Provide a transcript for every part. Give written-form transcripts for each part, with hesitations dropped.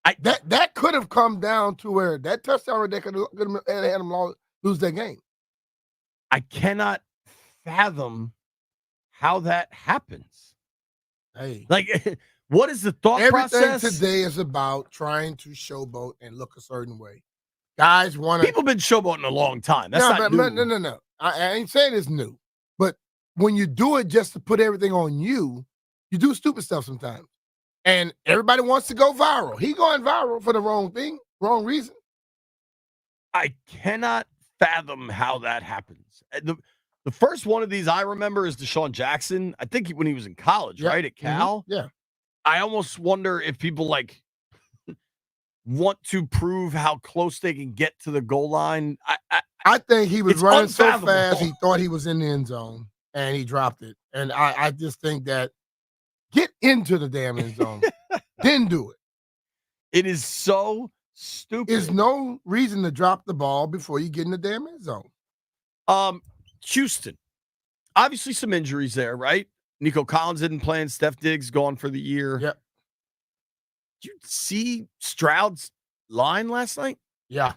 That could have come down to where that touchdown right there could have had them lose that game. I cannot fathom how that happens. Hey, like, what is the thought everything process? today is about trying to showboat and look a certain way. Guys want to. People have been showboating a long time. That's not new. No. I ain't saying it's new, but when you do it just to put everything on you, you do stupid stuff sometimes. And everybody wants to go viral. He going viral for the wrong thing, wrong reason. I cannot fathom how that happens. The first one of these I remember is Deshaun Jackson. I think when he was in college, right, at Cal. Mm-hmm. Yeah. I almost wonder if people want to prove how close they can get to the goal line. I think he was running so fast he thought he was in the end zone and he dropped it. And I just think that get into the damn end zone, then do it. It is so stupid. There's no reason to drop the ball before you get in the damn end zone. Houston, obviously some injuries there, right? Nico Collins didn't play, and Steph Diggs gone for the year. Yep. Did you see Stroud's line last night? Yeah.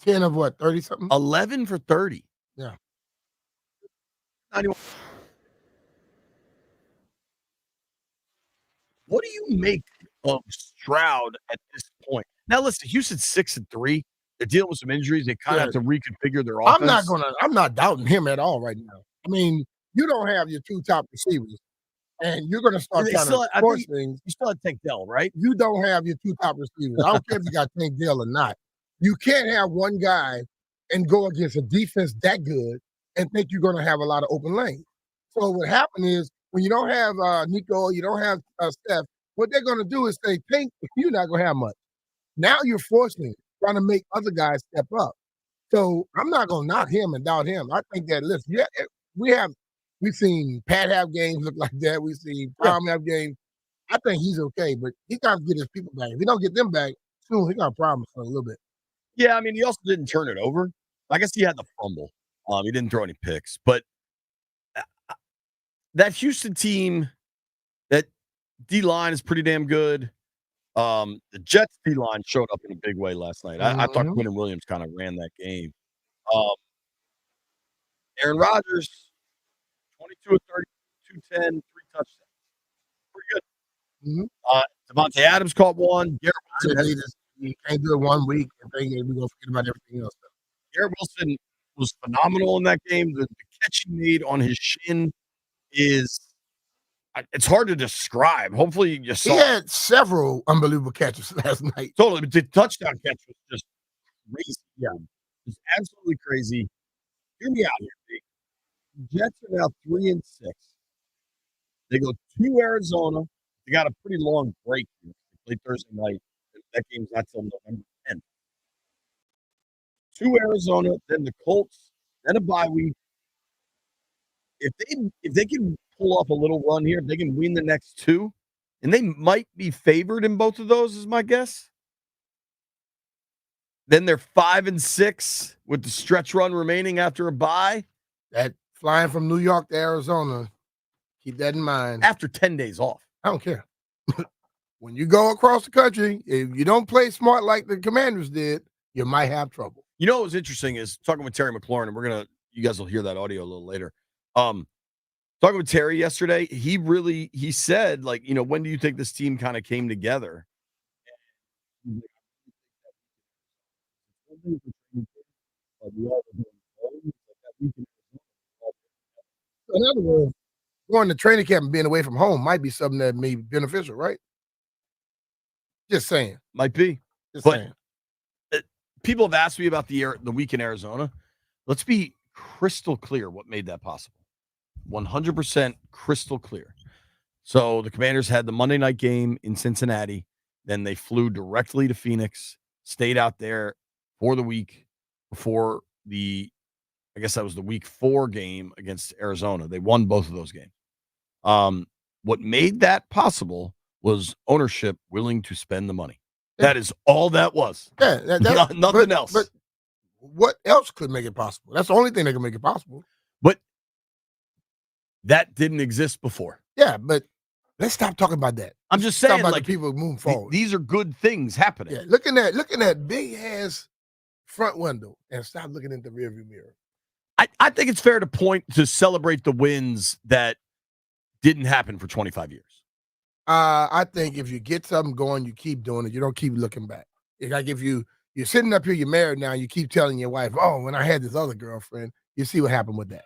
10 of what, 30-something? 11 for 30. Yeah. 91. What do you make of Stroud at this point? Now, listen, Houston's 6-3. They're dealing with some injuries. They kind of have to reconfigure their offense. I'm not doubting him at all right now. I mean, you don't have your two top receivers, and you're going to start trying to force things. You still have Tank Dell, right? You don't have your two top receivers. I don't care if you got Tank Dell or not. You can't have one guy and go against a defense that good and think you're going to have a lot of open lanes. So what happened is when you don't have Nico, you don't have Steph, what they're going to do is say, Tank, you're not going to have much. Now you're forcing it, trying to make other guys step up. So I'm not going to knock him and doubt him. I think that, listen, we've seen Pat have games look like that. We've seen Tom have games. I think he's okay, but he got to get his people back. If he don't get them back, soon he got problems for a little bit. Yeah, I mean, he also didn't turn it over. I guess he had the fumble. He didn't throw any picks. But that Houston team, that D-line is pretty damn good. The Jets D-line showed up in a big way last night. I thought Quinnen Williams kind of ran that game. Aaron Rodgers, 22 of 30, 210, 3 touchdowns. Pretty good. Devontae Adams caught one. You can't do it 1 week and think we're going to forget about everything else. Garrett Wilson was phenomenal in that game. The catch he made on his shin it's hard to describe. Hopefully you saw. He had several unbelievable catches last night. Totally. But the touchdown catch was just crazy. Yeah. It was absolutely crazy. Hear me out here, Pete. Jets are now 3-6. They go to Arizona. They got a pretty long break here. They play Thursday night. That game's not till November 10th. To Arizona, then the Colts, then a bye week. If they can pull off a little run here, if they can win the next two, and they might be favored in both of those, is my guess. Then they're 5-6 with the stretch run remaining after a bye. That flying from New York to Arizona, keep that in mind. After 10 days off. I don't care. When you go across the country, if you don't play smart like the Commanders did, you might have trouble. You know what was interesting is talking with Terry McLaurin, and you guys will hear that audio a little later. Talking with Terry yesterday, he said, when do you think this team kind of came together? In other words, going to training camp and being away from home might be something that may be beneficial, right? Just saying. Might be. Just saying. People have asked me about the week in Arizona. Let's be crystal clear what made that possible. 100% crystal clear. So the Commanders had the Monday night game in Cincinnati. Then they flew directly to Phoenix, stayed out there for the week before I guess that was the week 4 game against Arizona. They won both of those games. What made that possible was ownership willing to spend the money. Yeah. That is all that was. Yeah, nothing else. But what else could make it possible? That's the only thing that can make it possible. But that didn't exist before. Yeah, but Let's stop talking about that. I'm just Talk saying, about like, the people moving forward. these are good things happening. Yeah, looking at big ass front window and stop looking in the rearview mirror. I think it's fair to celebrate the wins that didn't happen for 25 years. I think if you get something going, you keep doing it. You don't keep looking back. It's like if you're sitting up here, you're married now, you keep telling your wife, "Oh, when I had this other girlfriend," you see what happened with that.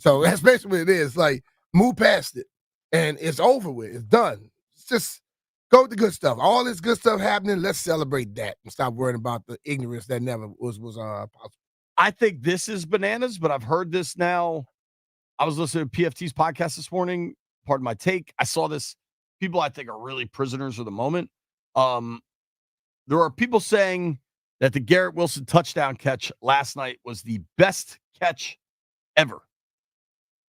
So that's basically what it is. Like, move past it, and it's over with. It's done. It's just go with the good stuff. All this good stuff happening. Let's celebrate that and stop worrying about the ignorance that never was possible. I think this is bananas, but I've heard this now. I was listening to PFT's podcast this morning. Pardon my take. I saw this. People I think are really prisoners of the moment. There are people saying that the Garrett Wilson touchdown catch last night was the best catch ever.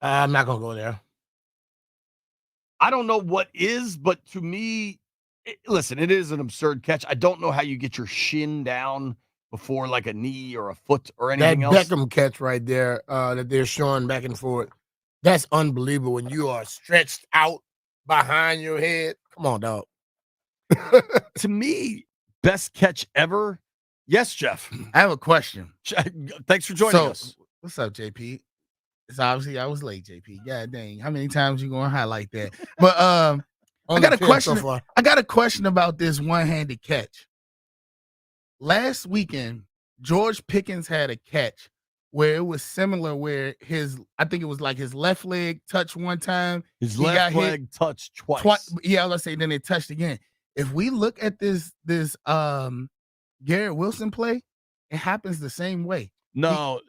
I'm not going to go there. I don't know what is, but to me, listen, it is an absurd catch. I don't know how you get your shin down before like a knee or a foot or anything that else. That Beckham catch right there that they're showing back and forth, that's unbelievable when you are stretched out behind your head. Come on, dog. To me, Best catch ever? Yes, Jeff. I have a question. Thanks for joining us. What's up, JP? It's obviously I was late, JP. God dang, how many times you gonna highlight that? But I got a question. So I got a question about this one-handed catch. Last weekend, George Pickens had a catch where it was similar, where I think it was like his left leg touched one time. His left leg touched twice. Yeah, let's say then it touched again. If we look at this Garrett Wilson play, it happens the same way. No,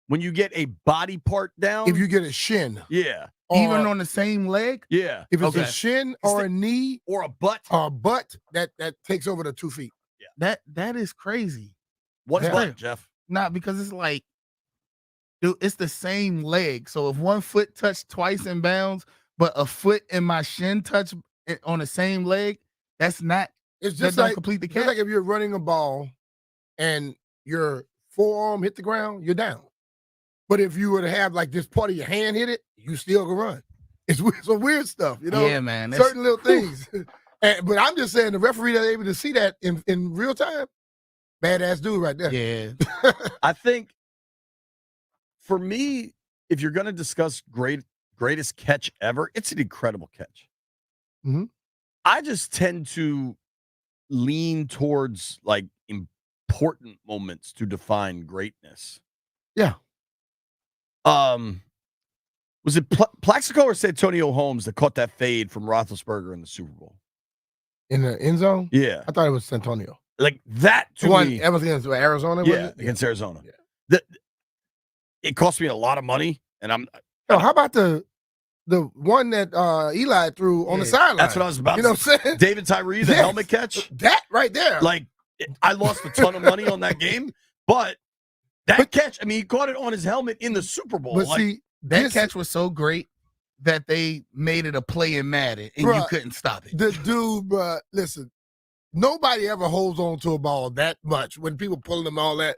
when you get a body part down. If you get a shin. Yeah. Even on the same leg? Yeah. If it's a shin or a knee or a butt. That takes over the 2 feet. Yeah. That is crazy. What's butt, Jeff? Not because it's like, dude, it's the same leg. So if one foot touched twice in bounds, but a foot and my shin touch on the same leg, that's not. It's just like complete the catch. Just like if you're running a ball and your forearm hit the ground, you're down. But if you were to have like this part of your hand hit it, you still can run. It's some weird stuff, you know. Yeah, man. Certain little things. But I'm just saying, the referee that's able to see that in real time, badass dude right there. Yeah. I think for me, if you're going to discuss greatest catch ever, it's an incredible catch. Mm-hmm. I just tend to lean towards like important moments to define greatness. Yeah. Was it Plaxico or Santonio Holmes that caught that fade from Roethlisberger in the Super Bowl? In the end zone? Yeah. I thought it was Santonio. Like that to me. That was against Arizona? Yeah, against Arizona. Yeah. It cost me a lot of money, and how about the one that Eli threw on the sideline? That's what I was about to say. You know what I'm saying? David Tyree, the helmet catch. That right there. Like, I lost a ton of money on that game, but that catch, I mean, he caught it on his helmet in the Super Bowl. But see, that catch was so great that they made it a play in Madden, and you couldn't stop it. The dude, listen, nobody ever holds on to a ball that much when people pulling them all that.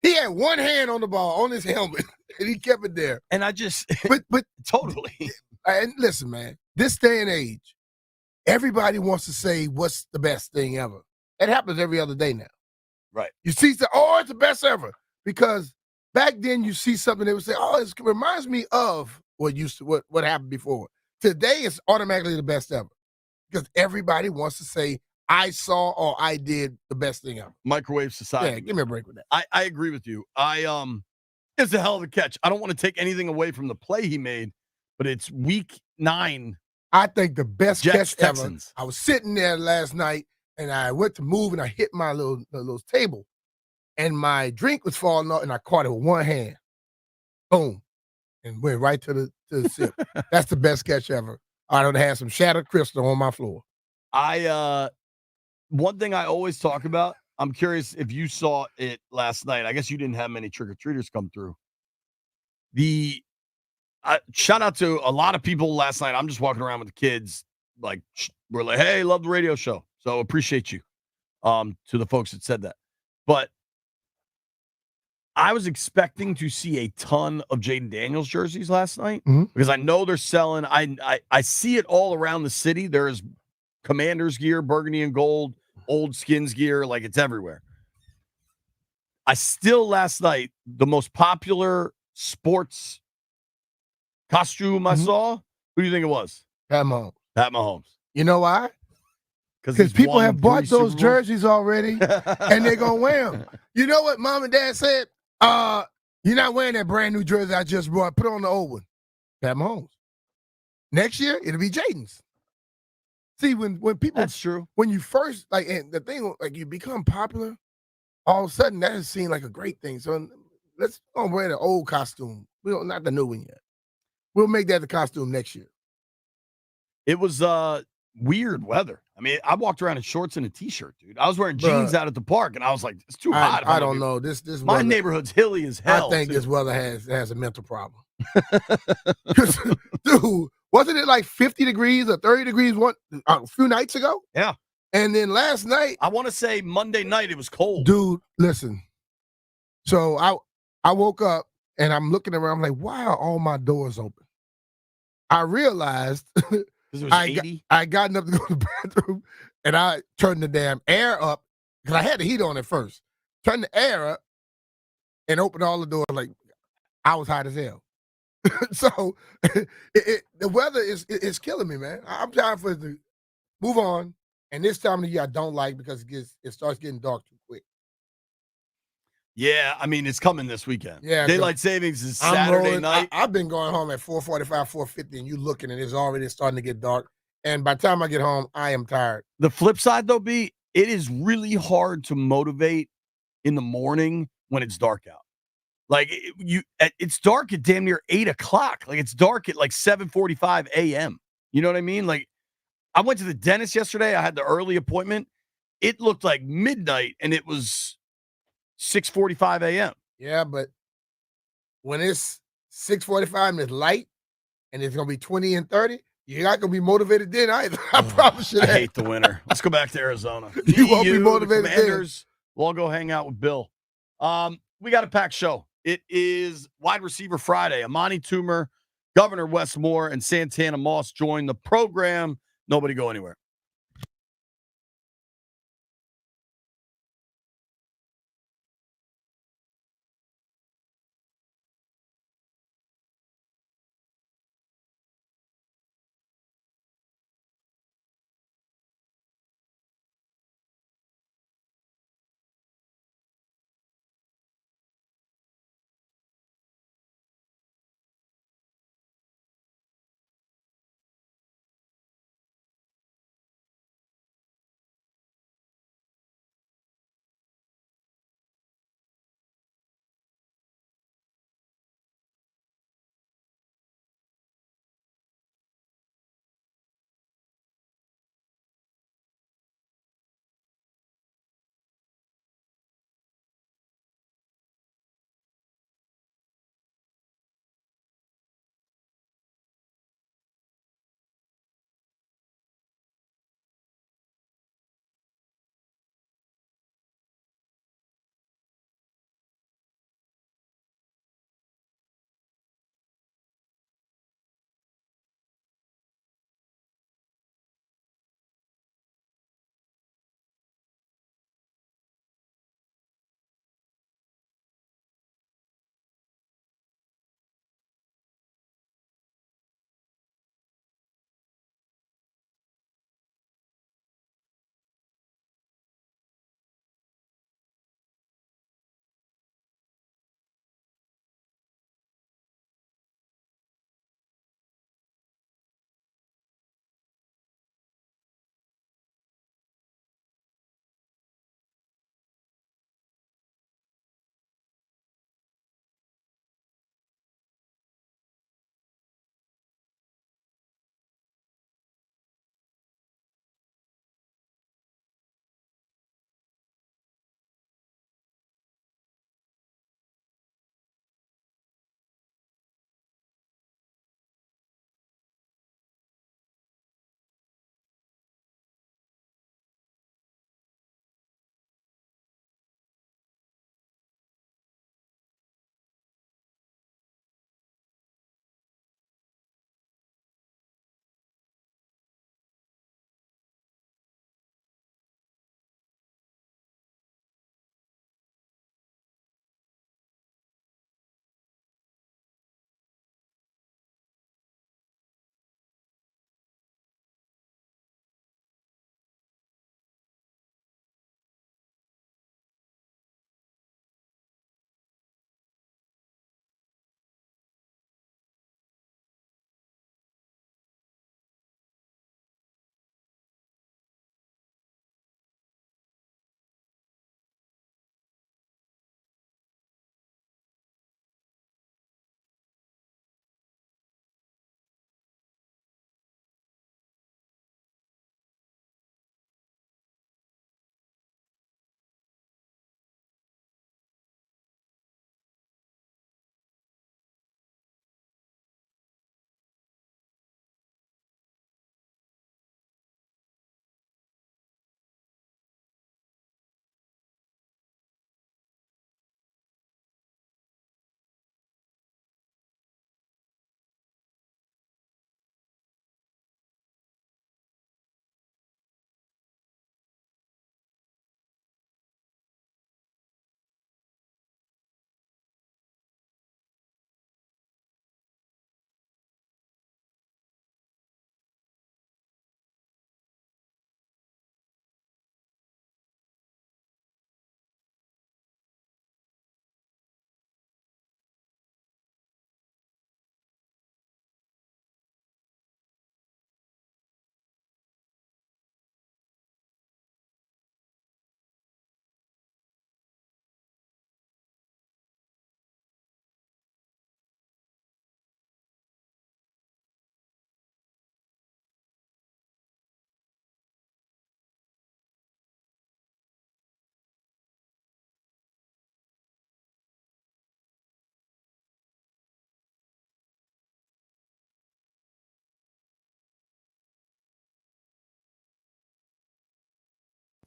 He had one hand on the ball, on his helmet, and he kept it there. And I just, but totally. And listen, man, this day and age, everybody wants to say what's the best thing ever. It happens every other day now. Right. You see, it's the best ever. Because back then you see something, they would say, oh, it reminds me of what happened before. Today it's automatically the best ever. Because everybody wants to say, I saw or I did the best thing ever. Microwave society. Yeah, give me a break with that. I agree with you. It's a hell of a catch. I don't want to take anything away from the play he made, but it's week 9. I think the best Jets, catch ever. Texans. I was sitting there last night and I went to move and I hit my little table and my drink was falling off and I caught it with one hand. Boom. And went right to the sip. That's the best catch ever. I would have had some shattered crystal on my floor. One thing I always talk about, I'm curious if you saw it last night. I guess you didn't have many trick-or-treaters come through. Shout out to a lot of people last night. I'm just walking around with the kids. Like, we're like, hey, love the radio show. So appreciate you to the folks that said that. But I was expecting to see a ton of Jaden Daniels jerseys last night Mhm. because I know they're selling. I see it all around the city. There's Commanders gear, burgundy and gold, old Skins gear, like it's everywhere. I still last night, the most popular sports costume I saw, who do you think it was? Pat Mahomes. Pat Mahomes. You know why? Because Because people have bought those jerseys already, and they're gonna wear them. You know what Mom and Dad said? You're not wearing that brand new jersey I just bought. Put on the old one. Pat Mahomes. Next year it'll be Jaden's. See, when people, That's true. when you first and the thing, like you become popular, all of a sudden that is seen like a great thing. So let's wear the old costume. We don't, not the new one yet. We'll make that the costume next year. It was weird weather. I mean, I walked around in shorts and a t-shirt, dude. I was wearing jeans out at the park, and I was like, "It's too hot." I don't know. This my weather, neighborhood's hilly as hell. I think too. this weather has a mental problem. Dude, wasn't it like 50 degrees or 30 degrees a few nights ago? Yeah. And then last night, I want to say Monday night it was cold. Dude, listen. So I woke up and I'm looking around. I'm like, why are all my doors open? I realized Because it was 80. I gotten up to go to the bathroom and I turned the damn air up because I had the heat on at first. Turned the air up and opened all the doors like I was hot as hell. So the weather is killing me, man. I'm trying for it to move on. And this time of the year I don't like because it starts getting dark too quick. Yeah, I mean it's coming this weekend. Yeah, daylight savings is I'm Saturday rolling. night. I've been going home at 4:45, 4:50, and you looking, and it's already starting to get dark. And by the time I get home, I am tired. The flip side, though, B, it is really hard to motivate in the morning when it's dark out. Like it's dark at damn near 8:00. Like it's dark at like 7:45 a.m. You know what I mean? Like I went to the dentist yesterday. I had the early appointment. It looked like midnight, and it was 6:45 a.m. Yeah, but when it's 6:45 and it's light, and it's gonna be 20 and 30, you're not gonna be motivated then either. I promise you that. I hate the winter. Let's go back to Arizona. You won't be motivated the Commanders. We'll all go hang out with Bill. We got a packed show. It is Wide Receiver Friday. Amani Toomer, Governor Wes Moore, and Santana Moss join the program. Nobody go anywhere.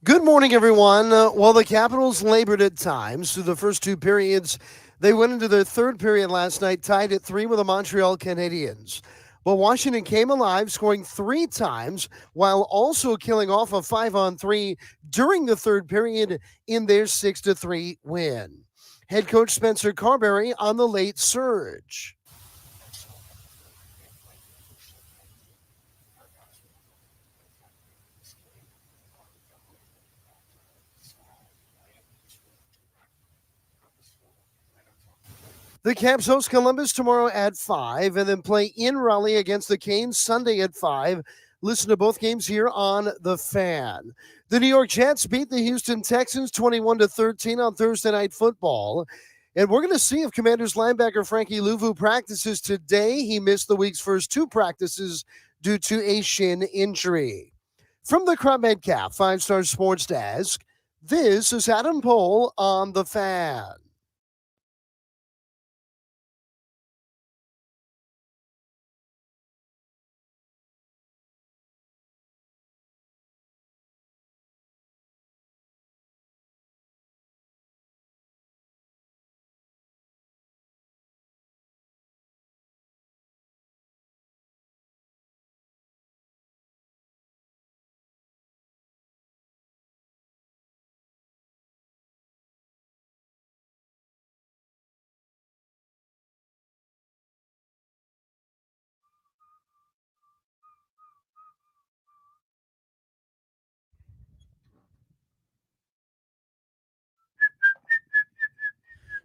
Good morning, everyone. While the Capitals labored at times through the first two periods, they went into their third period last night tied at 3 with the Montreal Canadiens. But Washington came alive, scoring 3 times while also killing off a 5-on-3 during the third period in their 6-3 win. Head coach Spencer Carberry on the late surge. The Caps host Columbus tomorrow at 5 and then play in Raleigh against the Canes Sunday at 5. Listen to both games here on The Fan. The New York Jets beat the Houston Texans 21-13 on Thursday Night Football. And we're going to see if Commanders linebacker Frankie Louvu practices today. He missed the week's first 2 practices due to a shin injury. From the Crop Metcalf 5-Star Sports Desk, this is Adam Pohl on The Fan.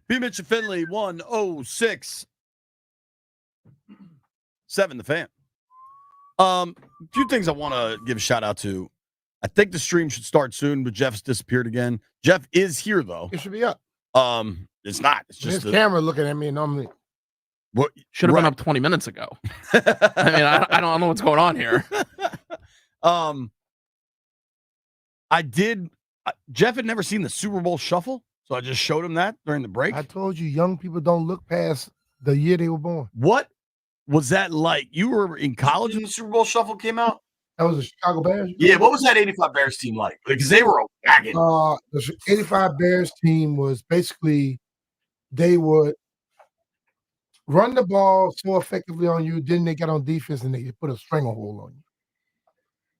B. Mitch and Finley, 106.7 The Fan. A few things I want to give a shout out to. I think the stream should start soon, but Jeff's disappeared again. Jeff is here though. It should be up. It's not. It's His just camera looking at me, and I'm what Should have been up 20 minutes ago. I mean, I don't know what's going on here. I did. Jeff had never seen the Super Bowl Shuffle, so I just showed him that during the break. I told you, young people don't look past the year they were born. What was that like? You were in college when the Super Bowl Shuffle came out? That was the Chicago Bears? Yeah, what was that 85 Bears team like? Because they were a wagon. The 85 Bears team was basically, they would run the ball so effectively on you, then they got on defense and they put a stranglehold on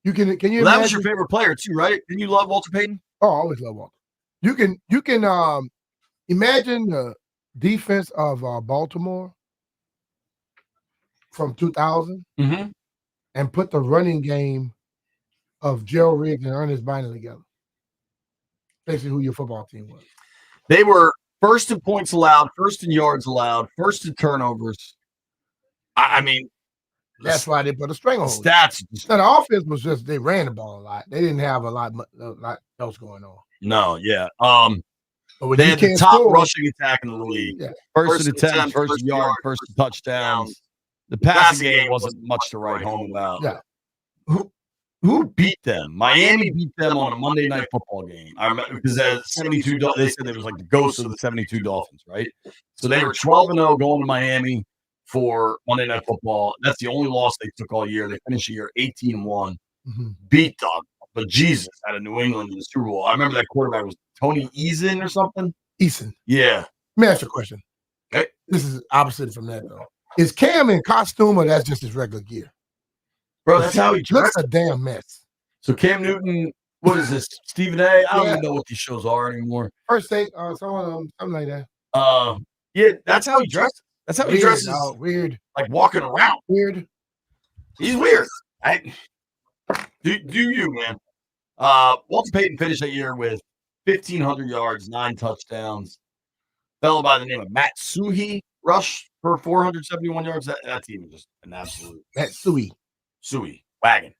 you. Can you Well, that imagine? was your favorite player too, right? Didn't you love Walter Payton? Oh, I always love Walter. You can imagine the defense of Baltimore from 2000 Mm-hmm. and put the running game of Gerald Riggs and Ernest Bynum together. Basically who your football team was. They were first in points allowed, first in yards allowed, first in turnovers. I mean, That's why they put a stranglehold. stats. Now, the offense was just, they ran the ball a lot. They didn't have a lot else going on. No, yeah. But when They you had the can't top score, rushing attack in the league. Yeah. First and 10, first yard, first touchdowns. The passing game wasn't much to write home about. Yeah. Who beat them? Miami beat them on a Monday Night Football game. I remember because the 72. They said it was like the ghost of the 72 Dolphins, right? So they were 12-0 going to Miami for Monday Night Football. That's the only loss they took all year. They finished the year 18-1. Beat them, but Jesus, out of New England in the Super Bowl. I remember that quarterback was Tony Eason or something. Eason. Yeah. Let me ask you a question. Okay. This is opposite from that, though. Is Cam in costume or that's just his regular gear? Bro, that's how he Looks dressed. a damn mess. So Cam Newton, what is this? Stephen A? I don't even know what these shows are anymore. First take, something like that. Yeah, that's how he dresses. That's how he Weird, dresses. dog, weird. Like walking around. Weird. He's weird. Do you, man? Walter Payton finished that year with 1,500 yards, 9 touchdowns. Fellow by the name of Matt Suhi rushed for 471 yards. That team is just an absolute That Suhi wagon.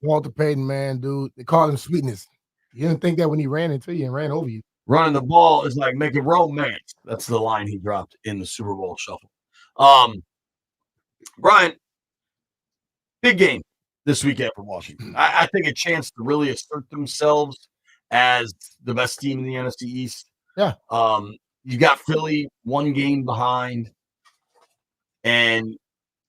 Walter Payton, man, dude. They call him sweetness. You didn't think that when he ran into you and ran over you. Running the ball is like making romance. That's the line he dropped in the Super Bowl Shuffle. Brian, big game this weekend for Washington. I think a chance to really assert themselves as the best team in the NFC East. Yeah. You got Philly 1 game behind, and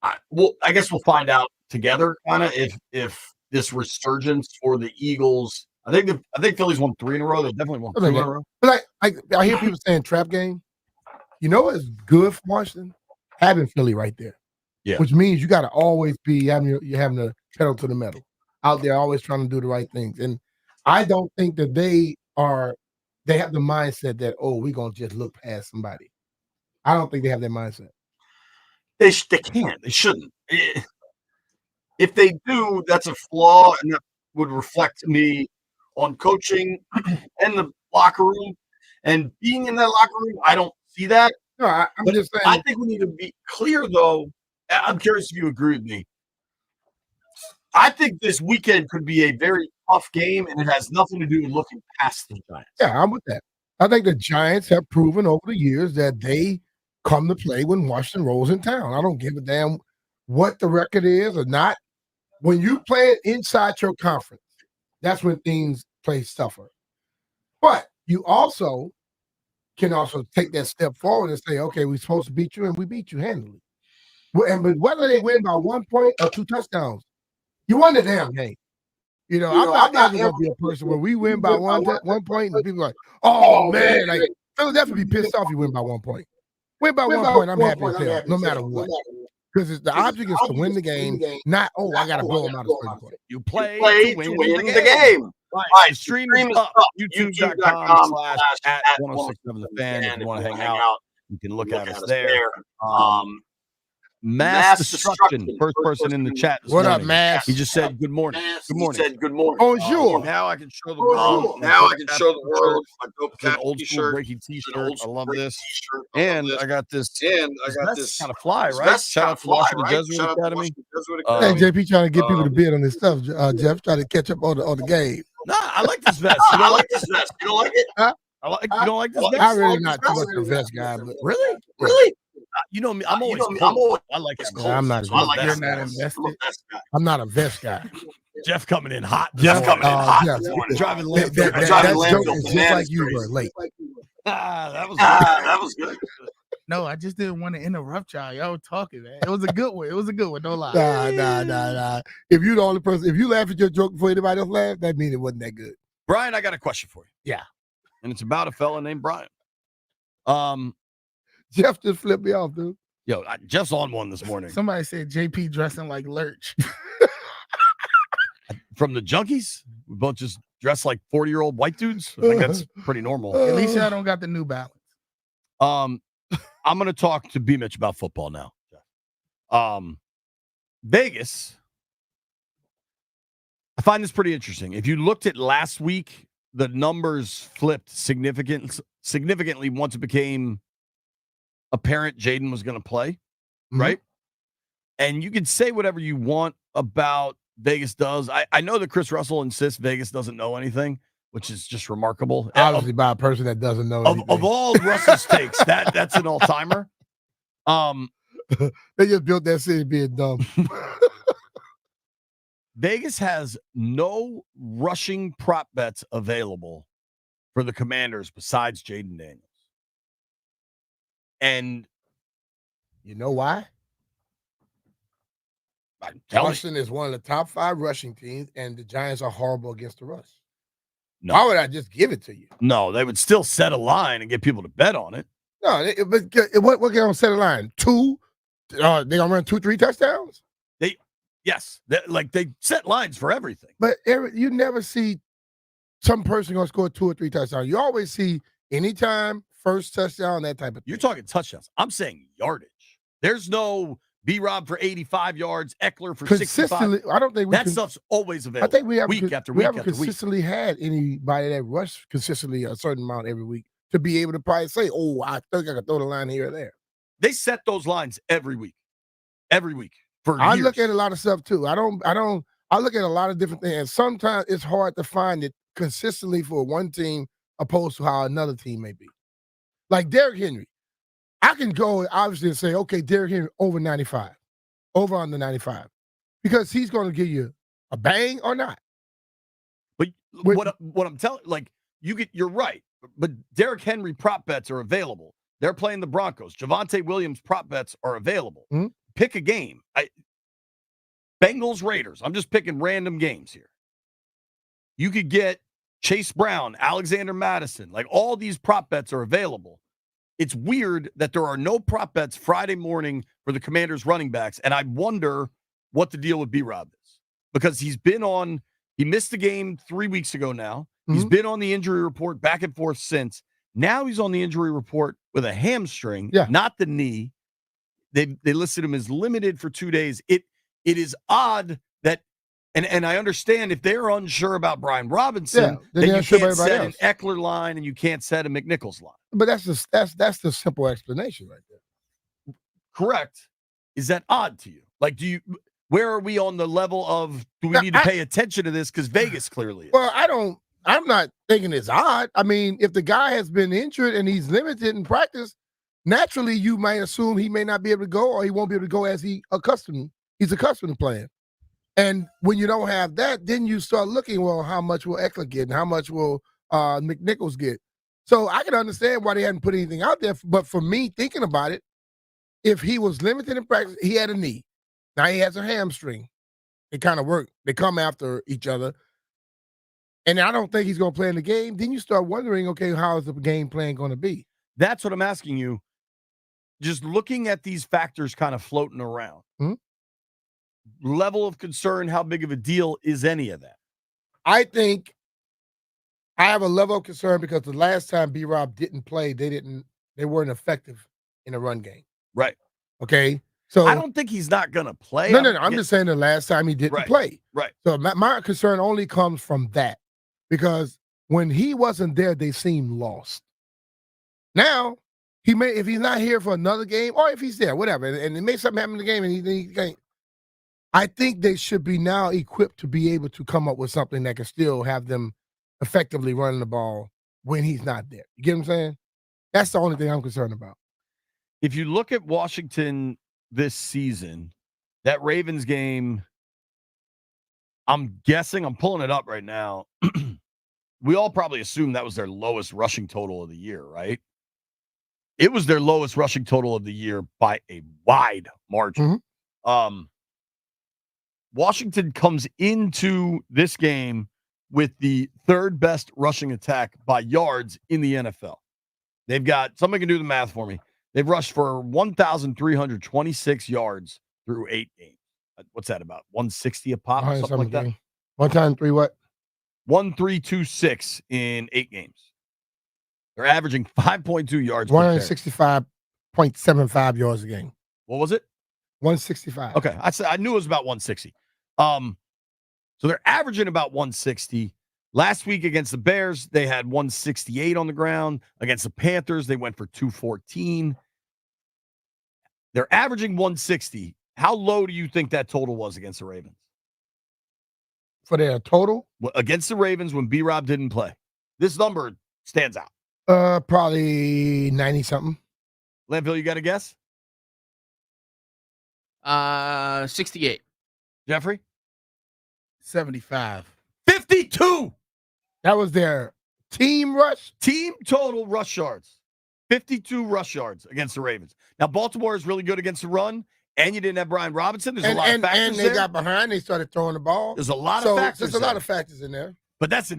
I guess we'll find out together, kind of, if this resurgence for the Eagles I think Philly's won 3 in a row. They definitely won 2 in a row. But I hear people saying trap game. You know what's good for Washington? Having Philly right there. Yeah. Which means you got to always be having the pedal to the metal out there, always trying to do the right things. And I don't think that they have the mindset that, oh, we're going to just look past somebody. I don't think they have that mindset. They can't. They shouldn't. If they do, that's a flaw, and that would reflect to me on coaching and the locker room. And being in that locker room, I don't see that. No, I'm just saying. I think we need to be clear, though. I'm curious if you agree with me. I think this weekend could be a very tough game, and it has nothing to do with looking past the Giants. Yeah, I'm with that. I think the Giants have proven over the years that they come to play when Washington rolls in town. I don't give a damn what the record is or not. When you play it inside your conference, that's when things play tougher. But you also can take that step forward and say, okay, we're supposed to beat you, and we beat you handily. But whether they win by 1 point or 2 touchdowns, you won the damn game. I'm not going to be a person where we win by one point and people are like, oh, man, like Philadelphia be pissed off you win by 1 point. Win by 1 point, I'm happy as hell, no matter what. Because the object is to win the game, not, I got to blow them out of 30 points. You play to win the game. Right. Stream is up. YouTube.com/@1067 The Fan. If you want to hang out, you can look at us there. Mass Destruction, first person in the chat. What up, Mass? He just said good morning. Good morning. He said good morning. Bonjour. Now I can show the world. Now I can show the world my dope It's an old school t-shirt. breaking t-shirt. I love this. I And love I got this. this Kind of fly, right? Shout out to Washington Jesuit Academy. Hey, JP trying to get people to bid on this stuff. Jeff trying to catch up on the game. Nah, I like this vest. You don't like this vest? You don't like it? You don't like this vest? I'm really not too much of a vest guy, but Really? You know me. I'm always I like it. I'm not. You're not invested. I'm not a vest guy. Jeff coming in hot. Jeff, coming in hot. Jeff, Driving that Landfill joke is just bananas like you were late. That was That was good. No, I just didn't want to interrupt y'all. Y'all were talking, man. It was a good one. Don't lie. Nah. If you the only person, if you laugh at your joke before anybody else laughed, that means it wasn't that good. Brian, I got a question for you. Yeah. And it's about a fella named Brian. Jeff just flipped me off, dude. Yo, Jeff's on one this morning. Somebody said JP dressing like Lurch. From the Junkies? We both just dressed like 40-year-old white dudes? I think that's pretty normal. At least y'all don't got the New Balance. I'm going to talk to B. Mitch about football now. Vegas, I find this pretty interesting. If you looked at last week, the numbers flipped significantly once it became apparent Jaden was going to play, right? And you can say whatever you want about Vegas does. I know that Chris Russell insists Vegas doesn't know anything, which is just remarkable. Obviously, by a person that doesn't know anything. Of all Russell's takes, that's an all-timer. They just built that city being dumb. Vegas has no rushing prop bets available for the Commanders besides Jaden Daniels. And you know why? Washington is one of the top 5 rushing teams, and the Giants are horrible against the rush. No. Why would I just give it to you? No, they would still set a line and get people to bet on it. No, but what can on set a line? 2? They gonna run 2-3 touchdowns? Yes, they set lines for everything. But you never see some person gonna score 2 or 3 touchdowns. You always see anytime first touchdown, that type of thing. You're talking touchdowns. I'm saying yardage. There's no B-Rob for 85 yards, Eckler for 65. I don't think that stuff's always available. I think we have week after week haven't consistently had anybody that rushed consistently a certain amount every week to be able to probably say, "Oh, I think I could throw the line here or there." They set those lines every week. For I years. look at a lot of stuff too. I look at a lot of different things, and sometimes it's hard to find it consistently for one team opposed to how another team may be. Like Derrick Henry. I can go obviously and say, okay, Derrick Henry over 95, over under 95, because he's going to give you a bang or not. But what I'm telling, you're right. But Derrick Henry prop bets are available. They're playing the Broncos. Javonte Williams prop bets are available. Mm-hmm. Pick a game. Bengals Raiders. I'm just picking random games here. You could get Chase Brown, Alexander Madison, like all these prop bets are available. It's weird that there are no prop bets Friday morning for the Commanders running backs. And I wonder what the deal with B-Rob is, because he missed the game 3 weeks ago now. He's been on the injury report back and forth since. Now he's on the injury report with a hamstring, not the knee. They listed him as limited for 2 days. It is odd that, and I understand if they're unsure about Brian Robinson, then you can't set an Eckler line and you can't set a McNichols line. But that's the simple explanation right there. Correct. Is that odd to you? Like, where are we on the level of, do we need to pay attention to this? Because Vegas clearly is. Well, I'm not thinking it's odd. I mean, if the guy has been injured and he's limited in practice, naturally you might assume he may not be able to go, or he won't be able to go as he's accustomed to playing. And when you don't have that, then you start looking, well, how much will Eckler get and how much will McNichols get? So I can understand why they hadn't put anything out there. But for me, thinking about it, if he was limited in practice, he had a knee. Now he has a hamstring. It kind of work. They come after each other. And I don't think he's going to play in the game. Then you start wondering, okay, how is the game plan going to be? That's what I'm asking you. Just looking at these factors kind of floating around. Level of concern, how big of a deal is any of that? I think I have a level of concern because the last time B-Rob didn't play, they weren't effective in a run game. Right. Okay. So I don't think he's not going to play. No. I'm just saying the last time he didn't play. Right. So my concern only comes from that, because when he wasn't there, they seemed lost. Now, if he's not here for another game, or if he's there, whatever, and it may something happen in the game and he can't, I think they should be now equipped to be able to come up with something that can still have them effectively running the ball when he's not there. You get what I'm saying? That's the only thing I'm concerned about. If you look at Washington this season, that Ravens game, I'm guessing, I'm pulling it up right now. We all probably assume that was their lowest rushing total of the year, right? It was their lowest rushing total of the year by a wide margin. Washington comes into this game with the third best rushing attack by yards in the NFL. They've got, somebody can do the math for me. They've rushed for 1,326 yards through 8 games. What's that, about 160 a pop? Something like that. 1 time 3 what? 1,326 in 8 games. They're averaging 5.2 yards. 165.75 yards a game. What was it? 165. Okay, I knew it was about 160. So they're averaging about 160. Last week against the Bears, they had 168 on the ground. Against the Panthers, they went for 214. They're averaging 160. How low do you think that total was against the Ravens? For their total? Against the Ravens when B-Rob didn't play. This number stands out. Probably 90-something. Landfill, you got a guess? 68. Jeffrey? 75. 52. That was their team rush? Team total rush yards. 52 rush yards against the Ravens. Now, Baltimore is really good against the run, and you didn't have Brian Robinson. There's a lot of factors and they got behind. They started throwing the ball. There's a lot of factors. There's a lot of factors in there. But that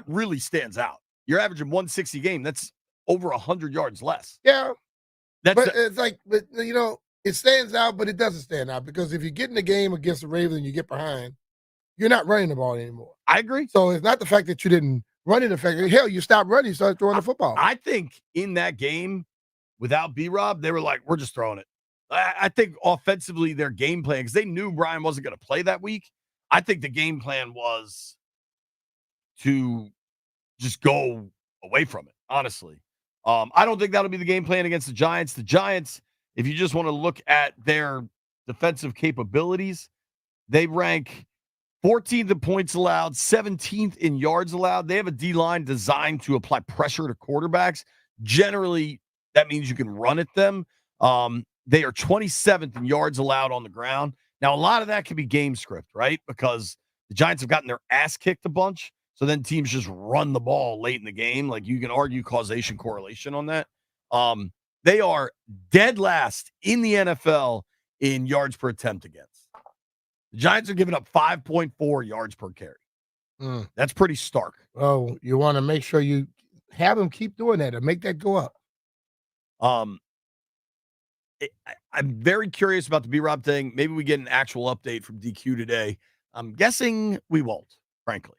really stands out. You're averaging 160 game. That's over 100 yards less. Yeah. It's like, it stands out, but it doesn't stand out, because if you get in the game against the Ravens and you get behind, you're not running the ball anymore. I agree. So it's not the fact that you didn't run it. Hell, you stopped running, you started throwing the football. I think in that game, without B-Rob, they were like, we're just throwing it. I think offensively, their game plan, because they knew Brian wasn't going to play that week, I think the game plan was to just go away from it, honestly. I don't think that'll be the game plan against the Giants. The Giants, if you just want to look at their defensive capabilities, they rank 14th in points allowed, 17th in yards allowed. They have a D-line designed to apply pressure to quarterbacks. Generally, that means you can run at them. They are 27th in yards allowed on the ground. Now, a lot of that can be game script, right? Because the Giants have gotten their ass kicked a bunch. So then teams just run the ball late in the game. Like, you can argue causation correlation on that. They are dead last in the NFL in yards per attempt against. The Giants are giving up 5.4 yards per carry. Mm. That's pretty stark. Oh, you want to make sure you have them keep doing that and make that go up. I'm very curious about the B-Rob thing. Maybe we get an actual update from DQ today. I'm guessing we won't, frankly.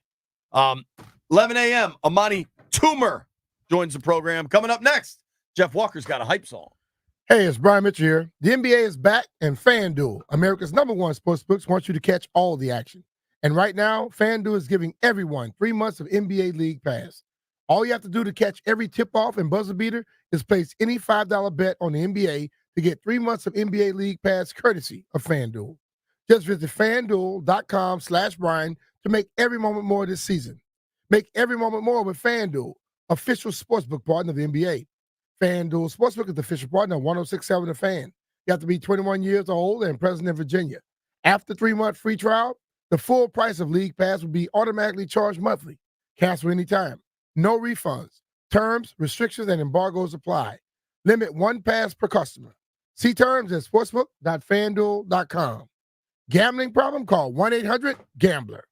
11 a.m., Amani Toomer joins the program. Coming up next, Jeff Walker's got a hype song. Hey, it's Brian Mitchell here. The NBA is back, and FanDuel, America's #1 sportsbooks, wants you to catch all the action. And right now, FanDuel is giving everyone 3 months of NBA League Pass. All you have to do to catch every tip-off and buzzer beater is place any $5 bet on the NBA to get 3 months of NBA League Pass courtesy of FanDuel. Just visit FanDuel.com/Brian to make every moment more this season. Make every moment more with FanDuel, official sportsbook partner of the NBA. FanDuel Sportsbook is the official partner of 106.7 The Fan. You have to be 21 years old and present in Virginia. After 3-month free trial, the full price of League Pass will be automatically charged monthly. Cancel anytime. No refunds. Terms, restrictions, and embargoes apply. Limit 1 pass per customer. See terms at sportsbook.fanduel.com. Gambling problem? Call 1-800-GAMBLER.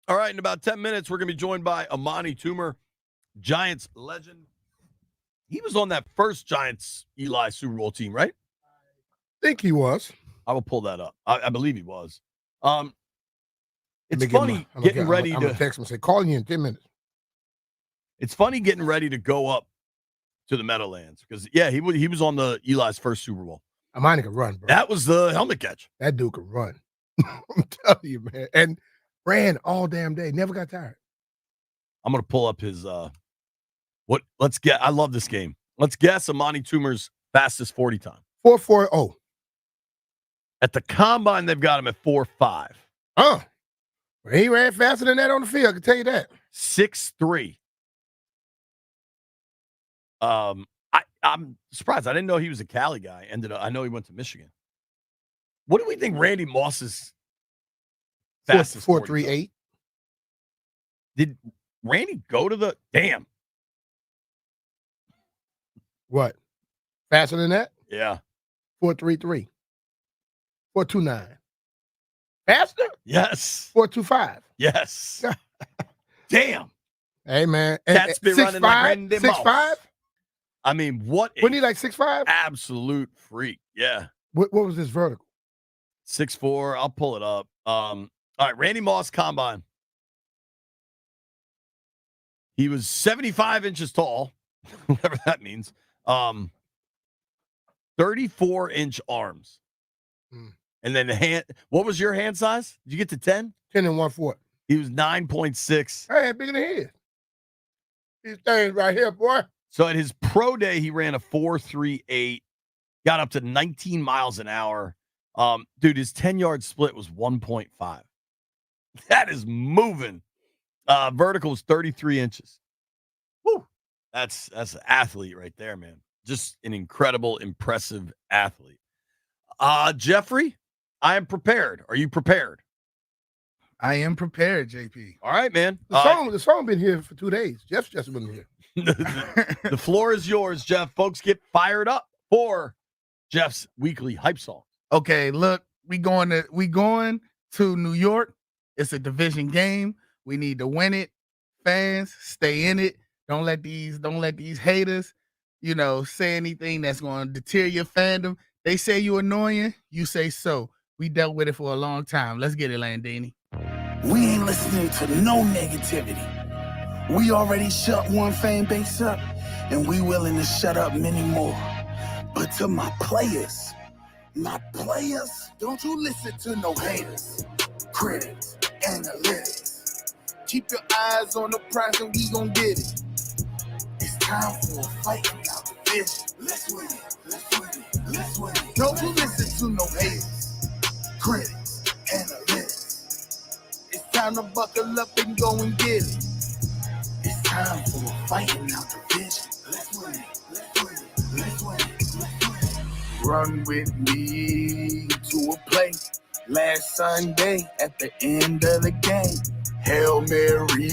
All right, in about 10 minutes, we're going to be joined by Amani Toomer, Giants legend. He was on that first Giants Eli Super Bowl team, right? I think he was. I will pull that up. I believe he was. It's Let me funny getting ready I'm to gonna text him and say, call you in 10 minutes. It's funny getting ready to go up to the Meadowlands because, yeah, he was on the Eli's first Super Bowl. Amani can run, bro. That was the helmet catch. That dude can run. I'm telling you, man. And ran all damn day. Never got tired. I'm going to pull up his let's get. I love this game. Let's guess Amani Toomer's fastest 40 time. 4.40. At the combine, they've got him at 4.5. Well, he ran faster than that on the field, I can tell you that. 6'3". I'm surprised. I didn't know he was a Cali guy. I know he went to Michigan. What do we think Randy Moss's fastest 4.38? Did Randy go to the damn? What? Faster than that? Yeah. 4.33. 4.29. Faster? Yes. 4.25. Yes. Damn. Hey, man. Cat's been running like Randy 6'5"? Moss. I mean, what? Wasn't he like 6'5"? Absolute freak. Yeah. What was his vertical? 6'4". I'll pull it up. All right. Randy Moss combine. He was 75 inches tall, whatever that means. 34-inch arms. And then the hand. What was your hand size? Did you get to 10? 10 and 1/4. He was 9.6. Hey, bigger than his. These things right here, boy. So at his pro day, he ran a 4.38, got up to 19 miles an hour. Dude, his 10-yard split was 1.5. That is moving. Vertical was 33 inches. Woo. That's an athlete right there, man. Just an incredible, impressive athlete. Jeffrey, I am prepared. Are you prepared? I am prepared, JP. All right, man. The song been here for 2 days. Jeff's just been here. The floor is yours, Jeff. Folks, get fired up for Jeff's weekly hype song. Okay, look, we going to New York. It's a division game. We need to win it. Fans, stay in it. Don't let these haters, say anything that's going to deter your fandom. They say you annoying, you say so. We dealt with it for a long time. Let's get it, Landini. We ain't listening to no negativity. We already shut one fan base up, and we willing to shut up many more. But to my players, don't you listen to no haters, critics, analytics. Keep your eyes on the prize and we gon' get it. It's time for a fight without division. Let's win it. Don't you listen to no haters, critics, analytics. It's time to buckle up and go and get it. It's time for a fight without division. Let's win it. Run with me to a play last Sunday at the end of the game. Hail Mary,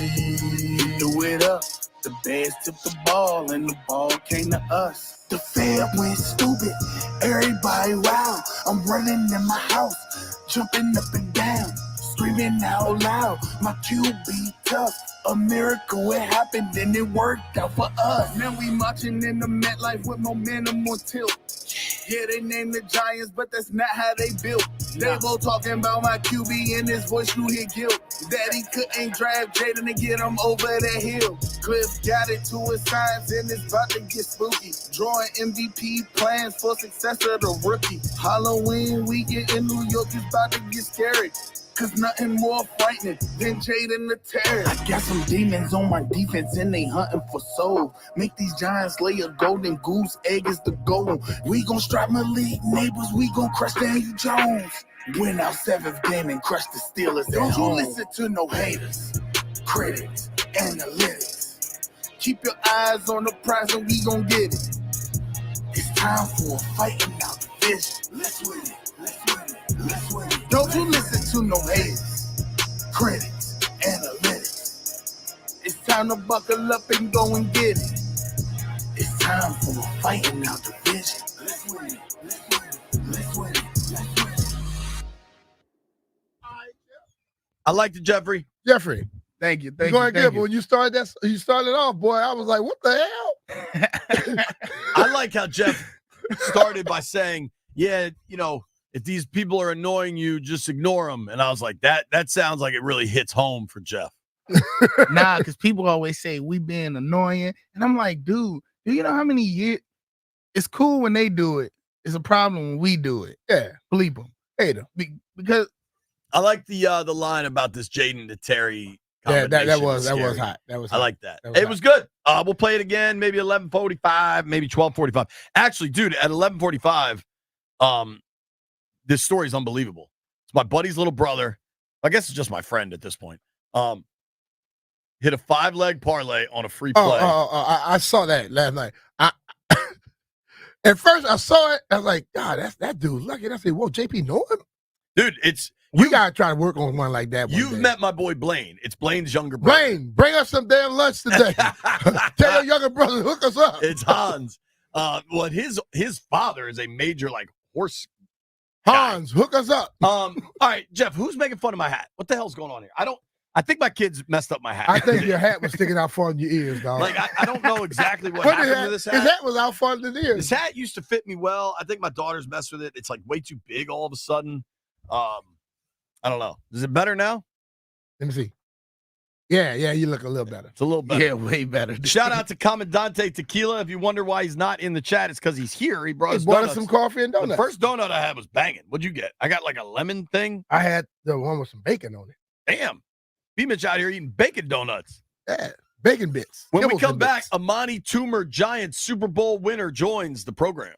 do it up. The Bears tipped the ball and the ball came to us. The Fed went stupid, everybody wild. I'm running in my house, jumping up and down, screaming out loud. My QB tough, a miracle it happened and it worked out for us. Now we marching in the MetLife with momentum on tilt. Yeah, they named the Giants, but that's not how they built. They both talking about my QB and his voice knew he guilt. That he couldn't draft Jaden to get him over that hill. Cliff got it to his science and it's about to get spooky. Drawing MVP plans for success of the rookie. Halloween weekend in New York is about to get scary. Cause nothing more frightening than Jaden the Terror. I got some demons on my defense and they hunting for soul. Make these Giants lay a golden goose egg is the goal. We gon' strike Malik neighbors, we gon' crush Daniel Jones. Win our 7th game and crush the Steelers. Don't you listen to no haters, critics, analytics. Keep your eyes on the prize and we gon' get it. It's time for a fight without division. Let's win it. Don't you listen to no haters, critics, analytics. It's time to buckle up and go and get it. It's time for a fight without division. Let's win it. I liked it, Jeffrey. Jeffrey. Thank you. You're Thank going you. good, Thank but when you started off, boy, I was like, what the hell? I like how Jeff started by saying, yeah, if these people are annoying you, just ignore them. And I was like, that sounds like it really hits home for Jeff. Nah, because people always say we being annoying. And I'm like, dude, do you know how many years? It's cool when they do it. It's a problem when we do it. Yeah. Bleep them. Hate them. Because I like the line about this Jaden to Terry Yeah, combination. that was scary. hot. That was I hot. like that. That was It was good. We'll play it again, maybe 11:45, maybe 12:45. Actually, dude, at 11:45, this story is unbelievable. It's my buddy's little brother. I guess it's just my friend at this point. Hit a 5-leg parlay on a free play. I saw that last night. At first I saw it, I was like, God, that's that dude lucky. I said, whoa, JP know him? Dude, We gotta try to work on one like that. You've met my boy Blaine. It's Blaine's younger brother. Blaine, bring us some damn lunch today. Tell your younger brother, hook us up. It's Hans. Well, his father is a major horse. Hans, hook us up. All right, Jeff, who's making fun of my hat? What the hell's going on here? I think my kids messed up my hat. I think your hat was sticking out far in your ears, dog. I don't know exactly what happened to this hat. His hat was out far in the ears. This hat used to fit me well. I think my daughter's messed with it. It's way too big all of a sudden. I don't know. Is it better now? Let me see. Yeah, you look a little better. It's a little better. Yeah, way better. Shout out to Commandante Tequila. If you wonder why he's not in the chat, it's because he's here. He brought us us some coffee and donuts. The first donut I had was banging. What'd you get? I got a lemon thing. I had the one with some bacon on it. Damn. B-Mitch out here eating bacon donuts. Yeah, bacon bits. When we Kibbles come and back, bits. Amani Toomer, Giants Super Bowl winner, joins the program.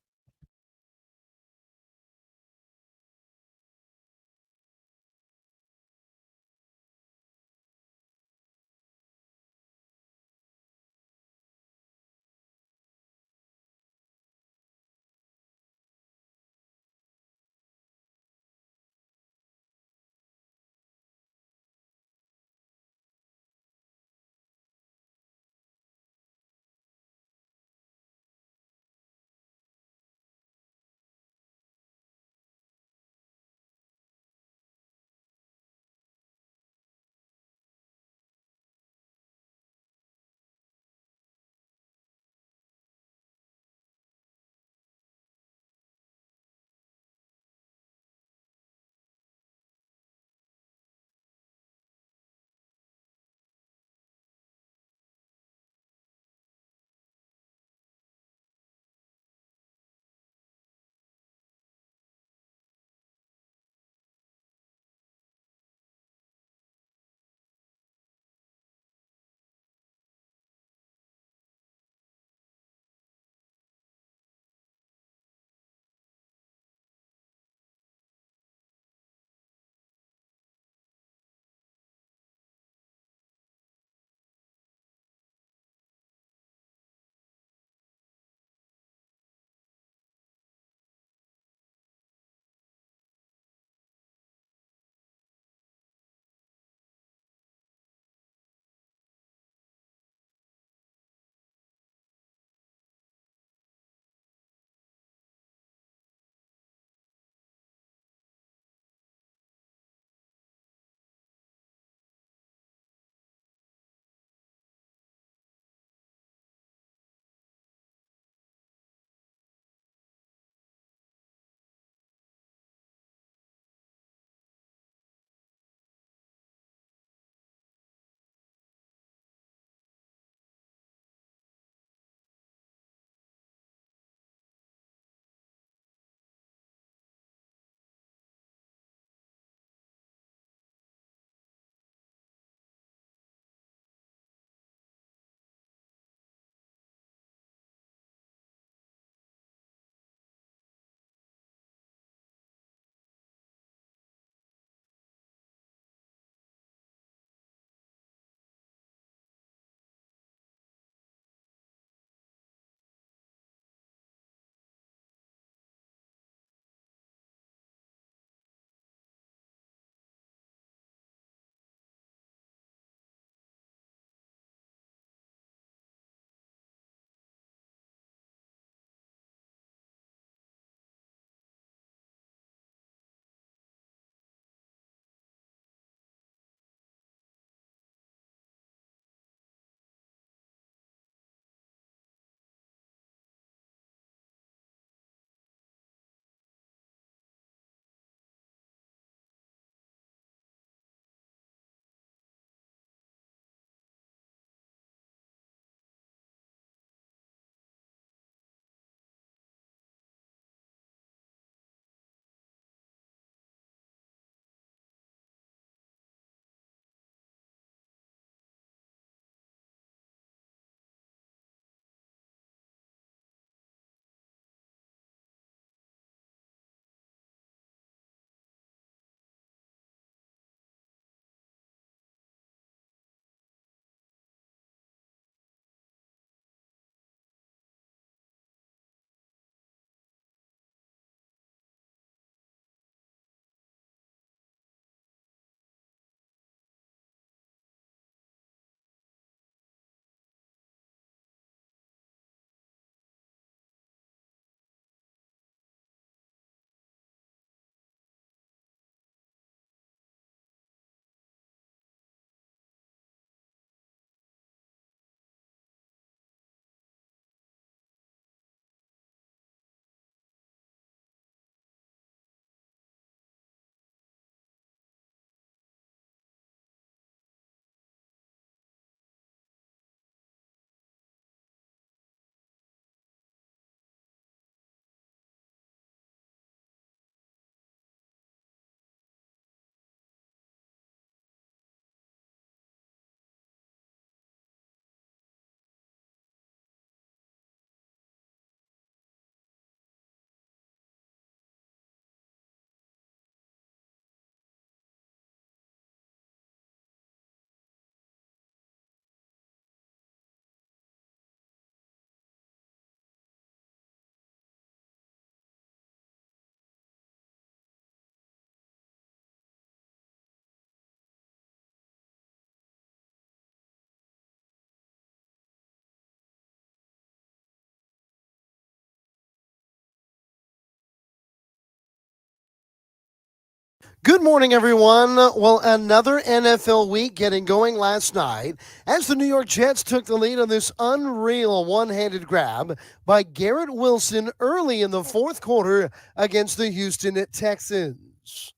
Good morning, everyone. Well, another NFL week getting going last night as the New York Jets took the lead on this unreal one-handed grab by Garrett Wilson early in the fourth quarter against the Houston Texans.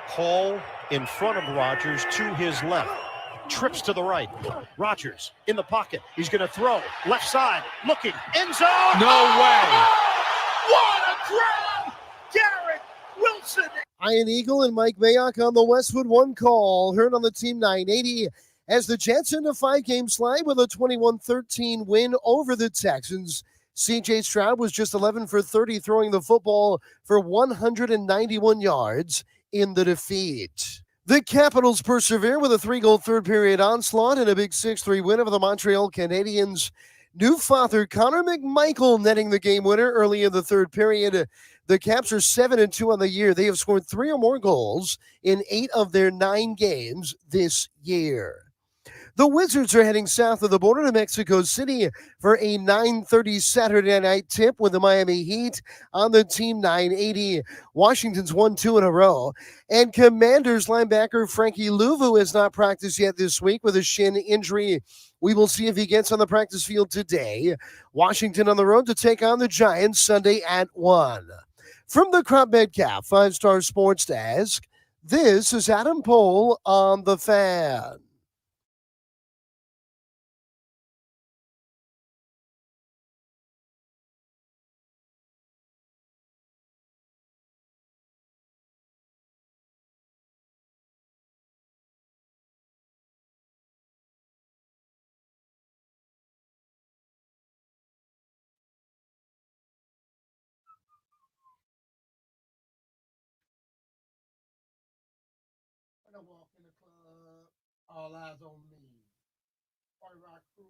Hall in front of Rodgers to his left. Trips to the right. Rodgers in the pocket. He's going to throw. Left side. Looking. End zone. No way. What a grab! Garrett Wilson. Ian Eagle and Mike Mayock on the Westwood One call. Heard on the Team 980 as the Jets end a 5-game slide with a 21-13 win over the Texans. C.J. Stroud was just 11 for 30, throwing the football for 191 yards in the defeat. The Capitals persevere with a 3-goal third-period onslaught and a big 6-3 win over the Montreal Canadiens. New father Connor McMichael netting the game winner early in the third period. The Caps are 7-2 on the year. They have scored 3 or more goals in 8 of their 9 games this year. The Wizards are heading south of the border to Mexico City for a 9:30 Saturday night tip with the Miami Heat on the Team 980. Washington's won 2 in a row. And Commanders linebacker Frankie Louvu has not practiced yet this week with a shin injury. We will see if he gets on the practice field today. Washington on the road to take on the Giants Sunday at 1. From the Crop Metcalf 5-Star Sports Desk, this is Adam Pohl on The Fan. When I walk in the club, all eyes on me. Party rock crew.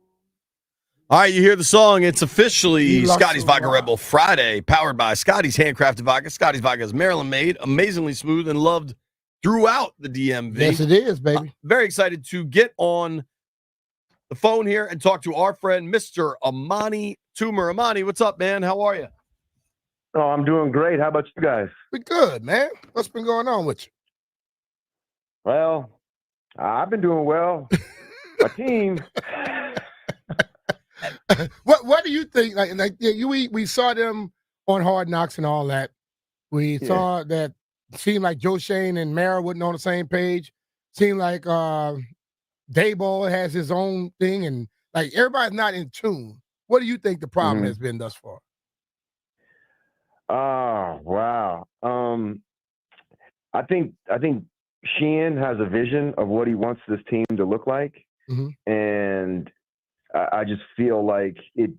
All right, you hear the song. It's officially You lost Scotty's the Vodka rock. Red Bull Friday, powered by Scotty's Handcrafted Vodka. Scotty's Vodka is Maryland-made, amazingly smooth, and loved throughout the DMV. Yes, it is, baby. Very excited to get on the phone here and talk to our friend, Mr. Amani Toomer. Amani, what's up, man? How are you? Oh, I'm doing great. How about you guys? We good, man. What's been going on with you? Well, I've been doing well. My team. What do you think? We saw them on Hard Knocks and all that. We saw that seemed like Joe Shane and Mara wasn't on the same page. Seemed like Dayball has his own thing, and like everybody's not in tune. What do you think the problem has been thus far? Oh, wow. I think Sheehan has a vision of what he wants this team to look like, and I just feel like it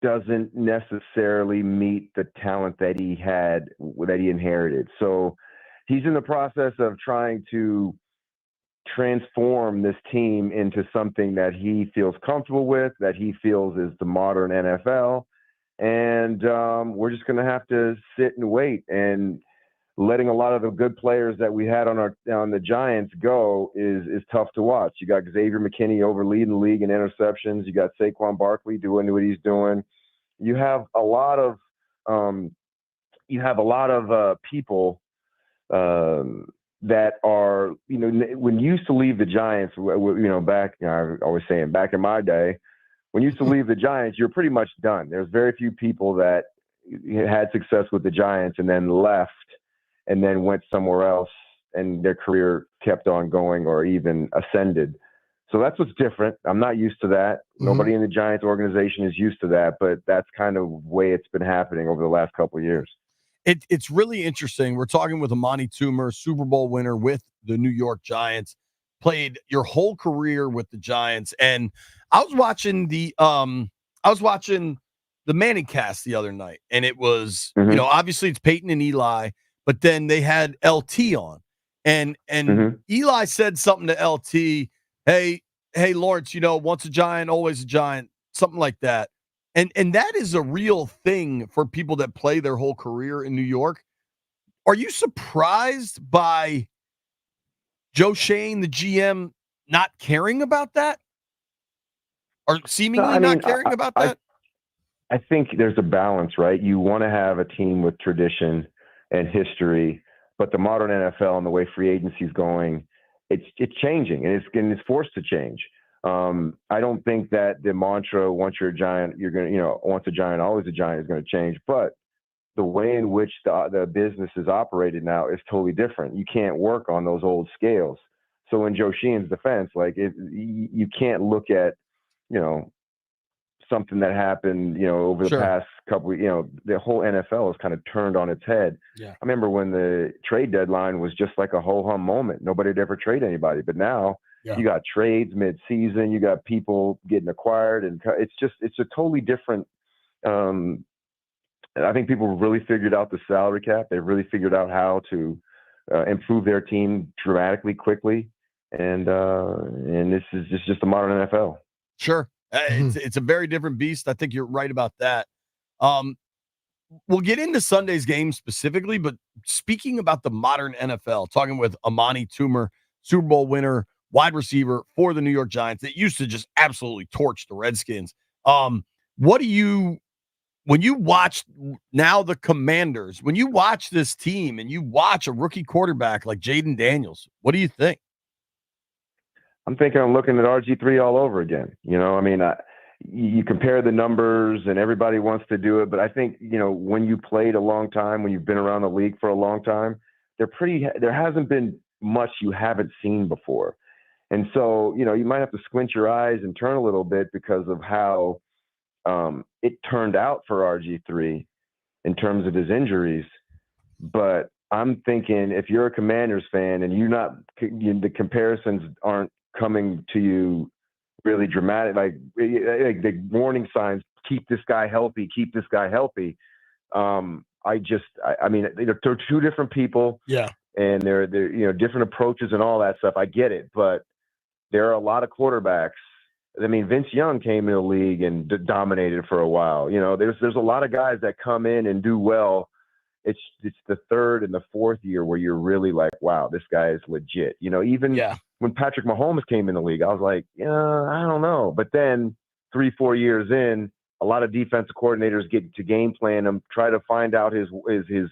doesn't necessarily meet the talent that he inherited. So he's in the process of trying to transform this team into something that he feels comfortable with, that he feels is the modern NFL. And we're just going to have to sit and wait. And letting a lot of the good players that we had on the Giants go is tough to watch. You got Xavier McKinney over leading the league in interceptions. You got Saquon Barkley doing what he's doing. You have a lot of people that are, when you used to leave the Giants, back, I always saying back in my day, when you used to leave the Giants, you're pretty much done. There's very few people that had success with the Giants and then left and then went somewhere else and their career kept on going or even ascended. So that's what's different. I'm not used to that. Nobody in the Giants organization is used to that, but that's kind of the way it's been happening over the last couple of years. It's really interesting. We're talking with Amani Toomer, Super Bowl winner with the New York Giants, played your whole career with the Giants. And I was watching the Manning cast the other night, and it was, obviously it's Peyton and Eli, but then they had LT on, and Eli said something to LT, hey, Lawrence, once a Giant, always a Giant, something like that. And that is a real thing for people that play their whole career in New York. Are you surprised by Joe Shane, the GM, not caring about that? Or seemingly not caring about that? I think there's a balance, right? You want to have a team with tradition and history, But the modern NFL and the way free agency is going, it's changing, and it's forced to change. I don't think that the mantra "once you're a giant, you're gonna," once a giant, always a giant is going to change. But the way in which the business is operated now is totally different. You can't work on those old scales. So in Joe Sheehan's defense, like you can't look at, something that happened, over the past couple, the whole NFL has kind of turned on its head. Yeah. I remember when the trade deadline was just like a ho-hum moment. Nobody had ever traded anybody, but now you got trades mid-season, you got people getting acquired, and it's a totally different. I think people really figured out the salary cap. They really figured out how to improve their team dramatically, quickly, and this is just the modern NFL. Sure. It's a very different beast. I think you're right about that. We'll get into Sunday's game specifically, but speaking about the modern NFL, talking with Amani Toomer, Super Bowl winner, wide receiver for the New York Giants that used to just absolutely torch the Redskins. What do you, when you watch now the Commanders, when you watch this team and you watch a rookie quarterback like Jaden Daniels, what do you think? I'm thinking I'm looking at RG3 all over again. You compare the numbers and everybody wants to do it, but I think, when you played a long time, when you've been around the league for a long time, there hasn't been much you haven't seen before. And so, you might have to squint your eyes and turn a little bit because of how it turned out for RG3 in terms of his injuries. But I'm thinking if you're a Commanders fan and the comparisons aren't coming to you really dramatic, like the warning signs, keep this guy healthy. I mean, they're two different people. Yeah. And they're different approaches and all that stuff. I get it. But there are a lot of quarterbacks. I mean, Vince Young came in the league and dominated for a while. There's a lot of guys that come in and do well. It's the third and the fourth year where you're really like, wow, this guy is legit. Even when Patrick Mahomes came in the league, I was like, I don't know. But then 3-4 years in, a lot of defensive coordinators get to game plan him, try to find out his weaknesses,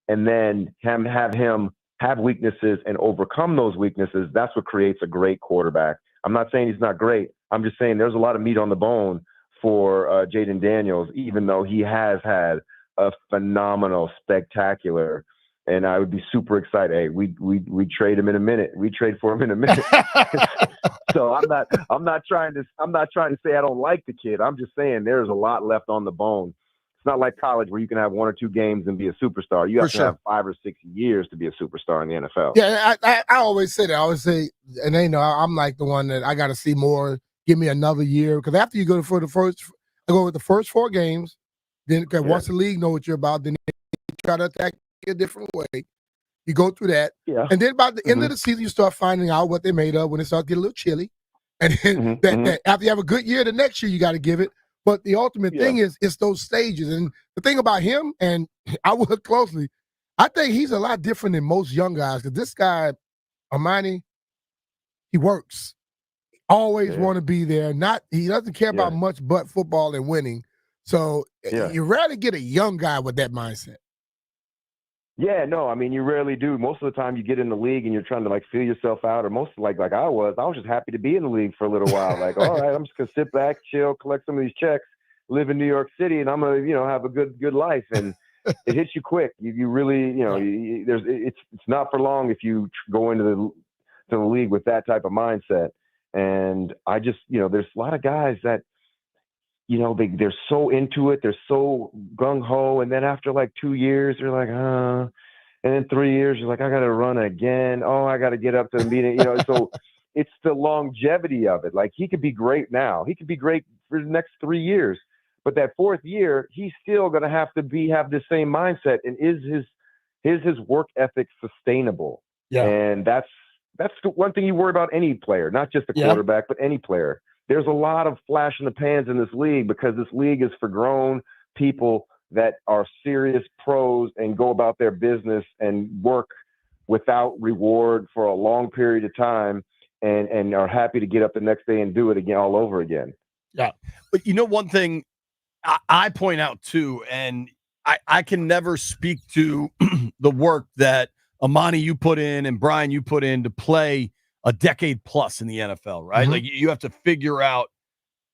and then have him have weaknesses and overcome those weaknesses. That's what creates a great quarterback. I'm not saying he's not great. I'm just saying there's a lot of meat on the bone for Jaden Daniels, even though he has had a phenomenal, spectacular, and I would be super excited. Hey, we trade him in a minute. We trade for him in a minute. So I'm not trying to say I don't like the kid. I'm just saying there's a lot left on the bone. It's not like college where you can have 1 or 2 games and be a superstar. You have to have 5 or 6 years to be a superstar in the NFL. Yeah, I always say that. I always say, and they know I'm like the one that I got to see more. Give me another year, because after you go with the first 4 games, then once the league know what you're about, then you try to attack it a different way. You go through that, and then by the end of the season, you start finding out what they're made of when it starts getting a little chilly. And then that after you have a good year, the next year you got to give it. But the ultimate thing is it's those stages. And the thing about him, and I look closely, I think he's a lot different than most young guys. Because this guy, Amani, he works. Always want to be there. He doesn't care about much but football and winning. So you rarely get a young guy with that mindset. Yeah, no, I mean, you rarely do. Most of the time you get in the league and you're trying to like feel yourself out, or most like I was just happy to be in the league for a little while. Like, all right, I'm just going to sit back, chill, collect some of these checks, live in New York City, and I'm going to, have a good life. And it hits you quick. You really, it's not for long if you go into the league with that type of mindset. And I just, there's a lot of guys that, they're so into it. They're so gung-ho. And then after like 2 years, they're like, and then 3 years, you're like, I got to run again. Oh, I got to get up to the meeting. So it's the longevity of it. Like, he could be great now. He could be great for the next 3 years. But that 4th year, he's still going to have the same mindset. And is his work ethic sustainable? Yeah. And that's the one thing you worry about any player, not just the quarterback, but any player. There's a lot of flash in the pans in this league because this league is for grown people that are serious pros and go about their business and work without reward for a long period of time and are happy to get up the next day and do it again, all over again. Yeah. But one thing I point out too, and I can never speak to the work that Amani you put in and Brian you put in to play a decade plus in the NFL, right? Mhm. Like you have to figure out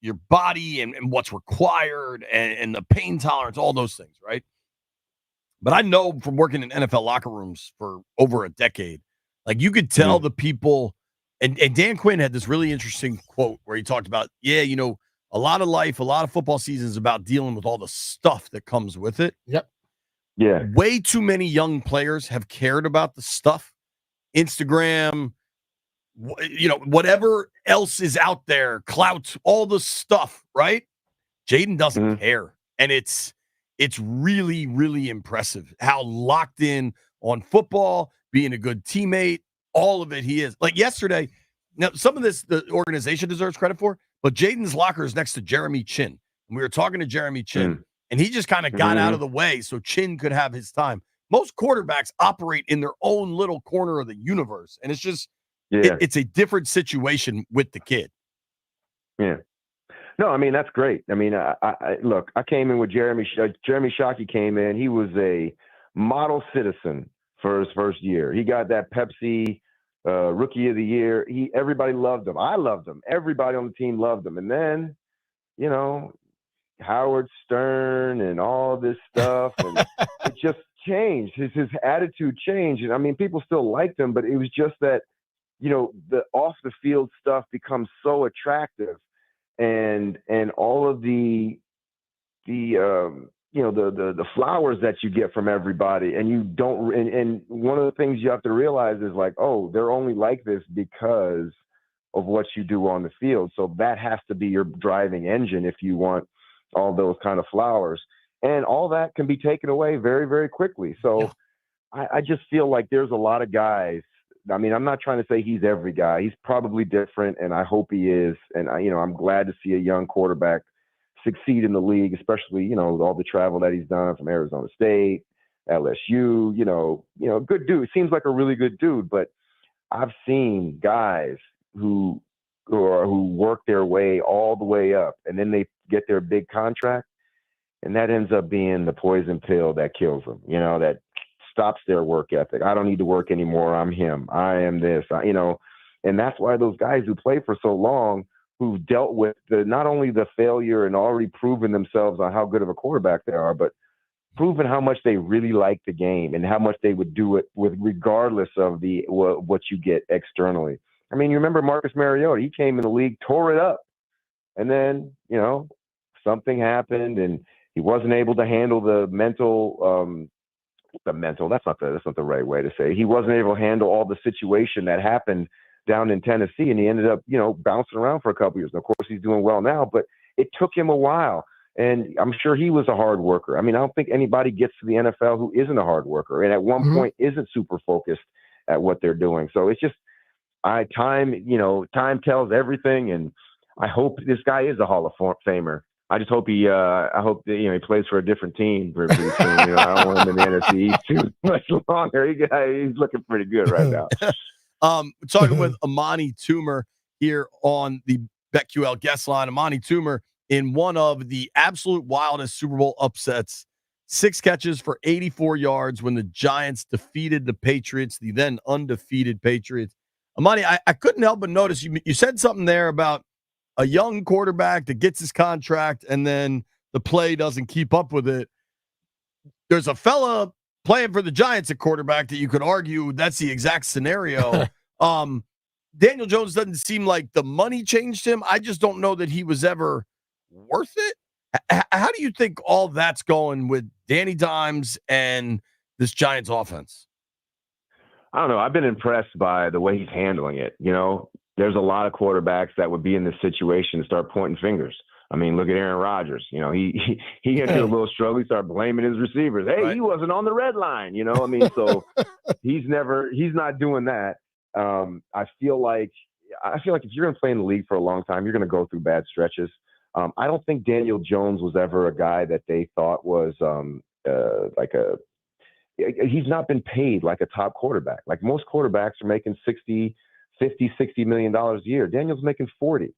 your body and what's required and the pain tolerance, all those things, right? But I know from working in NFL locker rooms for over a decade, like you could tell the people, and Dan Quinn had this really interesting quote where he talked about, a lot of life, a lot of football seasons about dealing with all the stuff that comes with it. Yep. Yeah. Way too many young players have cared about the stuff, Instagram, whatever else is out there, clout, all the stuff, right? Jaden doesn't care. And it's really, really impressive how locked in on football, being a good teammate, all of it he is. Like yesterday, now some of this the organization deserves credit for, but Jaden's locker is next to Jeremy Chin. And we were talking to Jeremy Chin, and he just kind of got out of the way so Chin could have his time. Most quarterbacks operate in their own little corner of the universe, and it's just it's a different situation with the kid. Yeah. No, I mean, that's great. I mean, I look, I came in with Jeremy Shockey came in. He was a model citizen for his first year. He got that Pepsi Rookie of the Year. Everybody loved him. I loved him. Everybody on the team loved him. And then, Howard Stern and all this stuff, and it just changed. His attitude changed. And I mean, people still liked him, but it was just that, the off the field stuff becomes so attractive. And all of the flowers that you get from everybody, and you don't. And one of the things you have to realize is like, oh, they're only like this because of what you do on the field. So that has to be your driving engine if you want all those kind of flowers. And all that can be taken away very, very quickly. So I just feel like there's a lot of guys. I mean, I'm not trying to say he's every guy. He's probably different, and I hope he is. And I'm glad to see a young quarterback succeed in the league, especially with all the travel that he's done from Arizona State, LSU. Good dude. Seems like a really good dude. But I've seen guys who work their way all the way up, and then they get their big contract, and that ends up being the poison pill that kills them. That stops their work ethic. I don't need to work anymore. I'm him. I am this. And that's why those guys who play for so long, who've dealt with not only the failure and already proven themselves on how good of a quarterback they are, but proven how much they really like the game and how much they would do it with regardless of what you get externally. I mean, you remember Marcus Mariota? He came in the league, tore it up, and then something happened, and he wasn't able to handle the mental. That's not the right way to say. He wasn't able to handle all the situation that happened down in Tennessee, and he ended up, bouncing around for a couple years. And of course, he's doing well now, but it took him a while. And I'm sure he was a hard worker. I mean, I don't think anybody gets to the NFL who isn't a hard worker, and at one point isn't super focused at what they're doing. So it's just, time tells everything, and I hope this guy is a Hall of Famer. I just hope he he plays for a different team pretty soon. I don't want him in the NFC East too much longer. He's looking pretty good right now. Talking with Amani Toomer here on the BetQL guest line. Amani Toomer in one of the absolute wildest Super Bowl upsets. 6 catches for 84 yards when the Giants defeated the Patriots, the then undefeated Patriots. Amani, I couldn't help but notice you said something there about a young quarterback that gets his contract and then the play doesn't keep up with it. There's a fella playing for the Giants at quarterback that you could argue that's the exact scenario. Daniel Jones doesn't seem like the money changed him. I just don't know that he was ever worth it. How do you think all that's going with Danny Dimes and this Giants offense? I don't know. I've been impressed by the way he's handling it. There's a lot of quarterbacks that would be in this situation and start pointing fingers. I mean, look at Aaron Rodgers. He into a little struggle. He started blaming his receivers. Hey, right. He wasn't on the red line. I mean, so he's not doing that. I feel like if you're going to play in the league for a long time, you're going to go through bad stretches. I don't think Daniel Jones was ever a guy that they thought was he's not been paid like a top quarterback. Like most quarterbacks are making $60 million a year. Daniel's making 40.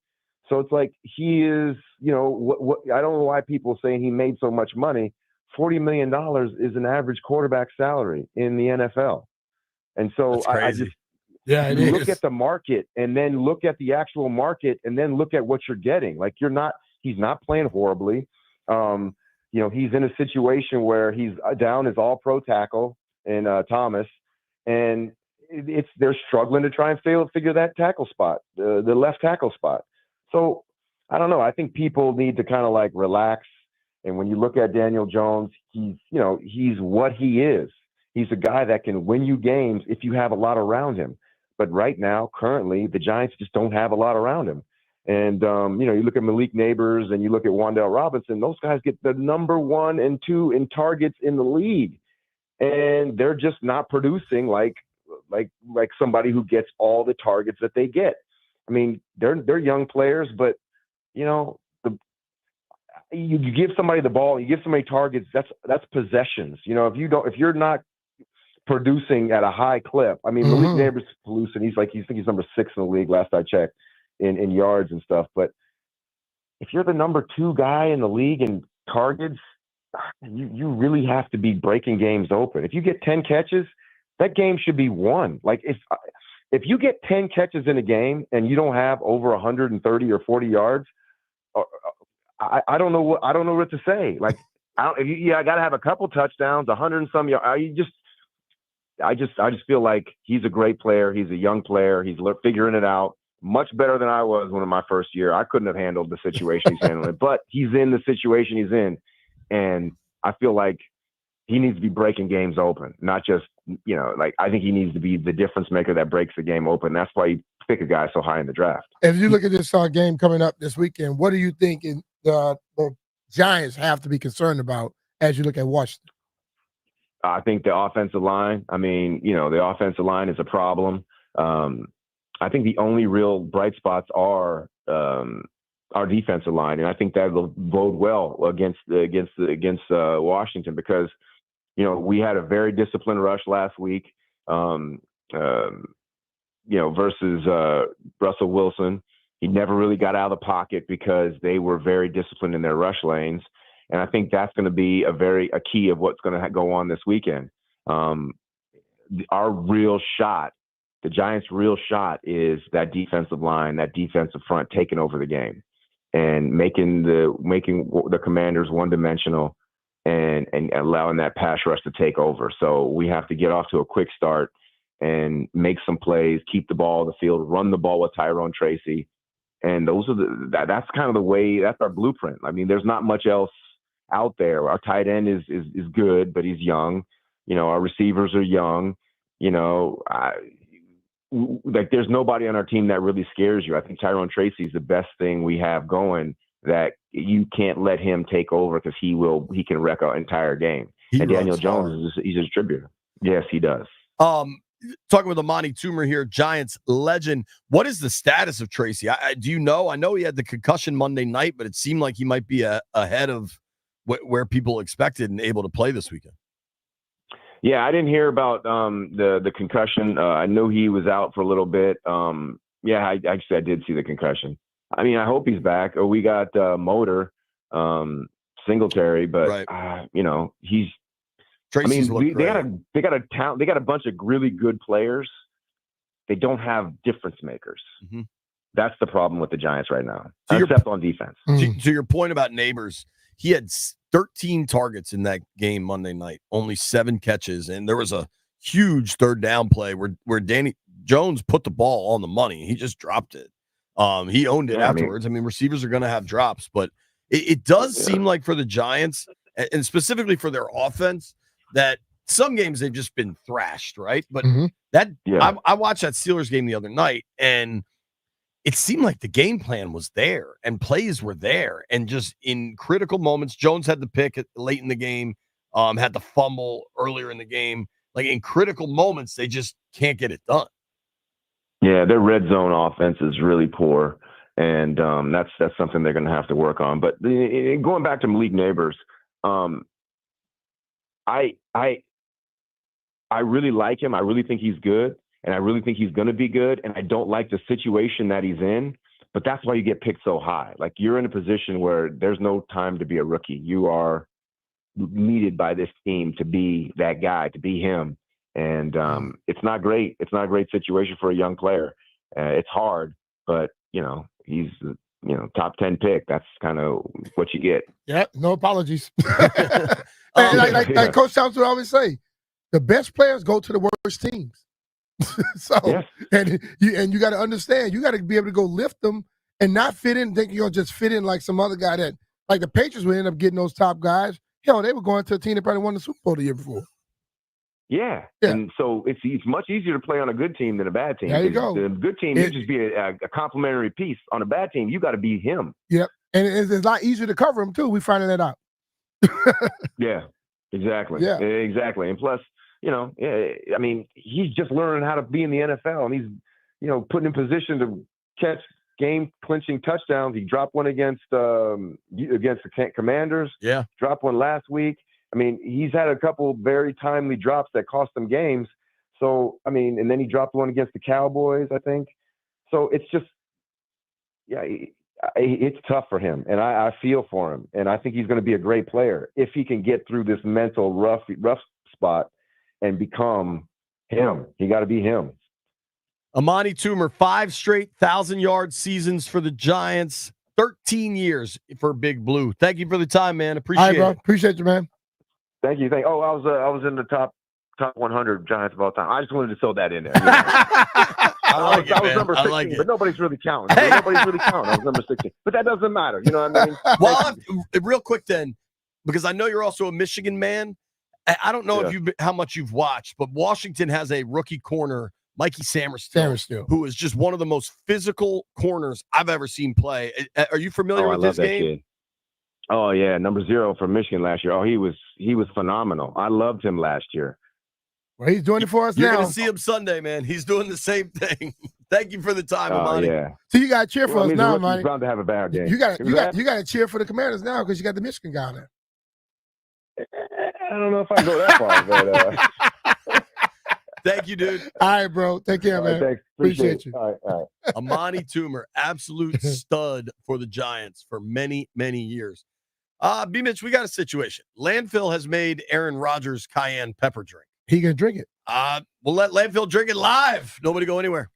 So it's like he is, what I don't know why people are saying he made so much money $40 million is an average quarterback salary in the NFL. And so I just look at the market and then look at the actual market and then look at what you're getting. Like he's not playing horribly. He's in a situation where he's down his all-pro tackle in Thomas, and they're struggling to try and figure that tackle spot, the left tackle spot. So I don't know. I think people need to kind of like relax. And when you look at Daniel Jones, he's what he is. He's a guy that can win you games if you have a lot around him. But right now, currently, the Giants just don't have a lot around him. And, you look at Malik Neighbors and you look at Wan'Dale Robinson, those guys get the number 1 and 2 in targets in the league. And they're just not producing like somebody who gets all the targets that they get. I mean, they're young players, but, you give somebody the ball, you give somebody targets, that's possessions. If you're not producing at a high clip, I mean, Malik Neighbors producing, he's number 6 in the league last I checked in yards and stuff. But if you're the number 2 guy in the league in targets, you really have to be breaking games open. If you get 10 catches, that game should be won. Like if you get 10 catches in a game and you don't have over 130 or 40 yards, I don't know what to say. Like I got to have a couple touchdowns, 100 and some yards. I just feel like he's a great player. He's a young player. He's figuring it out much better than I was in my first year. I couldn't have handled the situation he's handling, but he's in the situation he's in. And I feel like he needs to be breaking games open, not just, I think he needs to be the difference maker that breaks the game open. That's why you pick a guy so high in the draft. If you look at this game coming up this weekend, what do you think the Giants have to be concerned about as you look at Washington? I think the offensive line. I mean, the offensive line is a problem. I think the only real bright spots are our defensive line, and I think that will bode well against Washington because we had a very disciplined rush last week, versus Russell Wilson. He never really got out of the pocket because they were very disciplined in their rush lanes. And I think that's going to be a key of what's going to go on this weekend. Our real shot, the Giants' real shot, is that defensive line, that defensive front taking over the game and making the Commanders one-dimensional and allowing that pass rush to take over. So we have to get off to a quick start and make some plays, keep the ball on the field, run the ball with Tyrone Tracy. And that's kind of the way, that's our blueprint. I mean, there's not much else out there. Our tight end is good, but he's young. Our receivers are young. There's nobody on our team that really scares you. I think Tyrone Tracy is the best thing we have going, that you can't let him take over because he can wreck our entire game. And Daniel Jones he's a distributor. Yes, he does. Talking with Amani Toomer here, Giants legend. What is the status of Tracy? Do you know? I know he had the concussion Monday night, but it seemed like he might be ahead of where people expected and able to play this weekend. Yeah, I didn't hear about the concussion. I know he was out for a little bit. I did see the concussion. I mean, I hope he's back. We got Motor, Singletary, but right. He's. Tracy's they got a bunch of really good players. They don't have difference makers. Mm-hmm. That's the problem with the Giants right now, except on defense. To your point about Neighbors, he had 13 targets in that game Monday night, only 7 catches, and there was a huge third down play where Danny Jones put the ball on the money. He just dropped it. He owned it afterwards. I mean, receivers are going to have drops, but it does seem like for the Giants, and specifically for their offense, that some games they've just been thrashed, right? But I watched that Steelers game the other night, and it seemed like the game plan was there and plays were there. And just in critical moments, Jones had the pick late in the game, had the fumble earlier in the game. Like in critical moments, they just can't get it done. Yeah, their red zone offense is really poor, and that's something they're going to have to work on. But going back to Malik Neighbors, I really like him. I really think he's good, and I really think he's going to be good. And I don't like the situation that he's in, but that's why you get picked so high. Like, you're in a position where there's no time to be a rookie. You are needed by this team to be that guy, to be him. And it's not great. It's not a great situation for a young player. It's hard, but he's top 10 pick. That's kind of what you get. Yeah, no apologies. And like Coach Thompson would always say, the best players go to the worst teams. So Yes. and you got to understand, you got to be able to go lift them and not fit in, think you're gonna just fit in like some other guy that, like the Patriots would end up getting those top guys. Hell, they were going to a team that probably won the Super Bowl the year before. Yeah. And so it's much easier to play on a good team than a bad team. There you go. The good team, you just be a complimentary piece. On a bad team, you got to be him. Yep. And it's a lot easier to cover him too. We finding that out. Yeah, exactly. Yeah. Exactly. And plus, I mean, he's just learning how to be in the NFL, and he's, put in position to catch game-clinching touchdowns. He dropped one against the Commanders. Yeah. Dropped one last week. I mean, he's had a couple very timely drops that cost him games. So, I mean, and then he dropped one against the Cowboys, I think. So it's just, it's tough for him, and I feel for him, and I think he's going to be a great player if he can get through this mental rough spot and become him. He got to be him. Amani Toomer, 5 straight 1,000-yard seasons for the Giants, 13 years for Big Blue. Thank you for the time, man. Appreciate it. Appreciate you, man. Thank you. I was in the top 100 Giants of all time. I just wanted to throw that in there. I was number 16, but nobody's really counting. Hey. Nobody's really counting. I was number 16, but that doesn't matter. You know what I mean? Well, real quick then, because I know you're also a Michigan man. I don't know how much you've watched, but Washington has a rookie corner, Mikey Samerstill, who is just one of the most physical corners I've ever seen play. Are you familiar with his game? Kid. Oh yeah, number 0 for Michigan last year. Oh, he was phenomenal. I loved him last year. Well, he's doing it for us now. You're going to see him Sunday, man. He's doing the same thing. Thank you for the time, Amani. Yeah. So you got to cheer for us now, Amani. He's bound to have a bad game. You got to cheer for the Commanders now because you got the Michigan guy there. I don't know if I can go that far, but thank you, dude. All right, bro. Take care, man. Thanks. Appreciate you. All right. Amani Toomer, absolute stud for the Giants for many, many years. B-Mitch, we got a situation. Landfill has made Aaron Rodgers cayenne pepper drink. He can drink it. We'll let Landfill drink it live. Nobody go anywhere.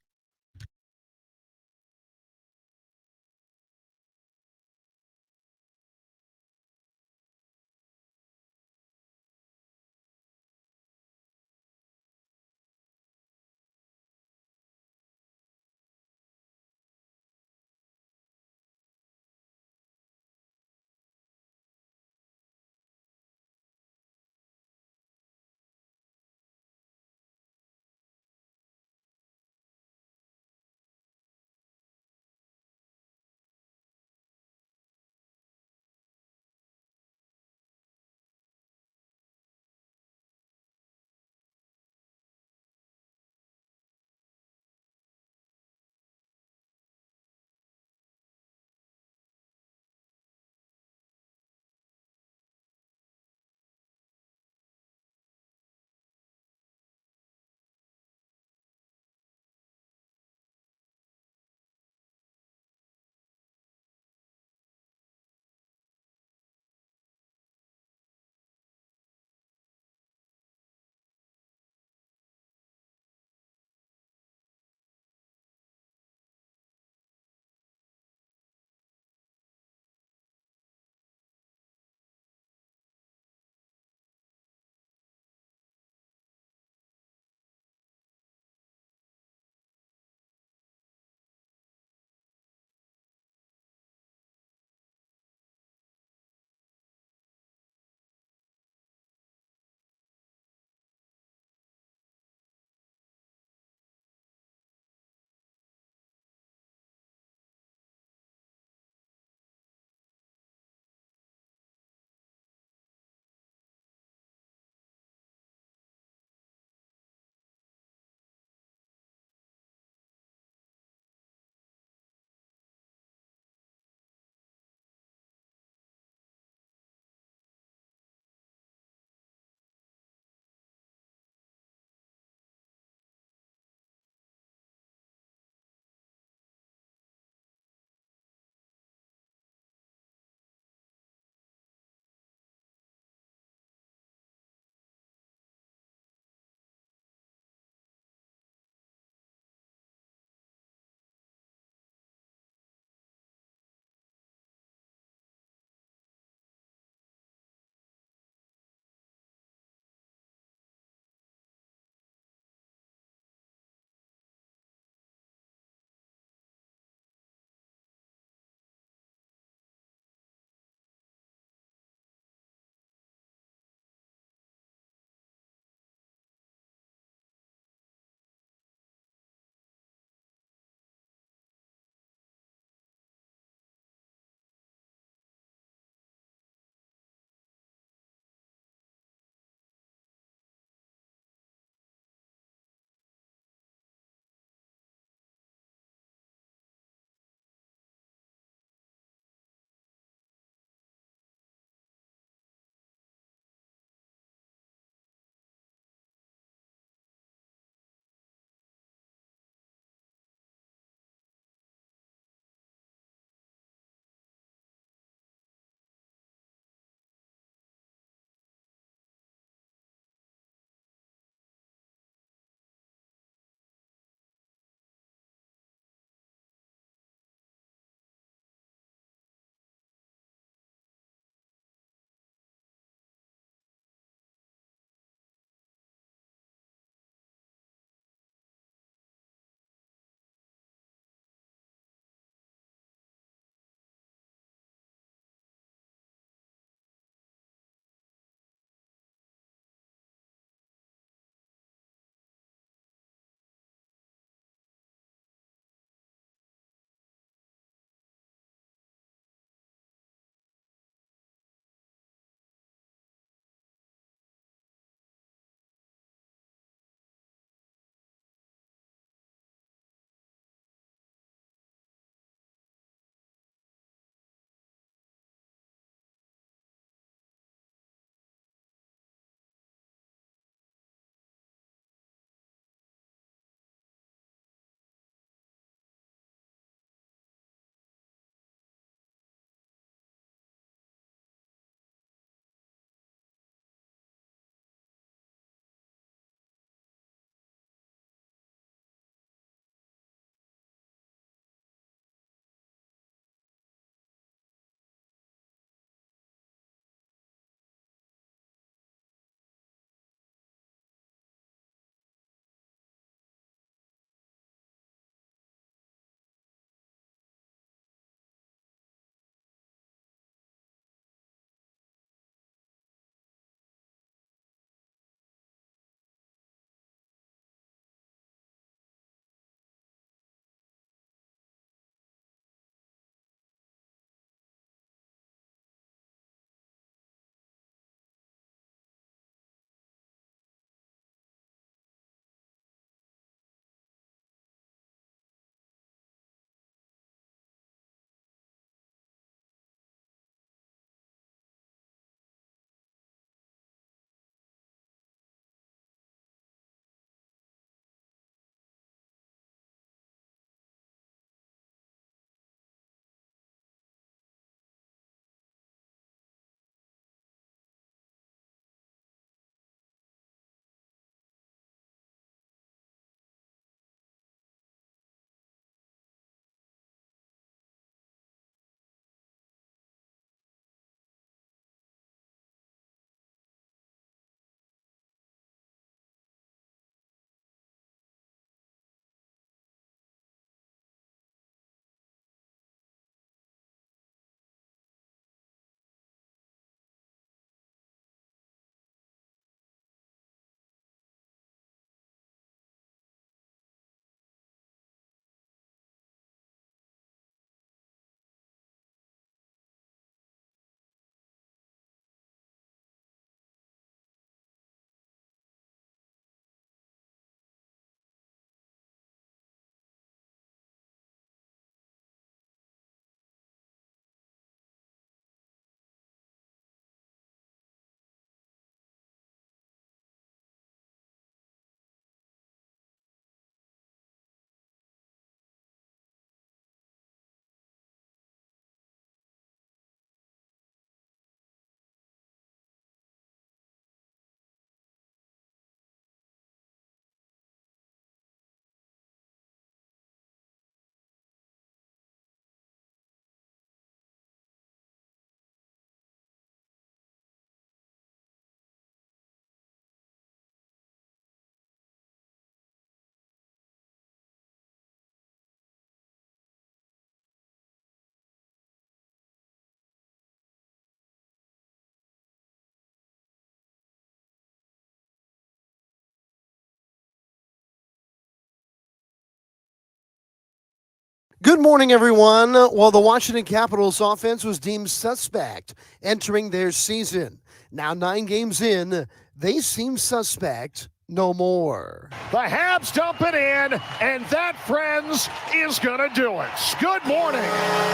Good morning, everyone. Well, the Washington Capitals offense was deemed suspect entering their season. Now 9 games in, they seem suspect no more. The Habs dump it in, and that, friends, is going to do it. Good morning,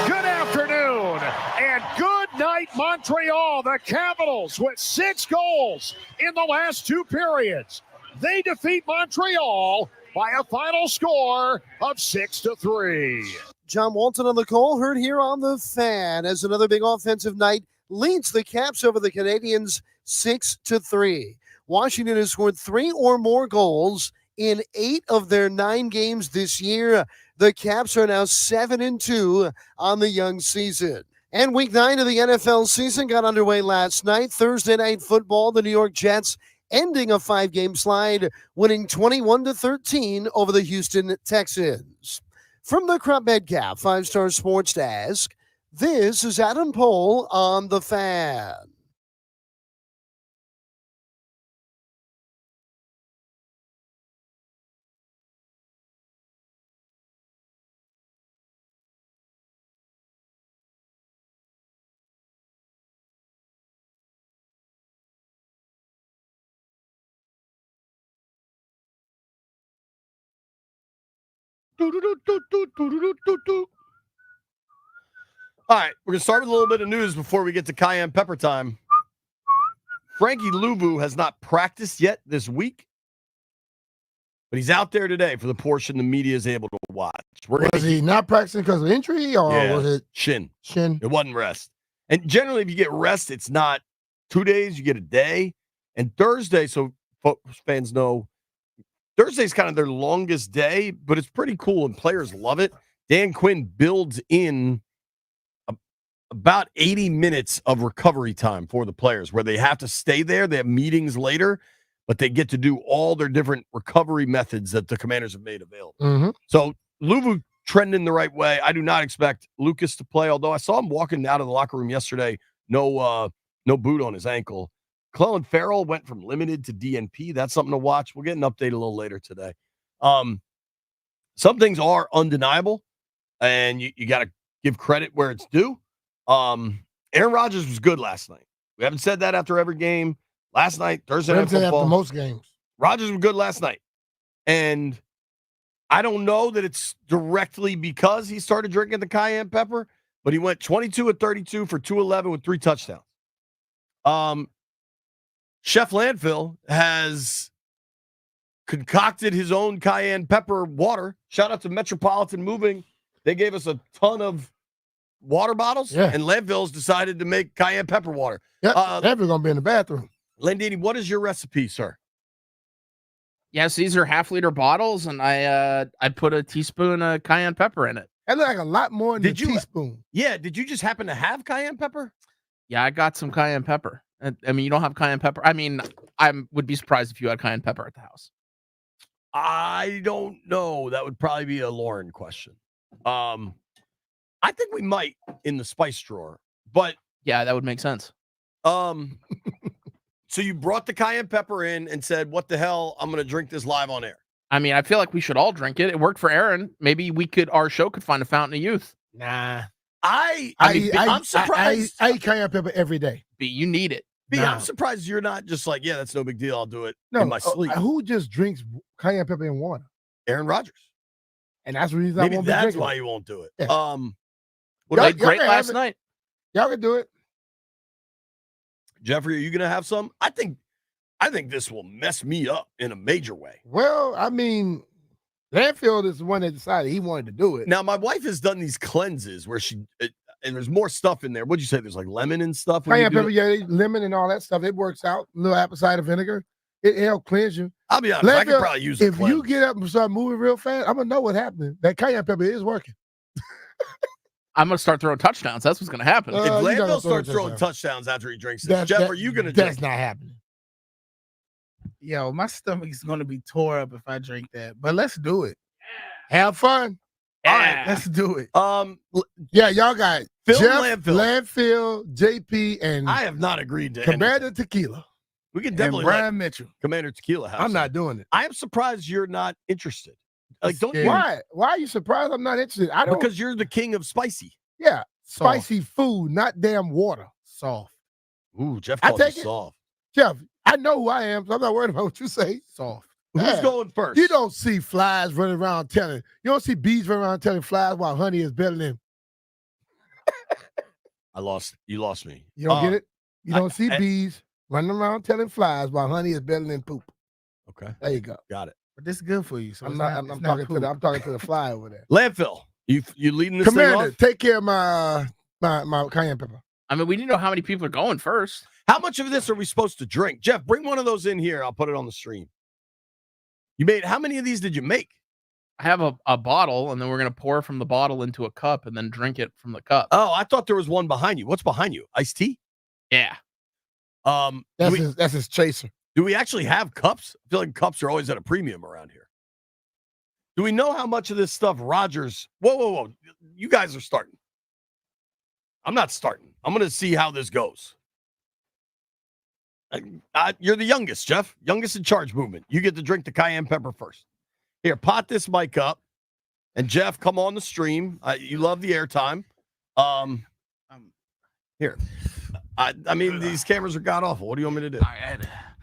good afternoon, and good night, Montreal. The Capitals with 6 goals in the last 2 periods. They defeat Montreal by a final score of 6-3. John Walton on the call, heard here on the Fan, as another big offensive night leads the Caps over the Canadiens 6-3. Washington has scored 3 or more goals in 8 of their 9 games this year. The Caps are now 7-2 on the young season. And week 9 of the NFL season got underway last night. Thursday Night Football, the New York Jets ending a 5-game slide, winning 21-13 over the Houston Texans. From the Crop Medcalf 5-Star Sports Desk, this is Adam Pohl on the Fan. All right, we're going to start with a little bit of news before we get to cayenne pepper time. Frankie Louvu has not practiced yet this week, but he's out there today for the portion the media is able to watch. Was he not practicing because of injury, or was it shin? Shin. It wasn't rest. And generally, if you get rest, it's not 2 days, you get a day. And Thursday, so fans know, Thursday's kind of their longest day, but it's pretty cool, and players love it. Dan Quinn builds in about 80 minutes of recovery time for the players where they have to stay there. They have meetings later, but they get to do all their different recovery methods that the Commanders have made available. Mm-hmm. So Louvu trending the right way. I do not expect Lucas to play, although I saw him walking out of the locker room yesterday. No boot on his ankle. Clellan Ferrell went from limited to DNP. That's something to watch. We'll get an update a little later today. Some things are undeniable, and you got to give credit where it's due. Aaron Rodgers was good last night. We haven't said that after every game. Last night, Thursday Night Football. After most games. Rodgers was good last night. And I don't know that it's directly because he started drinking the cayenne pepper, but he went 22 of 32 for 211 with 3 touchdowns. Chef Landfill has concocted his own cayenne pepper water. Shout out to Metropolitan Moving. They gave us a ton of water bottles, and Landfill's decided to make cayenne pepper water. Yeah, Landfill's going to be in the bathroom. Landini, what is your recipe, sir? Yes, these are half-liter bottles, and I put a teaspoon of cayenne pepper in it. That looked like a lot more than a teaspoon. Yeah, did you just happen to have cayenne pepper? Yeah, I got some cayenne pepper. I mean, you don't have cayenne pepper. I mean, I would be surprised if you had cayenne pepper at the house. I don't know. That would probably be a Lauren question. I think we might in the spice drawer, but yeah, that would make sense. So you brought the cayenne pepper in and said, "What the hell? I'm going to drink this live on air." I mean, I feel like we should all drink it. It worked for Aaron. Maybe our show could find a fountain of youth. Nah, I'm surprised. I eat cayenne pepper every day. B, you need it. B, I'm surprised you're not just like, yeah, that's no big deal. I'll do it in my sleep. Who just drinks cayenne pepper in water? Aaron Rodgers. And that's the reason Maybe I won't that's be drinking why it. you won't do it. Yeah. Played great last night. Y'all can do it. Jeffrey, are you going to have some? I think this will mess me up in a major way. Well, I mean, Landfill is the one that decided he wanted to do it. Now, my wife has done these cleanses where and there's more stuff in there. What'd you say? There's like lemon and stuff. Cayenne pepper, lemon and all that stuff. It works out. A little apple cider vinegar. It helps cleanse you. I'll be honest. I could probably use it. If you get up and start moving real fast, I'm going to know what's happening. That cayenne pepper is working. I'm going to start throwing touchdowns. That's what's going to happen. If Landfill starts throwing touchdowns after he drinks this, Jeff, are you going to drink? That's not happening. Yo, my stomach is going to be tore up if I drink that. But let's do it. Have fun. Yeah. All right, let's do it. Yeah, y'all got Phil Jeff, Landfill, JP, and I have not agreed to Commander Tequila. We can definitely Brian Mitchell. Commander Tequila have I'm some. not doing it. I am surprised you're not interested. Like, don't you? Why? Why are you surprised I'm not interested? I don't. Because you're the king of spicy. Yeah, Soft. spicy food, not damn water. Soft. Ooh, Jeff I called you take it. soft. Jeff, I know who I am, so I'm not worried about what you say. Soft. Who's Yeah. going first? You don't see flies running around telling. You don't see bees running around telling flies while honey is better than. You lost me. You don't get it. You don't see I- bees running around telling flies while honey is better than poop. Okay, There you go. got it. But this is good for you. So I'm it's not. not, I'm it's talking not to the. I'm talking to the fly over there. Landfill. You leading this Commander, thing off? take care of my my cayenne pepper. I mean, we need to know how many people are going first. How much of this are we supposed to drink? Jeff, bring one of those in here. I'll put it on the stream. You made how many of these did you make? I have a bottle, and then we're gonna pour from the bottle into a cup, and then drink it from the cup. Oh, I thought there was one behind you. What's behind you? Iced tea? Yeah. That's his chaser. Do we actually have cups? I feel like cups are always at a premium around here. Do we know how much of this stuff Rogers? Whoa. You guys are starting. I'm not starting. I'm going to see how this goes. You're the youngest, Jeff. Youngest in charge movement. You get to drink the cayenne pepper first. Here, pot this mic up. And Jeff, come on the stream. You love the airtime. Here. I mean, these cameras are god awful. What do you want me to do?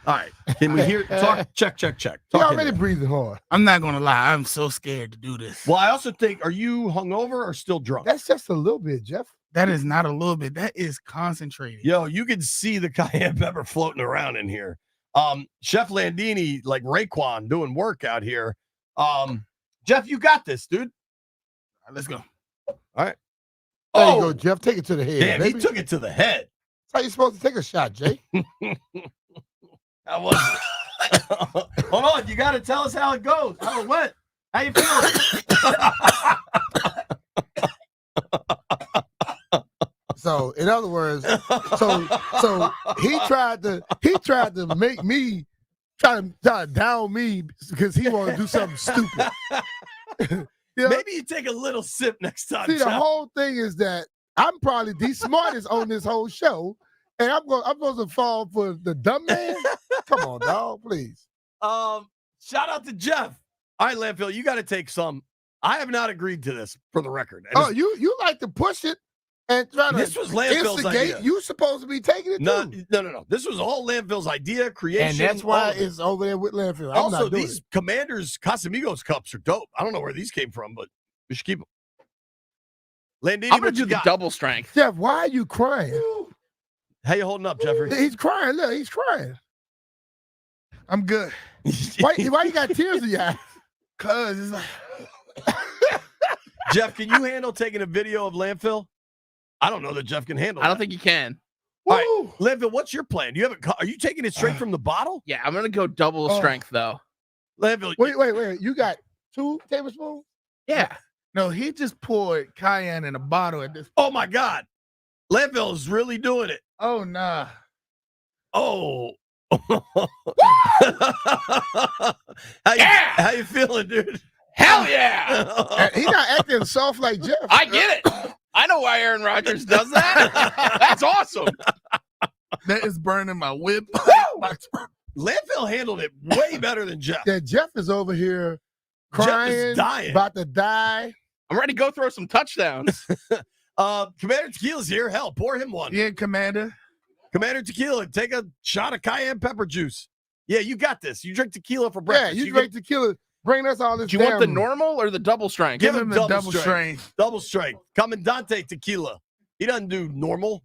All right. Can we hear? Talk. Check. He Talk already in there. breathing hard. I'm not gonna lie. I'm so scared to do this. Well, I also think, are you hungover or still drunk? That's just a little bit, Jeff. That is not a little bit. That is concentrated. Yo, you can see the cayenne pepper floating around in here. Chef Landini, like Raekwon, doing work out here. Jeff, you got this, dude. All right, let's go. All right. There you go, Jeff. Take it to the head. Damn, baby. he took it to the head. That's how you supposed to take a shot, Jay. How was it? Hold on, you got to tell us how it goes. How it went. How you feeling? So, in other words, so he tried to make me try to down me because he wanted to do something stupid. You know? Maybe you take a little sip next time. See, the Jeff. whole thing is that I'm probably the smartest on this whole show, and I'm supposed to fall for the dumb man. Come on, dog, please. Shout out to Jeff. All right, Landfill, you got to take some. I have not agreed to this, for the record. And Oh, you like to push it and try to This was Landfill's instigate. idea. You supposed to be taking it No. too, This was all Landfill's idea, creation. and that's all why of it. it's over there with landfill. I'm Also, not doing these it. Commanders Casamigos cups are dope. I don't know where these came from, but we should keep them. Landini, I'm gonna what do you the got? double strength. Jeff, why are you crying? How you holding up, Jeffrey? He's crying. Look, he's crying. I'm good. Why you got tears in your eyes? Cause it's like Jeff, can you handle taking a video of Landfill? I don't know that Jeff can handle I don't that. think you can. All right, Landfill, what's your plan? Do you have are you taking it straight from the bottle? Yeah, I'm gonna go double Oh. strength though. Landfill, Wait. You got 2 tablespoons? Yeah. no, he just poured cayenne in a bottle at this. oh my God. Landfill is really doing it. Oh nah. Oh. How you feeling, dude? Hell yeah! He's not acting soft like Jeff. I get it. I know why Aaron Rodgers does that. That's awesome. That is burning my whip. Landfill handled it way better than Jeff. That Jeff is over here Jeff crying, is dying. about to die. I'm ready to go throw some touchdowns. Commander Tequila's here. Hell, pour him one. Yeah, Commander. Commander Tequila, take a shot of cayenne pepper juice. Yeah, you got this. You drink tequila for breakfast. Yeah, you drink tequila. Bring us all this. Do you want the damn- normal or the double strength? Give Give him him the double double strength. Double strength. Commandante Tequila. He doesn't do normal.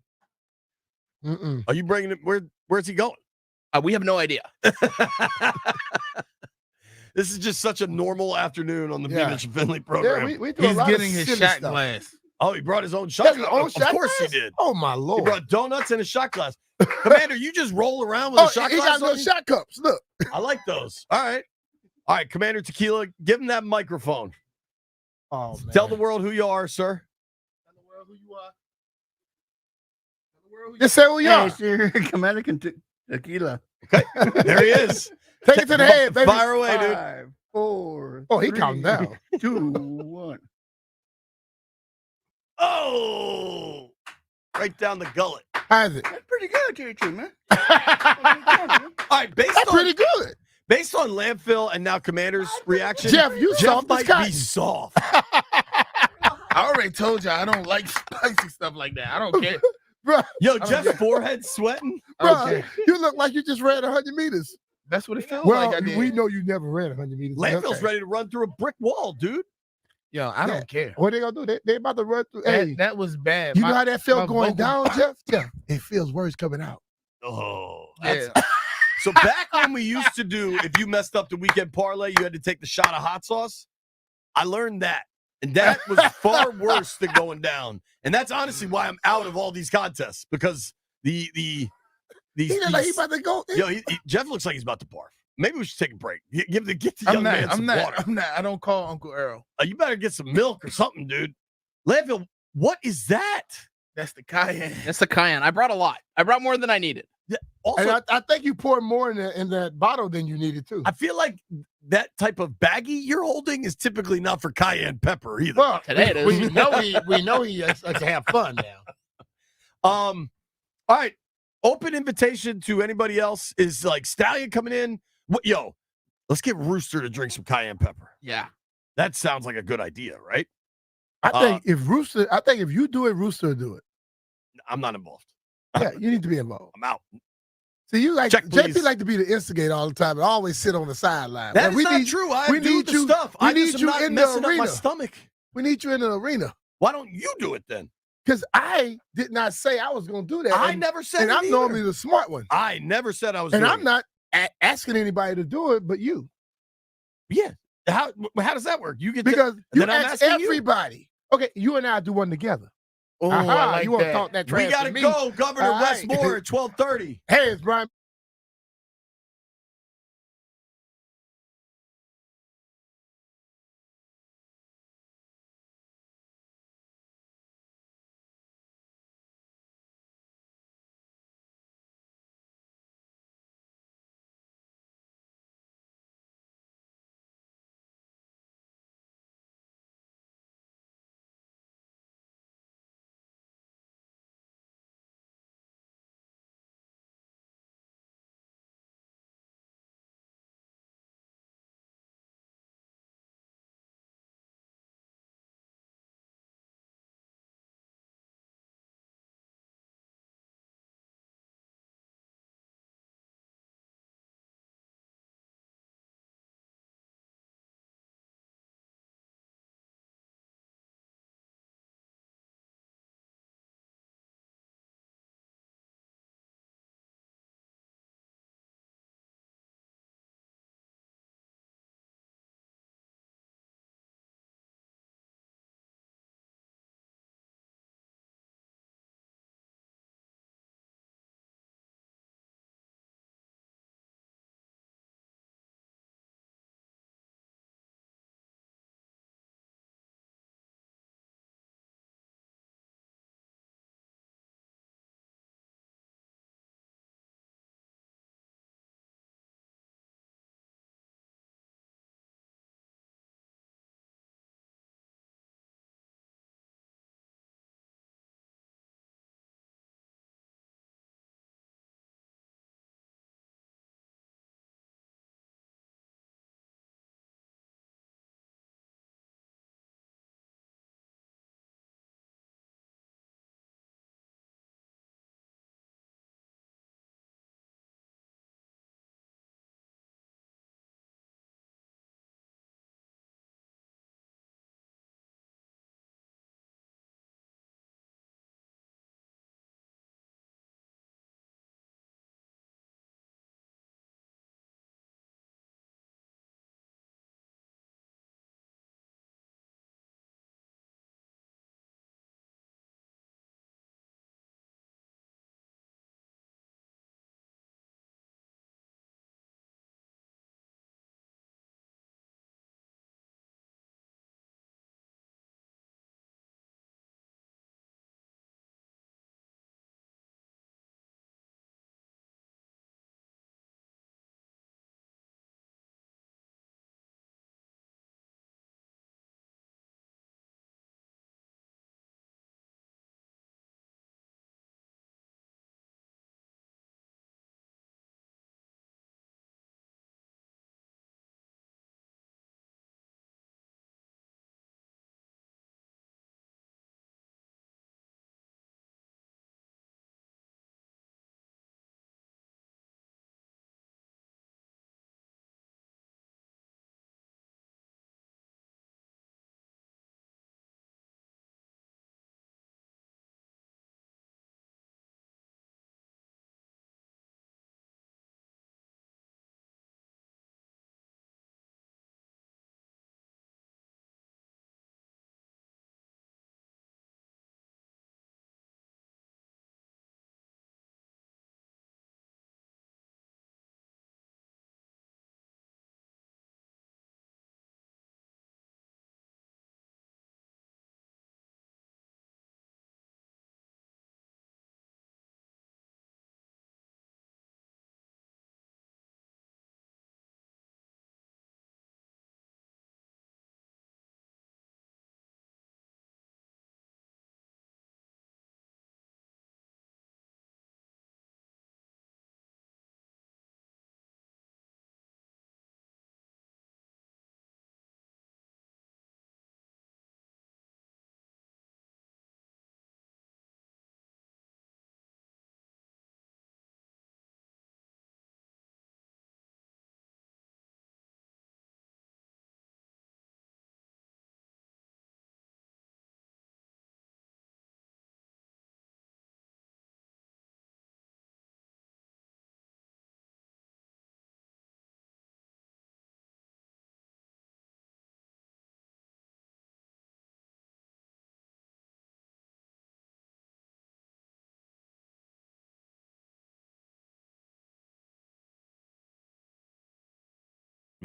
Mm-mm. Are you bringing it? Where's he going? We have no idea. This is just such a normal afternoon on the Yeah. Beamish and Finley Yeah, program. we do a He's lot getting of his silly shot stuff. glass. Oh, he brought his own He shot has his own glass. shot Of course glass? he did. Oh my He lord! brought donuts and a shot glass. Commander, you just roll around with Oh, a shot he glass got on little you? shot cups. Look. I like those. All right, Commander Tequila, give him that microphone. Oh man! Tell the world who you are, sir. Tell the world who you are. Tell the world who you Just say who you are. sir. Commander Tequila. There he is. Take it to the head, baby. Fire away, dude. 5, 4. Oh, he 3, calmed down. 2, 1. Oh, right down the gullet. How's it? That's pretty good, JT, man. All right, That's pretty good. Based on landfill and now Commander's reaction, Jeff, you soft as might cotton. be soft. I already told you I don't like spicy stuff like that. I don't care. Bro, Yo, Jeff's forehead sweating. bro, you look like you just ran 100 meters. That's what it feels Well, like I did. we know you never ran 100 meters. but Landfill's okay. ready to run through a brick wall, dude. Yo, I don't care. What they gonna do? They about to run through. Hey, That was bad. you know how that felt my going vocal- down, Jeff? Jeff, it feels worse coming out. Oh, Yeah. So back when we used to do, if you messed up the weekend parlay, you had to take the shot of hot sauce. I learned that. And that was far worse than going down. And that's honestly why I'm out of all these contests, because these He look like he about to go. yo, Jeff looks like he's about to barf. Maybe we should take a break. Get the young man some water. I'm not. I don't call Uncle Earl. You better get some milk or something, dude. Landfill, what is that? That's the cayenne. That's the cayenne. I brought a lot. I brought more than I needed. Also, And I think you poured more in that bottle than you needed to. I feel like that type of baggie you're holding is typically not for cayenne pepper either. Well, Today it is. we know he has to have fun now. All right. Open invitation to anybody else is like Stallion coming in. Yo, let's get Rooster to drink some cayenne pepper. Yeah. That sounds like a good idea, right? I think if you do it, Rooster will do it. I'm not involved. Yeah, you need to be involved. I'm out. See, you like Check, JP please. like to be the instigator all the time and always sit on the sideline. That But is not true. I we do need the you- stuff. we I need just am you not in the messing up my arena. stomach. We need you in an arena. Why don't you do it then? Because I did not say I was going to do that. I and, never said and it I'm either. normally the smart one. I never said I was And doing I'm not asking anybody to do it, but you. it. Yeah. How does that work? You get Because to, you then I'm ask asking you. everybody. Okay, you and I do one together. Oh, Aha, I like you want to that. talk that We trash got to to me. go, Governor All right. Westmore at 12:30. Hey, it's Brian.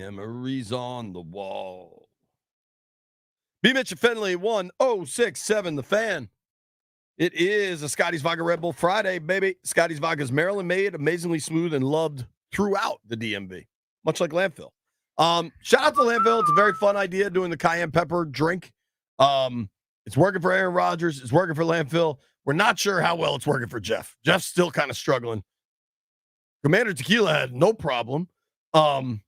Memories on the wall. B. Mitch and Finley, 1067, The Fan. It is a Scotty's Vodka Red Bull Friday, baby. Scotty's Vodka is Maryland made, amazingly smooth and loved throughout the DMV, much like Landfill. Shout out to Landfill. It's a very fun idea doing the cayenne pepper drink. It's working for Aaron Rodgers. It's working for Landfill. We're not sure how well it's working for Jeff. Jeff's still kind of struggling. Commander Tequila had no problem. The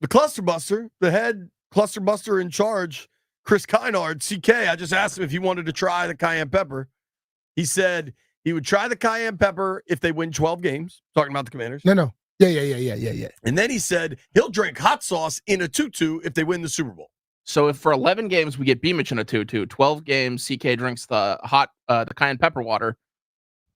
Cluster Buster, the head Cluster Buster in charge, Chris Kynard, CK, I just asked him if he wanted to try the cayenne pepper. He said he would try the cayenne pepper if they win 12 games. Talking about the Commanders. No. Yeah. And then he said he'll drink hot sauce in a tutu if they win the Super Bowl. So if for 11 games we get B-Mitch in a 2-2, 12 games CK drinks the cayenne pepper water,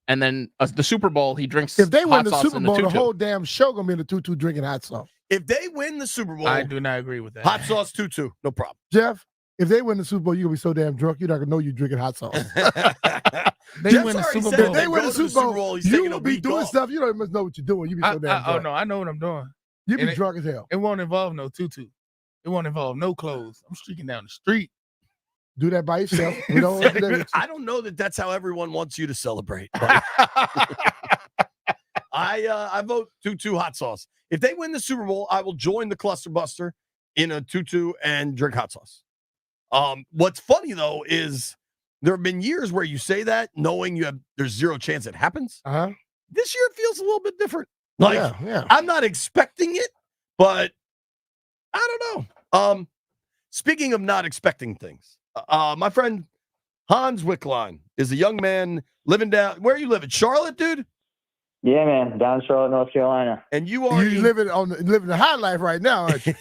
and then the Super Bowl he drinks. If they win hot the sauce Super in Bowl, the 2-2. whole damn show gonna be in the 2-2 drinking hot sauce. If they win the Super Bowl, I do not agree with that. hot sauce tutu, no problem. Jeff, if they win the Super Bowl, you're gonna be so damn drunk you're not gonna know you're drinking hot sauce. They Jeff's win the already Super said Bowl. if They win the Super Bowl, he's you taking will a be week doing off. stuff you don't even know what you're doing. You be so damn Oh drunk. no, I know what I'm doing. You be And drunk as hell. It won't involve no tutu. It won't involve no clothes. I'm streaking down the street. Do that by yourself. We don't want to do that. I don't know that that's how everyone wants you to celebrate. But I vote 2-2 hot sauce. If they win the Super Bowl, I will join the Cluster Buster in a 2-2 and drink hot sauce. What's funny though is there have been years where you say that knowing there's zero chance it happens. Uh-huh. This year it feels a little bit different. Like Yeah. I'm not expecting it, but I don't know. Speaking of not expecting things, my friend Hans Wickline is a young man living down. Where are you living? Charlotte, dude? Yeah, man, down in Charlotte, North Carolina. And you are You living the high life right now, aren't you?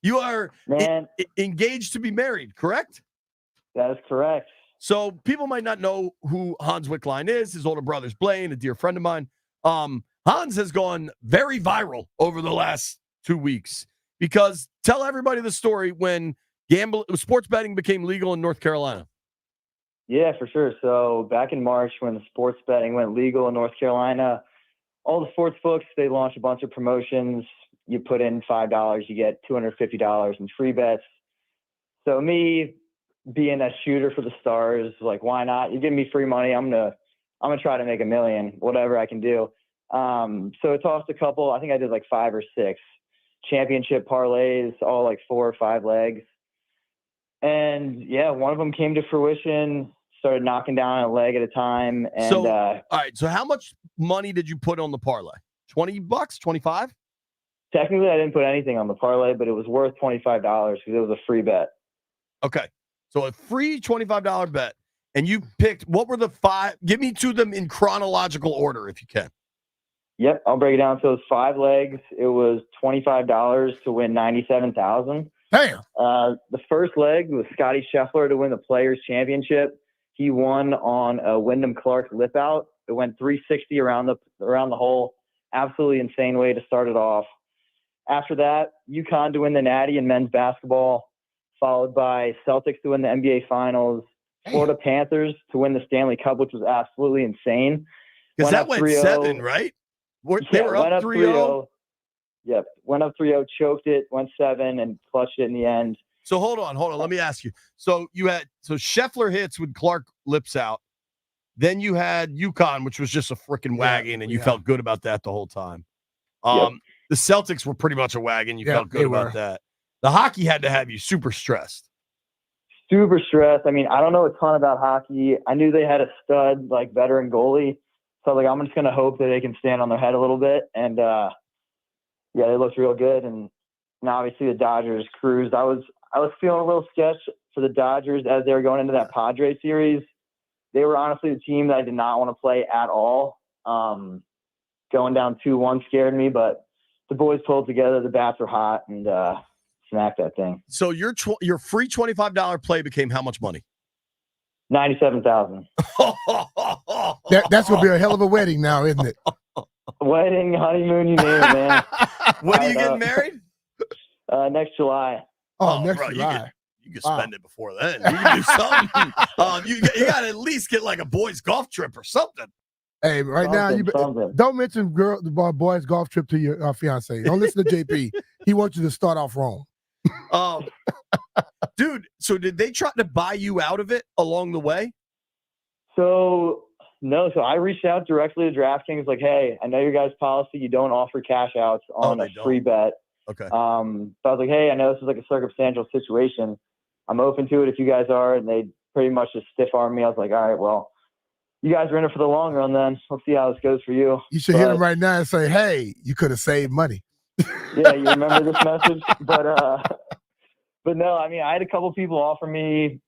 you are Man. engaged to be married, correct? That is correct. So people might not know who Hans Wickline is. His older brother's Blaine, a dear friend of mine. Hans has gone very viral over the last 2 weeks because tell everybody the story when sports betting became legal in North Carolina. Yeah, for sure. So back in March when the sports betting went legal in North Carolina, all the sports books, they launched a bunch of promotions. You put in $5, you get $250 in free bets. So me being a shooter for the stars, like, why not? You give me free money. I'm gonna try to make $1 million, whatever I can do. So it tossed a couple, I think I did like 5 or 6 championship parlays, all like 4 or 5 legs. And yeah, one of them came to fruition, started knocking down a leg at a time. And So, all right. So how much money did you put on the parlay? $20, 25? technically I didn't put anything on the parlay, but it was worth $25 because it was a free bet. Okay. So a free $25 bet. And you picked, what were the 5? Give me to them in chronological order if you can. Yep, I'll break it down. So it was 5 legs. It was $25 to win $97,000. Damn. The first leg was Scotty Scheffler to win the Players Championship. He won on a Wyndham Clark lip out. It went 360 around the hole. Absolutely insane way to start it off. After that, UConn to win the Natty in men's basketball, followed by Celtics to win the NBA Finals, Florida Panthers to win the Stanley Cup, which was absolutely insane. Because that went 7, right? They were up 3-0. Yep. Went up 3-0, choked it, went 7, and clutched it in the end. So hold on. Let me ask you. So Scheffler hits with Clark lips out. Then you had UConn, which was just a freaking wagon, and you felt good about that the whole time. The Celtics were pretty much a wagon. You felt good about that. The hockey had to have you super stressed. Super stressed. I mean, I don't know a ton about hockey. I knew they had a stud, like, veteran goalie. So, like, I'm just going to hope that they can stand on their head a little bit. And, yeah, they looked real good. And obviously the Dodgers cruised. I was feeling a little sketch for the Dodgers as they were going into that Padres series. They were honestly the team that I did not want to play at all. Going down 2-1 scared me, but the boys pulled together. The bats were hot and smacked that thing. So your free $25 play became how much money? $97,000. That's gonna be a hell of a wedding now, isn't it? Wedding, honeymoon, you name it, man. When are you getting married? Next July. Next July. You can spend it before then. You can do something. You got to at least get like a boys' golf trip or something. Hey, right now, don't mention the boys' golf trip to your fiance. Don't listen to JP. He wants you to start off wrong. Dude, so did they try to buy you out of it along the way? So no, so I reached out directly to DraftKings, like, hey, I know your guys' policy, you don't offer cash outs on a free bet. Okay. So I was like, hey, I know this is like a circumstantial situation. I'm open to it if you guys are. And they pretty much just stiff armed me. I was like, all right, well, you guys are in it for the long run then. Let's see how this goes for you. You should hit him right now and say, hey, you could have saved money. Yeah, you remember this message? But no, I mean, I had a couple people offer me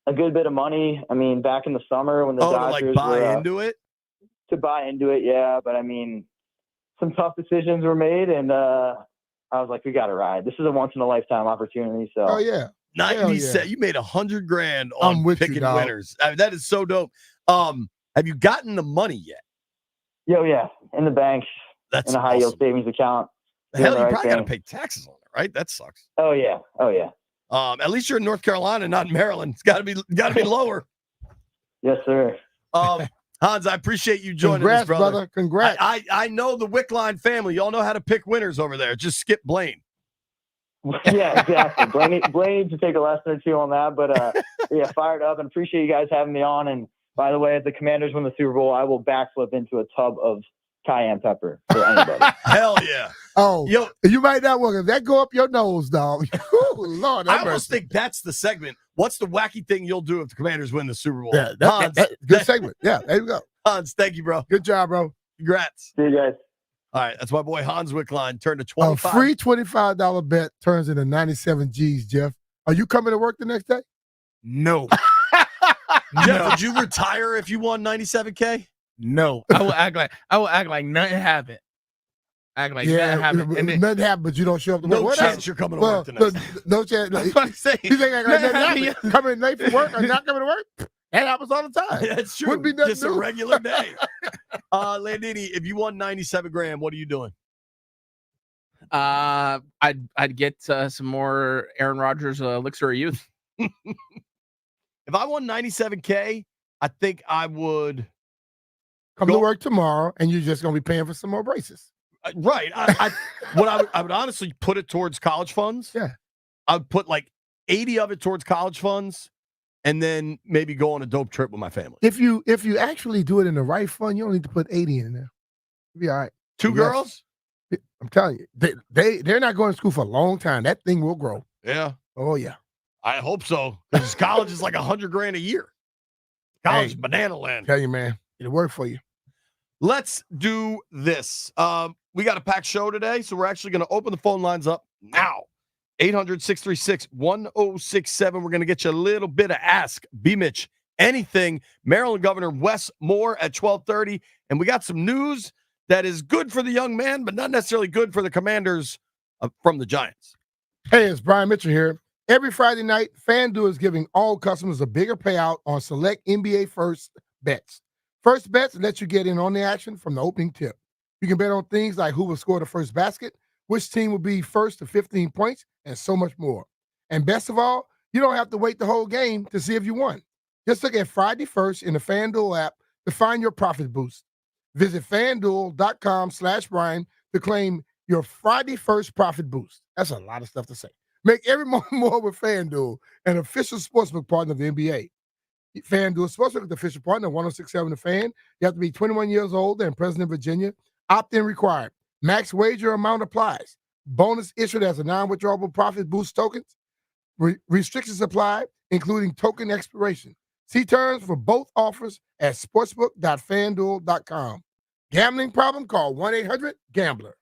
a good bit of money. I mean, back in the summer when the Dodgers to like buy were, into it? To buy into it, yeah. But I mean, some tough decisions were made, and I was like, we got to ride. This is a once-in-a-lifetime opportunity. So, oh, yeah. 97. You made $100,000 I'm on with you, picking dog. winners. I mean, that is so dope. Have you gotten the money yet? Yeah, in the bank, That's in a high-yield savings account. Hell, doing you the right probably got to thing. pay taxes on it, right? That sucks. Oh yeah. At least you're in North Carolina, not in Maryland. It's got to be lower. Yes, sir. Hans, I appreciate you joining Congrats, us, brother. Congrats. I know the Wickline family. Y'all know how to pick winners over there. Just skip Blaine. Yeah, exactly. Blaine needs to take a lesson or two on that. But yeah, fired up and appreciate you guys having me on. And by the way, if the Commanders win the Super Bowl, I will backflip into a tub of cayenne pepper for anybody. Hell yeah. Oh, yo, you might not want to. That go up your nose, dog. Ooh, Lord, I almost think that's the segment. What's the wacky thing you'll do if the Commanders win the Super Bowl? Yeah, Hans, good segment. Yeah, there you go. Hans, thank you, bro. Good job, bro. Congrats. See you guys. All right, that's my boy Hans Wickline. Turned to A 25. free $25 bet turns into 97 G's, Jeff. Are you coming to work the next day? No. Jeff, would you retire if you won 97K? No. I will act like nothing happened. Act like nothing happened. And then, nothing happened, but you don't show up to work. No What chance else? you're coming to work the next day. No chance. I was about to say, You think like nothing happened? Coming late for work or not coming to work? That happens all the time. That's true. Wouldn't be nothing Just a new. regular day. Landini, if you won 97 grand, what are you doing? I'd get some more Aaron Rodgers elixir of youth. If I won 97K, I think I would come to work tomorrow, and you're just going to be paying for some more braces. Right. I would honestly put it towards college funds. Yeah. I would put like 80 of it towards college funds, and then maybe go on a dope trip with my family. If you actually do it in the right fund, you don't need to put 80 in there. You'll be all right. Two girls? I'm telling you, they're not going to school for a long time. That thing will grow. Yeah. Oh yeah. I hope so, because college is like $100 grand a year. College is banana land. Tell you, man, it'll work for you. Let's do this. We got a packed show today, so we're actually going to open the phone lines up now. 800-636-1067. We're going to get you a little bit of Ask B. Mitch Anything. Maryland Governor Wes Moore at 12:30. And we got some news that is good for the young man, but not necessarily good for the Commanders from the Giants. Hey, it's Brian Mitchell here. Every Friday night, FanDuel is giving all customers a bigger payout on select NBA First Bets. First Bets lets you get in on the action from the opening tip. You can bet on things like who will score the first basket, which team will be first to 15 points, and so much more. And best of all, you don't have to wait the whole game to see if you won. Just look at Friday First in the FanDuel app to find your profit boost. Visit FanDuel.com/Brian to claim your Friday First profit boost. That's a lot of stuff to say. Make every moment more with FanDuel, an official sportsbook partner of the NBA. FanDuel Sportsbook is the official partner of 106.7 The Fan. You have to be 21 years old and present in Virginia. Opt-in required. Max wager amount applies. Bonus issued as a non-withdrawable profit boost tokens. Restrictions apply, including token expiration. See terms for both offers at sportsbook.fanduel.com. Gambling problem? Call 1-800-GAMBLER.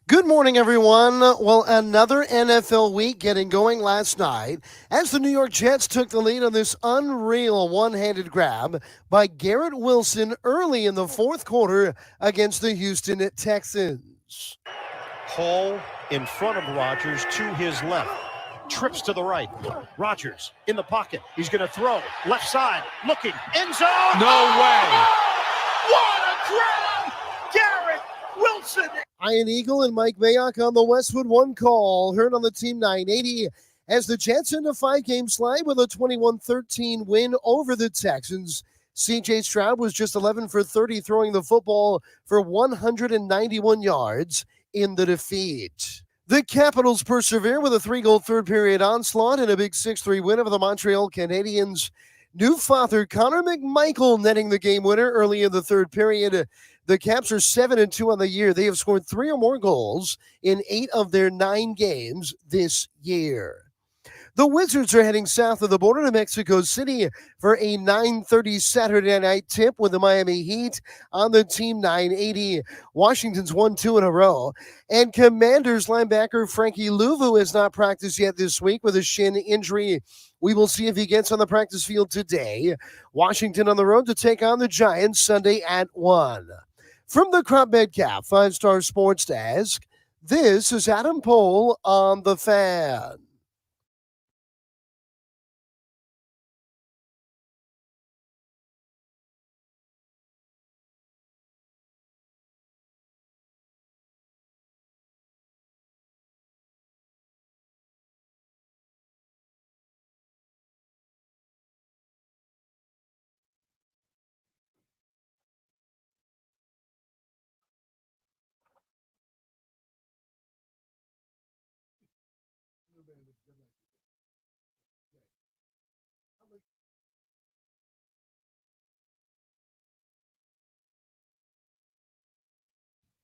Good morning, everyone. Well, another NFL week getting going last night as the New York Jets took the lead on this unreal one-handed grab by Garrett Wilson early in the fourth quarter against the Houston Texans. Hall in front of Rodgers to his left. Trips to the right. Rodgers in the pocket. He's going to throw. Left side. Looking. End zone. No way. What a grab! Garrett Wilson. Ian Eagle and Mike Mayock on the Westwood One call. Heard on the Team 980 as the Jets end a 5-game slide with a 21-13 win over the Texans. C.J. Stroud was just 11 for 30 throwing the football for 191 yards in the defeat. The Capitals persevere with a 3-goal third-period onslaught and a big 6-3 win over the Montreal Canadiens. New father Connor McMichael netting the game winner early in the third period. The Caps are 7-2 on the year. They have scored 3 or more goals in 8 of their 9 games this year. The Wizards are heading south of the border to Mexico City for a 9:30 Saturday night tip with the Miami Heat on the Team 980. Washington's won 2 in a row. And Commanders linebacker Frankie Louvu has not practiced yet this week with a shin injury. We will see if he gets on the practice field today. Washington on the road to take on the Giants Sunday at 1. From the Crop Bed Cap 5-Star Sports Desk, this is Adam Pohl on The Fan.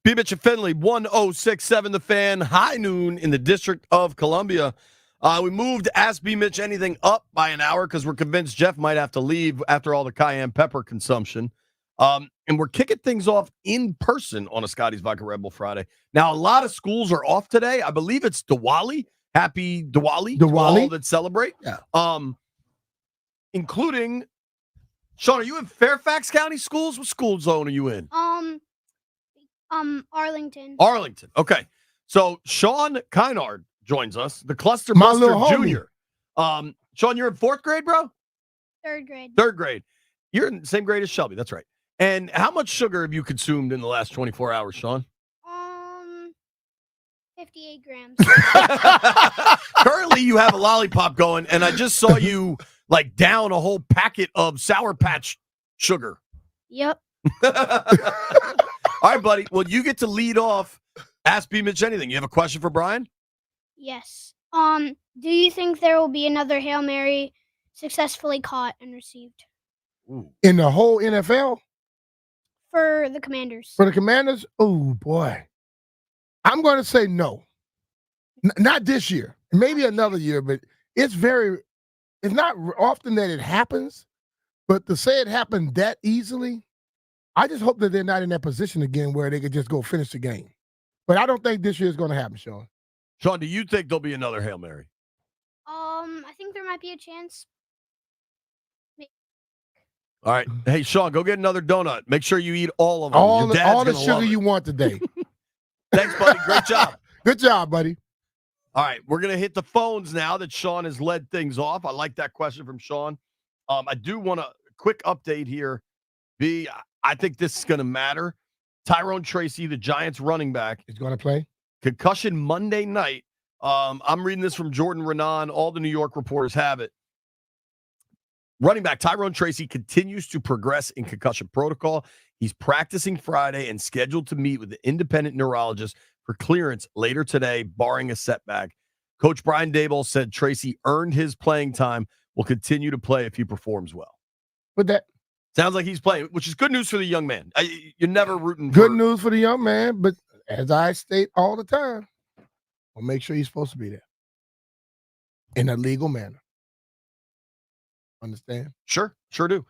B. Mitch and Finley, 1067 The Fan, high noon in the District of Columbia. We moved Ask B. Mitch Anything up by an hour because we're convinced Jeff might have to leave after all the cayenne pepper consumption. And we're kicking things off in person on a Scotty's Vodka Red Bull Friday. Now, a lot of schools are off today. I believe it's Diwali. Happy Diwali. To all that celebrate. Yeah. Including, Sean, are you in Fairfax County schools? What school zone are you in? Arlington. Arlington. Okay. So Sean Kynard joins us, the Cluster My Buster little homie. Junior. Sean, you're in 4th grade, bro? 3rd grade. 3rd grade. You're in the same grade as Shelby. That's right. And how much sugar have you consumed in the last 24 hours, Sean? 58 grams. Currently, you have a lollipop going, and I just saw you like down a whole packet of Sour Patch sugar. Yep. All right, buddy. Well, you get to lead off. Ask B. Mitch Anything. You have a question for Brian? Yes. Do you think there will be another Hail Mary successfully caught and received In the whole NFL? for the Commanders? For the Commanders? Oh, boy. I'm going to say no. Not this year. Maybe another year, but it's not often that it happens. But to say it happened that easily, I just hope that they're not in that position again where they could just go finish the game. But I don't think this year is going to happen, Sean. Sean, do you think there'll be another Hail Mary? I think there might be a chance. All right. Hey, Sean, go get another donut. Make sure you eat all of them. All Your the dad's gonna sugar love it. you want today. Thanks, buddy. Great job. Good job, buddy. All right, we're going to hit the phones now that Sean has led things off. I like that question from Sean. I do want a quick update here. B, I think this is going to matter. Tyrone Tracy, the Giants running back, is going to play. Concussion Monday night. I'm reading this from Jordan Renan. All the New York reporters have it. Running back Tyrone Tracy continues to progress in concussion protocol. He's practicing Friday and scheduled to meet with the independent neurologist for clearance later today, barring a setback. Coach Brian Daboll said Tracy earned his playing time, will continue to play if he performs well. But that sounds like he's playing, which is good news for the young man. You're never rooting good for news for the young man, but as I state all the time, we'll make sure he's supposed to be there in a legal manner. Understand? Sure do.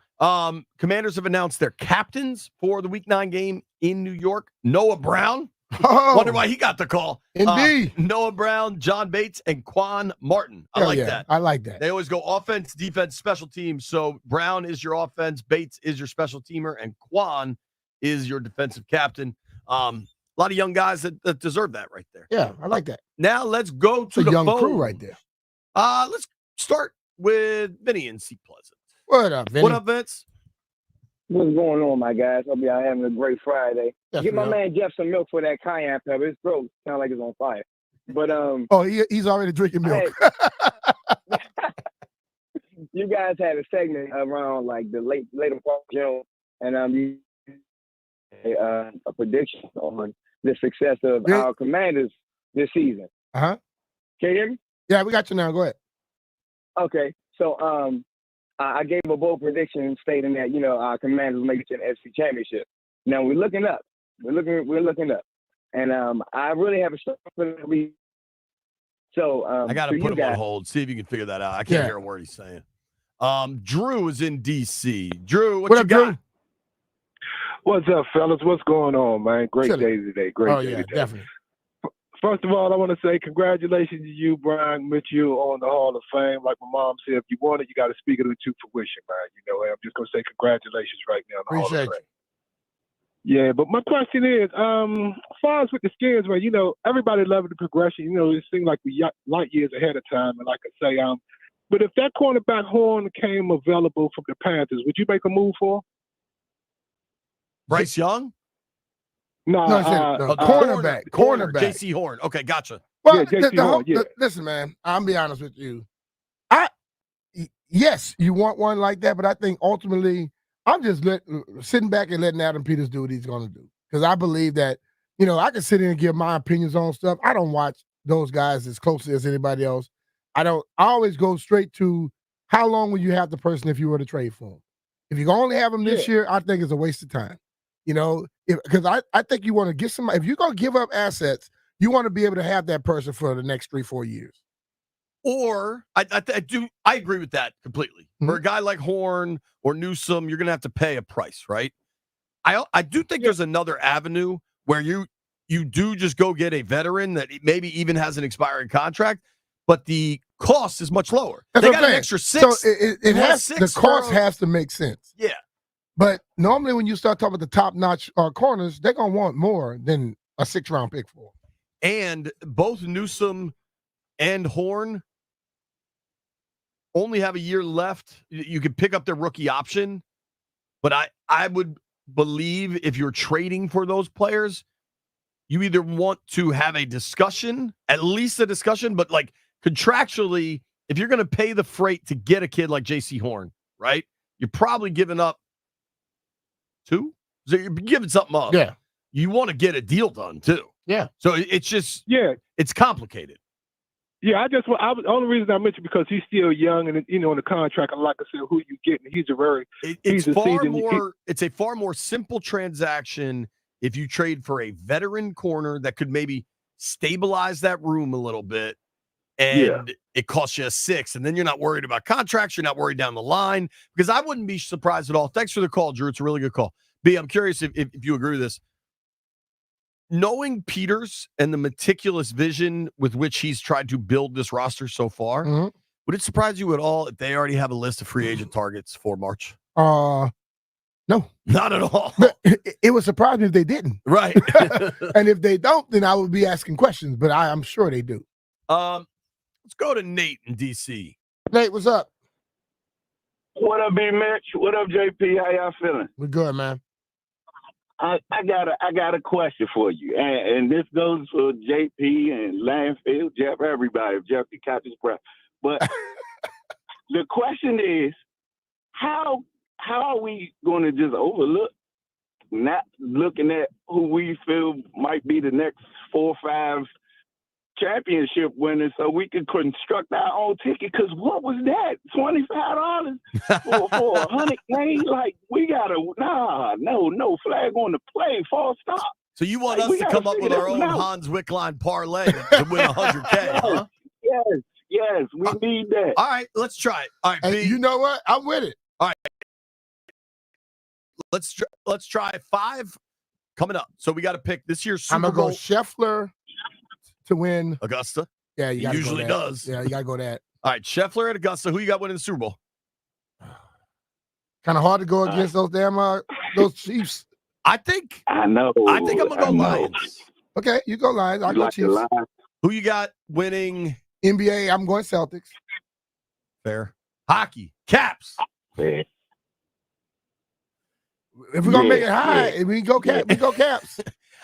Commanders have announced their captains for the Week 9 game in New York. Noah Brown, Oh, Wonder why he got the call. Indeed. Noah Brown, John Bates, and Quan Martin. I Hell like yeah, that. I like that. They always go offense, defense, special teams. So Brown is your offense, Bates is your special teamer, and Quan is your defensive captain. A lot of young guys that deserve that right there. Yeah, I like that. Now let's go to It's a the young phone. crew right there. Let's start with Vinny in Seat Pleasant. What up, Vinny? What up, Vince? What's going on, my guys? Hope y'all having a great Friday. Yes, Get my we are. man Jeff some milk for that cayenne pepper. It's gross. Sound like it's on fire. But Oh, he's already drinking milk. You guys had a segment around like the later part of June, and you a prediction on the success of our Commanders this season. Uh-huh. Can you hear me? Yeah, we got you now. Go ahead. Okay, so I gave a bold prediction stating that our Commanders will make it to the NFC Championship. Now we're looking up. We're looking up, and I really have a strong feeling. So I got to put him on hold. See if you can figure that out. I can't hear a word he's saying. Drew is in D.C. Drew, what you up, got? Drew? What's up, fellas? What's going on, man? Great Chilling. day today. Great day today. Definitely. First of all, I want to say congratulations to you, Brian Mitchell, on the Hall of Fame. Like my mom said, if you want it, you got to speak it into fruition, man. I'm just going to say congratulations right now on the Hall of Appreciate Fame. Yeah, but my question is, as far as with the Skins, man, everybody loved the progression. It seemed like we light years ahead of time. And like I say, but if that cornerback Horn came available from the Panthers, would you make a move for him? Bryce Young? No, cornerback. J.C. Horn. Okay, gotcha. Well, Horn, listen, man, I'll be honest with you. Yes, you want one like that, but I think ultimately I'm just sitting back and letting Adam Peters do what he's going to do. Because I believe that, I can sit in and give my opinions on stuff. I don't watch those guys as closely as anybody else. I always go straight to how long will you have the person if you were to trade for him? If you can only have him this year, I think it's a waste of time. Because I think you want to get somebody, if you're going to give up assets, you want to be able to have that person for the next 3-4 years. Or I agree with that completely. Mm-hmm. For a guy like Horn or Newsome, you're going to have to pay a price, right? I do think there's another avenue where you do just go get a veteran that maybe even has an expiring contract, but the cost is much lower. That's they what got I'm an saying. extra six. So the cost has to make sense. Yeah. But normally when you start talking about the top-notch corners, they're going to want more than a 6th-round pick for them. And both Newsome and Horn only have a year left. You could pick up their rookie option, but I would believe if you're trading for those players, you either want to have a discussion, at least a discussion, but like contractually, if you're going to pay the freight to get a kid like J.C. Horn, right, you're probably giving up 2. So you're giving something up. Yeah. You want to get a deal done too. Yeah. So it's just, it's complicated. Yeah, the only reason I mentioned because he's still young and on the contract, and like I said, who you getting? He's a very it's a far more simple transaction if you trade for a veteran corner that could maybe stabilize that room a little bit, and it costs you a 6, and then you're not worried about contracts, you're not worried down the line, because I wouldn't be surprised at all. Thanks for the call, Drew. It's a really good call. B, I'm curious if you agree with this. Knowing Peters and the meticulous vision with which he's tried to build this roster so far, would it surprise you at all if they already have a list of free agent targets for March? No. Not at all. It would surprise me if they didn't. Right. And if they don't, then I would be asking questions, but I'm sure they do. Let's go to Nate in D.C. Nate, what's up? What up, B. Mitch? What up, JP? How y'all feeling? We're good, man. I got a question for you, and this goes for JP and Landfill, Jeff, everybody. If Jeff can catch his breath, but the question is, how are we going to just overlook not looking at who we feel might be the next 4 or 5 championship winners so we could construct our own ticket? Because what was that? $25 for 100K? Like, we gotta no flag on the play, false stop. So you want us to come up with our own Hans Wickline parlay to win 100K, huh? Yes, we need that. All right, let's try it. All right, hey, you know what? I'm with it. All right, let's try 5 coming up. So we got to pick this year's Super I'm gonna Bowl. go Scheffler to win Augusta. Yeah, He usually does. Yeah, you gotta go that. All right, Scheffler at Augusta. Who you got winning the Super Bowl? Kind of hard to go against those damn those Chiefs. I think I'm gonna go Lions. Okay, you go Lions. I'll You go like the Chiefs. Lions? Who you got winning NBA? I'm going Celtics. Fair. Hockey. Caps. Yeah. If we're gonna make it high, we go Caps. We go Caps.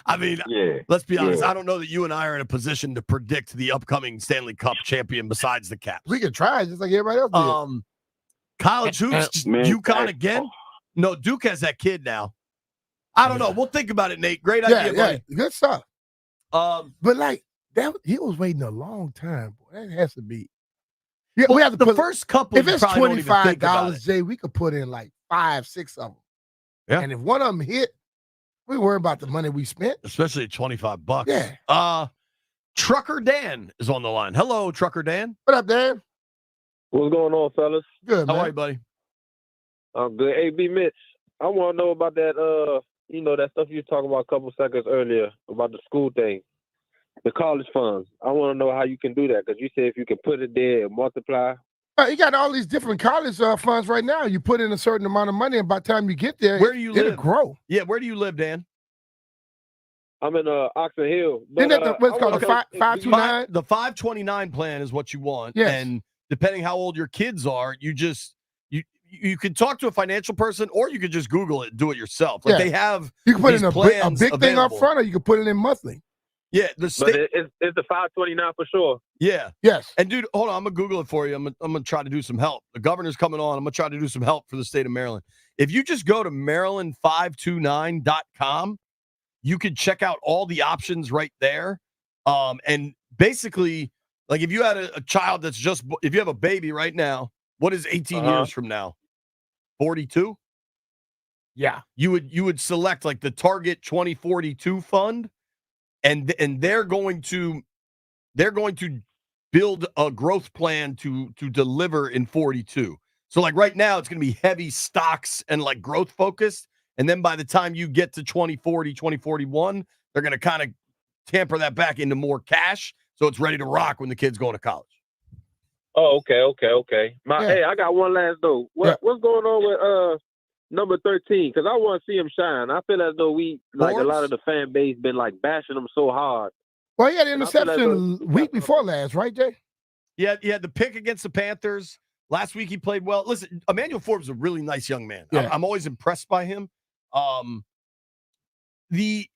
I mean, let's be honest. I don't know that you and I are in a position to predict the upcoming Stanley Cup champion besides the Caps. We can try just like everybody else did. College hoops, UConn again? No, Duke has that kid now. I don't know. We'll think about it, Nate. Great idea, buddy. Good stuff. But like that, he was waiting a long time. Boy. That has to be. Yeah, well, we have to the put first couple. If it's $25, $25, Jay, we could put in like 5, 6 of them. Yeah. And if one of them hit, we worry about the money we spent. Especially at $25. Yeah. Trucker Dan is on the line. Hello, Trucker Dan. What up, Dan? What's going on, fellas? Good, man. How are you, buddy? I'm good. Hey, B. Mitch, I want to know about that, that stuff you were talking about a couple seconds earlier about the school thing, the college funds. I want to know how you can do that because you said if you can put it there and multiply. You got all these different college funds right now. You put in a certain amount of money, and by the time you get there, where do you it'll live? grow. Yeah, where do you live, Dan? I'm in Oxon Hill. Isn't that what's called a 529? The 529 plan is what you want. Yes. And depending how old your kids are, you could talk to a financial person or you could just Google it, do it yourself. Like they have you can put these in a plans big thing up available. front, or you can put it in monthly. Yeah, But it's the 529 for sure. Yeah. Yes. And dude, hold on. I'm gonna Google it for you. I'm gonna try to do some help. The governor's coming on. I'm gonna try to do some help for the state of Maryland. If you just go to Maryland529.com, you can check out all the options right there. And basically, like if you had a child that's if you have a baby right now, what is 18 years from now? 42? Yeah. You would select like the Target 2042 fund. And they're going to build a growth plan to deliver in 42. So like right now, it's going to be heavy stocks and like growth focused. And then by the time you get to 2040, 2041, they're going to kind of tamper that back into more cash. So it's ready to rock when the kid's going to college. Oh, okay. Hey, I got one last though. What's going on with number 13? Because I want to see him shine. I feel as though a lot of the fan base been like bashing him so hard. Well, he had an interception week before last, right, Jay? Yeah, he had the pick against the Panthers. Last week he played well. Listen, Emmanuel Forbes is a really nice young man. Yeah. I'm always impressed by him. We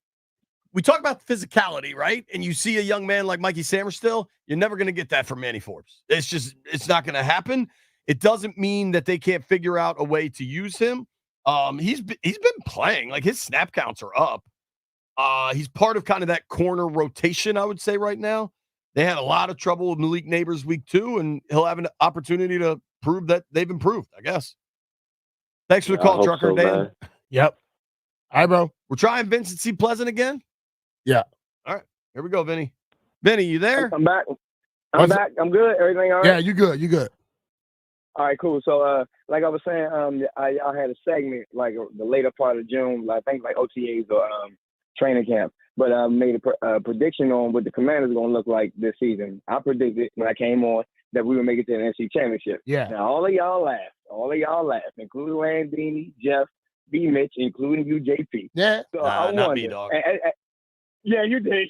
talk about the physicality, right? And you see a young man like Mikey Samerstill, you're never going to get that from Manny Forbes. It's not going to happen. It doesn't mean that they can't figure out a way to use him. He's been playing, like his snap counts are up. He's part of kind of that corner rotation, I would say right now. They had a lot of trouble with Malik Neighbors week 2, and he'll have an opportunity to prove that they've improved, I guess. Thanks for the call, Trucker Dan. Man. Yep. Hi, bro. We're trying Vincent C. Pleasant again? Yeah. All right. Here we go, Vinny. Vinny, you there? I'm back. I'm back. I'm good. Everything all right? Yeah, you good. You good. All right, cool. So, like I was saying, I had a segment like the later part of June, like, I think like OTAs or training camp. But I made a prediction on what the Commanders are going to look like this season. I predicted when I came on that we would make it to the NFC Championship. Yeah. Now, all of y'all laughed, including Landini, Jeff, B. Mitch, including you, JP. Yeah. So not me, wonder, dog. Yeah, you did.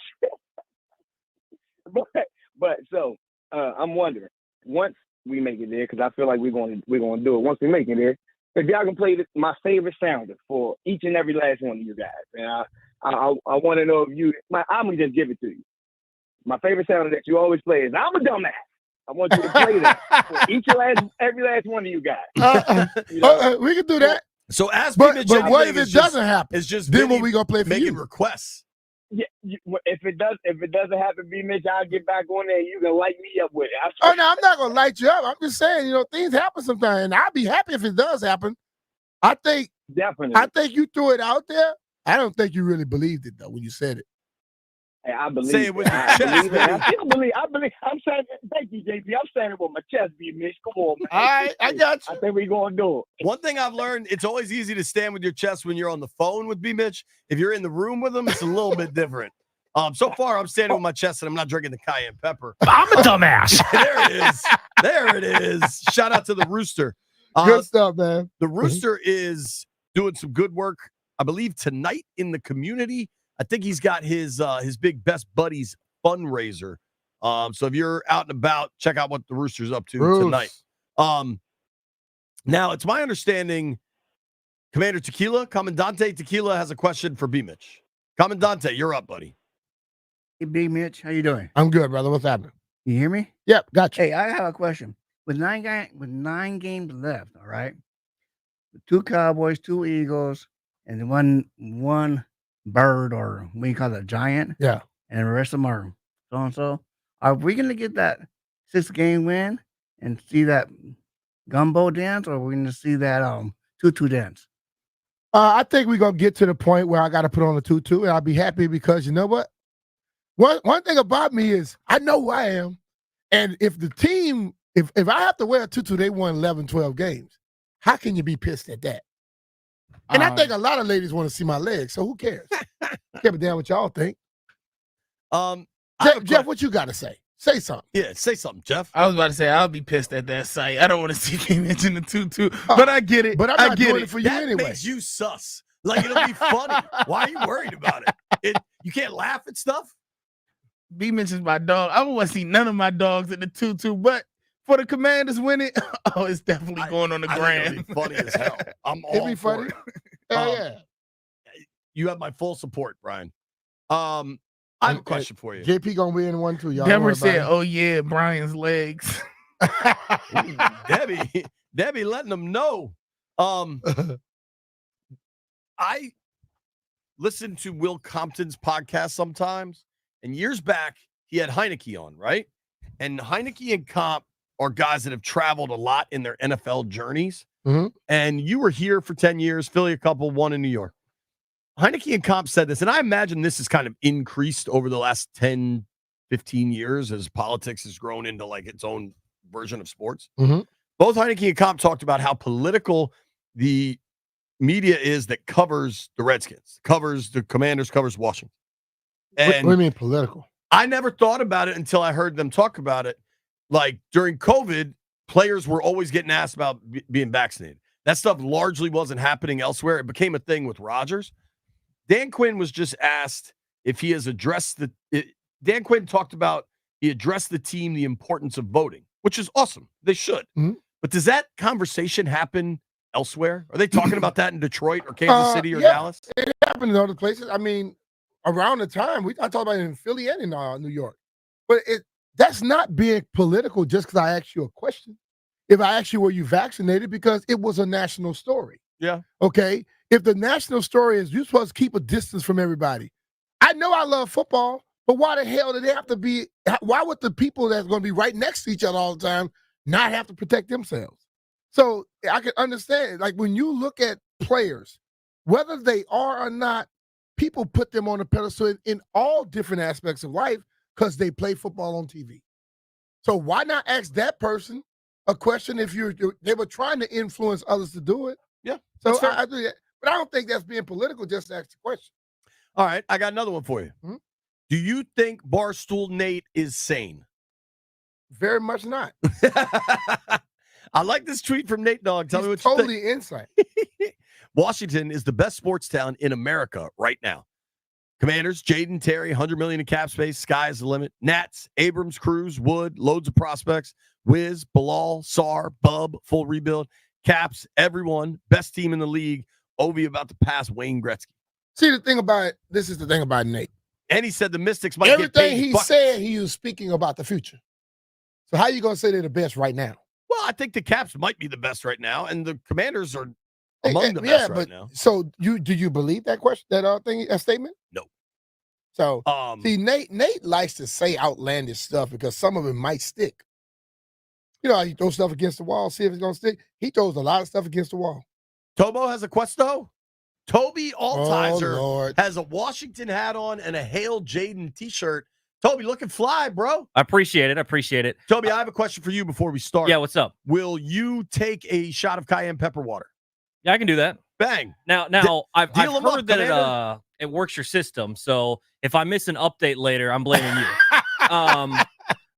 but I'm wondering, once we make it there, because I feel like we're going to do it. Once we make it there, if y'all can play my favorite sounder for each and every last one of you guys, and I want to know if I'm gonna just give it to you. My favorite sounder that you always play is "I'm a dumbass." I want you to play that for every last one of you guys. We can do that. So as but what if it doesn't happen? It's just then what we gonna play for making you? requests. Yeah, if it doesn't happen, B. Mitch, I'll get back on there. You can light me up with it. Oh no, I'm not gonna light you up. I'm just saying, things happen sometimes, and I'll be happy if it does happen. I think definitely. I think you threw it out there. I don't think you really believed it though when you said it. Hey, I believe Say it with your I chest, believe it. baby. I believe. I'm saying, thank you, JP. I'm saying it with my chest, B. Mitch. Come on, man. All right, I got I you. think we're going to do it. One thing I've learned, it's always easy to stand with your chest when you're on the phone with B. Mitch. If you're in the room with him, it's a little bit different. So far, I'm standing with my chest and I'm not drinking the cayenne pepper. I'm a dumbass. There it is. There it is. Shout out to the Rooster. Good stuff, man. The Rooster is doing some good work, I believe, tonight in the community. I think he's got his big Best Buddies fundraiser. So if you're out and about, check out what the Rooster's up to tonight. Now, it's my understanding, Commander Tequila, Commandante Tequila has a question for B. Mitch. Commandante, you're up, buddy. Hey, B. Mitch, how you doing? I'm good, brother. What's happening? You hear me? Yep, got you. Hey, I have a question. With 9 games left, all right? 2 Cowboys, 2 Eagles, and one bird, or what do you call it, a giant? Yeah. And the rest of them are so-and-so. Are we going to get that 6-game win and see that gumbo dance, or are we going to see that tutu dance? I think we're going to get to the point where I got to put on a tutu, and I'll be happy because you know what? One thing about me is I know who I am. And if the team, if I have to wear a tutu, they won 11, 12 games. How can you be pissed at that? And I think a lot of ladies want to see my legs, so who cares? Can't be damn what y'all think. Jeff, what you got to say? Say something. Yeah, say something, Jeff. I was about to say I'll be pissed at that sight. I don't want to see him mention the tutu, but I get it. But I'm not doing it for you that anyway. makes you sus. Like, it'll be funny. Why are you worried about it? You can't laugh at stuff? B mentions my dog. I don't want to see none of my dogs in the tutu, but for the Commanders winning, oh, it's definitely going on the gram. It'll be funny as hell. I'm all It'd be for funny. it. Hell yeah. You have my full support, Brian. I have a question for you. JP gonna win one too, y'all. Deborah said, "Oh yeah, Brian's legs." Ooh, Debbie, letting them know. I listen to Will Compton's podcast sometimes, and years back he had Heineke on, right? And Heineke and Comp are guys that have traveled a lot in their NFL journeys. Mm-hmm. And you were here for 10 years, Philly a couple, one in New York. Heineke and Comp said this, and I imagine this has kind of increased over the last 10, 15 years as politics has grown into like its own version of sports. Mm-hmm. Both Heineke and Comp talked about how political the media is that covers the Redskins, covers the Commanders, covers Washington. And what do you mean political? I never thought about it until I heard them talk about it. Like during COVID, players were always getting asked about being vaccinated. That stuff largely wasn't happening elsewhere. It became a thing with Rodgers. Dan Quinn was just asked if he has addressed Dan Quinn talked about he addressed the team the importance of voting, which is awesome. They should. Mm-hmm. But does that conversation happen elsewhere? Are they talking about that in Detroit or Kansas City or Dallas? It happened in other places. I mean, around the time I talked about it in Philly and in New York. But that's not being political just because I asked you a question. If I asked you, were you vaccinated? Because it was a national story. Yeah. Okay. If the national story is you're supposed to keep a distance from everybody. I know I love football, but why the hell do they have to be? Why would the people that's going to be right next to each other all the time not have to protect themselves? So I can understand, like when you look at players, whether they are or not, people put them on a pedestal in all different aspects of life because they play football on TV. So why not ask that person a question if they were trying to influence others to do it? Yeah. So I do that. But I don't think that's being political just to ask the question. All right. I got another one for you. Mm-hmm. Do you think Barstool Nate is sane? Very much not. I like this tweet from Nate Dogg. Tell me what totally you think. Insight. Washington is the best sports town in America right now. Commanders, Jaden Terry, $100 million in cap space. Sky's the limit. Nats, Abrams, Cruz, Wood, loads of prospects. Wiz, Bilal, Sar, Bub, full rebuild. Caps, everyone, best team in the league. Ovi about to pass Wayne Gretzky. See, the thing about it, this is the thing about Nate. And he said the Mystics might get paid. Everything he said, he was speaking about the future. So how are you going to say they're the best right now? Well, I think the Caps might be the best right now, and the Commanders are among the best right now. So do you believe that question, that statement? No. So see, Nate likes to say outlandish stuff because some of it might stick. You know, he throws stuff against the wall, see if it's gonna stick. He throws a lot of stuff against the wall. Tobo has a questo. Toby Oh, Altizer Lord. has a Washington hat on and a Hail Jaden t-shirt. Toby, looking fly, bro. I appreciate it. Toby, I have a question for you before we start. Yeah, what's up? Will you take a shot of cayenne pepper water? Yeah, I can do that. Bang. Now, I've deal 'em heard up, that Commander. it works your system. So if I miss an update later, I'm blaming you.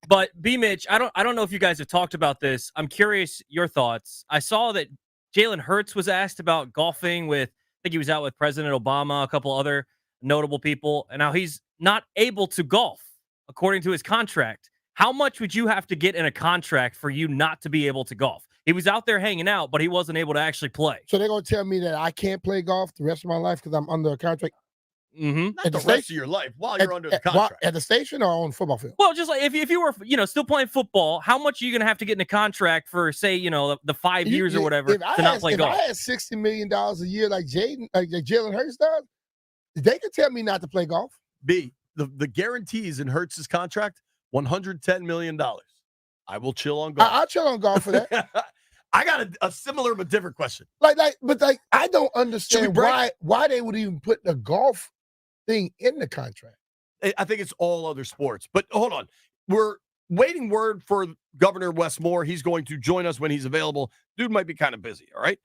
But B Mitch, I don't know if you guys have talked about this. I'm curious your thoughts. I saw that Jalen Hurts was asked about golfing with, I think he was out with President Obama, a couple other notable people, and now he's not able to golf according to his contract. How much would you have to get in a contract for you not to be able to golf? He was out there hanging out, but he wasn't able to actually play. So they're gonna tell me that I can't play golf the rest of my life because I'm under a contract Mm-hmm. Not the rest of your life while you're under the contract. at the station or on the football field. Well, just like if you were, still playing football, how much are you going to have to get in a contract for, say, the 5 years or whatever If I to not had- play if golf? I had $60 million a year like Jalen Hurts does, they could tell me not to play golf. B, the guarantees in Hurts' contract, $110 million. I will chill on golf. I'll chill on golf for that. I got a similar but different question. But I don't Should we understand break? why they would even put the golf thing in the contract. I think it's all other sports. But hold on. We're waiting word for Governor Wes Moore. He's going to join us when he's available. Dude might be kind of busy, all right?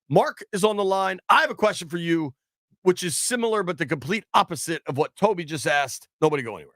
Mark is on the line. I have a question for you, which is similar but the complete opposite of what Toby just asked. Nobody go anywhere.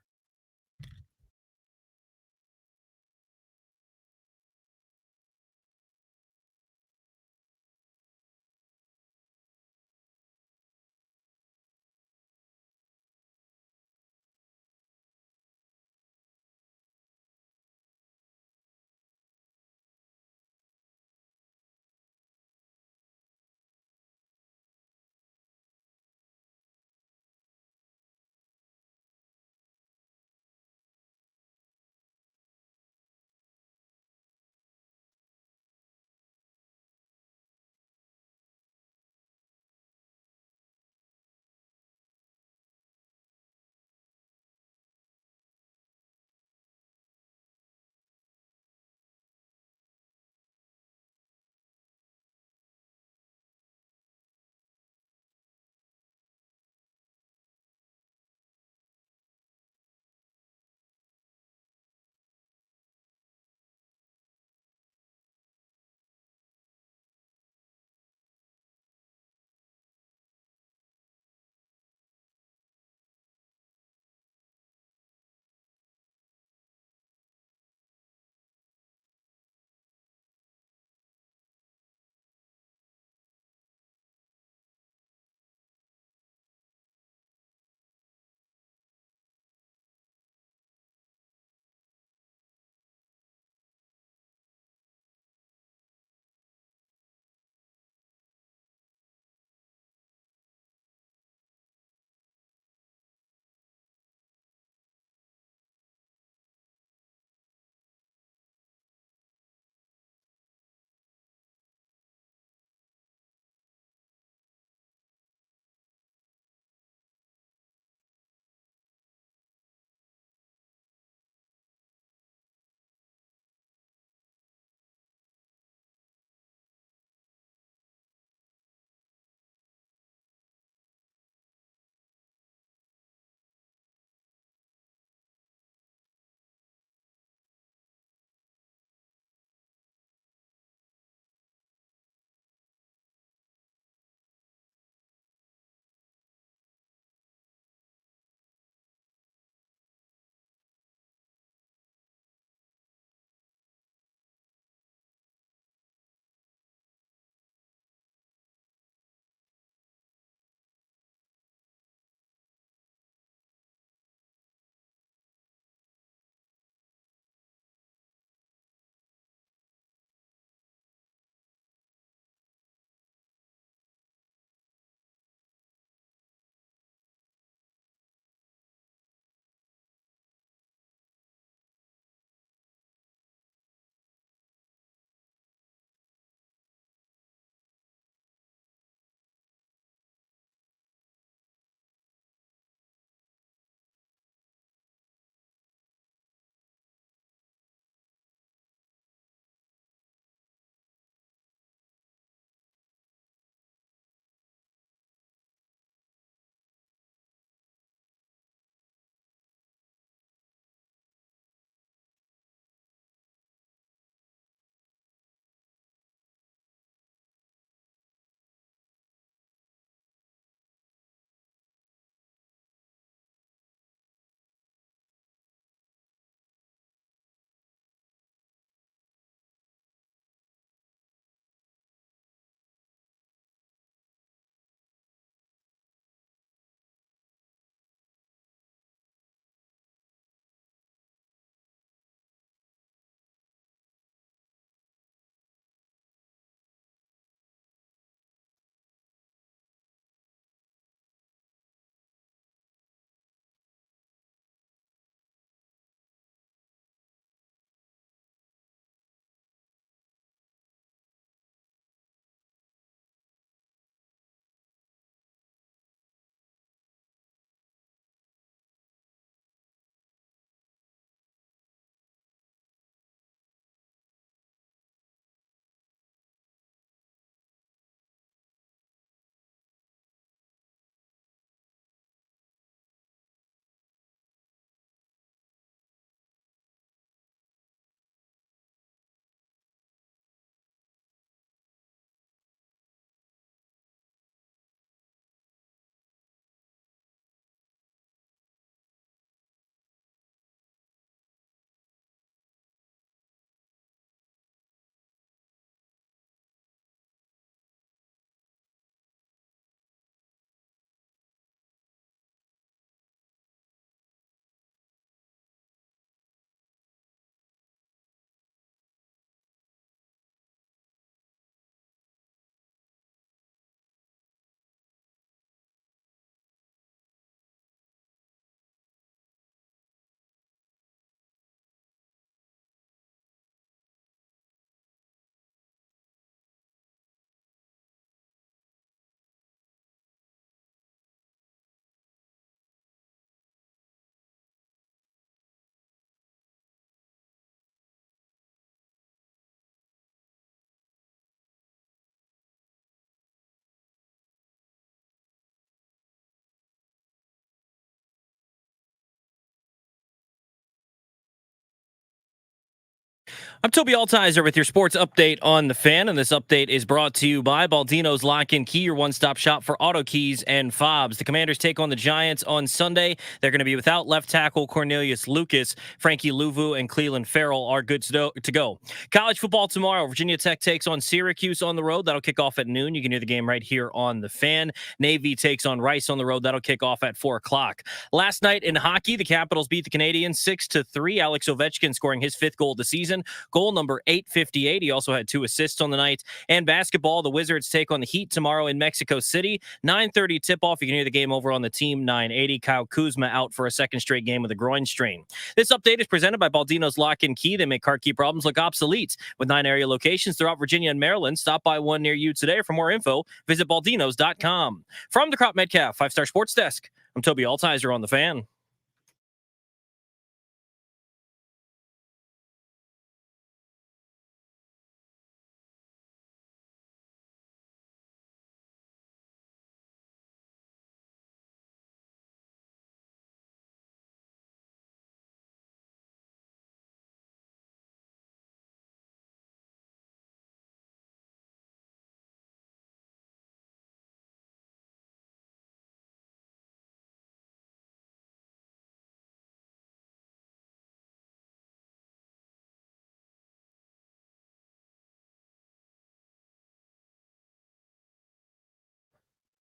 I'm Toby Altizer with your sports update on the Fan, and this update is brought to you by Baldino's Lock and Key, your one-stop shop for auto keys and fobs. The Commanders take on the Giants on Sunday. They're going to be without left tackle Cornelius Lucas. Frankie Louvu and Cleveland Farrell are good to go. College football tomorrow. Virginia Tech takes on Syracuse on the road. That'll kick off at noon. You can hear the game right here on the Fan. Navy takes on Rice on the road. That'll kick off at 4 o'clock. Last night in hockey, the Capitals beat the Canadiens 6-3. Alex Ovechkin scoring his 5th goal of the season. Goal number 858. He also had 2 assists on the night. And basketball, the Wizards take on the Heat tomorrow in Mexico City. 9:30 tip-off. You can hear the game over on the Team 980. Kyle Kuzma out for a second straight game with a groin strain. This update is presented by Baldino's Lock and Key. They make car key problems look obsolete. With 9 area locations throughout Virginia and Maryland, stop by one near you today. For more info, visit baldinos.com. From the Crop Metcalf 5-Star Sports Desk, I'm Toby Altizer on the Fan.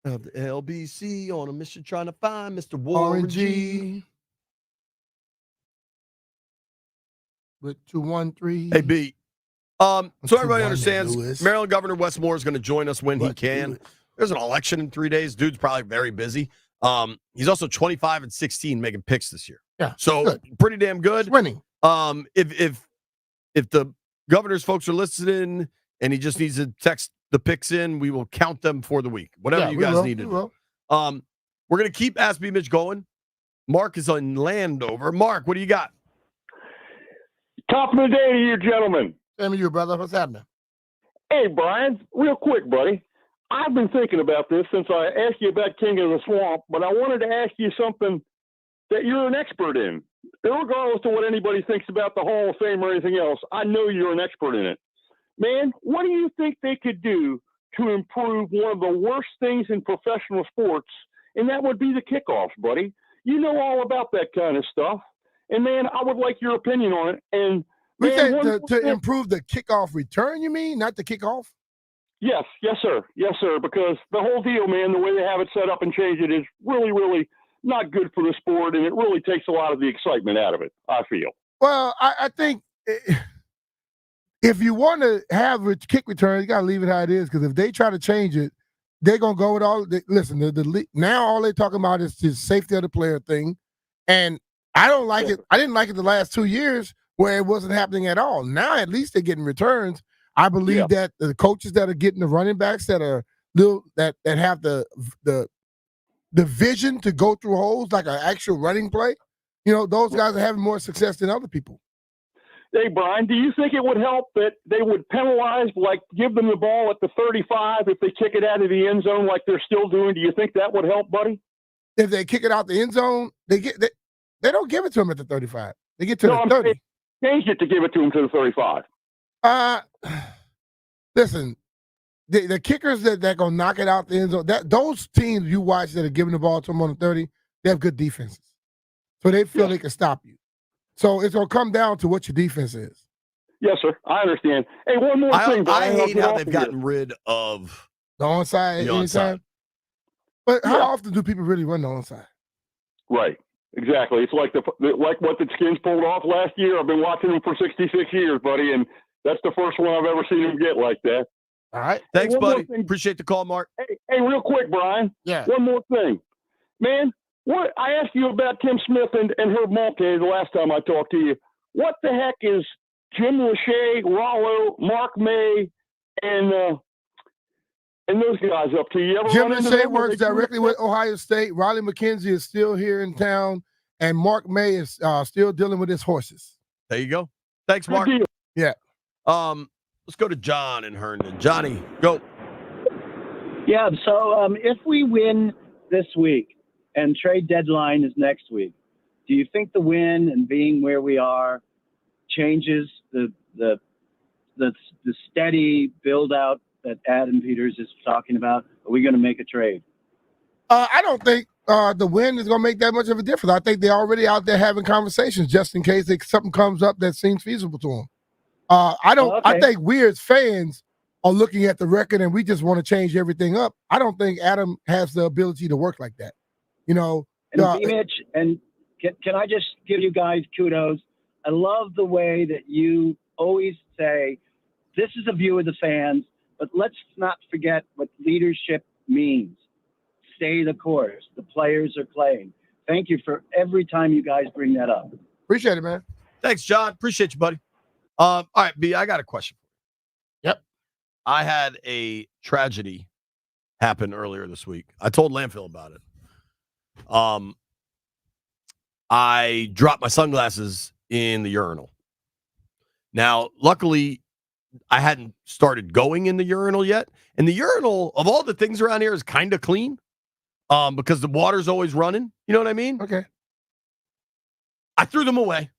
Of the LBC on a mission trying to find Mr. Warren G. With 213. Hey, B. So everybody understands Maryland Governor Wes Moore is going to join us when he can. There's an election in 3 days. Dude's probably very busy. He's also 25-16 making picks this year. Yeah. So good. pretty damn good. Winning. If the governor's folks are listening and he just needs to text the picks in, we will count them for the week. Whatever you guys need to do. We're going to keep Ask B Mitch going. Mark is on Landover. Mark, what do you got? Top of the day to you, gentlemen. Same to you, brother. What's happening? Hey, Brian, real quick, buddy. I've been thinking about this since I asked you about King of the Swamp, but I wanted to ask you something that you're an expert in. Regardless of what anybody thinks about the Hall of Fame or anything else, I know you're an expert in it. Man, what do you think they could do to improve one of the worst things in professional sports? And that would be the kickoffs, buddy. You know all about that kind of stuff. And, man, I would like your opinion on it. And We said to improve the kickoff return, you mean? Not the kickoff? Yes, sir. Yes, sir. Because the whole deal, man, the way they have it set up and change it is really, really not good for the sport. And it really takes a lot of the excitement out of it, I feel. Well, I think if you want to have a kick return, you got to leave it how it is. Because if they try to change it, they're going to go with all – listen, now all they're talking about is the safety of the player thing. And I don't like it. I didn't like it the last 2 years where it wasn't happening at all. Now at least they're getting returns. I believe that the coaches that are getting the running backs that are that have the vision to go through holes like an actual running play, those guys are having more success than other people. Hey, Brian, do you think it would help that they would penalize, like give them the ball at the 35 if they kick it out of the end zone like they're still doing? Do you think that would help, buddy? If they kick it out the end zone, they don't give it to them at the 35. They get to the 30. Change it to give it to them to the 35. Listen, the kickers that gonna knock it out the end zone, those teams you watch that are giving the ball to them on the 30, they have good defenses. So they feel they can stop you. So it's gonna come down to what your defense is. Yes, sir. I understand. Hey, one more thing. I hate how they've gotten rid of the onside anytime. But how often do people really run the onside? Right. Exactly. It's like like what the Skins pulled off last year. I've been watching them for 66 years, buddy, and that's the first one I've ever seen them get like that. All right. Thanks, buddy. Appreciate the call, Mark. Hey, real quick, Brian. Yeah. One more thing. Man, what I asked you about Tim Smith and Herb Mulcahy the last time I talked to you. What the heck is Jim Lachey, Rollo, Mark May, and those guys up to? You ever Jim run into Lachey them? works directly with Ohio State. Riley McKenzie is still here in town, and Mark May is still dealing with his horses. There you go. Thanks, Mark. Yeah. Let's go to John in Herndon. Johnny, go. Yeah, so if we win this week and trade deadline is next week, do you think the win and being where we are changes the the steady build out that Adam Peters is talking about? Are we going to make a trade? I don't think the win is going to make that much of a difference. I think they're already out there having conversations just in case something comes up that seems feasible to them. I don't. Oh, okay. I think we as fans are looking at the record and we just want to change everything up. I don't think Adam has the ability to work like that. You know. And B-Mitch, and can I just give you guys kudos? I love the way that you always say, this is a view of the fans, but let's not forget what leadership means. Stay the course. The players are playing. Thank you for every time you guys bring that up. Appreciate it, man. Thanks, John. Appreciate you, buddy. All right, B, I got a question. Yep. I had a tragedy happen earlier this week. I told Landfill about it. I dropped my sunglasses in the urinal. Now, luckily, I hadn't started going in the urinal yet. And the urinal, of all the things around here, is kind of clean because the water's always running. You know what I mean? Okay. I threw them away.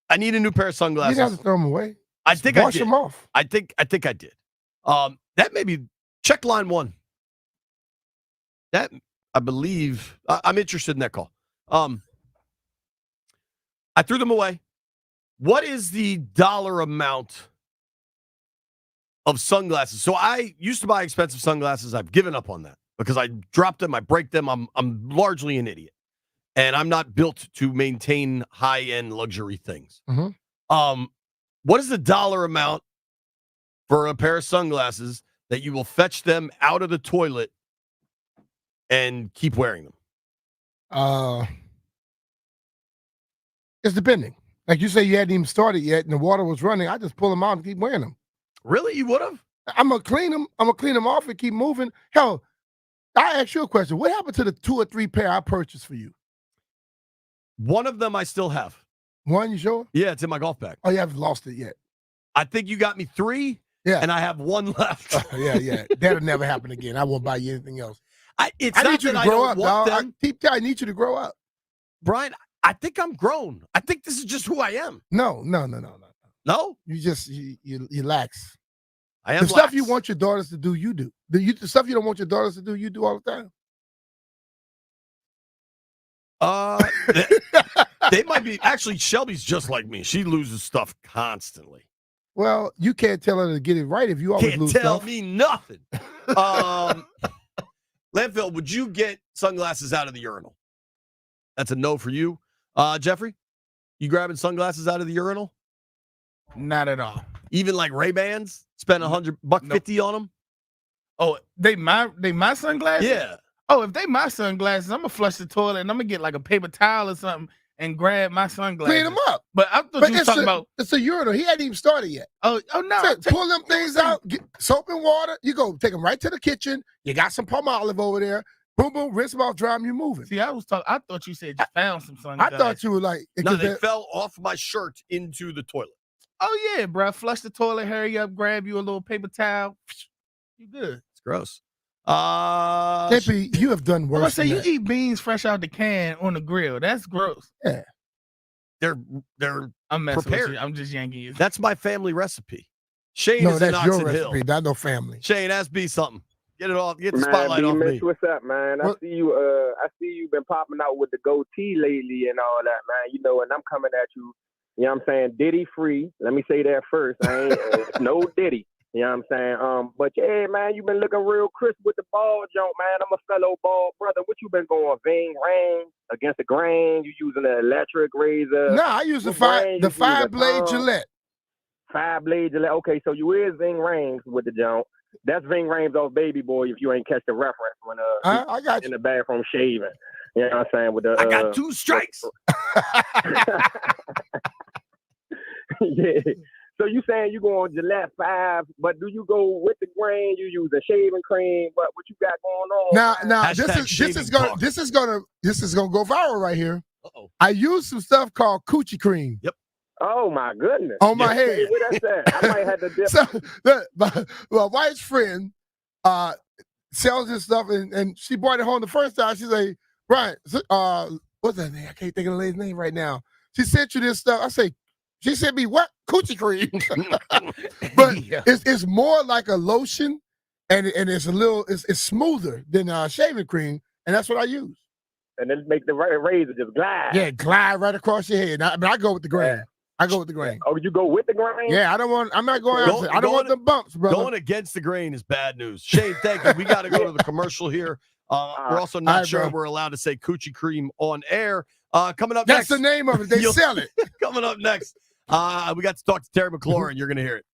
I need a new pair of sunglasses. You didn't have to throw them away. I think Wash I did. them off. I think I did. That may be check line one. That I believe I'm interested in that call. I threw them away. What is the dollar amount of sunglasses? So I used to buy expensive sunglasses. I've given up on that because I dropped them. I break them. I'm largely an idiot, and I'm not built to maintain high-end luxury things. Mm-hmm. What is the dollar amount for a pair of sunglasses that you will fetch them out of the toilet and keep wearing them? It's depending. Like you say, you hadn't even started yet, and the water was running. I just pull them out and keep wearing them. Really? You would have? I'm gonna clean them. I'm gonna clean them off and keep moving. Hell, I ask you a question. What happened to the 2 or 3 pair I purchased for you? One of them I still have. One, you sure? Yeah, it's in my golf bag. Oh, you haven't lost it yet. I think you got me 3. Yeah, and I have 1 left. Yeah. That'll never happen again. I won't buy you anything else. I need you to grow up, dog. I need you to grow up, Brian. I think I'm grown. I think this is just who I am. No. No? You just you lax. I am the stuff you want your daughters to do, you do. The stuff you don't want your daughters to do, you do all the time. They might be. Actually, Shelby's just like me. She loses stuff constantly. Well, you can't tell her to get it right if you always lose stuff. Can't tell me nothing. Landfill, would you get sunglasses out of the urinal? That's a no for you. Jeffrey, you grabbing sunglasses out of the urinal? Not at all. Even like Ray-Bans? Spend $150 on them? Oh, they my sunglasses? Yeah. Oh, if they my sunglasses, I'm gonna flush the toilet and I'm gonna get like a paper towel or something and grab my sunglasses. Clean them up. But I thought you were talking about it's a urinal. He hadn't even started yet. Oh no. So pull them things out, get soap and water. You go take them right to the kitchen. You got some palm olive over there. Boom, boom, rinse them off, dry them, you're moving. See, I thought you said you found some sunglasses. I thought you were like... No, they fell off my shirt into the toilet. Oh, yeah, bro. Flush the toilet, hurry up, grab you a little paper towel. You good. It's gross. JP, you have done worse. I say you eat beans fresh out the can on the grill. That's gross. Yeah. They're I'm messing prepared. with you. I'm just yanking you. That's my family recipe. Shane No, is in that's your Oxon recipe, Hill. not no family. Shane, ask me something. Get it off. Get the Man, spotlight off me. B-Mitch, what's up, man? I see you. I see you been popping out with the goatee lately and all that, man. You know, and I'm coming at you. You know what I'm saying? Diddy free. Let me say that first. I ain't no Diddy. You know what I'm saying? But yeah, man, you been looking real crisp with the ball jump, man. I'm a fellow ball brother. What you been going? Ving Rang against the grain? You using the electric razor? No, I use the 5-blade Gillette. 5-blade Gillette. Okay, so you is Ving Rang's with the jump. That's Ving Rhames off Baby Boy if you ain't catch the reference when I got in the bathroom shaving. You know what I'm saying? With the I got 2 strikes. Yeah. So you saying you go on Gillette 5, but do you go with the grain? You use a shaving cream? What you got going on? Now this is gonna go viral right here. Uh-oh. I use some stuff called coochie cream. Yep. Oh my goodness! On my head. Where that's at? I might have to dip. So my wife's friend sells this stuff, and she brought it home the first time. She's like, Brian, what's that name? I can't think of the lady's name right now. She sent you this stuff. I say, She sent me what? Coochie cream. But it's more like a lotion, and it's a little it's smoother than shaving cream, and that's what I use. And then make the razor just glide. Yeah, glide right across your head. But I go with the grain. Yeah. I go with the grain. Oh, you go with the grain? Yeah, I'm not going out. I don't want the bumps, brother. Going against the grain is bad news. Shane, thank you. We got to go to the commercial here. We're also not sure we're allowed to say coochie cream on air. Coming up That's next. the name of it. They sell it. Coming up next, we got to talk to Terry McLaurin. You're going to hear it.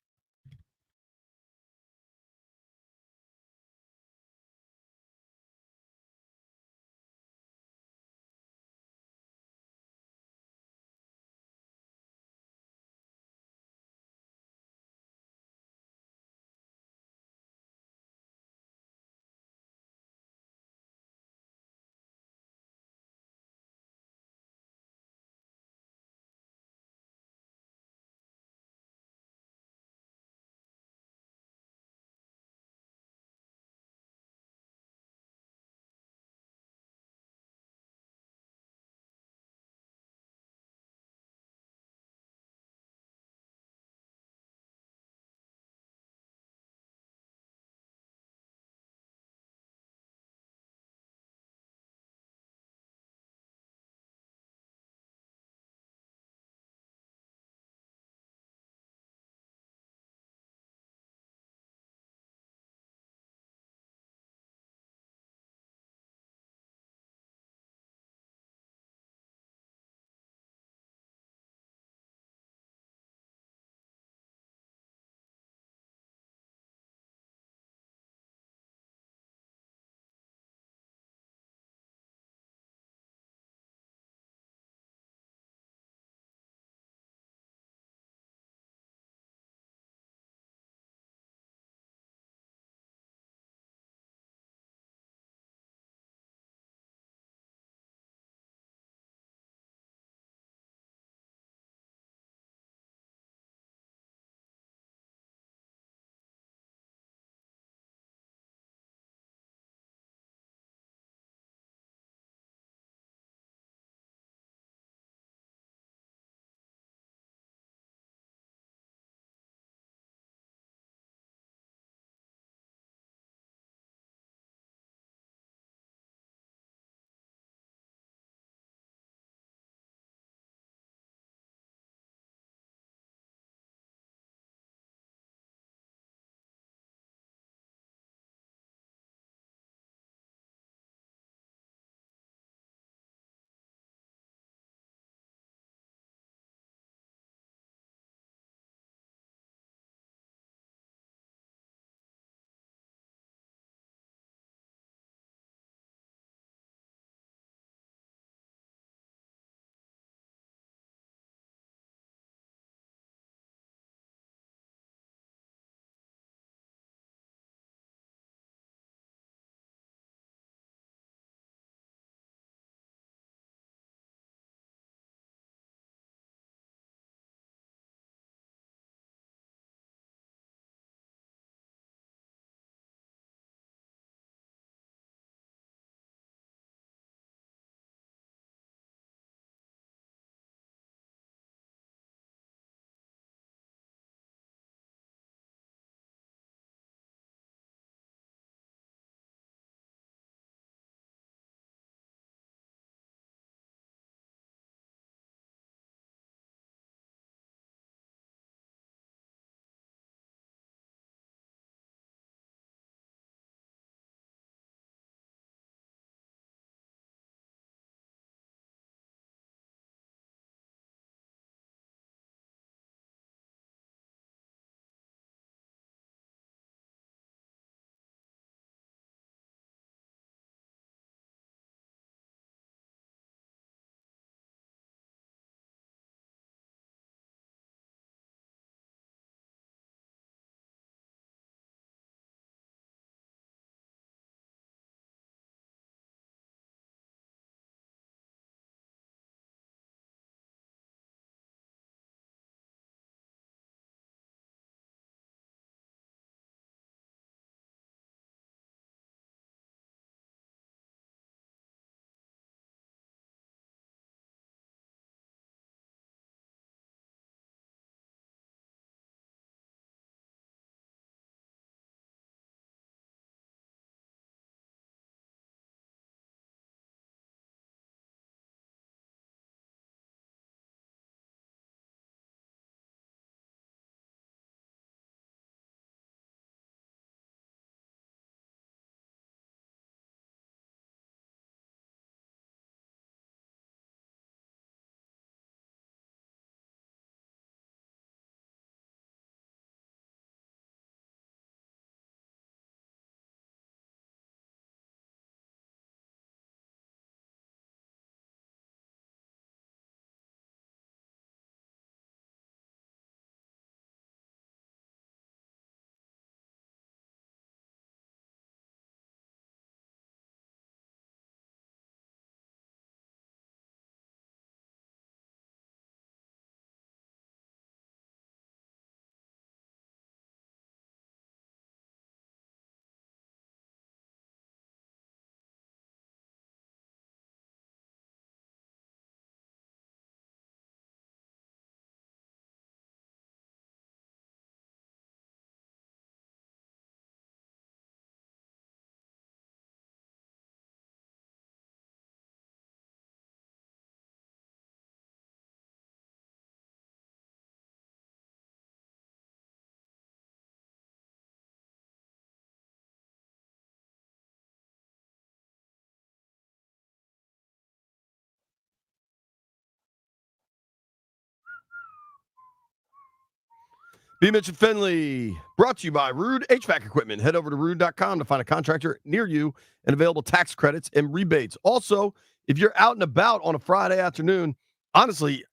B. Mitch and Finley, brought to you by Rude HVAC Equipment. Head over to rude.com to find a contractor near you and available tax credits and rebates. Also, if you're out and about on a Friday afternoon, honestly,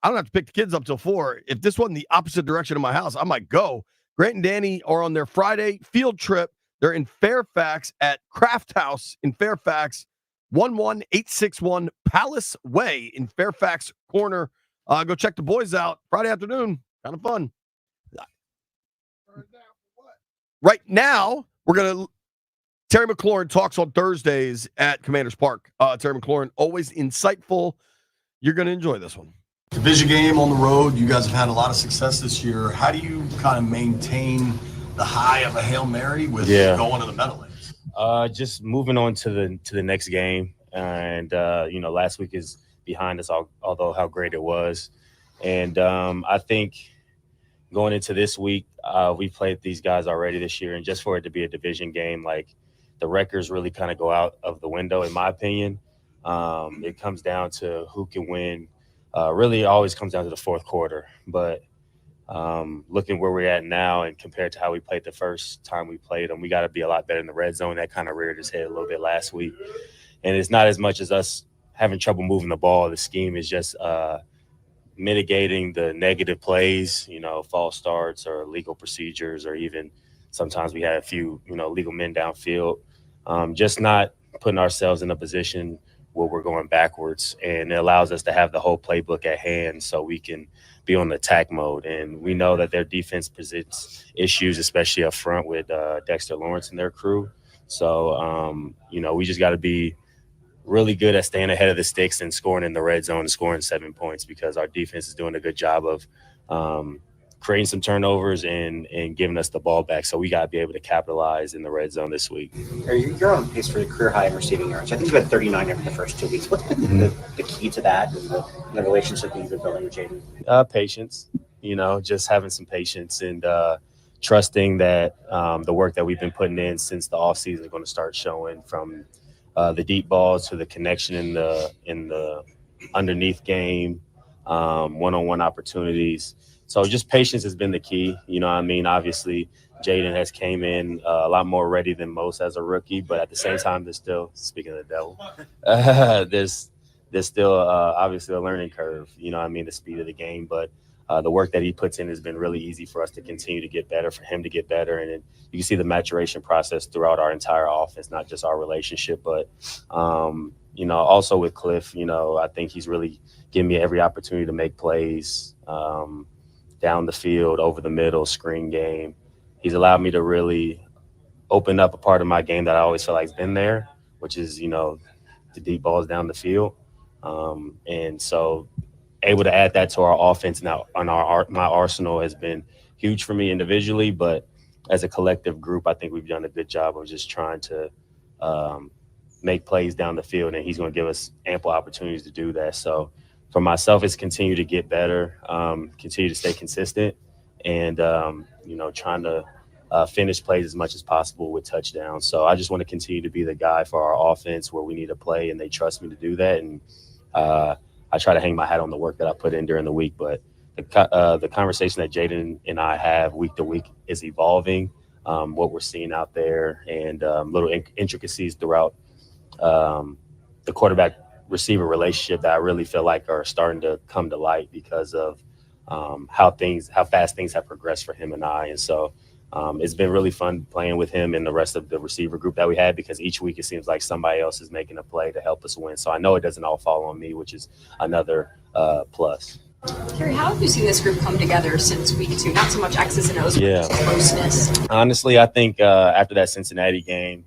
I don't have to pick the kids up till 4. If this wasn't the opposite direction of my house, I might go. Grant and Danny are on their Friday field trip. They're in Fairfax at Craft House in Fairfax, 11861 Palace Way in Fairfax Corner. Go check the boys out Friday afternoon. Kind of fun. Right now, we're going to Terry McLaurin talks on Thursdays at Commanders Park. Terry McLaurin, always insightful. You're going to enjoy this one. Division game on the road. You guys have had a lot of success this year. How do you kind of maintain the high of a Hail Mary with going to the Meadowlands? Just moving on to the next game. And, last week is behind us, although how great it was. And I think going into this week, we played these guys already this year. And just for it to be a division game, like the records really kind of go out of the window, in my opinion. It comes down to who can win. Really always comes down to the fourth quarter. But looking where we're at now and compared to how we played the first time we played them, we got to be a lot better in the red zone. That kind of reared its head a little bit last week. And it's not as much as us having trouble moving the ball. The scheme is just mitigating the negative plays, false starts or legal procedures, or even sometimes we had a few, legal men downfield. Just not putting ourselves in a position where we're going backwards, and it allows us to have the whole playbook at hand so we can be on the attack mode. And we know that their defense presents issues, especially up front with Dexter Lawrence and their crew. So, we just got to be really good at staying ahead of the sticks and scoring in the red zone and scoring 7 points, because our defense is doing a good job of creating some turnovers and giving us the ball back. So we got to be able to capitalize in the red zone this week. You're on pace for the career high in receiving yards. I think you had 39 over the first 2 weeks. What's been the key to that and the relationship that you've been building with Jaden? Patience, just having some patience and trusting that the work that we've been putting in since the offseason is going to start showing, from the deep balls to the connection in the underneath game, one-on-one opportunities. So just patience has been the key. Obviously, Jaden has came in a lot more ready than most as a rookie, but at the same time, there's still, speaking of the devil, there's still obviously a learning curve, the speed of the game. But the work that he puts in has been really easy for us to continue to get better, for him to get better. And you can see the maturation process throughout our entire offense, not just our relationship, but, also with Cliff, I think he's really given me every opportunity to make plays down the field, over the middle, screen game. He's allowed me to really open up a part of my game that I always feel like has been there, which is, the deep balls down the field. And so able to add that to our offense now on my arsenal has been huge for me individually, but as a collective group, I think we've done a good job of just trying to make plays down the field, and he's going to give us ample opportunities to do that. So for myself, it's continue to get better, continue to stay consistent, and, trying to finish plays as much as possible with touchdowns. So I just want to continue to be the guy for our offense where we need to play, and they trust me to do that. And I try to hang my hat on the work that I put in during the week. But the conversation that Jaden and I have week to week is evolving, what we're seeing out there, and little intricacies throughout the quarterback receiver relationship that I really feel like are starting to come to light because of how fast things have progressed for him and I. And so it's been really fun playing with him and the rest of the receiver group that we had, because each week it seems like somebody else is making a play to help us win. So I know it doesn't all fall on me, which is another plus. Terry, how have you seen this group come together since week 2? Not so much X's and O's, but just closeness. Honestly, I think after that Cincinnati game,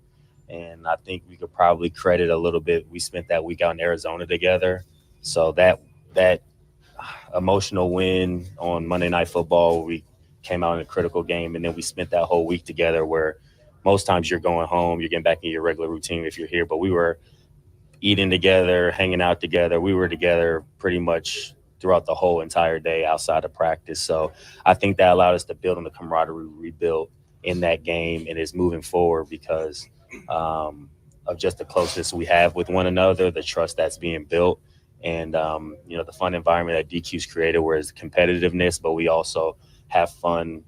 and I think we could probably credit a little bit, we spent that week out in Arizona together. So that emotional win on Monday Night Football, we came out in a critical game, and then we spent that whole week together where most times you're going home, you're getting back in your regular routine if you're here, but we were eating together, hanging out together. We were together pretty much throughout the whole entire day outside of practice. So I think that allowed us to build on the camaraderie we rebuilt in that game, and is moving forward because of just the closeness we have with one another, the trust that's being built, and the fun environment that DQ's created, where it's competitiveness, but we also have fun,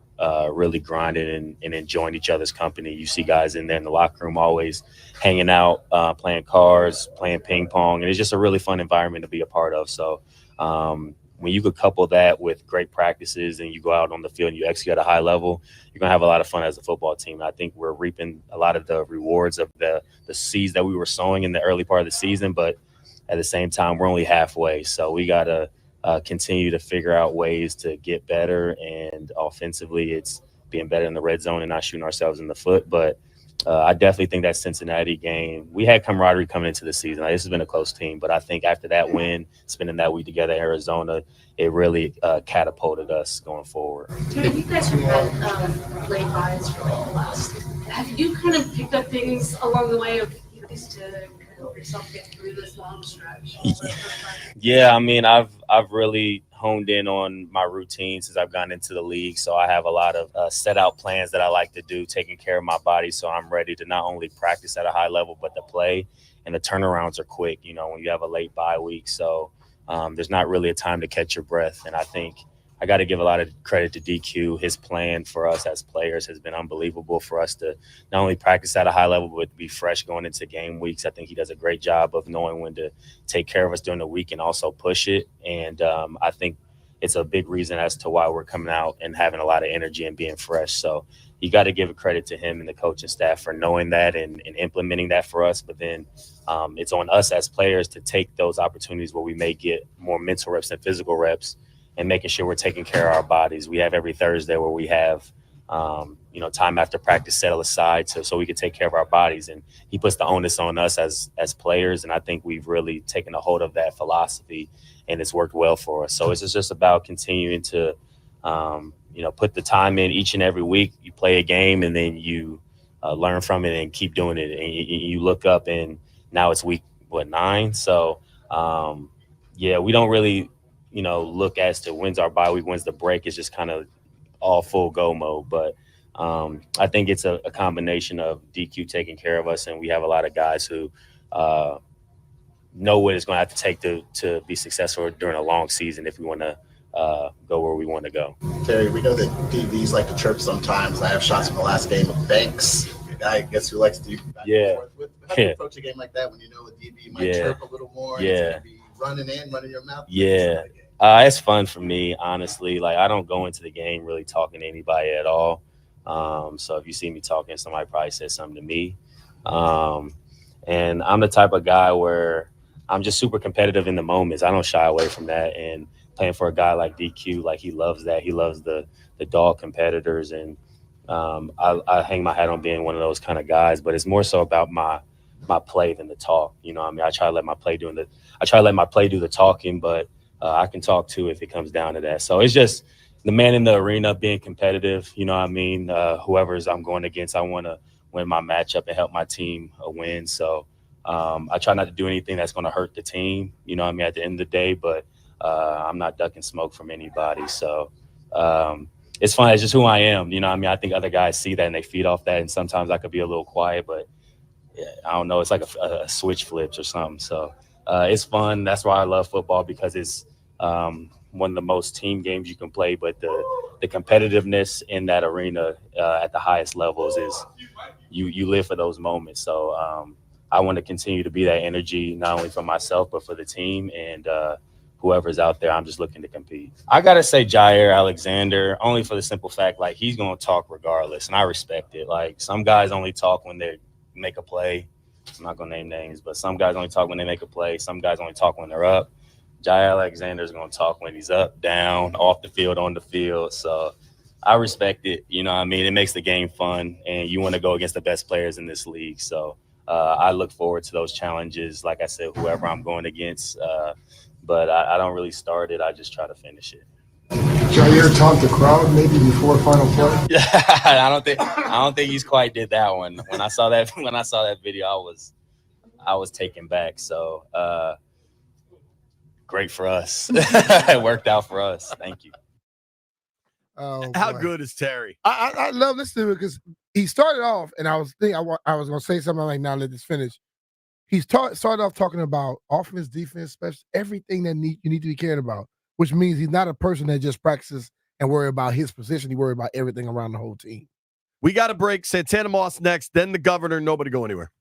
really grinding and enjoying each other's company. You see guys in there in the locker room always hanging out, playing cards, playing ping pong, and it's just a really fun environment to be a part of. So when you could couple that with great practices and you go out on the field and you execute at a high level, you're going to have a lot of fun as a football team. I think we're reaping a lot of the rewards of the seeds that we were sowing in the early part of the season, but at the same time, we're only halfway. So we got to continue to figure out ways to get better. And offensively, it's being better in the red zone and not shooting ourselves in the foot. But I definitely think that Cincinnati game, we had camaraderie coming into the season. This has been a close team, but I think after that win, spending that week together in Arizona, it really catapulted us going forward. Terry, you guys have had late buys for like the last. Have you kind of picked up things along the way of things to kind of help yourself get through this long stretch? Yeah, I mean, I've really honed in on my routine since I've gotten into the league. So I have a lot of set out plans that I like to do, taking care of my body. So I'm ready to not only practice at a high level, but to play. And the turnarounds are quick, you know, when you have a late bye week. So there's not really a time to catch your breath. And I think I got to give a lot of credit to DQ. His plan for us as players has been unbelievable for us to not only practice at a high level, but be fresh going into game weeks. I think he does a great job of knowing when to take care of us during the week and also push it. And I think it's a big reason as to why we're coming out and having a lot of energy and being fresh. So you got to give a credit to him and the coaching staff for knowing that and implementing that for us. But then it's on us as players to take those opportunities where we may get more mental reps than physical reps and making sure we're taking care of our bodies. We have every Thursday where we have, time after practice set aside so we can take care of our bodies. And he puts the onus on us as players. And I think we've really taken a hold of that philosophy and it's worked well for us. So it's just about continuing to, put the time in each and every week. You play a game and then you learn from it and keep doing it. And you look up and now it's week, 9? So, we don't really, look as to when's our bye week, when's the break. It's just kind of all full go mode. But I think it's a combination of DQ taking care of us, and we have a lot of guys who know what it's going to have to take to be successful during a long season if we want to go where we want to go. Terry, we know that DBs like to chirp sometimes. I have shots from the last game of Banks, a guy I guess who likes to do back and forth with. How do you approach a game like that when you know a DB might chirp a little more and it's going to be running your mouth? It's fun for me, honestly. Like, I don't go into the game really talking to anybody at all. So if you see me talking, somebody probably said something to me. And I'm the type of guy where I'm just super competitive in the moments. I don't shy away from that. And playing for a guy like DQ, like, he loves that. He loves the dog competitors. And I hang my hat on being one of those kind of guys. But it's more so about my play than the talk. You know what I mean? I try to let my play do the talking, but I can talk too if it comes down to that. So it's just the man in the arena being competitive. You know what I mean? Whoever's I'm going against, I want to win my matchup and help my team win. So I try not to do anything that's going to hurt the team, you know what I mean, at the end of the day, but I'm not ducking smoke from anybody. So it's fun. It's just who I am. You know what I mean? I think other guys see that and they feed off that. And sometimes I could be a little quiet, but I don't know. It's like a switch flips or something. So it's fun. That's why I love football, because it's one of the most team games you can play. But the competitiveness in that arena at the highest levels is you live for those moments. So I want to continue to be that energy, not only for myself, but for the team. And whoever's out there, I'm just looking to compete. I got to say Jair Alexander, only for the simple fact, like, he's going to talk regardless. And I respect it. Like, some guys only talk when they make a play. I'm not going to name names, but some guys only talk when they make a play. Some guys only talk when they're up. Jair Alexander's going to talk when he's up, down, off the field, on the field. So I respect it. You know what I mean? It makes the game fun, and you want to go against the best players in this league. So I look forward to those challenges. Like I said, whoever I'm going against, but I don't really start it. I just try to finish it. Jair taunt the crowd maybe before final play. I don't think he's quite did that one. When I saw that video, I was taken back. So great for us. It worked out for us. Thank you. Oh, How boy. good is Terry? I love listening to it because he started off, and I was thinking I was going to say something like, now let this finish. He started off talking about offense, defense, special, everything that you need to be caring about, which means he's not a person that just practices and worry about his position. He worry about everything around the whole team. We got a break. Santana Moss next, then the governor. Nobody go anywhere.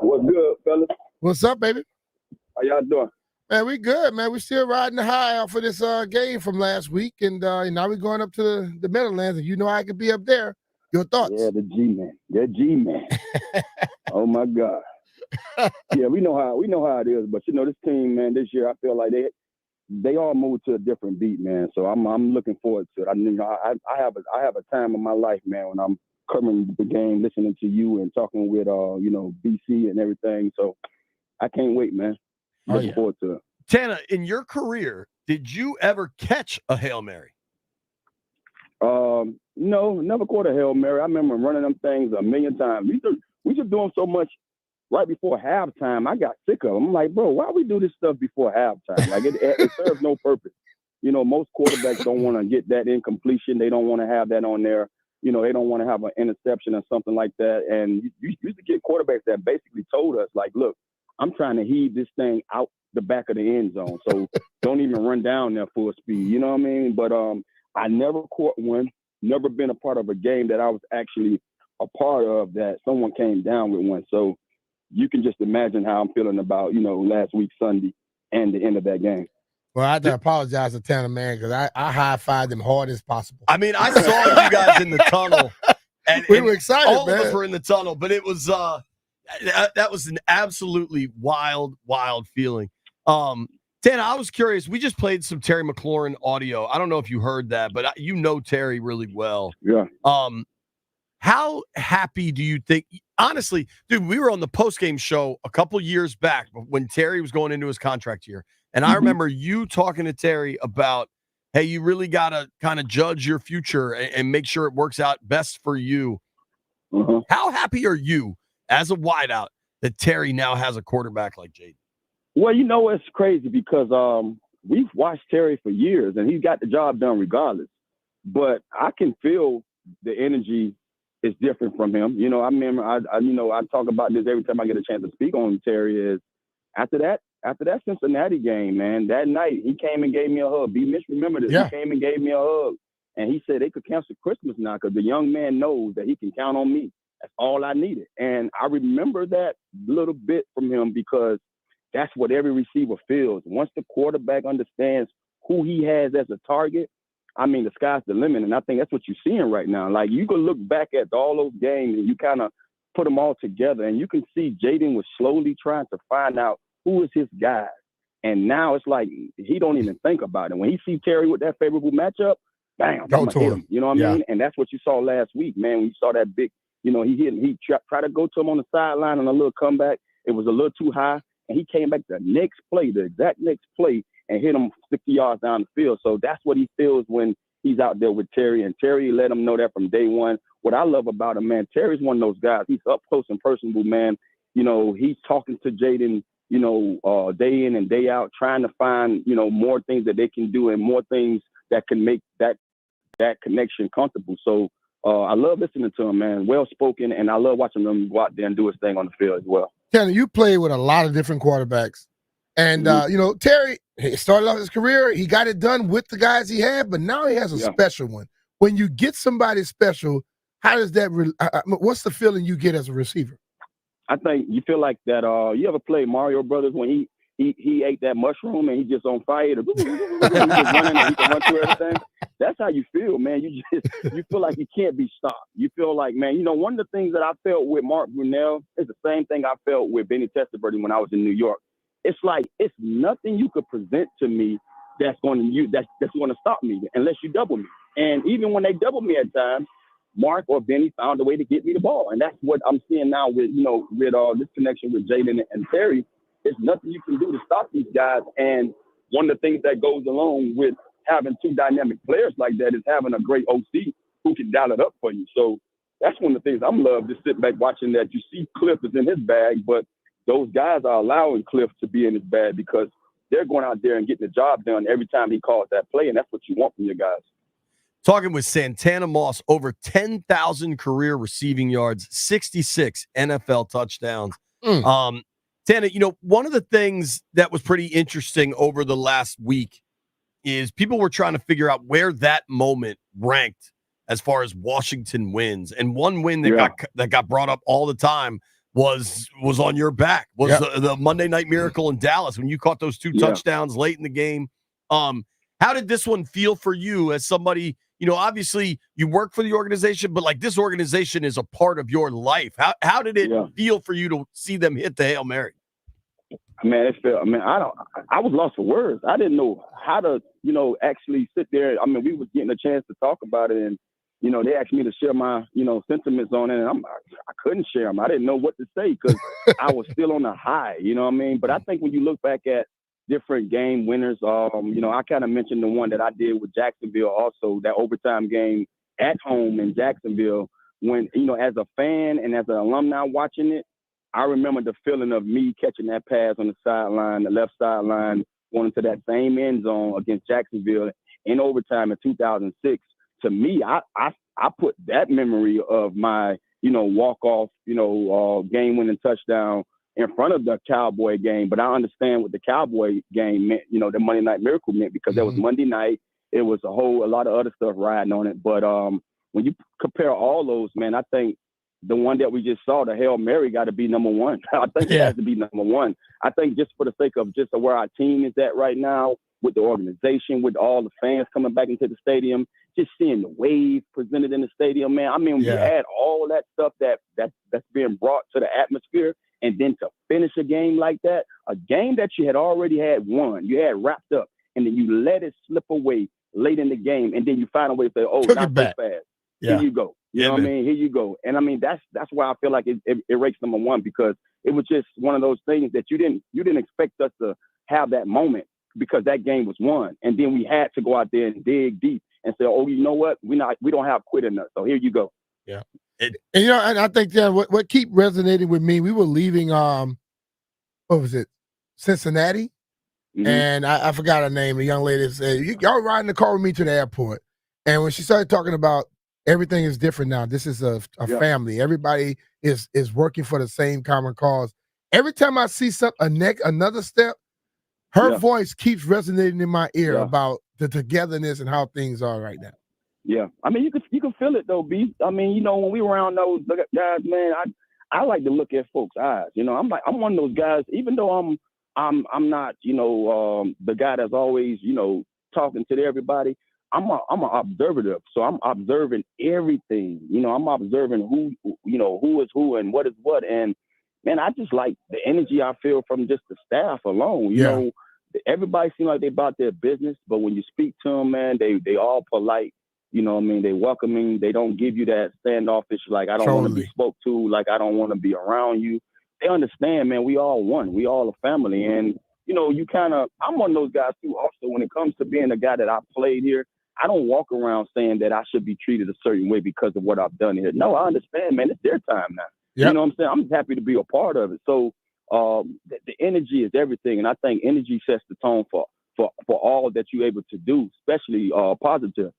What's good, fellas? What's up, baby? How y'all doing? Man, we good, man. We still riding the high off of this game from last week, and now we're going up to the Meadowlands, and you know I could be up there. Your thoughts? Yeah, the G-Man. The G-Man. Oh, my God. Yeah, we know how it is, but, this team, man, this year, I feel like they all moved to a different beat, man. So I'm looking forward to it. I have a time in my life, man, when I'm covering the game, listening to you and talking with, BC and everything. So I can't wait, man. Looking forward to it. Tana, in your career, did you ever catch a Hail Mary? No, never caught a Hail Mary. I remember running them things a million times. We just doing so much right before halftime. I got sick of them. I'm like, bro, why we do this stuff before halftime? Like it serves no purpose. Most quarterbacks don't want to get that incompletion. They don't want to have that on there. They don't want to have an interception or something like that. And you used to get quarterbacks that basically told us, like, look, I'm trying to heave this thing out the back of the end zone. So don't even run down there full speed. You know what I mean? But I never caught one, never been a part of a game that I was actually a part of that someone came down with one. So you can just imagine how I'm feeling about, last week Sunday and the end of that game. Well, I have to apologize to Tanner, man, because I high-fived them hard as possible. I mean, I saw you guys in the tunnel. And we were excited, all man. of us were in the tunnel, but it was that was an absolutely wild feeling. Tana, I was curious. We just played some Terry McLaurin audio. I don't know if you heard that, but you know Terry really well. Yeah. How happy do you think? Honestly, dude, we were on the postgame show a couple years back when Terry was going into his contract year. And I remember you talking to Terry about, hey, you really got to kind of judge your future and make sure it works out best for you. How happy are you as a wideout that Terry now has a quarterback like Jaden? Well, it's crazy because we've watched Terry for years, and he's got the job done regardless. But I can feel the energy is different from him. I remember, I talk about this every time I get a chance to speak on Terry. Is after that Cincinnati game, man, that night he came and gave me a hug. B. Mitch, remember this? Yeah. He came and gave me a hug, and he said they could cancel Christmas now because the young man knows that he can count on me. That's all I needed, and I remember that little bit from him because that's what every receiver feels. Once the quarterback understands who he has as a target, I mean, the sky's the limit. And I think that's what you're seeing right now. Like, you can look back at all those games and you kind of put them all together, and you can see Jaden was slowly trying to find out who is his guy. And now it's like he don't even think about it. When he see Terry with that favorable matchup, bam, Go I'm to hit him. him. You know what I mean? And that's what you saw last week, man. When you saw that big, he tried to go to him on the sideline on a little comeback. It was a little too high. And he came back the exact next play, and hit him 60 yards down the field. So that's what he feels when he's out there with Terry. And Terry let him know that from day one. What I love about him, man, Terry's one of those guys. He's up close and personable, man. He's talking to Jaden, day in and day out, trying to find, more things that they can do and more things that can make that connection comfortable. So I love listening to him, man. Well-spoken, and I love watching him go out there and do his thing on the field as well. Tanner, you played with a lot of different quarterbacks. And, Terry, he started off his career. He got it done with the guys he had, but now he has a special one. When you get somebody special, how does that what's the feeling you get as a receiver? I think you feel like that. You ever play Mario Brothers when he ate that mushroom and he just on fire? He just running and he can run through everything. That's how you feel, man. You feel like you can't be stopped. You feel like, man, one of the things that I felt with Mark Brunell is the same thing I felt with Benny Testaverde when I was in New York. It's like it's nothing you could present to me that's going to stop me unless you double me. And even when they double me at times, Mark or Benny found a way to get me the ball. And that's what I'm seeing now with this connection with Jaden and Terry. There's nothing you can do to stop these guys. And one of the things that goes along with having two dynamic players like that is having a great OC who can dial it up for you. So that's one of the things I'm loved to sit back watching, that you see Cliff is in his bag, but those guys are allowing Cliff to be in his bag because they're going out there and getting the job done every time he calls that play. And that's what you want from your guys. Talking with Santana Moss, over 10,000 career receiving yards, 66 NFL touchdowns. Tana, one of the things that was pretty interesting over the last week is people were trying to figure out where that moment ranked as far as Washington wins. And one win that got brought up all the time was on your back. Was the Monday Night Miracle in Dallas when you caught those 2 touchdowns late in the game. How did this one feel for you as somebody, obviously you work for the organization, but like this organization is a part of your life. How did it feel for you to see them hit the Hail Mary? Man, I was lost for words. I didn't know how to, actually sit there. I mean, we was getting a chance to talk about it, and, they asked me to share my, sentiments on it, and I couldn't share them. I didn't know what to say because I was still on the high, you know what I mean? But I think when you look back at different game winners, I kind of mentioned the one that I did with Jacksonville also, that overtime game at home in Jacksonville when, as a fan and as an alumni watching it, I remember the feeling of me catching that pass on the sideline, the left sideline, going into that same end zone against Jacksonville in overtime in 2006. To me, I put that memory of my, walk-off, game-winning touchdown in front of the Cowboy game. But I understand what the Cowboy game meant, the Monday Night Miracle meant, because that was Monday night. It was a lot of other stuff riding on it. But when you compare all those, man, I think the one that we just saw, the Hail Mary, got to be number one. I think it has to be number one. I think just for the sake of just where our team is at right now, with the organization, with all the fans coming back into the stadium, just seeing the wave presented in the stadium, man. I mean, when you add all that stuff that's being brought to the atmosphere, and then to finish a game like that, a game that you had already had won, you had wrapped up, and then you let it slip away late in the game, and then you find a way to say, "Oh, not so fast. Here you go." You know what I mean? Here you go. And I mean, that's why I feel like it ranks number one, because it was just one of those things that you didn't expect us to have that moment, because that game was won. And then we had to go out there and dig deep and say, "Oh, you know what? We don't have quit in us. So here you go." Yeah. And I think that what keep resonating with me, we were leaving what was it? Cincinnati. Mm-hmm. And I forgot her name. The young lady said, "Y'all riding the car with me to the airport." And when she started talking about everything is different now, this is a family. Everybody is working for the same common cause. Every time I see another step, her voice keeps resonating in my ear about the togetherness and how things are right now. Yeah, I mean, you can feel it though, B. I mean, when we were around those guys, man, I like to look at folks' eyes. I'm one of those guys. Even though I'm not, the guy that's always, talking to everybody. I'm an observative, so I'm observing everything. I'm observing who is who and what is what. And man, I just like the energy I feel from just the staff alone. You know, everybody seems like they about their business, but when you speak to them, man, they all polite. You know what I mean? They welcoming. They don't give you that standoffish, like, I don't want to be spoke to, like, I don't want to be around you. They understand, man, we all one. We all a family. And, I'm one of those guys too also when it comes to being a guy that I played here. I don't walk around saying that I should be treated a certain way because of what I've done here. No, I understand, man. It's their time now. Yep. You know what I'm saying? I'm just happy to be a part of it. So the energy is everything. And I think energy sets the tone for all that you're able to do, especially positive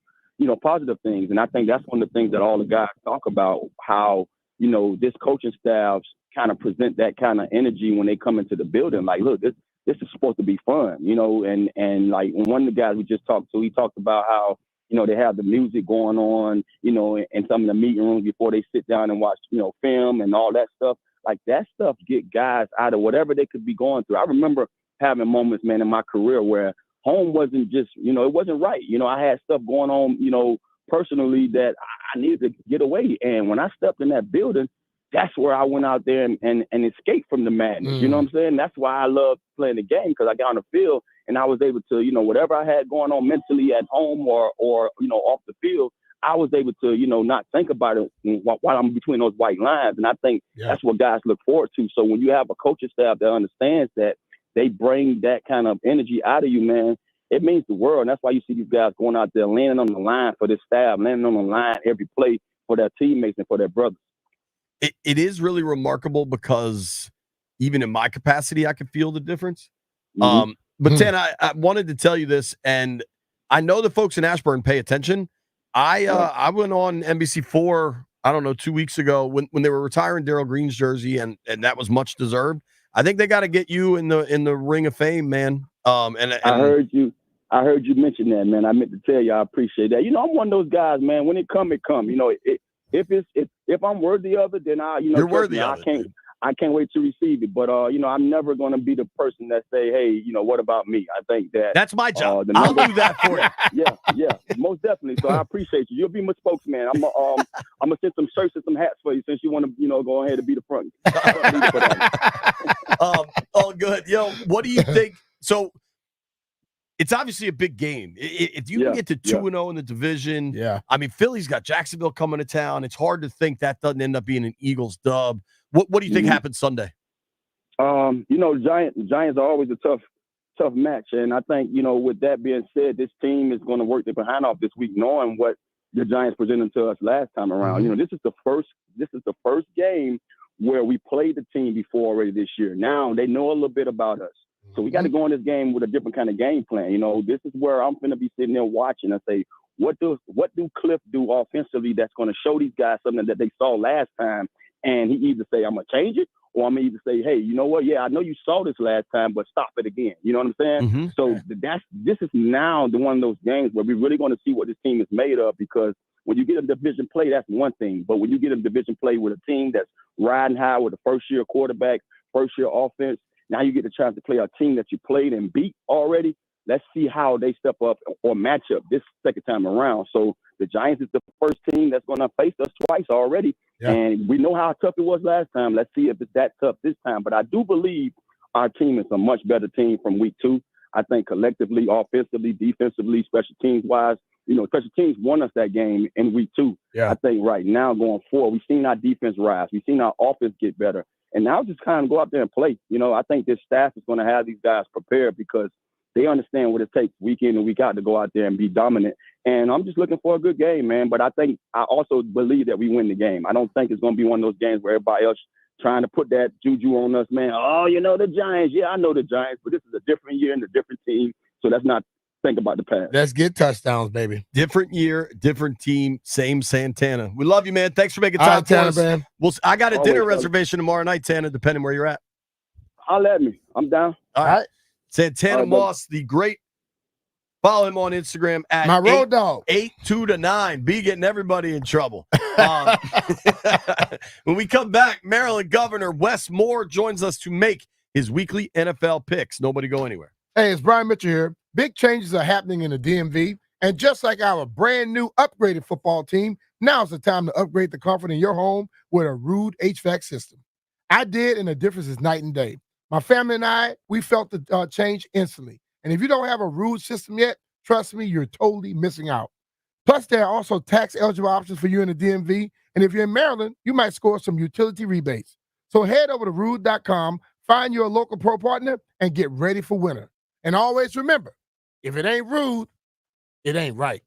things. And I think that's one of the things that all the guys talk about, how, this coaching staff kind of present that kind of energy when they come into the building. Like, look, this is supposed to be fun, and like one of the guys we just talked to, he talked about how, they have the music going on, in some of the meeting rooms before they sit down and watch, film and all that stuff. Like, that stuff get guys out of whatever they could be going through. I remember having moments, man, in my career where home wasn't just, it wasn't right. I had stuff going on, personally, that I needed to get away. And when I stepped in that building, that's where I went out there and escaped from the madness. You know what I'm saying? That's why I love playing the game, because I got on the field and I was able to, whatever I had going on mentally at home or off the field, I was able to, not think about it while I'm between those white lines. And I think that's what guys look forward to. So when you have a coaching staff that understands that, they bring that kind of energy out of you, man, it means the world. And that's why you see these guys going out there, landing on the line for this staff, landing on the line every play for their teammates and for their brothers. It is really remarkable, because even in my capacity, I can feel the difference. But Tan, I wanted to tell you this, and I know the folks in Ashburn pay attention. I went on NBC4, I don't know, 2 weeks ago when they were retiring Darryl Green's jersey, and that was much deserved. I think they got to get you in the Ring of Fame, man. And I heard you mention that, man. I meant to tell you, I appreciate that. I'm one of those guys, man. When it come, it come. If I'm worthy of it, then you're worthy of it. I can't wait to receive it. But I'm never going to be the person that say, hey, what about me? I think that's my job. The I'll do that for you. Yeah, most definitely. So I appreciate you. You'll be my spokesman. I'm gonna send some shirts and some hats for you since you want to go ahead and be the front leader for that. All good. What do you think? So it's obviously a big game. If you can get to 2-0 in the division, I mean, Philly's got Jacksonville coming to town. It's hard to think that doesn't end up being an Eagles dub. What do you think happens Sunday? Giants are always a tough match, and I think with that being said, this team is going to work their behind off this week, knowing what the Giants presented to us last time around. This is the first game where we played the team before already this year. Now they know a little bit about us. So we got to go in this game with a different kind of game plan. This is where I'm going to be sitting there watching and say, what do Cliff do offensively that's going to show these guys something that they saw last time? And he either say, I'm going to change it, or I'm going to either say, hey, you know what? Yeah, I know you saw this last time, but stop it again. You know what I'm saying? So this is now one of those games where we're really going to see what this team is made of, because when you get a division play, that's one thing. But when you get a division play with a team that's riding high with a first-year quarterback, first-year offense, now you get the chance to play a team that you played and beat already. Let's see how they step up or match up this second time around. So the Giants is the first team that's going to face us twice already. And we know how tough it was last time. Let's see if it's that tough this time. But I do believe our team is a much better team from week 2. I think collectively, offensively, defensively, special teams-wise, special teams won us that game in week 2. I think right now going forward, we've seen our defense rise. We've seen our offense get better. And now just kind of go out there and play. I think this staff is going to have these guys prepared because they understand what it takes week in and week out to go out there and be dominant. And I'm just looking for a good game, man. But I also believe that we win the game. I don't think it's going to be one of those games where everybody else trying to put that juju on us, man. Oh, the Giants. Yeah, I know the Giants, but this is a different year and a different team. So let's not think about the past. Let's get touchdowns, baby. Different year, different team, same Santana. We love you, man. Thanks for making time for us. Man. I got a Always, dinner brother. reservation tomorrow night, Tana, depending where you're at. Holla at me. I'm down. All right. Santana Moss, the great. Follow him on Instagram at my road dog 82-9. Be getting everybody in trouble. When we come back, Maryland Governor Wes Moore joins us to make his weekly NFL picks. Nobody go anywhere. Hey, it's Brian Mitchell here. Big changes are happening in the DMV, and just like our brand new upgraded football team, now's the time to upgrade the comfort in your home with a Rude HVAC system. I did, and the difference is night and day. My family and I, we felt the change instantly. And if you don't have a Rude system yet, trust me, you're totally missing out. Plus, there are also tax-eligible options for you in the DMV. And if you're in Maryland, you might score some utility rebates. So head over to Rude.com, find your local pro partner, and get ready for winter. And always remember, if it ain't Rude, it ain't right.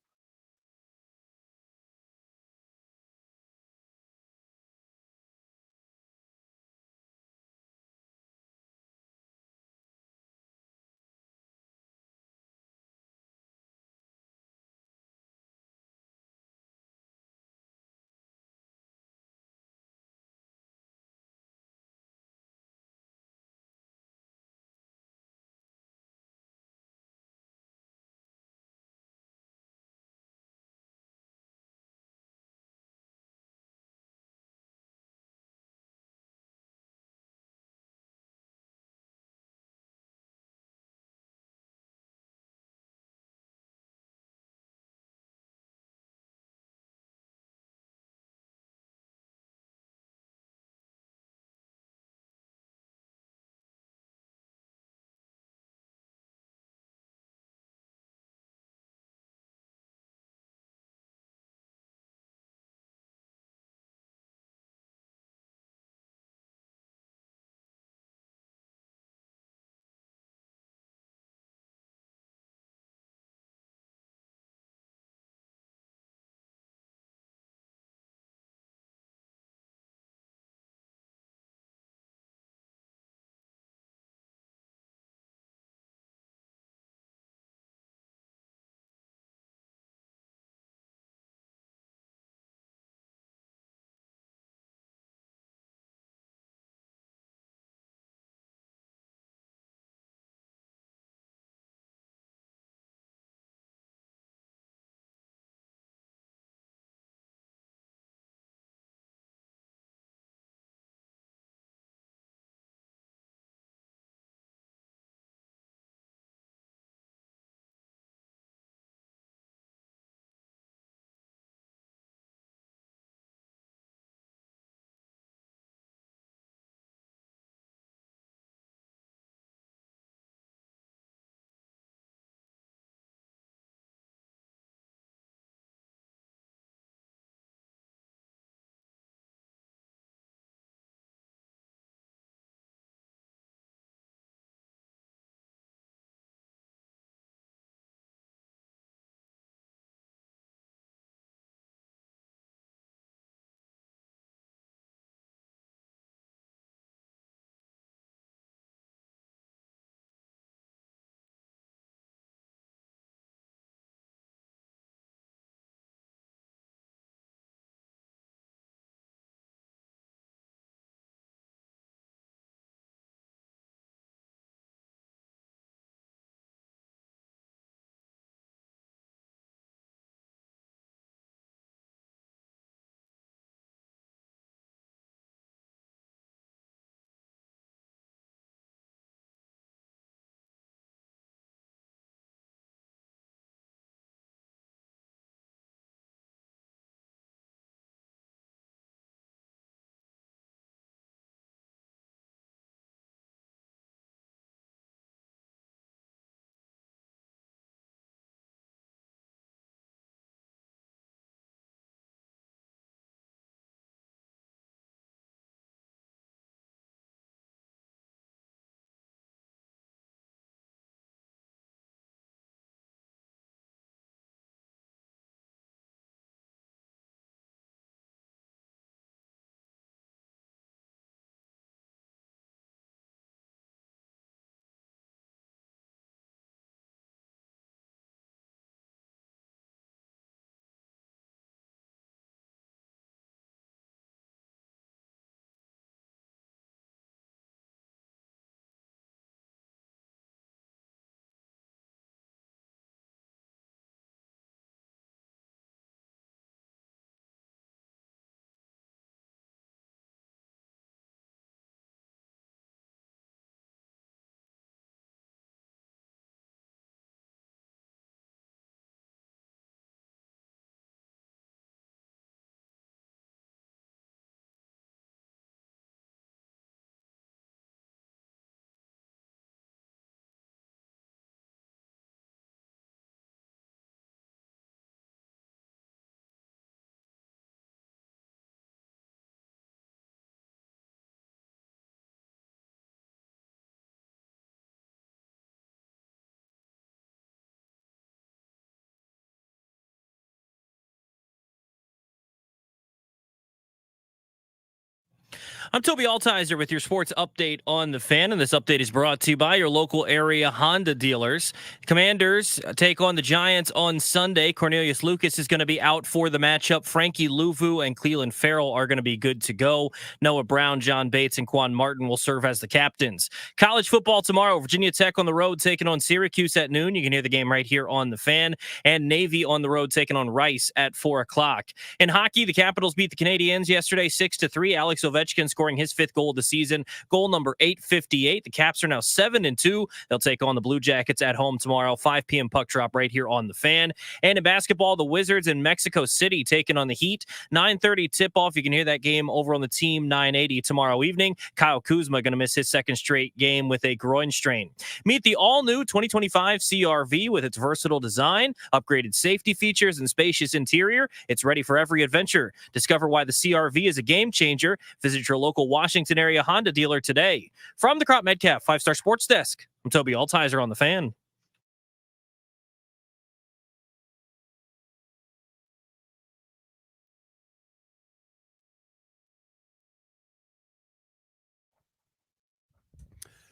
I'm Toby Altizer with your sports update on the Fan, and this update is brought to you by your local area Honda dealers. Commanders take on the Giants on Sunday. Cornelius Lucas is going to be out for the matchup. Frankie Louvu and Cleveland Farrell are going to be good to go. Noah Brown, John Bates, and Quan Martin will serve as the captains. College football tomorrow. Virginia Tech on the road taking on Syracuse at noon. You can hear the game right here on the Fan. And Navy on the road taking on Rice at 4 o'clock. In hockey, the Capitals beat the Canadiens yesterday 6-3. Alex Ovechkin scoring his 5th goal of the season, goal number 858. The Caps are now 7-2. They'll take on the Blue Jackets at home tomorrow, 5 p.m. puck drop right here on the Fan. And in basketball, the Wizards in Mexico City taking on the Heat. 9:30 tip-off. You can hear that game over on the Team 980 tomorrow evening. Kyle Kuzma going to miss his 2nd straight game with a groin strain. Meet the all-new 2025 CR-V with its versatile design, upgraded safety features, and spacious interior. It's ready for every adventure. Discover why the CR-V is a game changer. Visit your local Washington area Honda dealer today. From the Crop Metcalf 5-Star Sports Desk, I'm Toby Altizer on the Fan.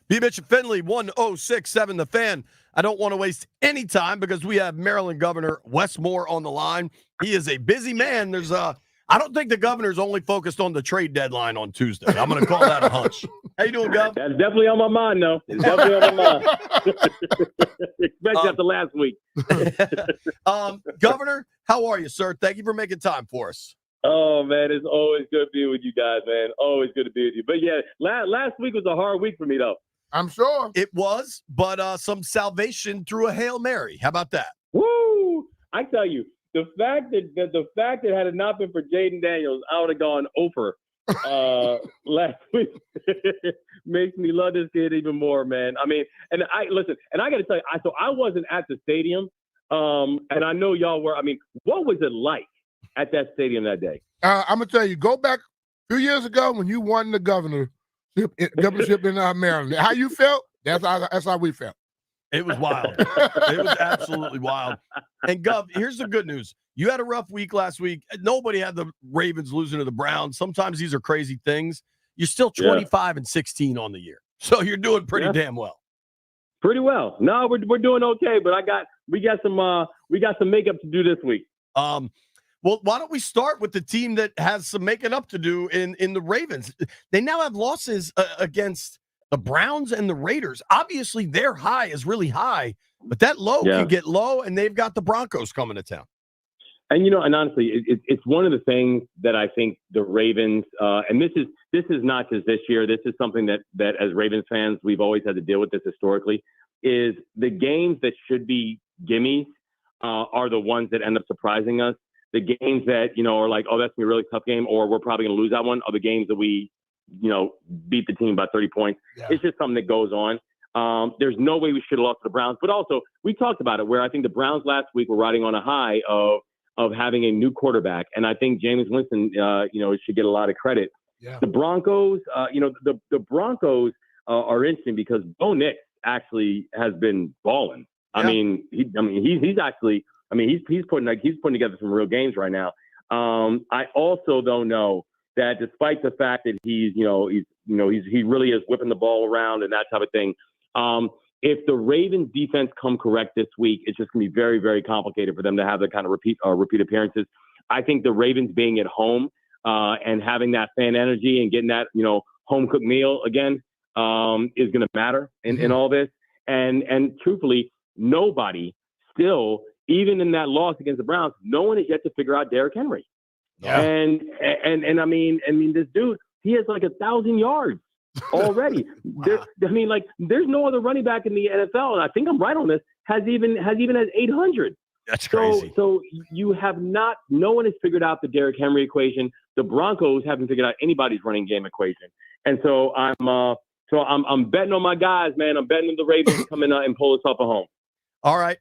B. Mitch and Finley, 1067 The Fan. I don't want to waste any time because we have Maryland Governor Wes Moore on the line. He is a busy man. I don't think the governor's only focused on the trade deadline on Tuesday. I'm going to call that a hunch. How you doing, Gov? That's definitely on my mind, though. It's definitely on my mind. Especially after last week. Governor, how are you, sir? Thank you for making time for us. Oh, man, it's always good to be with you guys, man. Always good to be with you. But, yeah, last week was a hard week for me, though. I'm sure. It was, but some salvation through a Hail Mary. How about that? Woo! I tell you, the fact that had it not been for Jaden Daniels, I would have gone over last week. Makes me love this kid even more, man. I mean, and I got to tell you, I wasn't at the stadium, and I know y'all were. I mean, what was it like at that stadium that day? I'm gonna tell you, go back a few years ago when you won the governorship in Maryland. How you felt? That's how we felt. It was wild. It was absolutely wild. And Gov, here's the good news. You had a rough week last week. Nobody had the Ravens losing to the Browns. Sometimes these are crazy things. You're still 25-16 on the year. So you're doing pretty damn well. Pretty well. No, we're doing okay, but we got some makeup to do this week. Well, why don't we start with the team that has some making up to do in the Ravens? They now have losses against the Browns and the Raiders. Obviously, their high is really high, but that low can get low, and they've got the Broncos coming to town. And and honestly, it's one of the things that I think the Ravens, and this is not just this year. This is something that as Ravens fans we've always had to deal with this historically. Is the games that should be gimmies are the ones that end up surprising us. The games that are like, oh, that's gonna be a really tough game, or we're probably gonna lose that one, are the games that we beat the team by 30 points. Yeah. It's just something that goes on. There's no way we should have lost to the Browns, but also we talked about it where I think the Browns last week were riding on a high of having a new quarterback. And I think Jameis Winston, should get a lot of credit. Yeah. The Broncos, the Broncos are interesting because Bo Nix actually has been balling. Yeah. He's putting together some real games right now. I also don't know that despite the fact that he really is whipping the ball around and that type of thing. If the Ravens defense come correct this week, it's just going to be very, very complicated for them to have the kind of repeat appearances. I think the Ravens being at home and having that fan energy and getting that, home cooked meal again is going to matter in all this. And truthfully, nobody still, even in that loss against the Browns, no one has yet to figure out Derrick Henry. Yeah. And I mean, this dude, he has like 1,000 yards already. Wow. There's no other running back in the NFL, and I think I'm right on this, has 800. That's crazy. So you have no one has figured out the Derrick Henry equation. The Broncos haven't figured out anybody's running game equation. And so I'm betting on my guys, man. I'm betting on the Ravens to come in and pull us off at home. All right.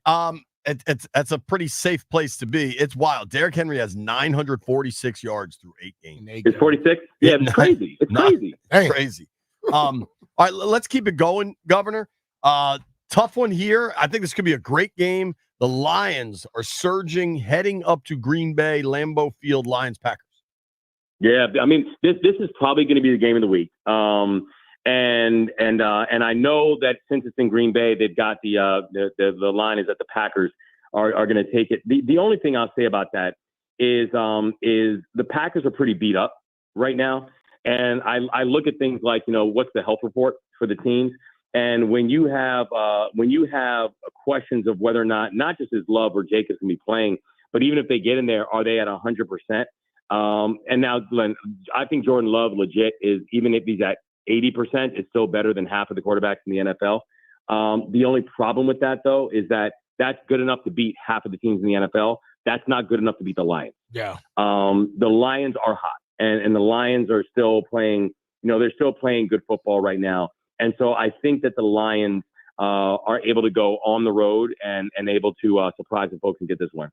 That's a pretty safe place to be. It's wild. Derrick Henry has 946 yards through 8 games. It's 46? Yeah, it's crazy. It's crazy. Crazy. All right, let's keep it going, Governor. Tough one here. I think this could be a great game. The Lions are surging, heading up to Green Bay, Lambeau Field, Lions-Packers. Yeah, I mean, this is probably going to be the game of the week. And I know that since it's in Green Bay, they've got the line is that the Packers are going to take it. The only thing I'll say about that is the Packers are pretty beat up right now. And I look at things like, what's the health report for the teams? And when you have questions of whether or not just is Love or Jacobs going to be playing, but even if they get in there, are they at 100%? And now, Glenn, I think Jordan Love legit is, even if he's at 80%, is still better than half of the quarterbacks in the NFL. The only problem with that, though, is that that's good enough to beat half of the teams in the NFL. That's not good enough to beat the Lions. Yeah. The Lions are hot, and the Lions are still playing, they're still playing good football right now. And so I think that the Lions are able to go on the road and able to surprise the folks and get this win.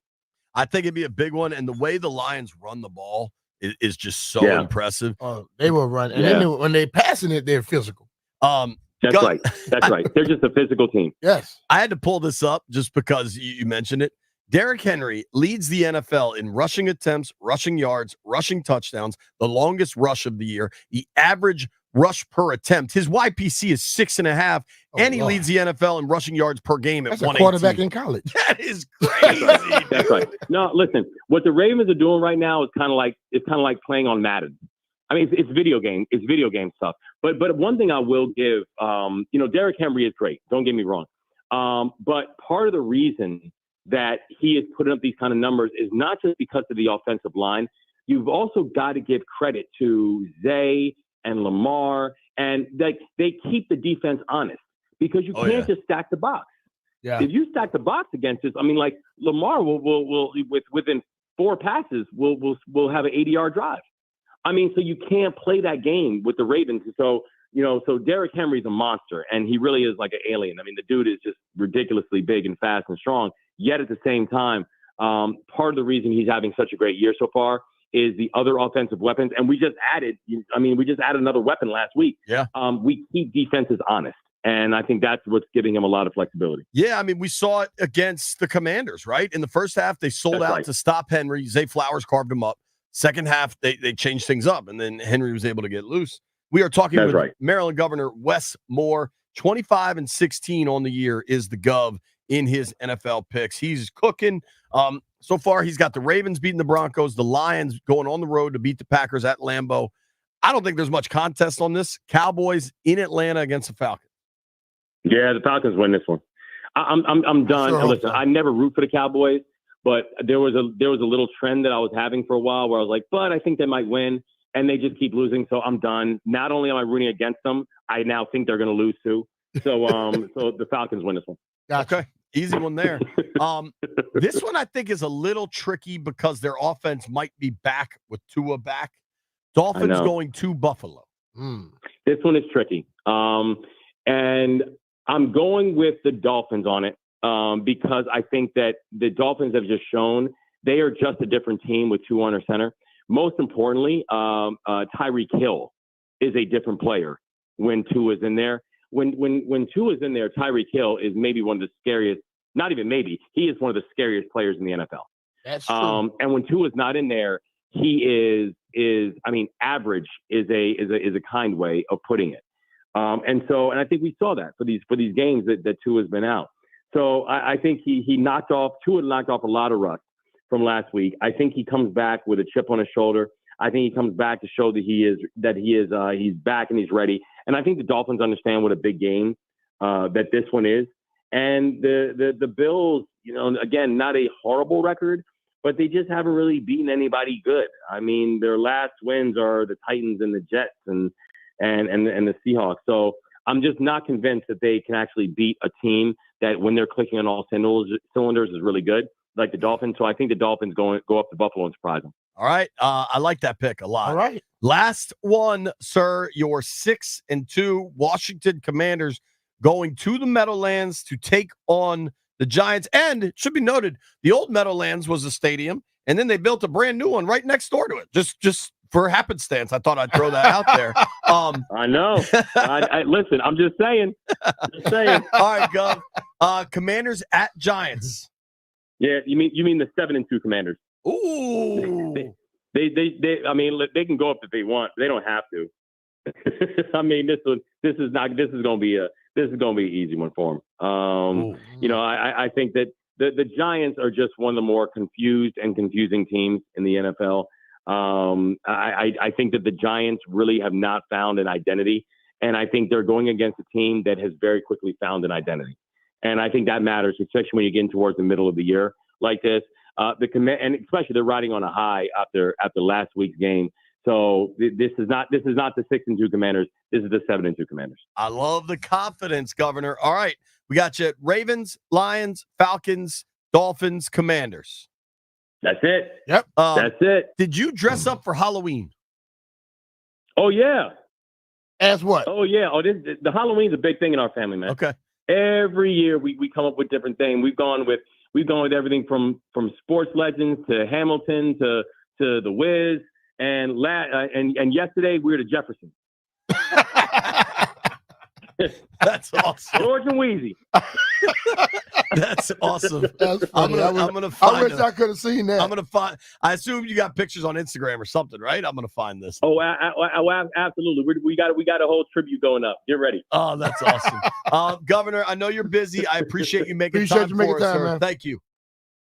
I think it'd be a big one. And the way the Lions run the ball is just so impressive. They will run. And then when they're passing it, they're physical. That's right. That's right. They're just a physical team. Yes. I had to pull this up just because you mentioned it. Derrick Henry leads the NFL in rushing attempts, rushing yards, rushing touchdowns, the longest rush of the year. The average rush per attempt, his YPC is 6.5, and he leads the NFL in rushing yards per game at 118. That's a quarterback in college. That is crazy. That's right. No, listen, what the Ravens are doing right now is kind of like playing on Madden. I mean, it's video game stuff. But one thing I will give, Derrick Henry is great. Don't get me wrong. But part of the reason that he is putting up these kind of numbers is not just because of the offensive line. You've also got to give credit to Zay and Lamar, and they keep the defense honest, because you can't just stack the box. Yeah. If you stack the box against us, I mean, like Lamar will within 4 passes will have an 80-yard drive. I mean, so you can't play that game with the Ravens. So Derrick Henry's a monster, and he really is like an alien. I mean, the dude is just ridiculously big and fast and strong. Yet at the same time, part of the reason he's having such a great year so far is the other offensive weapons. And we just added another weapon last week. Yeah. We keep defenses honest. And I think that's what's giving him a lot of flexibility. Yeah, I mean, we saw it against the Commanders, right? In the first half, they sold out to stop Henry. Zay Flowers carved him up. Second half, they changed things up, and then Henry was able to get loose. We are talking with Maryland Governor Wes Moore. 25-16 on the year is the Gov in his NFL picks. He's cooking. So far, he's got the Ravens beating the Broncos, the Lions going on the road to beat the Packers at Lambeau. I don't think there's much contest on this. Cowboys in Atlanta against the Falcons. Yeah, the Falcons win this one. I'm done. Listen, I never root for the Cowboys, but there was a little trend that I was having for a while where I was like, but I think they might win, and they just keep losing. So I'm done. Not only am I rooting against them, I now think they're going to lose too. So so the Falcons win this one. Gotcha. Okay. Easy one there. This one I think is a little tricky because their offense might be back with Tua back. Dolphins going to Buffalo. This one is tricky. And I'm going with the Dolphins on it because I think that the Dolphins have just shown they are just a different team with Tua under center. Most importantly, Tyreek Hill is a different player when Tua is in there. When Tua is in there, Tyreek Hill is maybe one of the scariest, not even maybe, he is one of the scariest players in the NFL. That's true. And when Tua is not in there, he is I mean, average is a kind way of putting it. And I think we saw that for these games that Tua has been out. So I think Tua knocked off a lot of rust from last week. I think he comes back with a chip on his shoulder. I think he comes back to show that he's back and he's ready. And I think the Dolphins understand what a big game that this one is. And the Bills, again, not a horrible record, but they just haven't really beaten anybody good. I mean, their last wins are the Titans and the Jets and the Seahawks. So I'm just not convinced that they can actually beat a team that when they're clicking on all cylinders is really good, like the Dolphins. So I think the Dolphins go up to Buffalo and surprise them. All right. I like that pick a lot. All right. Last one, sir. Your 6-2 Washington Commanders going to the Meadowlands to take on the Giants. And it should be noted, the old Meadowlands was a stadium, and then they built a brand new one right next door to it. Just for happenstance, I thought I'd throw that out there. I know. I listen, I'm just saying. All right, Gov. Commanders at Giants. Yeah, you mean the 7-2 Commanders? Ooh. I mean, they can go up if they want. But they don't have to. I mean, this is going to be an easy one for them. I think that the Giants are just one of the more confused and confusing teams in the NFL. I think that the Giants really have not found an identity, and I think they're going against a team that has very quickly found an identity. And I think that matters, especially when you get in towards the middle of the year like this. And especially they're riding on a high after last week's game. So this is not the 6-2 Commanders. This is the 7-2 Commanders. I love the confidence, Governor. All right, we got you at Ravens, Lions, Falcons, Dolphins, Commanders. That's it. Yep. That's it. Did you dress up for Halloween? Oh yeah. As what? Oh yeah. The Halloween's a big thing in our family, man. Okay. Every year we come up with different things. We've gone with everything from sports legends to Hamilton to the Wiz, and yesterday we were the Jeffersons. That's awesome. George and Wheezy. That's awesome. That's funny. I'm gonna find I wish I could have seen that. I'm gonna find. I assume you got pictures on Instagram or something, right? I'm gonna find this. Oh, absolutely. We got a whole tribute going up. Get ready. Oh, that's awesome. Governor, I know you're busy. I appreciate you making time for us, sir. man. Thank you.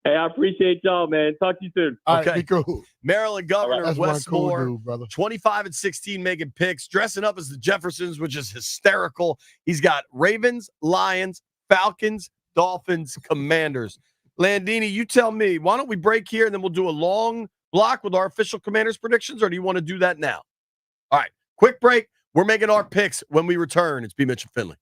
Hey, I appreciate y'all, man. Talk to you soon. All Okay. right, be cool. Maryland Governor That's Wes one cool Moore, dude, brother. 25-16, making picks, dressing up as the Jeffersons, which is hysterical. He's got Ravens, Lions, Falcons, Dolphins, Commanders. Landini, you tell me, why don't we break here and then we'll do a long block with our official Commanders predictions, or do you want to do that now? All right, quick break. We're making our picks when we return. It's B. Mitch and Finley.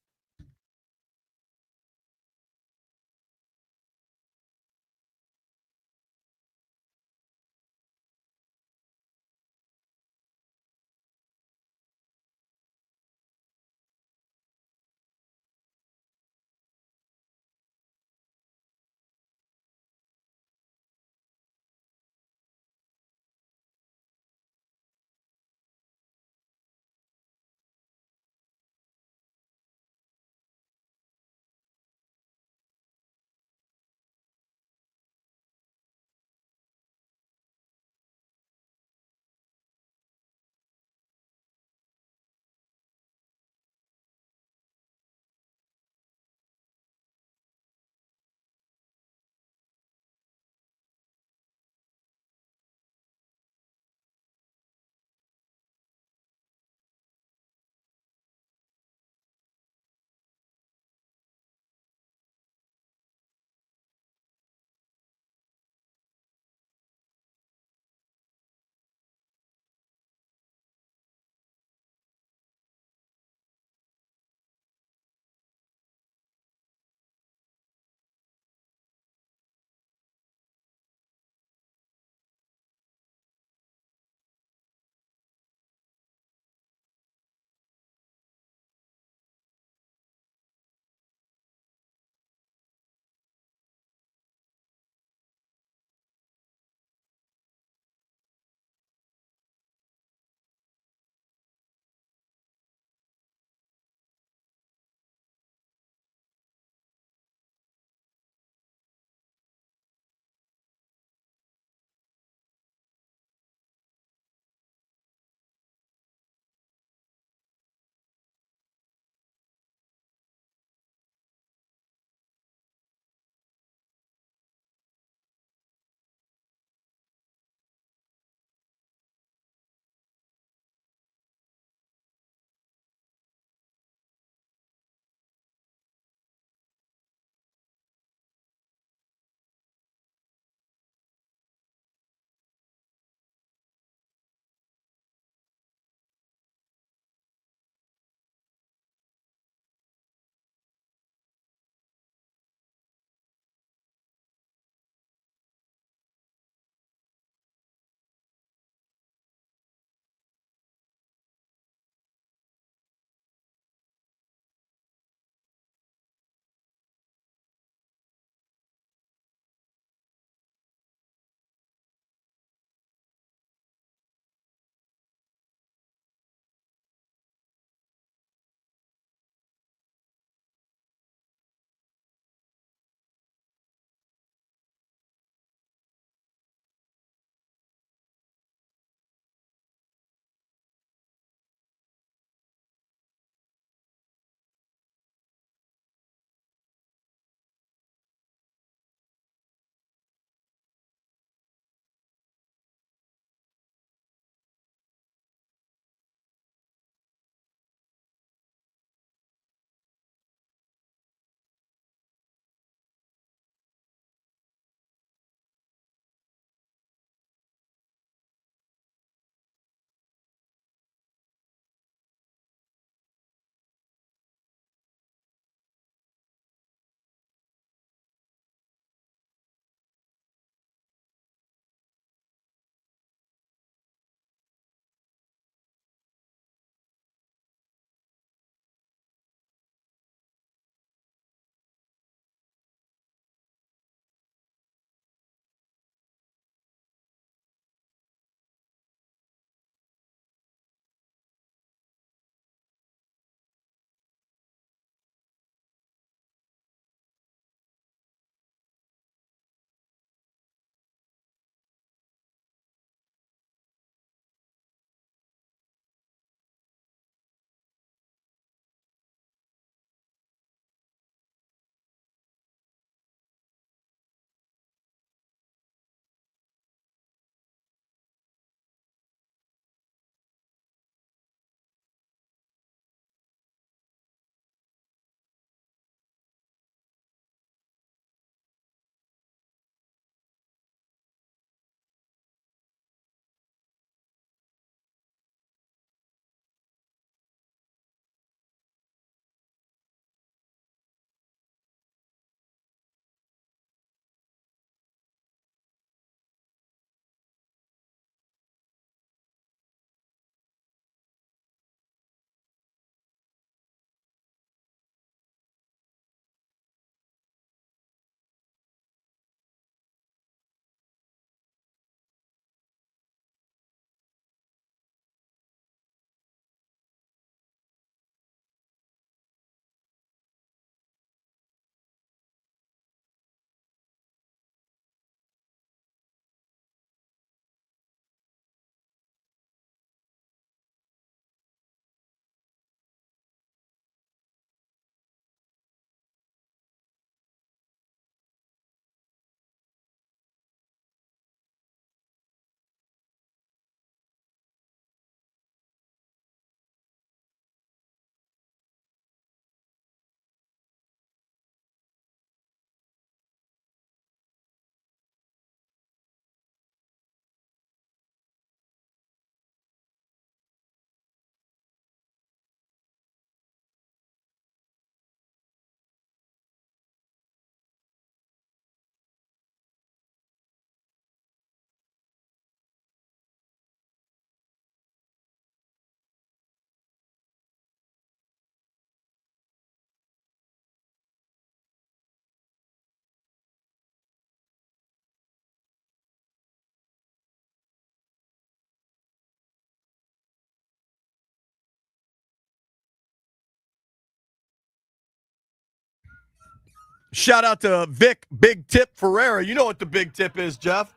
Shout out to Vic Big Tip Ferreira. You know what the big tip is, Jeff.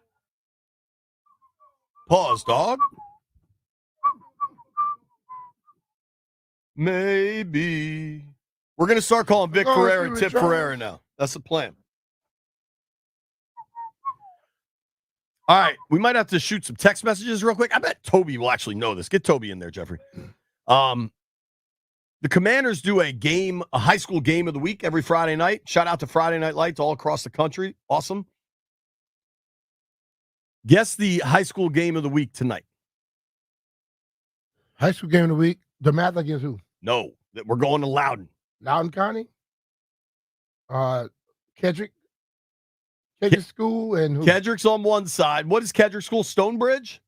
Pause, dog. Maybe. We're going to start calling Vic Ferreira Tip Ferreira now. That's the plan. All right. We might have to shoot some text messages real quick. I bet Toby will actually know this. Get Toby in there, Jeffrey. The Commanders do a high school game of the week every Friday night. Shout out to Friday Night Lights all across the country. Awesome. Guess the high school game of the week tonight. High school game of the week. The math against who? No, we're going to Loudon. Loudon County? Kedrick School and who? Kedrick's on one side. What is Kedrick School? Stonebridge?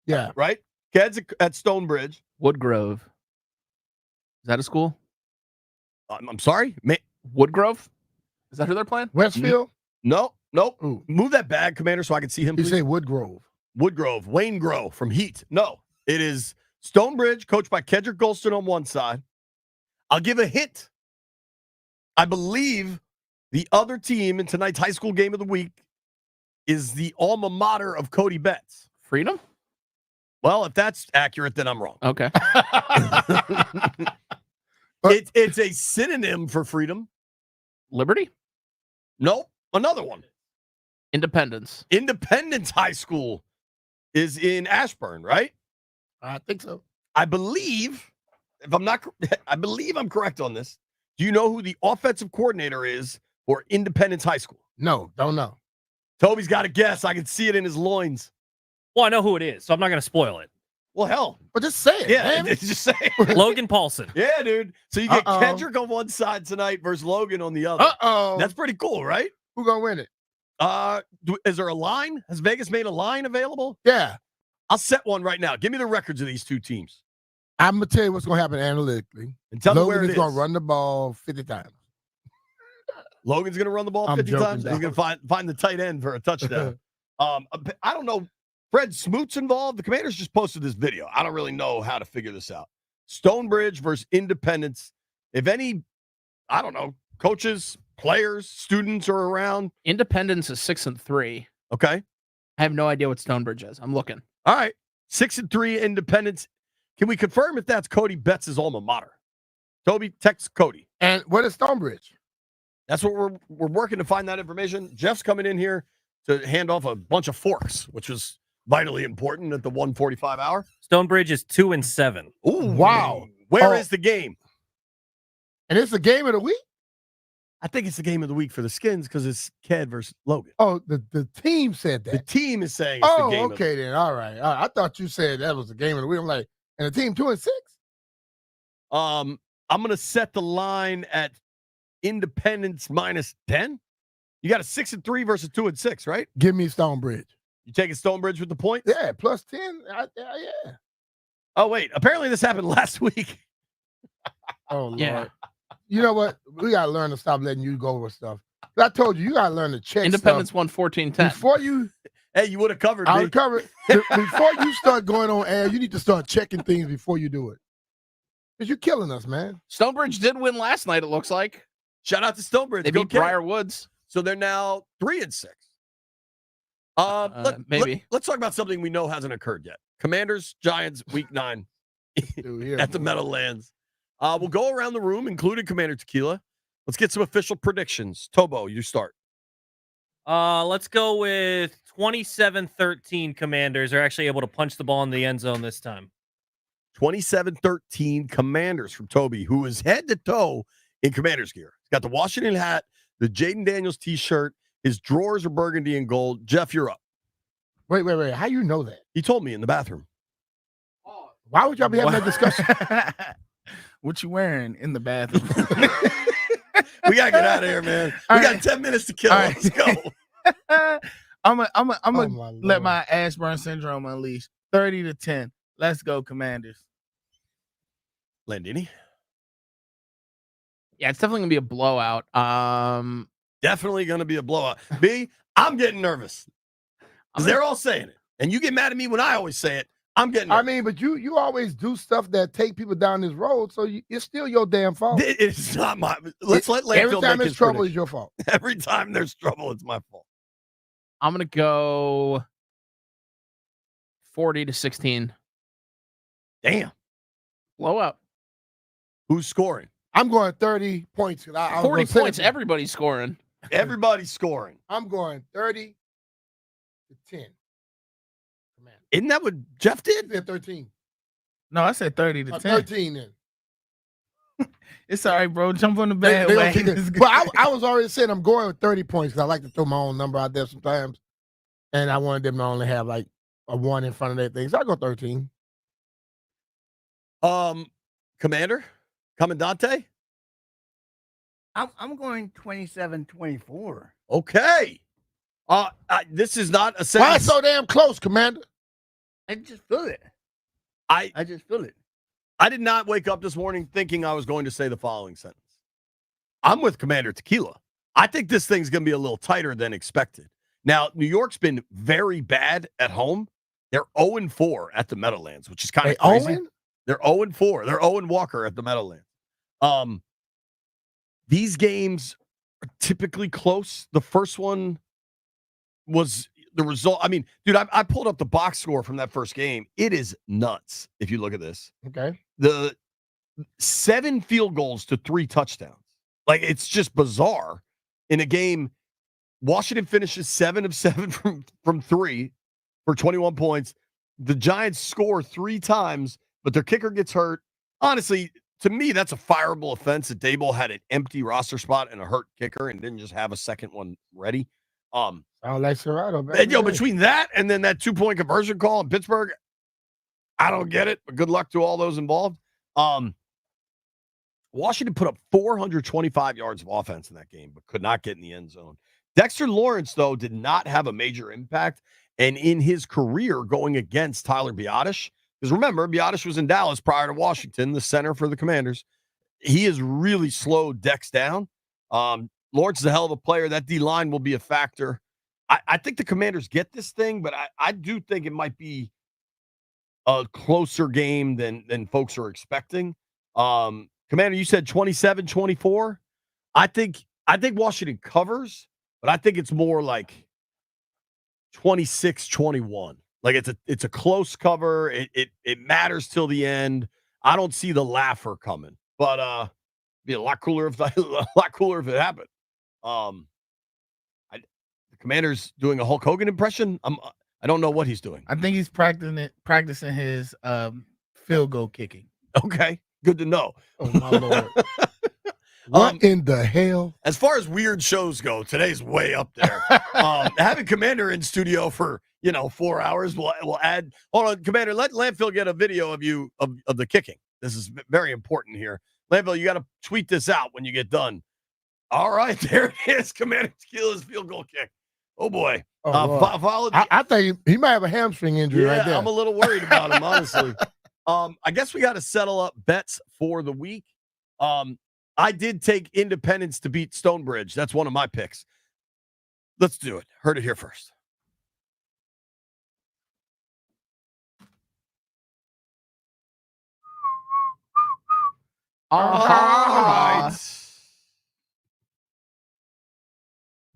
Yeah. Right? Ked's at Stonebridge. Woodgrove. Is that a school? I'm sorry? Woodgrove? Is that who they're playing? Westfield? No. Move that bag, Commander, so I can see him, You please. say Woodgrove. Woodgrove. Wayne Grove from Heat. No, it is Stonebridge, coached by Kedrick Golston on one side. I'll give a hint. I believe the other team in tonight's high school game of the week is the alma mater of Cody Betts. Freedom? Well, if that's accurate, then I'm wrong. Okay. It's a synonym for freedom. Liberty? Nope. Another one. Independence. Independence High School is in Ashburn, right? I think so. I believe, I believe I'm correct on this. Do you know who the offensive coordinator is for Independence High School? No, don't know. Toby's got a guess. I can see it in his loins. Well, I know who it is, so I'm not going to spoil it. Well, hell. But just say it. Yeah, man. just say it. Logan Paulson. Yeah, dude. So you get Kendrick on one side tonight versus Logan on the other. That's pretty cool, right? Who gonna win it? Is there a line? Has Vegas made a line available? Yeah. I'll set one right now. Give me the records of these two teams. I'm gonna tell you what's gonna happen analytically. And tell me Logan where it is gonna is. run the ball 50 times. Logan's going to run the ball I'm 50 joking, times. dog. He's going to find the tight end for a touchdown. I don't know. Fred Smoot's involved. The Commanders just posted this video. I don't really know how to figure this out. Stonebridge versus Independence. If any, I don't know, coaches, players, students are around. Independence is 6-3. Okay. I have no idea what Stonebridge is. I'm looking. All right. 6-3 Independence. Can we confirm if that's Cody Betts' alma mater? Toby, text Cody. And what is Stonebridge? That's what we're working to find that information. Jeff's coming in here to hand off a bunch of forks, which is vitally important at the 1:45 hour. Stonebridge is 2-7. Oh, wow. Where is the game? And it's the game of the week? I think it's the game of the week for the Skins because it's Ked versus Logan. Oh, the team said that. The team is saying it's the game of the okay then. All right. I thought you said that was the game of the week. I'm like, and the team 2-6? I'm going to set the line at Independence -10. You got a 6-3 versus 2-6, right? Give me Stonebridge. You taking Stonebridge with the points? Yeah, plus 10. Yeah. Oh, wait. Apparently this happened last week. Oh, Lord. Yeah. You know what? We got to learn to stop letting you go with stuff. I told you, you got to learn to check Independence stuff. won 14-10. Before you... Hey, you would have covered I me. would cover it. Before you start going on air, you need to start checking things before you do it. Because you're killing us, man. Stonebridge did win last night, it looks like. Shout out to Stonebridge. They Go beat Ked. Briar Woods. So they're now 3-6. Maybe. Let's talk about something we know hasn't occurred yet. Commanders, Giants, Week 9 at the Meadowlands. We'll go around the room, including Commander Tequila. Let's get some official predictions. Tobo, you start. Let's go with 27-13 Commanders are actually able to punch the ball in the end zone this time. 27-13 Commanders from Toby, who is head to toe in Commanders gear. He's got the Washington hat, the Jaden Daniels t-shirt. His drawers are burgundy and gold. Jeff, you're up. Wait. How you know that? He told me in the bathroom. Why would y'all be having that discussion? What you wearing in the bathroom? We got to get out of here, man. We got 10 minutes to kill. Right. Let's go. I'm gonna my let my Ashburn syndrome unleash. 30-10. Let's go, Commanders. Landini? Yeah, it's definitely gonna be a blowout. Definitely going to be a blowout. B, I'm getting nervous. Because they're all saying it. And you get mad at me when I always say it. I'm getting. I mean, but you always do stuff that take people down this road, so it's still your damn fault. It's not my. Let's let Landfill every time make there's his trouble, prediction. it's your fault. Every time there's trouble, it's my fault. I'm gonna go 40-16. Damn. Blowout. Who's scoring? I'm going 30 points. 40 points. Everybody's scoring. Everybody's scoring. I'm going 30 to 10. Isn't that what Jeff did? At 13. No, I said 30 to 10. 13 then. It's all right, bro. Jump on the They gonna bandwagon. kick it. But I was already saying I'm going with 30 points because I like to throw my own number out there sometimes. And I wanted them to only have like a 1 in front of their things. So I go 13. Commander? Commandante? I'm going 27-24. Okay. This is not a Why sentence. so damn close, Commander? I just feel it. I just feel it. I did not wake up this morning thinking I was going to say the following sentence. I'm with Commander Tequila. I think this thing's going to be a little tighter than expected. Now, New York's been very bad at home. They're 0-4 at the Meadowlands, which is kind of crazy. 0-? They're 0-4. They're 0-Walker at the Meadowlands. These games are typically close. The first one was the result. I mean, dude, I pulled up the box score from that first game. It is nuts if you look at this. Okay. The 7 field goals to 3 touchdowns. Like, it's just bizarre. In a game, Washington finishes 7 of 7 from 3 for 21 points. The Giants score 3 times, but their kicker gets hurt. Honestly, to me, that's a fireable offense that Daboll had an empty roster spot and a hurt kicker and didn't just have a second one ready. I like Serrato, And, between that and then that 2-point conversion call in Pittsburgh, I don't get it, but good luck to all those involved. Washington put up 425 yards of offense in that game, but could not get in the end zone. Dexter Lawrence, though, did not have a major impact. And in his career going against Tyler Biadasz, because remember, Biadasz was in Dallas prior to Washington, the center for the Commanders. He has really slowed Dex down. Lawrence is a hell of a player. That D-line will be a factor. I think the Commanders get this thing, but I do think it might be a closer game than folks are expecting. Commander, you said 27-24. I think Washington covers, but I think it's more like 26-21. Like it's a close cover. It matters till the end. I don't see the laugher coming, but it'd be a lot cooler if it happened. The Commander's doing a Hulk Hogan impression. I don't know what he's doing. I think he's practicing his field goal kicking. Okay, good to know. Oh my Lord. What in the hell? As far as weird shows go, today's way up there. Having Commander in studio for 4 hours will add. Hold on, Commander. Let Landfill get a video of you of the kicking. This is very important here. Landfill, you got to tweet this out when you get done. All right, there it is. Commander Tequila's field goal kick. Oh boy. I think he might have a hamstring injury right there. I'm a little worried about him, honestly. I guess we got to settle up bets for the week. I did take Independence to beat Stonebridge. That's one of my picks. Let's do it. Heard it here first. All right.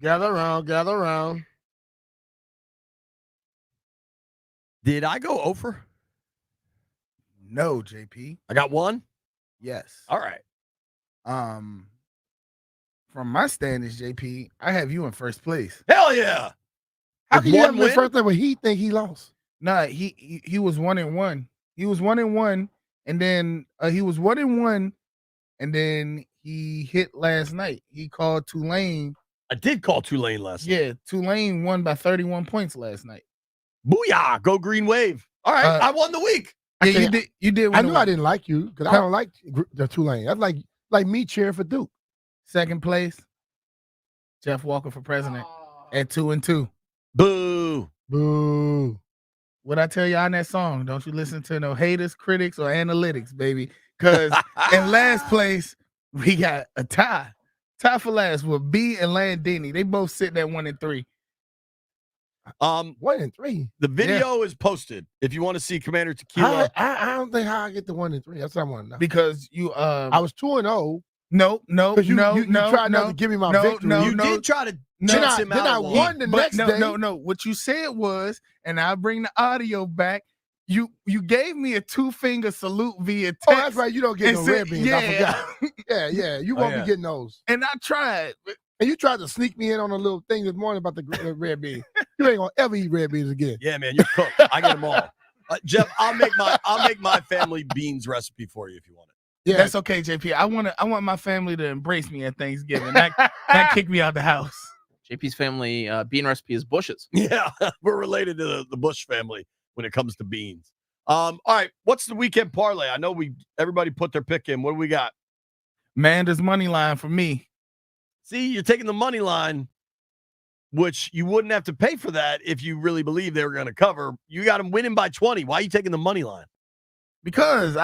Gather around. Did I go over? No, JP. I got one? Yes. All right. From my standings, JP, I have you in first place. Hell yeah. How can you have him in first place when he think he lost? Nah, he was 1-1. He was 1-1, and then he was 1-1, and then he hit last night. He called Tulane. I did call Tulane last night. Yeah, Tulane won by 31 points last night. Booyah! Go Green Wave. All right, I won the week. Yeah, you did. I knew I didn't like you because I don't like the Tulane. That's like me cheering for Duke. Second place, Jeff Walker for president at 2-2. Boo. Boo. What I tell you on that song, don't you listen to no haters, critics, or analytics, baby. Because in last place, we got a tie. Tie for last with B and Landini. They both sitting at 1-3. 1-3. The video is posted if you want to see Commander Tequila. I don't think how I get to 1-3. That's what I want to know. Because you I was 2-0. No, you tried not to give me my victory. You did try to chase him out. Then I won the next day. No. What you said was, and I'll bring the audio back. You gave me a 2-finger salute via text. Oh, that's right. You don't get no red beans. Yeah. I forgot. yeah. You won't be getting those. And I tried. And you tried to sneak me in on a little thing this morning about the red beans. You ain't gonna ever eat red beans again. Yeah, man, you're cooked. I get them all. Jeff, I'll make my family beans recipe for you if you want it. Yeah, that's okay, JP. I want my family to embrace me at Thanksgiving. Not kick me out the house. JP's family bean recipe is Bush's. Yeah, we're related to the Bush family when it comes to beans. All right, what's the weekend parlay? I know everybody put their pick in. What do we got? Manda's money line for me. See, you're taking the money line, which you wouldn't have to pay for that if you really believe they were going to cover. You got them winning by 20. Why are you taking the money line? Because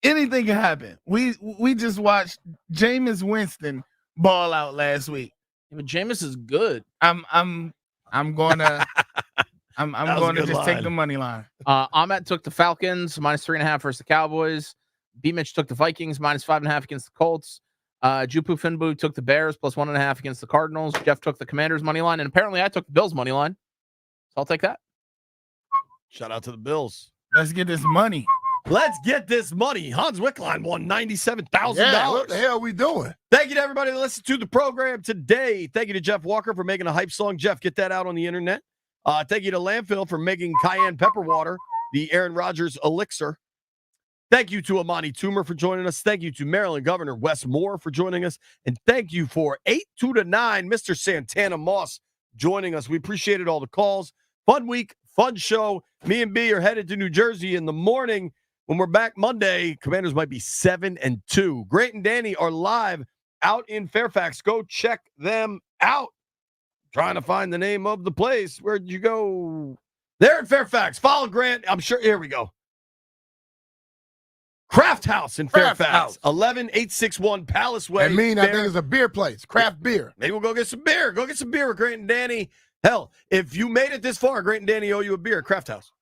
anything can happen. We just watched Jameis Winston ball out last week. Yeah, but Jameis is good. I'm going to just take the money line. Ahmet took the Falcons -3.5 versus the Cowboys. B. Mitch took the Vikings -5.5 against the Colts. Jupu Finbu took the Bears +1.5 against the Cardinals. Jeff took the Commanders money line, and apparently I took the Bills money line. So I'll take that. Shout out to the Bills. Let's get this money. Let's get this money. Hans Wickline won $97,000. Yeah, what the hell are we doing? Thank you to everybody that listened to the program today. Thank you to Jeff Walker for making a hype song. Jeff, get that out on the internet. Thank you to Landfill for making cayenne pepper water, the Aaron Rodgers elixir. Thank you to Amani Toomer for joining us. Thank you to Maryland Governor Wes Moore for joining us. And thank you for 8-2-9, Mr. Santana Moss joining us. We appreciated all the calls. Fun week, fun show. Me and B are headed to New Jersey in the morning. When we're back Monday, Commanders might be 7-2. Grant and Danny are live out in Fairfax. Go check them out. Trying to find the name of the place. Where'd you go? There in Fairfax. Follow Grant. I'm sure. Here we go. Craft House in Fairfax. 11861 Palace Way. I think it's a beer place. Craft beer. Maybe we'll go get some beer. Go get some beer with Grant and Danny. Hell, if you made it this far, Grant and Danny owe you a beer at Craft House.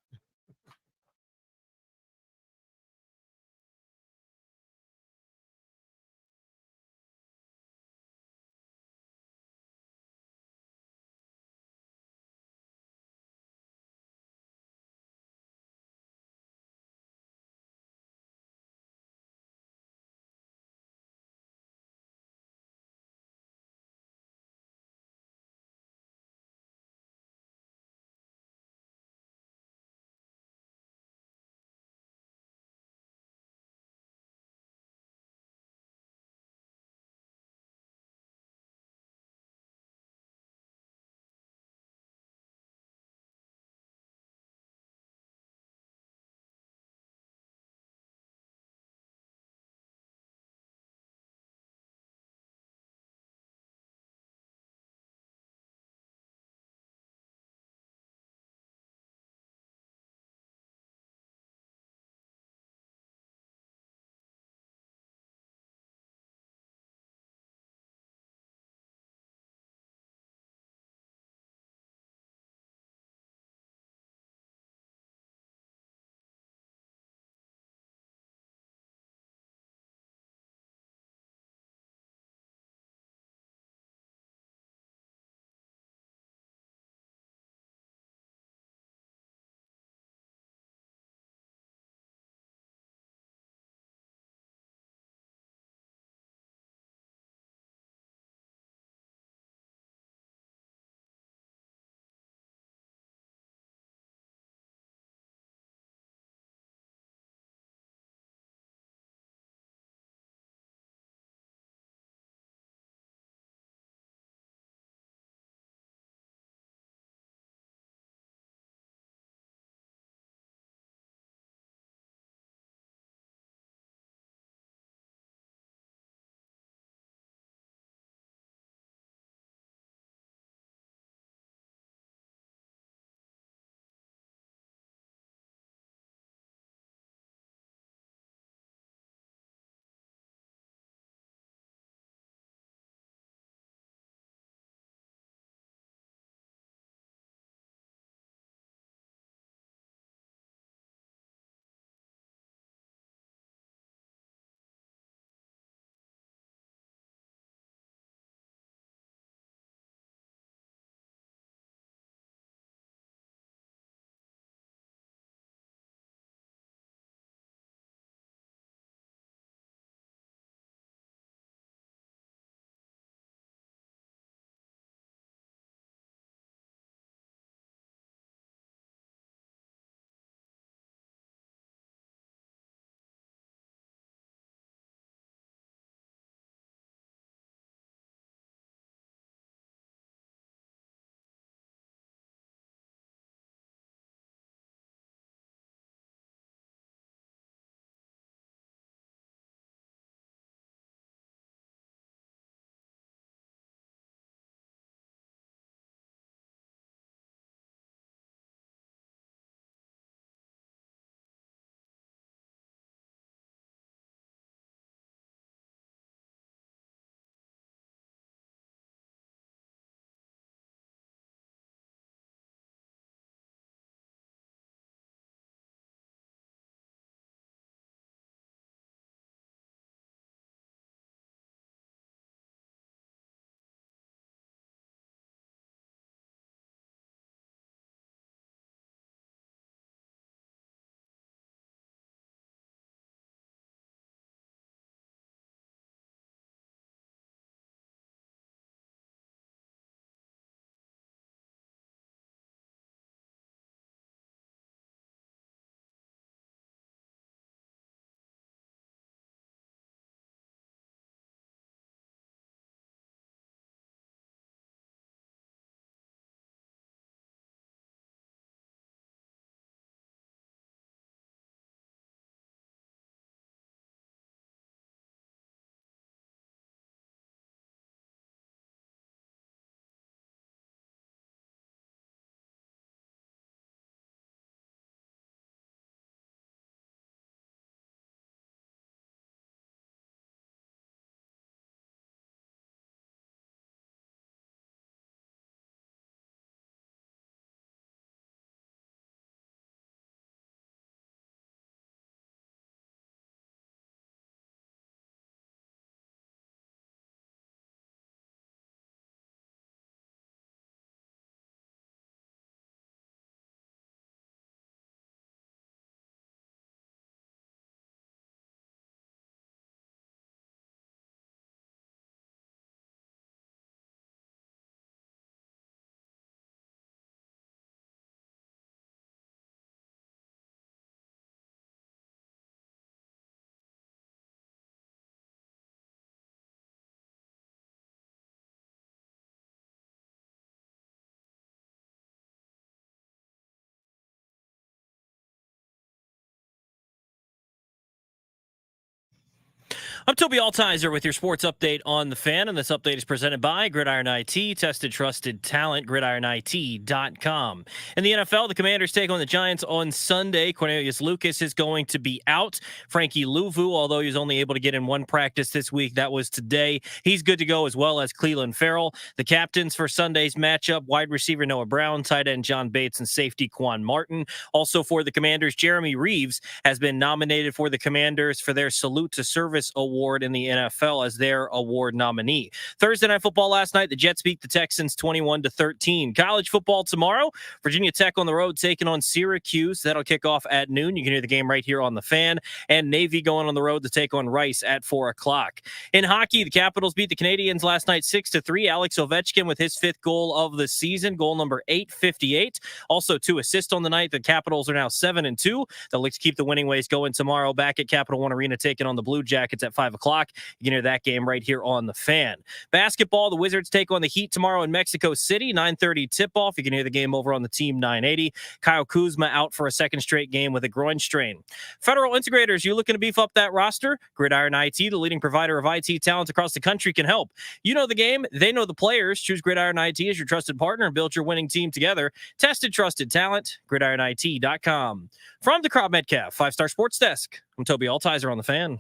I'm Toby Altizer with your sports update on the Fan, and this update is presented by Gridiron IT, tested, trusted talent, gridironit.com. In the NFL, the Commanders take on the Giants on Sunday. Cornelius Lucas is going to be out. Frankie Louvu, although he was only able to get in one practice this week, that was today. He's good to go, as well as Cleveland Farrell. The captains for Sunday's matchup, wide receiver Noah Brown, tight end John Bates, and safety Quan Martin. Also for the Commanders, Jeremy Reeves has been nominated for the Commanders for their Salute to Service Award in the NFL as their award nominee. Thursday Night Football last night, the Jets beat the Texans 21-13. College football tomorrow, Virginia Tech on the road taking on Syracuse. That'll kick off at noon. You can hear the game right here on the Fan. And Navy going on the road to take on Rice at 4 o'clock. In hockey, the Capitals beat the Canadiens last night 6-3. Alex Ovechkin with his 5th goal of the season, goal number 858. Also 2 assists on the night. The Capitals are now 7-2. They'll look to keep the winning ways going tomorrow back at Capital One Arena taking on the Blue Jackets at 5 o'clock. You can hear that game right here on the Fan. Basketball, the Wizards take on the Heat tomorrow in Mexico City, 9:30 tip-off. You can hear the game over on the Team 980. Kyle Kuzma out for a second straight game with a groin strain. Federal Integrators, you looking to beef up that roster? Gridiron IT, the leading provider of IT talent across the country, can help. You know the game. They know the players. Choose Gridiron IT as your trusted partner and build your winning team together. Tested, trusted talent. GridironIT.com. From the Crowd Metcalf 5-Star Sports Desk, I'm Toby Altizer on the Fan.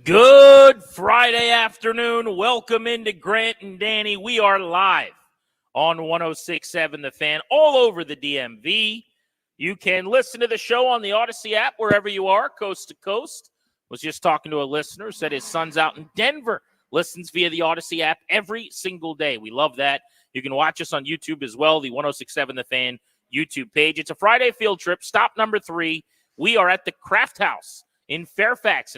Good Friday afternoon. Welcome into Grant and Danny. We are live on 106.7 The Fan all over the DMV. You can listen to the show on the Odyssey app wherever you are, coast to coast. Was just talking to a listener, said his son's out in Denver, listens via the Odyssey app every single day. We love that. You can watch us on YouTube as well, the 106.7 The Fan YouTube page. It's a Friday field trip, stop number 3. We are at the Craft House in Fairfax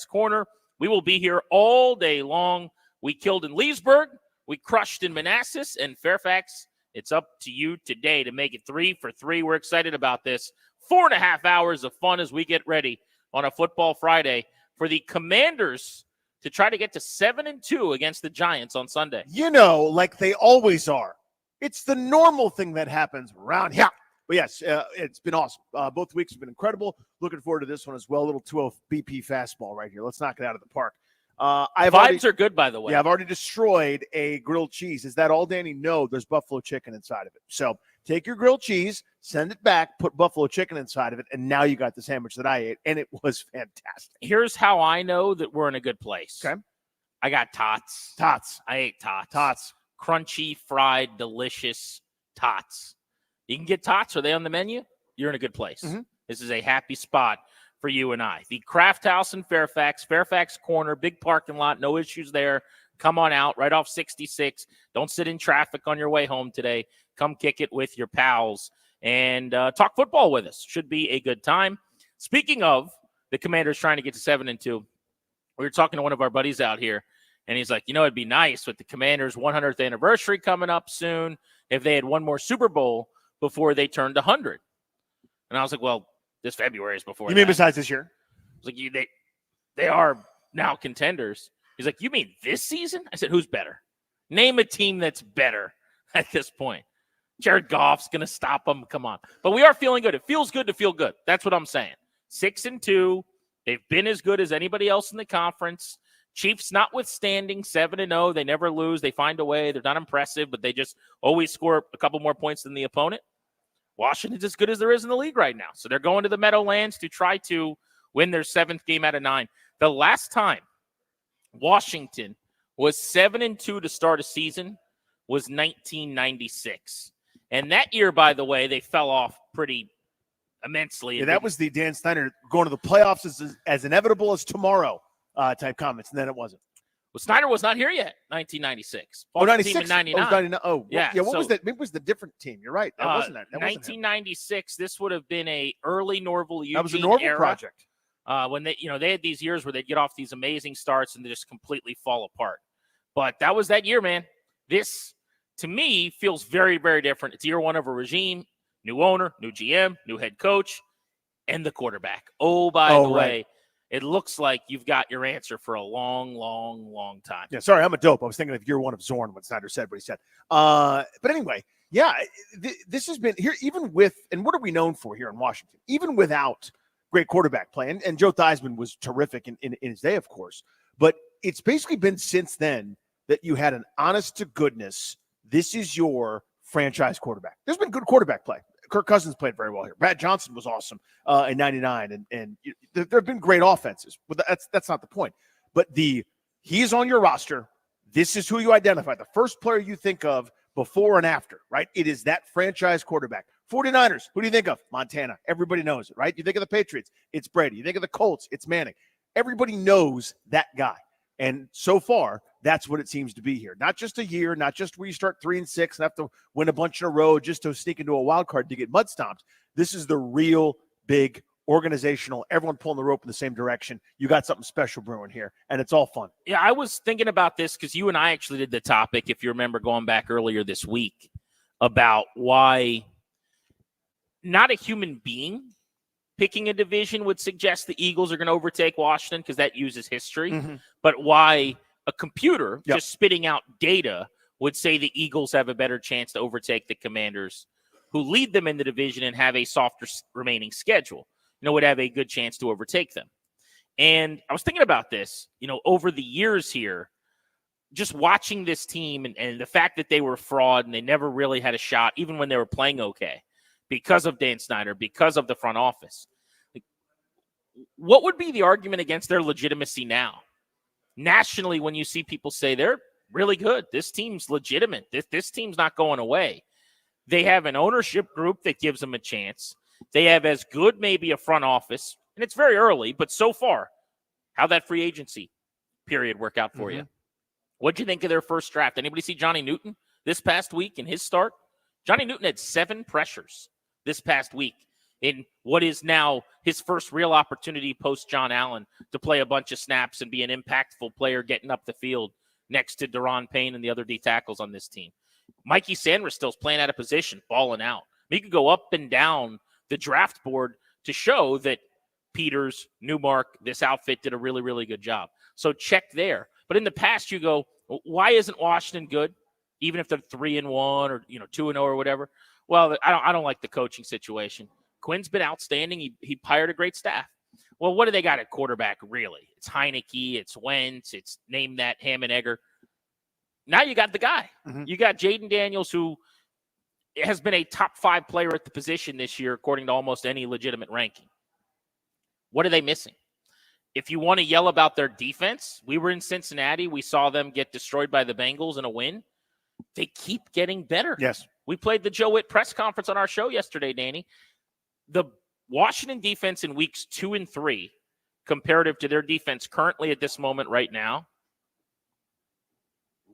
Corner. We will be here all day long. We killed in Leesburg. We crushed in Manassas and Fairfax. It's up to you today to make it 3 for 3. We're excited about this. 4.5 hours of fun as we get ready on a football Friday for the Commanders to try to get to 7-2 against the Giants on Sunday. You know, like they always are. It's the normal thing that happens around here. But yes, it's been awesome. Both weeks have been incredible. Looking forward to this one as well. A little 2-0 BP fastball right here. Let's knock it out of the park. Vibes are good, by the way. Yeah, I've already destroyed a grilled cheese. Is that all, Danny? No, there's buffalo chicken inside of it. So take your grilled cheese, send it back, put buffalo chicken inside of it, and now you got the sandwich that I ate, and it was fantastic. Here's how I know that we're in a good place. Okay. I got tots. I ate tots. Crunchy, fried, delicious tots. You can get tots. Are they on the menu? You're in a good place. Mm-hmm. This is a happy spot for you and I. The Craft House in Fairfax Corner, big parking lot, no issues there. Come on out right off 66. Don't sit in traffic on your way home today. Come kick it with your pals and talk football with us. Should be a good time. Speaking of the Commanders trying to get to 7-2, we were talking to one of our buddies out here, and he's like, you know, it'd be nice with the Commanders' 100th anniversary coming up soon if they had one more Super Bowl before they turned 100. And I was like, well, this February is before You mean besides this year? I was like, they are now contenders. He's like, you mean this season? I said, who's better? Name a team that's better at this point. Jared Goff's going to stop them. Come on. But we are feeling good. It feels good to feel good. That's what I'm saying. 6-2. They've been as good as anybody else in the conference. Chiefs notwithstanding, 7-0. They never lose. They find a way. They're not impressive, but they just always score a couple more points than the opponent. Washington's as good as there is in the league right now. So they're going to the Meadowlands to try to win their 7th game out of 9. The last time Washington was 7-2 to start a season was 1996. And that year, by the way, they fell off pretty immensely. Yeah, that was the Dan Snyder going to the playoffs as inevitable as tomorrow type comments, and then it wasn't. Well, Snyder was not here yet, 1996. Oh, 96? Team in 99. Oh, 99. Oh, yeah. Yeah, what was that? It was the different team. You're right. That wasn't that. That wasn't 1996, this would have been a early Norval Eugene That was a Norval era, project. when they had these years where they'd get off these amazing starts and they just completely fall apart. But that was that year, man. This, to me, feels very, very different. It's year one of a regime, new owner, new GM, new head coach, and the quarterback. Oh, by the way, it looks like you've got your answer for a long, long, long time. Yeah, sorry, I'm a dope. I was thinking of year one of Zorn when Snyder said what he said. But anyway, yeah, this has been here, even with, and what are we known for here in Washington? Even without great quarterback play, and Joe Theismann was terrific in his day, of course, but it's basically been since then that you had an honest to goodness, this is your franchise quarterback. There's been good quarterback play. Kirk Cousins played very well here. Brad Johnson was awesome in 99. And there have been great offenses, but that's not the point. But he's on your roster. This is who you identify. The first player you think of before and after, right? It is that franchise quarterback. 49ers, who do you think of? Montana. Everybody knows it, right? You think of the Patriots, it's Brady. You think of the Colts, it's Manning. Everybody knows that guy. And so far, that's what it seems to be here. Not just a year, not just where you start 3-6 and have to win a bunch in a row just to sneak into a wild card to get mud stomped. This is the real big organizational, everyone pulling the rope in the same direction. You got something special brewing here, and it's all fun. Yeah, I was thinking about this because you and I actually did the topic, if you remember going back earlier this week, about why not a human being picking a division would suggest the Eagles are going to overtake Washington because that uses history, but why a computer just spitting out data would say the Eagles have a better chance to overtake the Commanders, who lead them in the division and have a softer remaining schedule, would have a good chance to overtake them. And I was thinking about this, over the years here, just watching this team and the fact that they were fraud and they never really had a shot, even when they were playing okay, because of Dan Snyder, because of the front office. What would be the argument against their legitimacy now? Nationally, when you see people say they're really good, this team's legitimate, this team's not going away. They have an ownership group that gives them a chance. They have as good maybe a front office, and it's very early, but so far, how'd that free agency period work out for you? What'd you think of their first draft? Anybody see Johnny Newton this past week in his start? Johnny Newton had 7 pressures this past week in what is now his first real opportunity post John Allen to play a bunch of snaps and be an impactful player getting up the field next to Daron Payne and the other D tackles on this team. Mikey Sanders-Still's playing out of position, balling out. He could go up and down the draft board to show that Peters, Newmark, this outfit did a really, really good job. So check there. But in the past, you go, why isn't Washington good? Even if they're 3-1 or 2-0 or whatever. Well, I don't like the coaching situation. Quinn's been outstanding. He hired a great staff. Well, what do they got at quarterback, really? It's Heineke, it's Wentz, it's name that Ham and Egger. Now you got the guy. You got Jaden Daniels, who has been a top 5 player at the position this year, according to almost any legitimate ranking. What are they missing? If you want to yell about their defense, we were in Cincinnati. We saw them get destroyed by the Bengals in a win. They keep getting better. Yes. We played the Joe Witt press conference on our show yesterday, Danny. The Washington defense in weeks 2 and 3, comparative to their defense currently at this moment right now,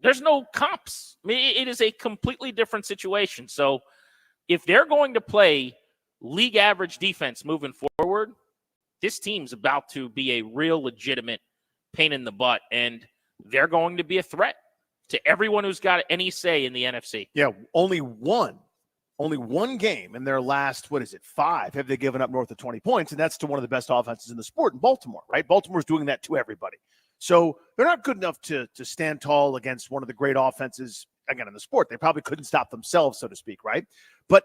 there's no comps. I mean, it is a completely different situation. So if they're going to play league average defense moving forward, this team's about to be a real legitimate pain in the butt, and they're going to be a threat to everyone who's got any say in the NFC. Yeah, only one game in their last, 5, have they given up north of 20 points, and that's to one of the best offenses in the sport in Baltimore, right? Baltimore's doing that to everybody. So they're not good enough to stand tall against one of the great offenses, again, in the sport. They probably couldn't stop themselves, so to speak, right? But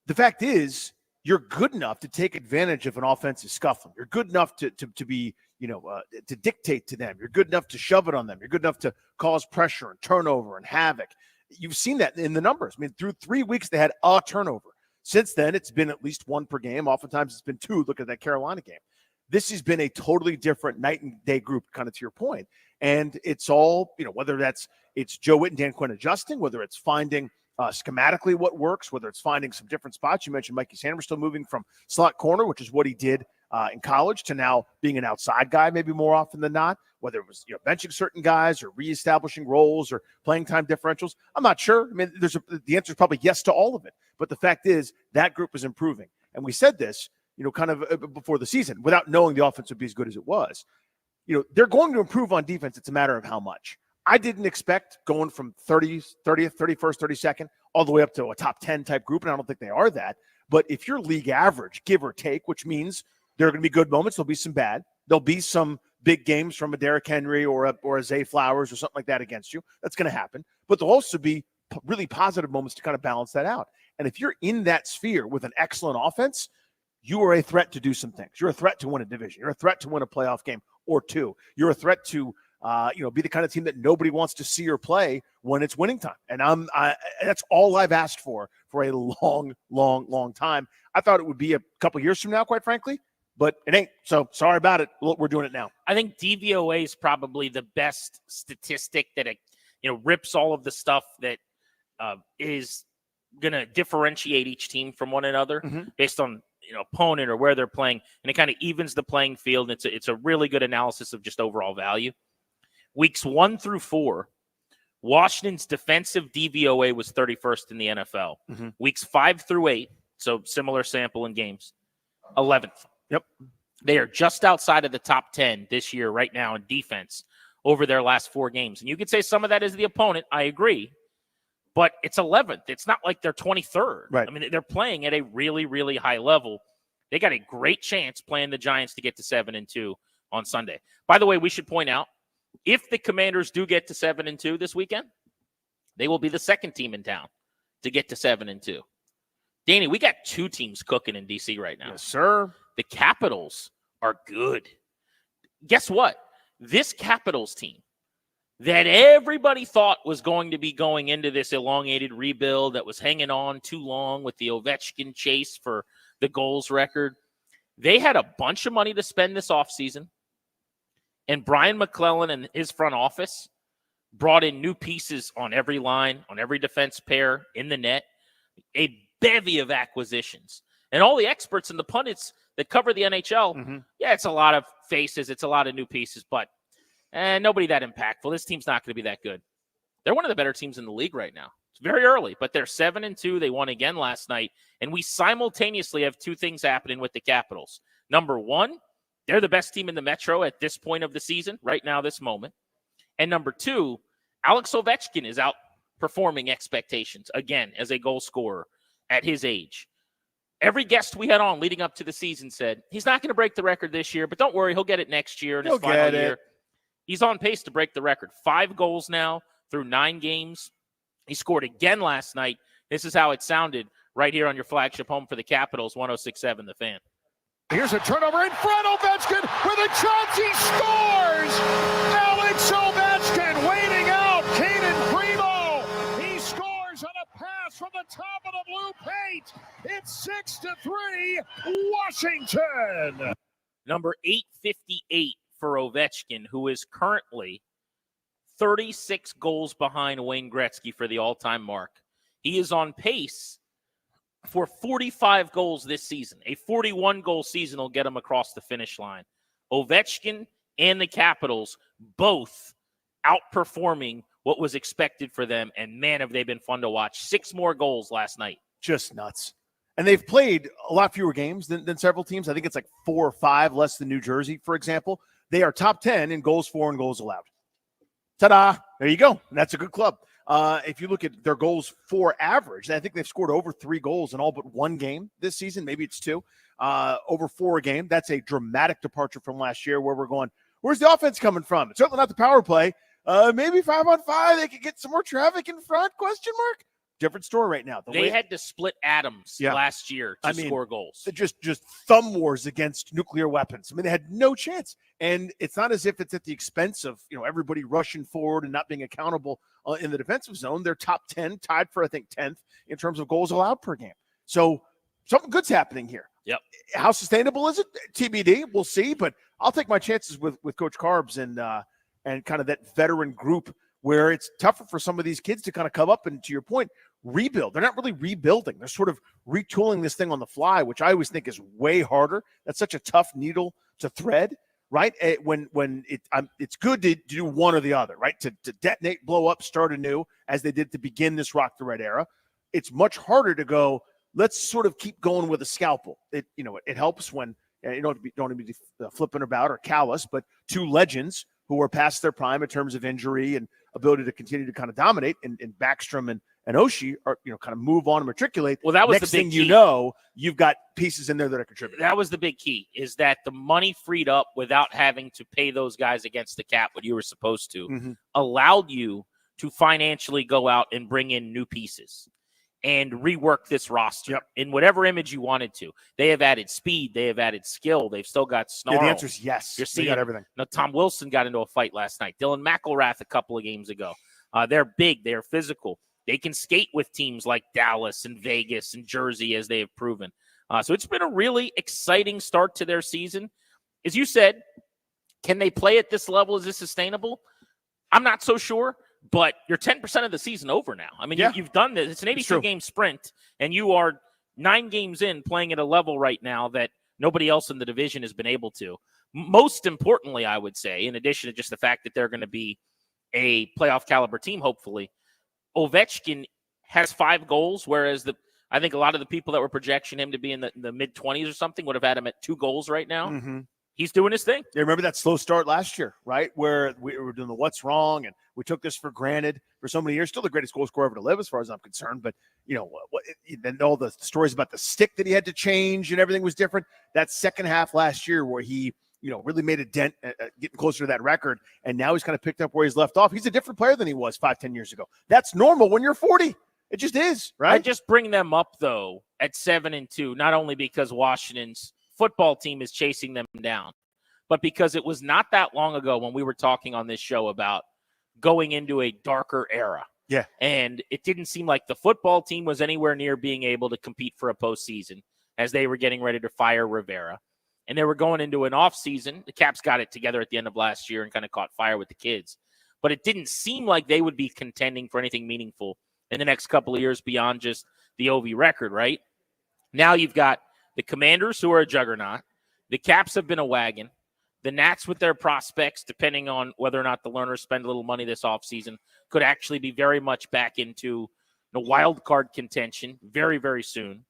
the fact is, you're good enough to take advantage of an offensive scuffling. You're good enough to be, to dictate to them. You're good enough to shove it on them. You're good enough to cause pressure and turnover and havoc. You've seen that in the numbers. I mean, through 3 weeks, they had a turnover. Since then, it's been at least 1 per game. Oftentimes, it's been 2. Look at that Carolina game. This has been a totally different night and day group, kind of to your point. And it's all, whether it's Joe Witt and Dan Quinn adjusting, whether it's finding schematically what works, whether it's finding some different spots. You mentioned Mikey Sanders still moving from slot corner, which is what he did in college, to now being an outside guy maybe more often than not, whether it was benching certain guys or reestablishing roles or playing time differentials. I'm not sure. I mean, the answer is probably yes to all of it. But the fact is that group is improving. And we said this, kind of before the season, without knowing the offense would be as good as it was. They're going to improve on defense. It's a matter of how much. I didn't expect going from 30th, 31st, 32nd, all the way up to a top 10 type group, and I don't think they are that. But if you're league average, give or take, which means there are going to be good moments, there'll be some bad. There'll be some big games from a Derrick Henry or a Zay Flowers or something like that against you. That's going to happen. But there'll also be really positive moments to kind of balance that out. And if you're in that sphere with an excellent offense, you are a threat to do some things. You're a threat to win a division. You're a threat to win a playoff game or two. You're a threat to be the kind of team that nobody wants to see or play when it's winning time. And that's all I've asked for a long, long, long time. I thought it would be a couple years from now, quite frankly, but it ain't. So sorry about it. We're doing it now. I think DVOA is probably the best statistic that rips all of the stuff that is going to differentiate each team from one another based on opponent or where they're playing, and it kind of evens the playing field. It's a really good analysis of just overall value. Weeks 1 through 4, Washington's defensive DVOA was 31st in the NFL. Weeks 5 through 8, so similar sample in games, 11th. Yep. They are just outside of the top 10 this year right now in defense over their last 4 games. And you could say some of that is the opponent. I agree. But it's 11th. It's not like they're 23rd. Right. I mean, they're playing at a really, really high level. They got a great chance playing the Giants to get to 7-2 on Sunday. By the way, we should point out, if the Commanders do get to 7-2 this weekend, they will be the second team in town to get to 7-2. Danny, we got 2 teams cooking in DC right now. Yes, sir. The Capitals are good. Guess what? This Capitals team that everybody thought was going to be going into this elongated rebuild that was hanging on too long with the Ovechkin chase for the goals record, they had a bunch of money to spend this offseason. And Brian McLaurin and his front office brought in new pieces on every line, on every defense pair, in the net, a bevy of acquisitions. And all the experts and the pundits that cover the NHL, yeah, it's a lot of faces, it's a lot of new pieces, but nobody that impactful. This team's not going to be that good. They're one of the better teams in the league right now. It's very early, but they're 7-2. They won again last night. And we simultaneously have 2 things happening with the Capitals. Number 1, they're the best team in the Metro at this point of the season, right now, this moment. And number 2, Alex Ovechkin is outperforming expectations, again, as a goal scorer at his age. Every guest we had on leading up to the season said, he's not going to break the record this year, but don't worry, he'll get it next year in his final year. He's on pace to break the record. 5 goals now through 9 games. He scored again last night. This is how it sounded right here on your flagship home for the Capitals, 106.7 The Fan. Here's a turnover in front. Ovechkin with a chance. He scores! Alex Ovechkin waiting out. Caden Primo. He scores on a pass from the top of the blue paint. It's 6-3, Washington. Number 858 for Ovechkin, who is currently 36 goals behind Wayne Gretzky for the all-time mark. He is on pace for 45 goals this season. A 41-goal season will get him across the finish line. Ovechkin and the Capitals both outperforming what was expected for them, and man, have they been fun to watch. 6 more goals last night. Just nuts. And they've played a lot fewer games than several teams. I think it's like 4 or 5 less than New Jersey, for example. They are top 10 in goals for and goals allowed. Ta-da! There you go. That's a good club. If you look at their goals for average, I think they've scored over 3 goals in all but 1 game this season. Maybe it's 2. Over 4 a game. That's a dramatic departure from last year where we're going, where's the offense coming from? It's certainly not the power play. Maybe 5-on-5, they could get some more traffic in front, question mark? Different story right now. They had to split atoms last year to score goals. Just thumb wars against nuclear weapons. I mean, they had no chance. And it's not as if it's at the expense of, everybody rushing forward and not being accountable in the defensive zone. They're top 10, tied for, I think, 10th in terms of goals allowed per game. So something good's happening here. Yep. How sustainable is it? TBD. We'll see. But I'll take my chances with Coach Carbs and kind of that veteran group where it's tougher for some of these kids to kind of come up and, to your point, rebuild. They're not really rebuilding. They're sort of retooling this thing on the fly, which I always think is way harder. That's such a tough needle to thread, right? It's good to do one or the other, right? To detonate, blow up, start anew, as they did to begin this Rock the Red era. It's much harder to go, let's sort of keep going with a scalpel. It helps when you don't need to be flipping about or callous, but 2 legends who are past their prime in terms of injury and ability to continue to kind of dominate, and Backstrom and Oshie are, kind of move on and matriculate. Well, that was next the big thing key. you know, you've got pieces in there that are contributing. That was the big key, is that the money freed up without having to pay those guys against the cap what you were supposed to allowed you to financially go out and bring in new pieces and rework this roster in whatever image you wanted to. They have added speed. They have added skill. They've still got snarl. Yeah, the answer is yes. You're seeing they got everything. Tom Wilson got into a fight last night. Dylan McElrath a couple of games ago. They're big. They're physical. They can skate with teams like Dallas and Vegas and Jersey, as they have proven. So it's been a really exciting start to their season. As you said, can they play at this level? Is this sustainable? I'm not so sure. But you're 10% of the season over now. I mean, you've done this. It's an 82-game sprint, and you are 9 games in playing at a level right now that nobody else in the division has been able to. Most importantly, I would say, in addition to just the fact that they're going to be a playoff caliber team, hopefully, Ovechkin has 5 goals, whereas I think a lot of the people that were projecting him to be in the mid-20s or something would have had him at 2 goals right now. He's doing his thing. Yeah, remember that slow start last year, right? Where we were doing the what's wrong, and we took this for granted for so many years. Still the greatest goal scorer ever to live, as far as I'm concerned. But, then all the stories about the stick that he had to change and everything was different. That second half last year where he, really made a dent getting closer to that record, and now he's kind of picked up where he's left off. He's a different player than he was 5-10 years ago. That's normal when you're 40. It just is, right? I just bring them up, though, at 7-2, not only because Washington's football team is chasing them down, but because it was not that long ago when we were talking on this show about going into a darker era. Yeah. And it didn't seem like the football team was anywhere near being able to compete for a postseason as they were getting ready to fire Rivera. And they were going into an offseason. The Caps got it together at the end of last year and kind of caught fire with the kids. But it didn't seem like they would be contending for anything meaningful in the next couple of years beyond just the OV record, right? Now you've got the Commanders, who are a juggernaut. The Caps have been a wagon. The Nats with their prospects, depending on whether or not the learners spend a little money this offseason, could actually be very much back into the wild card contention very, very soon.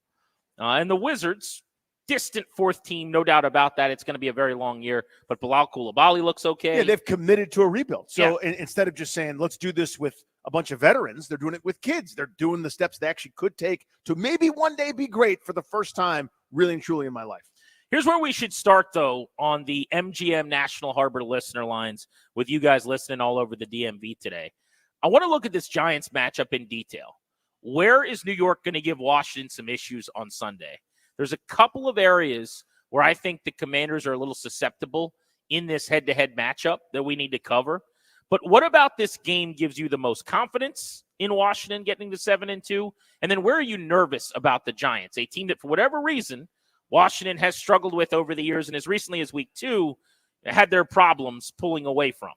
And the Wizards, distant 4th team, no doubt about that. It's going to be a very long year, but Bilal Coulibaly looks okay. Yeah, they've committed to a rebuild. So instead of just saying, let's do this with a bunch of veterans, they're doing it with kids. They're doing the steps they actually could take to maybe one day be great for the first time really and truly in my life. Here's where we should start, though, on the MGM National Harbor listener lines with you guys listening all over the DMV today. I want to look at this Giants matchup in detail. Where is New York going to give Washington some issues on Sunday? There's a couple of areas where I think the Commanders are a little susceptible in this head-to-head matchup that we need to cover. But what about this game gives you the most confidence in Washington getting to 7-2? And then where are you nervous about the Giants, a team that for whatever reason Washington has struggled with over the years and as recently as week 2 had their problems pulling away from?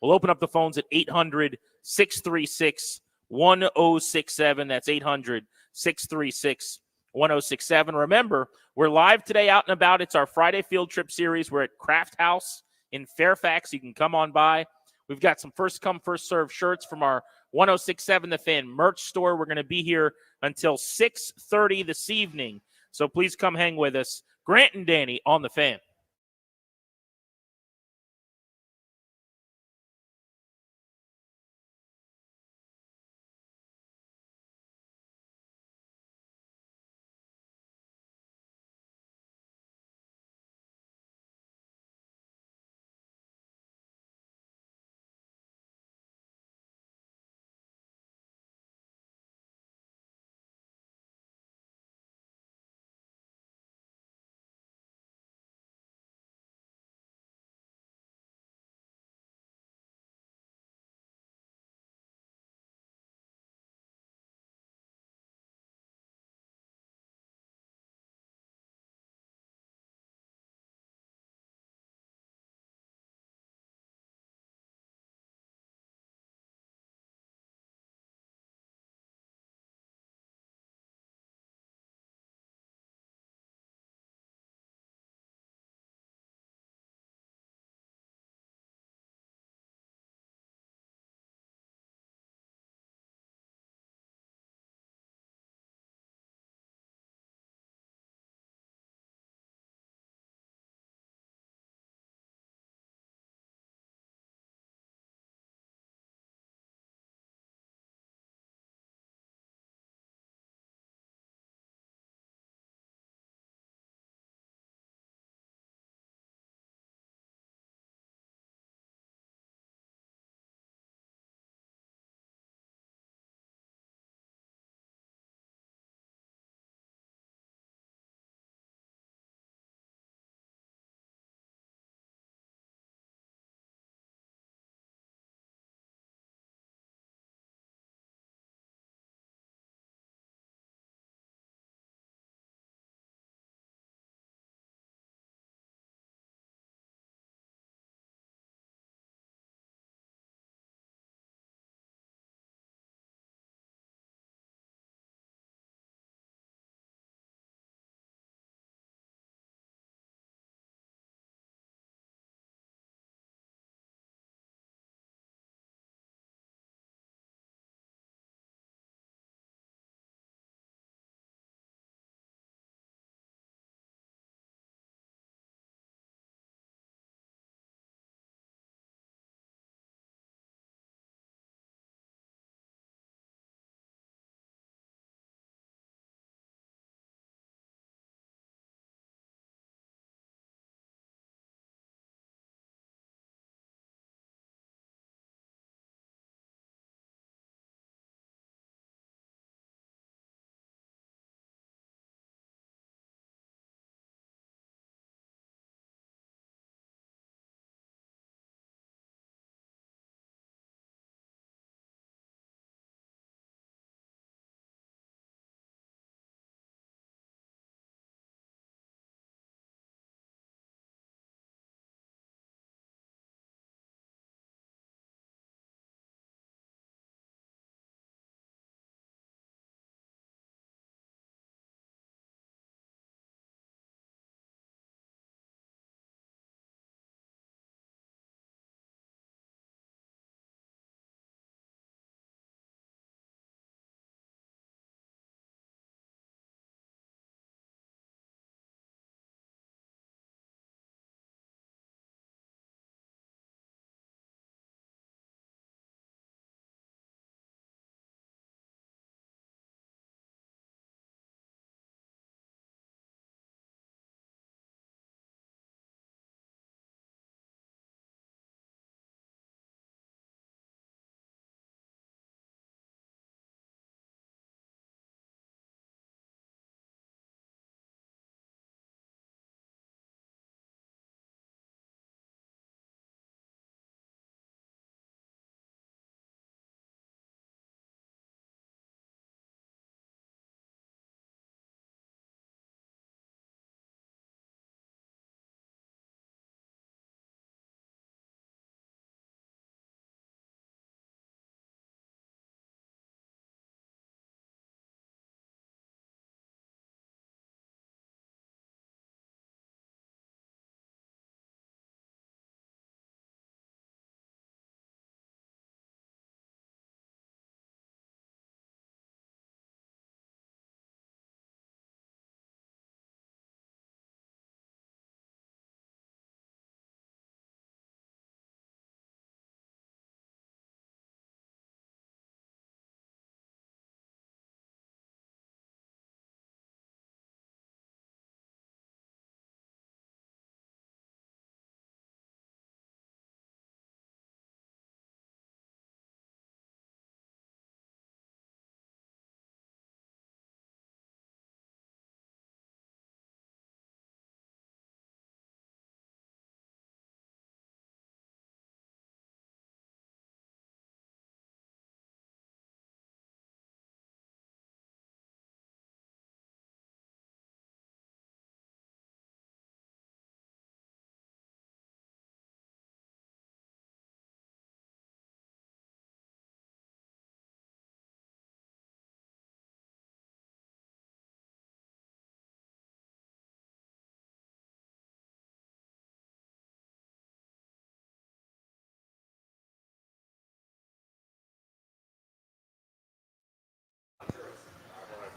We'll open up the phones at 800-636-1067. That's 800-636-1067. Remember, we're live today out and about. It's our Friday field trip series. We're at Craft House in Fairfax. You can come on by. We've got some first come, first serve shirts from our 1067 The Fan merch store. We're going to be here until 6:30 this evening. So please come hang with us. Grant and Danny on The Fan.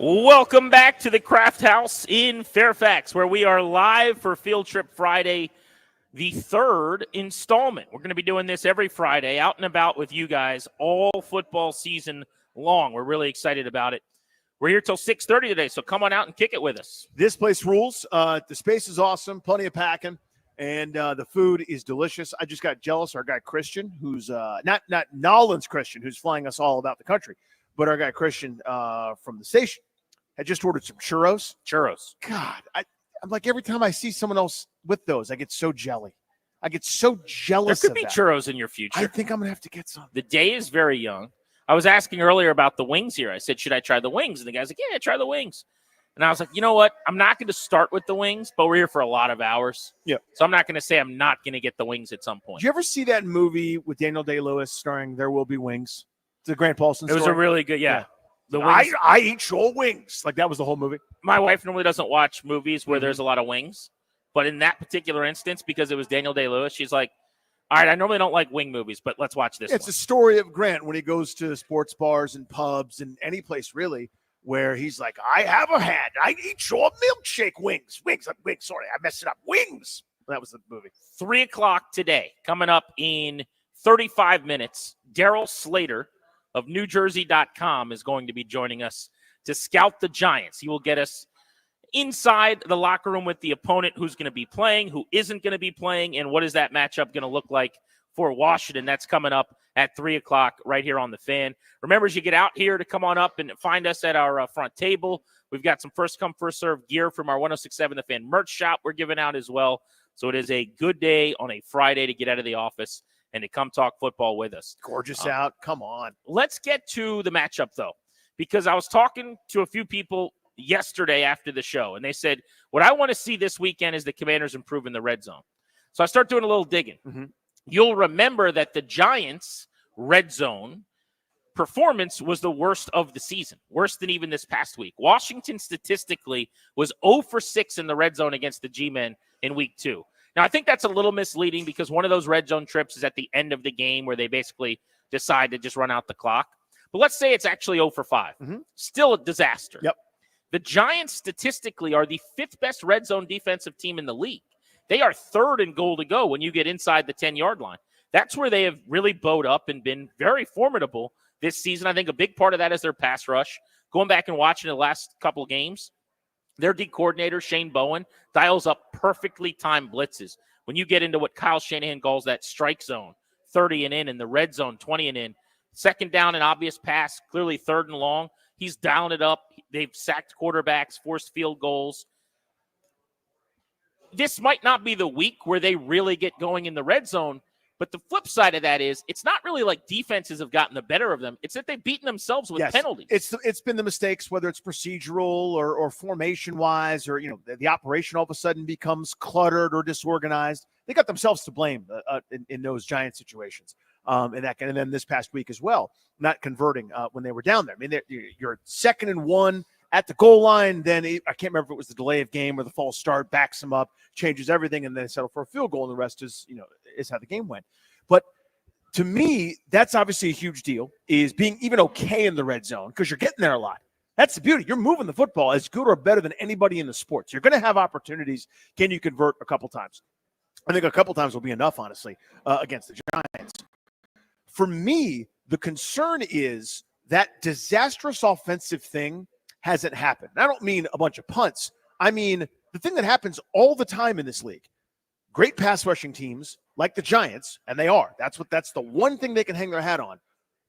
Welcome back to the Craft House in Fairfax, where we are live for Field Trip Friday, the third installment. We're going to be doing this every Friday, out and about with you guys all football season long. We're really excited about it. We're here till 6:30 today, so come on out and kick it with us. This place rules. The space is awesome, plenty of packing, and the food is delicious. I just got jealous. Our guy Christian, who's not Nolan's Christian, who's flying us all about the country, but our guy Christian from the station had just ordered some churros. God, I'm like, every time I see someone else with those, I get so jelly. I get so jealous. There could of be that. churros in your future. I think I'm going to have to get some. The day is very young. I was asking earlier about the wings here. I said, should I try the wings? And the guy's like, yeah, try the wings. And I was like, you know what? I'm not going to start with the wings, but we're here for a lot of hours. Yeah. So I'm not going to say I'm not going to get the wings at some point. Did you ever see that movie with Daniel Day-Lewis starring There Will Be Wings? It's a Grant Paulson It was story. a really good, yeah. The I wings. eat your wings. Like, that was the whole movie. My wife normally doesn't watch movies where there's a lot of wings. But in that particular instance, because it was Daniel Day-Lewis, she's like, all right, I normally don't like wing movies, but let's watch this It's one. a story of Grant when he goes to sports bars and pubs and any place really where he's like, I have a hand. I eat your milkshake wings. Wings. Sorry, I messed it up. Wings. That was the movie. 3 o'clock today, coming up in 35 minutes, Daryl Slater of NewJersey.com is going to be joining us to scout the Giants. He will get us inside the locker room with the opponent, who's going to be playing, who isn't going to be playing, and what is that matchup going to look like for Washington. That's coming up at 3 o'clock right here on the Fan. Remember, as you get out here to come on up and find us at our front table, we've got some first come, first serve gear from our 106.7 The Fan merch shop we're giving out as well. So it is a good day on a Friday to get out of the office and to come talk football with us. Gorgeous out. Come on. Let's get to the matchup, though, because I was talking to a few people yesterday after the show, and they said, what I want to see this weekend is the Commanders improve in the red zone. So I start doing a little digging. Mm-hmm. You'll remember that the Giants' red zone performance was the worst of the season, worse than even this past week. Washington statistically was 0 for 6 in the red zone against the G-men in week 2. Now, I think that's a little misleading because one of those red zone trips is at the end of the game where they basically decide to just run out the clock. But let's say it's actually 0 for 5. Mm-hmm. Still a disaster. Yep. The Giants statistically are the 5th best red zone defensive team in the league. They are 3rd in goal to go when you get inside the 10-yard line. That's where they have really bowed up and been very formidable this season. I think a big part of that is their pass rush. Going back and watching the last couple games, their D coordinator, Shane Bowen, dials up perfectly timed blitzes. When you get into what Kyle Shanahan calls that strike zone, 30 and in the red zone, 20 and in, second down and obvious pass, clearly 3rd and long. He's dialing it up. They've sacked quarterbacks, forced field goals. This might not be the week where they really get going in the red zone, but the flip side of that is it's not really like defenses have gotten the better of them. It's that they've beaten themselves with penalties. It's been the mistakes, whether it's procedural or formation-wise, or the operation all of a sudden becomes cluttered or disorganized. They got themselves to blame in those Giant situations. And then this past week as well, not converting when they were down there. I mean, you're 2nd and 1 at the goal line. Then I can't remember if it was the delay of game or the false start, backs them up, changes everything, and then they settle for a field goal. And the rest is how the game went. But to me, that's obviously a huge deal, is being even okay in the red zone because you're getting there a lot. That's the beauty. You're moving the football as good or better than anybody in the sports. You're going to have opportunities. Can you convert a couple times? I think a couple times will be enough, honestly, against the Giants. For me, the concern is that disastrous offensive thing hasn't happened. And I don't mean a bunch of punts. I mean the thing that happens all the time in this league. Great pass rushing teams like the Giants, and they are. That's the one thing they can hang their hat on.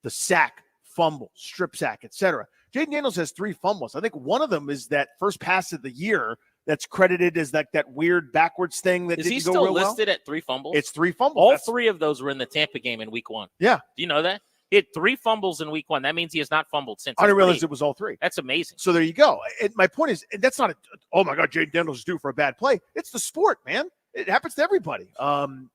The sack, fumble, strip sack, etc. Jaden Daniels has 3 fumbles. I think one of them is that first pass of the year that's credited as that weird backwards thing that didn't go real well. Is he still listed at 3 fumbles? It's 3 fumbles. All 3 of those were in the Tampa game in week 1. Yeah. Do you know that? He had 3 fumbles in week 1. That means he has not fumbled since. I didn't realize it was all 3. That's amazing. So there you go. And my point is, that's not oh my God, Jaden Daniels is due for a bad play. It's the sport, man. It happens to everybody. And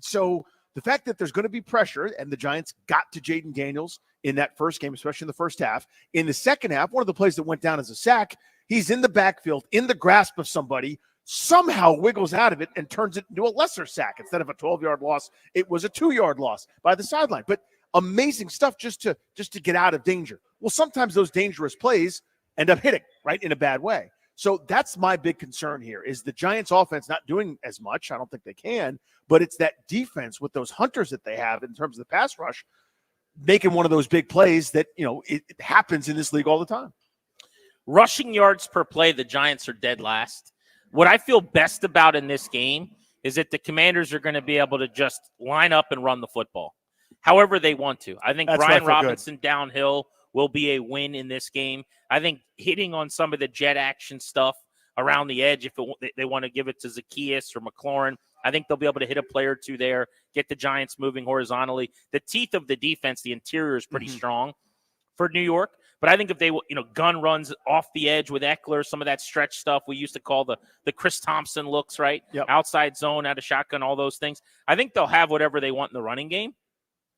so the fact that there's going to be pressure, and the Giants got to Jaden Daniels in that first game, especially in the first half. In the second half, one of the plays that went down as a sack, he's in the backfield, in the grasp of somebody, somehow wiggles out of it and turns it into a lesser sack. Instead of a 12-yard loss, it was a 2-yard loss by the sideline. But amazing stuff just to get out of danger. Well, sometimes those dangerous plays end up hitting, right, in a bad way. So that's my big concern here is the Giants offense not doing as much. I don't think they can, but it's that defense with those hunters that they have in terms of the pass rush, making one of those big plays that, it happens in this league all the time. Rushing yards per play, the Giants are dead last. What I feel best about in this game is that the Commanders are going to be able to just line up and run the football however they want to. I think Brian Robinson downhill will be a win in this game. I think hitting on some of the jet action stuff around the edge, if they want to give it to Zacchaeus or McLaurin, I think they'll be able to hit a play or two there, get the Giants moving horizontally. The teeth of the defense, the interior is pretty strong for New York. But I think if they, gun runs off the edge with Eckler, some of that stretch stuff we used to call the Chris Thompson looks, right? Yep. Outside zone, out of shotgun, all those things. I think they'll have whatever they want in the running game.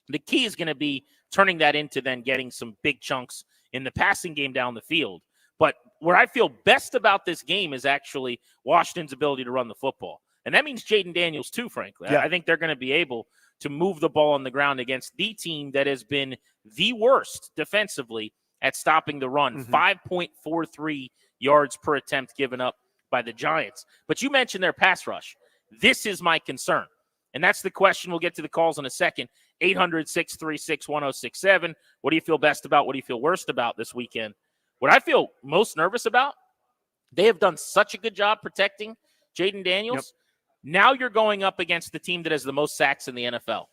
The key is going to be turning that into then getting some big chunks in the passing game down the field. But where I feel best about this game is actually Washington's ability to run the football. And that means Jaden Daniels too, frankly. Yeah. I think they're going to be able to move the ball on the ground against the team that has been the worst defensively at stopping the run. 5.43 yards per attempt given up by the Giants. But you mentioned their pass rush. This is my concern. And that's the question. We'll get to the calls in a second. 800-636-1067. What do you feel best about? What do you feel worst about this weekend? What I feel most nervous about, they have done such a good job protecting Jaden Daniels. Yep. Now you're going up against the team that has the most sacks in the NFL.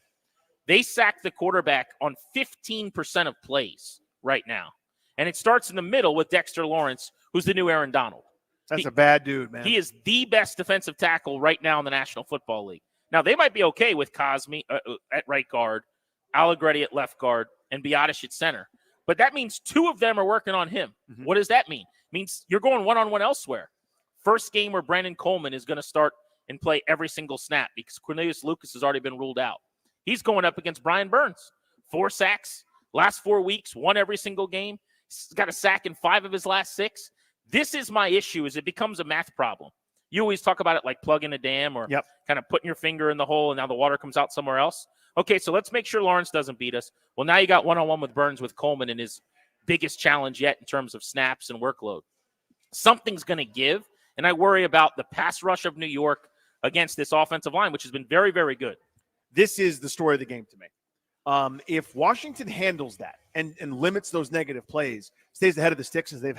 They sack the quarterback on 15% of plays right now. And it starts in the middle with Dexter Lawrence, who's the new Aaron Donald. That's a bad dude, man. He is the best defensive tackle right now in the National Football League. Now, they might be okay with Cosme at right guard, Allegretti at left guard, and Biotish at center. But that means two of them are working on him. What does that mean? It means you're going one-on-one elsewhere. First game where Brandon Coleman is going to start and play every single snap because Cornelius Lucas has already been ruled out. He's going up against Brian Burns. 4 sacks, last 4 weeks, won every single game. He's got a sack in 5 of his last 6. This is my issue, is it becomes a math problem. You always talk about it like plugging a dam or kind of putting your finger in the hole and now the water comes out somewhere else. Okay, so let's make sure Lawrence doesn't beat us. Well, now you got one-on-one with Burns with Coleman in his biggest challenge yet in terms of snaps and workload. Something's going to give, and I worry about the pass rush of New York against this offensive line, which has been very, very good. This is the story of the game to me. If Washington handles that and limits those negative plays, stays ahead of the sticks as they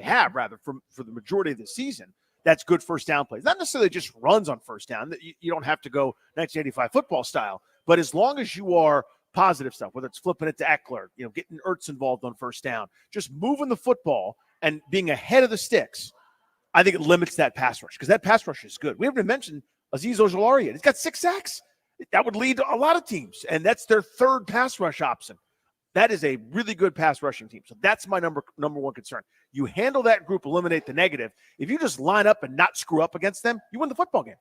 have for the majority of the season, that's good first down plays. Not necessarily just runs on first down. You don't have to go 1985 football style, but as long as you are positive stuff, whether it's flipping it to Eckler, getting Ertz involved on first down, just moving the football and being ahead of the sticks, I think it limits that pass rush because that pass rush is good. We haven't mentioned Azeez Ojulari yet. He's got 6 sacks. That would lead to a lot of teams, and that's their third pass rush option. That is a really good pass rushing team. So that's my number one concern. You handle that group, eliminate the negative. If you just line up and not screw up against them, you win the football game,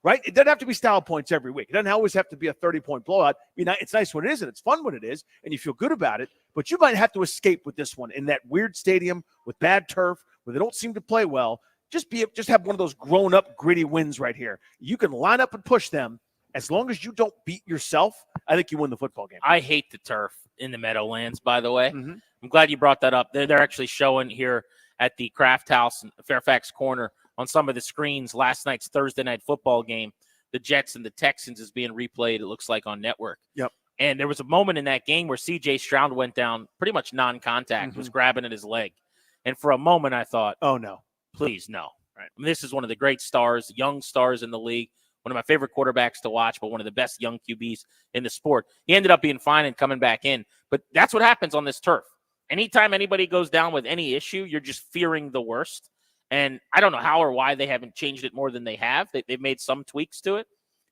right? It doesn't have to be style points every week. It doesn't always have to be a 30-point blowout. It's nice when it is, and it's fun when it is, and you feel good about it. But you might have to escape with this one in that weird stadium with bad turf where they don't seem to play well. Just have one of those grown-up, gritty wins right here. You can line up and push them. As long as you don't beat yourself, I think you win the football game. I hate the turf in the Meadowlands, by the way. I'm glad you brought that up. They're actually showing here at the Kraft House in Fairfax Corner on some of the screens last night's Thursday night football game. The Jets and the Texans is being replayed, it looks like, on network. Yep. And there was a moment in that game where C.J. Stroud went down pretty much non-contact, was grabbing at his leg. And for a moment I thought, oh, no. Please, no. Right. I mean, this is one of the great stars, young stars in the league. One of my favorite quarterbacks to watch, but one of the best young QBs in the sport. He ended up being fine and coming back in. But that's what happens on this turf. Anytime anybody goes down with any issue, you're just fearing the worst. And I don't know how or why they haven't changed it more than they have. They've made some tweaks to it.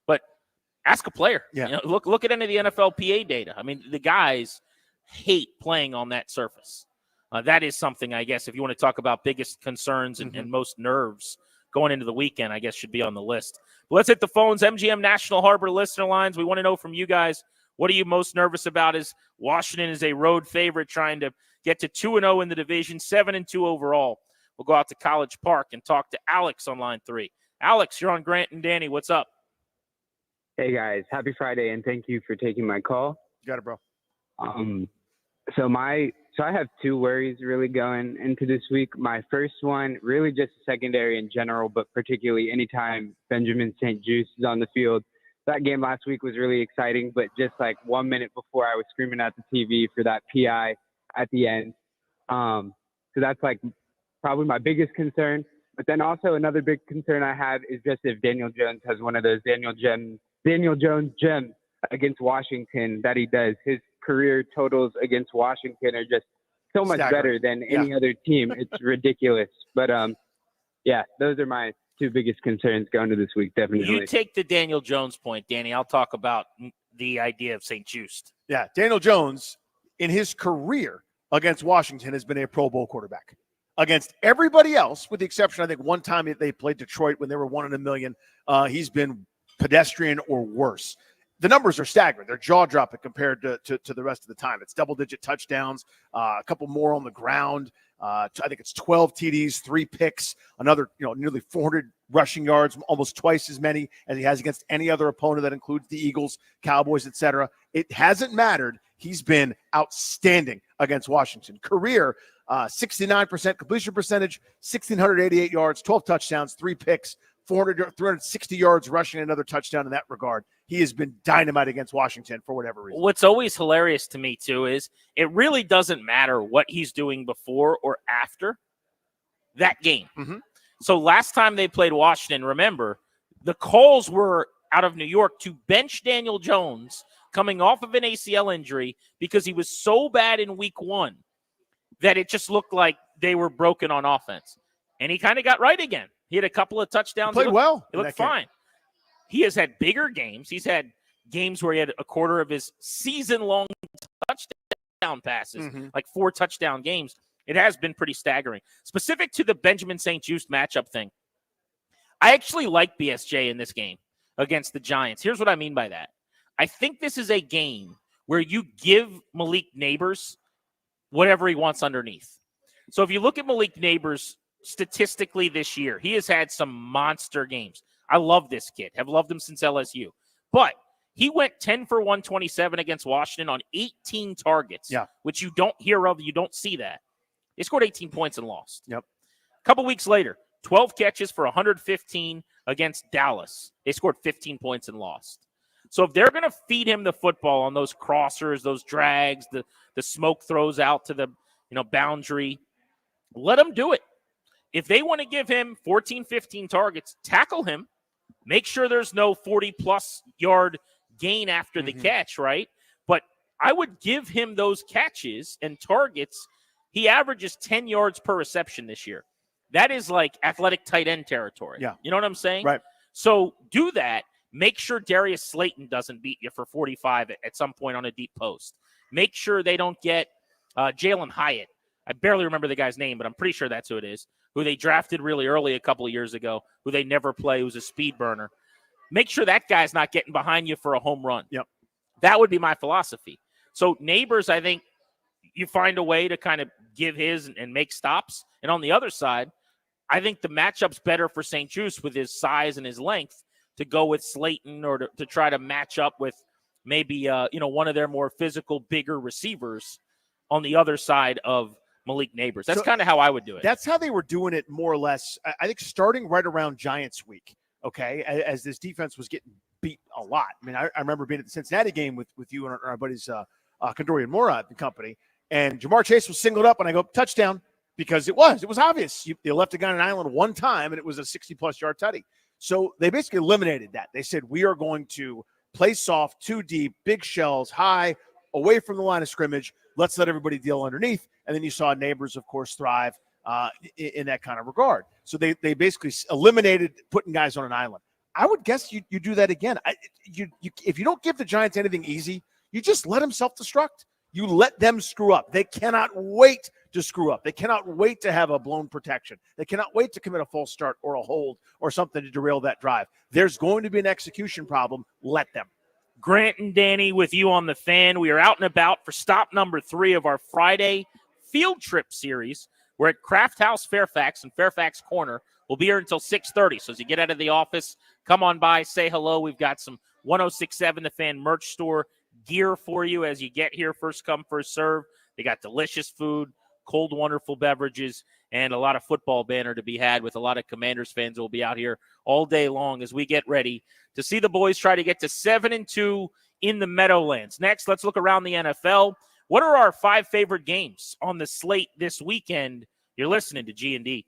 But ask a player. Yeah. Look at any of the NFLPA data. I mean, the guys hate playing on that surface. That is something, I guess, if you want to talk about biggest concerns and most nerves going into the weekend, I guess should be on the list. But let's hit the phones. MGM National Harbor listener lines. We want to know from you guys, what are you most nervous about? Is Washington is a road favorite trying to get to 2-0 in the division, 7-2 overall. We'll go out to College Park and talk to Alex on line 3. Alex, you're on Grant and Danny. What's up? Hey, guys. Happy Friday, and thank you for taking my call. You got it, bro. So I have two worries really going into this week. My first one, really just secondary in general, but particularly anytime Benjamin St. Juste is on the field. That game last week was really exciting, but just like 1 minute before I was screaming at the TV for that PI at the end. So that's like probably my biggest concern. But then also another big concern I have is just if Daniel Jones has one of those Daniel Jones gems against Washington that he does. His career totals against Washington are just so much better than any other team. It's ridiculous. But yeah, those are my two biggest concerns going to this week, definitely. You take the Daniel Jones point, Danny. I'll talk about the idea of St. Juste. Yeah, Daniel Jones, in his career against Washington, has been a Pro Bowl quarterback. Against everybody else, with the exception, I think, one time they played Detroit when they were 1 in a million, he's been pedestrian or worse. The numbers are staggering. They're jaw-dropping compared to the rest of the time. It's double-digit touchdowns, a couple more on the ground. I think it's 12 TDs, 3 picks, another nearly 400 rushing yards, almost twice as many as he has against any other opponent. That includes the Eagles, Cowboys, etc. It hasn't mattered. He's been outstanding against Washington. Career, 69% completion percentage, 1,688 yards, 12 touchdowns, 3 picks, 360 yards rushing, another touchdown in that regard. He has been dynamite against Washington for whatever reason. What's always hilarious to me, too, is it really doesn't matter what he's doing before or after that game. Mm-hmm. So last time they played Washington, remember, the calls were out of New York to bench Daniel Jones coming off of an ACL injury because he was so bad in week 1 that it just looked like they were broken on offense. And he kind of got right again. He had a couple of touchdowns. He played well. It looked fine. He has had bigger games. He's had games where he had a quarter of his season-long touchdown passes, like 4 touchdown games. It has been pretty staggering. Specific to the Benjamin St. Juste matchup thing, I actually like BSJ in this game against the Giants. Here's what I mean by that. I think this is a game where you give Malik Neighbors whatever he wants underneath. So if you look at Malik Neighbors statistically this year, he has had some monster games. I love this kid. Have loved him since LSU. But he went 10 for 127 against Washington on 18 targets, which you don't hear of. You don't see that. They scored 18 points and lost. Yep. A couple weeks later, 12 catches for 115 against Dallas. They scored 15 points and lost. So if they're going to feed him the football on those crossers, those drags, the smoke throws out to the boundary, let him do it. If they want to give him 14, 15 targets, tackle him. Make sure there's no 40-plus yard gain after the catch, right? But I would give him those catches and targets. He averages 10 yards per reception this year. That is like athletic tight end territory. Yeah. You know what I'm saying? Right. So do that. Make sure Darius Slayton doesn't beat you for 45 at some point on a deep post. Make sure they don't get Jalen Hyatt. I barely remember the guy's name, but I'm pretty sure that's who it is, who they drafted really early a couple of years ago, who they never play, who's a speed burner. Make sure that guy's not getting behind you for a home run. Yep. That would be my philosophy. So Neighbors, I think you find a way to kind of give his and make stops. And on the other side, I think the matchup's better for St. Juste with his size and his length to go with Slayton or to try to match up with maybe one of their more physical, bigger receivers on the other side of Malik Neighbors. That's kind of how I would do it. That's how they were doing it more or less, I think, starting right around Giants week, okay, as this defense was getting beat a lot. I mean, I remember being at the Cincinnati game with you and our buddies, Kandori and Morad and company, and Jamar Chase was singled up, and I go, touchdown, because it was obvious. You left a guy on an island one time, and it was a 60-plus yard tutty. So they basically eliminated that. They said, we are going to play soft, too deep, big shells, high, away from the line of scrimmage. Let's let everybody deal underneath. And then you saw Neighbors, of course, thrive in that kind of regard. So they basically eliminated putting guys on an island. I would guess you do that again. If you don't give the Giants anything easy, you just let them self-destruct. You let them screw up. They cannot wait to screw up. They cannot wait to have a blown protection. They cannot wait to commit a false start or a hold or something to derail that drive. There's going to be an execution problem. Let them. Grant and Danny with you on the Fan. We are out and about for stop number 3 of our Friday field trip series. We're at Craft House Fairfax and Fairfax Corner. We'll be here until 6:30. So as you get out of the office, come on by, say hello. We've got some 106.7 The Fan merch store gear for you as you get here. First come, first serve. They got delicious food, cold, wonderful beverages, and a lot of football banner to be had with a lot of Commanders fans who will be out here all day long as we get ready to see the boys try to get to 7-2 in the Meadowlands. Next, let's look around the NFL. What are our 5 favorite games on the slate this weekend? You're listening to G&D.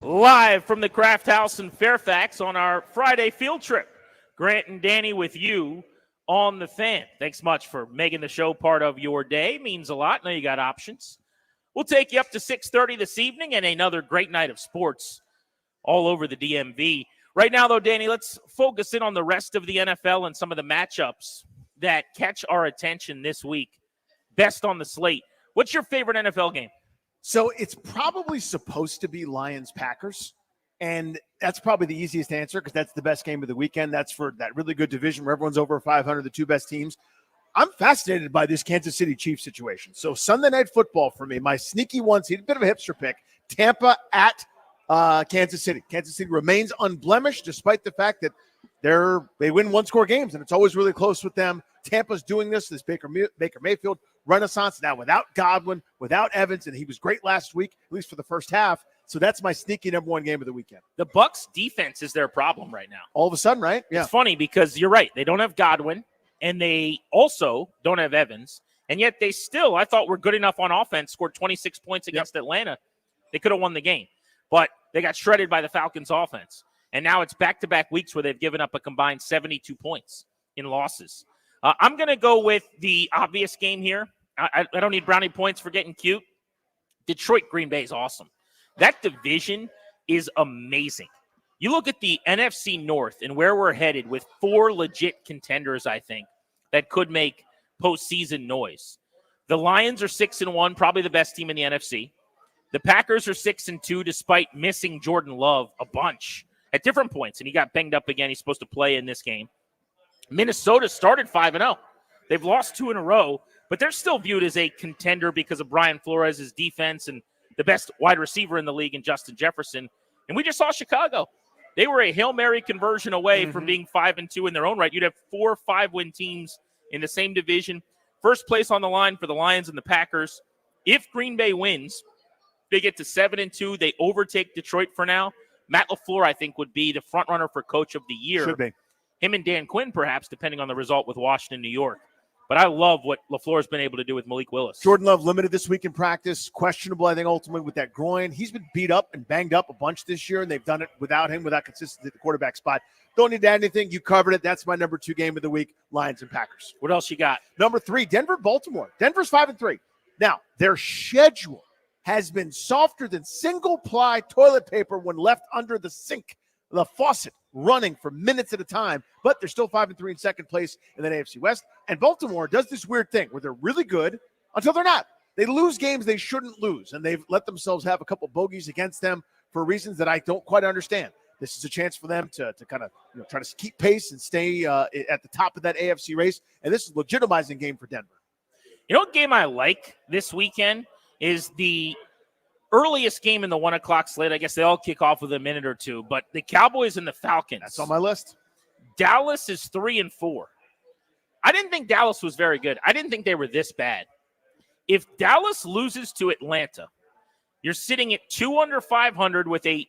Live from the Craft House in Fairfax on our Friday field trip. Grant and Danny with you on the Fan. Thanks much for making the show part of your day. Means a lot. Now you got options. We'll take you up to 6:30 this evening and another great night of sports all over the DMV. Right now, though, Danny, let's focus in on the rest of the NFL and some of the matchups that catch our attention this week. Best on the slate. What's your favorite NFL game? So it's probably supposed to be Lions-Packers, and that's probably the easiest answer because that's the best game of the weekend. That's for that really good division where everyone's over 500, the two best teams. I'm fascinated by this Kansas City Chiefs situation. So Sunday Night Football for me, my sneaky one seed, a bit of a hipster pick, Tampa at Kansas City. Kansas City remains unblemished despite the fact that they win one-score games, and it's always really close with them. Tampa's doing this Baker Mayfield renaissance now without Godwin, without Evans, and he was great last week, at least for the first half. So that's my sneaky number one game of the weekend. The Bucs defense is their problem right now. All of a sudden, right? Yeah. It's funny because you're right. They don't have Godwin, and they also don't have Evans, and yet they still, I thought, were good enough on offense, scored 26 points against Atlanta. They could have won the game, but they got shredded by the Falcons' offense. And now it's back-to-back weeks where they've given up a combined 72 points in losses. I'm going to go with the obvious game here. I don't need brownie points for getting cute. Detroit-Green Bay is awesome. That division is amazing. You look at the NFC North and where we're headed with 4 legit contenders, I think, that could make postseason noise. The Lions are 6-1, probably the best team in the NFC. The Packers are 6-2, despite missing Jordan Love a bunch at different points, and he got banged up again. He's supposed to play in this game. Minnesota started 5-0. They've lost 2 in a row, but they're still viewed as a contender because of Brian Flores' defense and the best wide receiver in the league in Justin Jefferson. And we just saw Chicago. They were a Hail Mary conversion away from being 5-2 in their own right. You'd have 4 5-win teams in the same division. First place on the line for the Lions and the Packers. If Green Bay wins, they get to 7-2. They overtake Detroit for now. Matt LaFleur, I think, would be the front runner for Coach of the Year. Should be. Him and Dan Quinn, perhaps, depending on the result with Washington, New York. But I love what LaFleur's been able to do with Malik Willis. Jordan Love limited this week in practice. Questionable, I think, ultimately with that groin. He's been beat up and banged up a bunch this year, and they've done it without him, without consistency at the quarterback spot. Don't need to add anything. You covered it. That's my number 2 game of the week, Lions and Packers. What else you got? Number 3, Denver-Baltimore. Denver's 5-3. Now, their schedule has been softer than single-ply toilet paper when left under the sink, the faucet, running for minutes at a time, but they're still 5-3 in second place in the AFC West. And Baltimore does this weird thing where they're really good until they're not. They lose games they shouldn't lose, and they've let themselves have a couple bogeys against them for reasons that I don't quite understand. This is a chance for them to kind of try to keep pace and stay at the top of that AFC race, and this is a legitimizing game for Denver. You know what game I like this weekend is the earliest game in the 1 o'clock slate. I guess they all kick off with a minute or two, but the Cowboys and the Falcons. That's on my list. Dallas is 3-4. I didn't think Dallas was very good. I didn't think they were this bad. If Dallas loses to Atlanta, you're sitting at 2 under 500 with a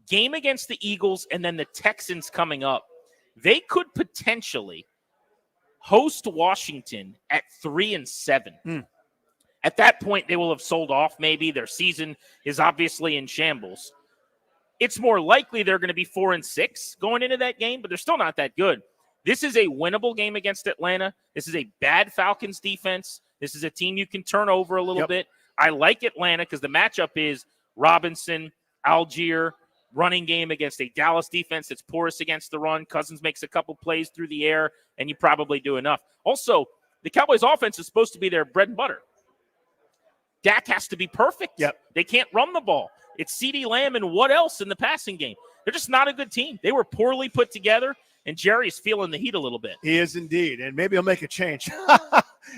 game against the Eagles and then the Texans coming up. They could potentially host Washington at 3-7. At that point, they will have sold off maybe. Their season is obviously in shambles. It's more likely they're going to be 4-6 going into that game, but they're still not that good. This is a winnable game against Atlanta. This is a bad Falcons defense. This is a team you can turn over a little bit. I like Atlanta because the matchup is Robinson, Algier, running game against a Dallas defense that's porous against the run. Cousins makes a couple plays through the air, and you probably do enough. Also, the Cowboys offense is supposed to be their bread and butter. Dak has to be perfect. They can't run the ball. It's CeeDee Lamb and what else in the passing game? They're just not a good team. They were poorly put together, and Jerry's feeling the heat a little bit. He is indeed, and maybe he'll make a change.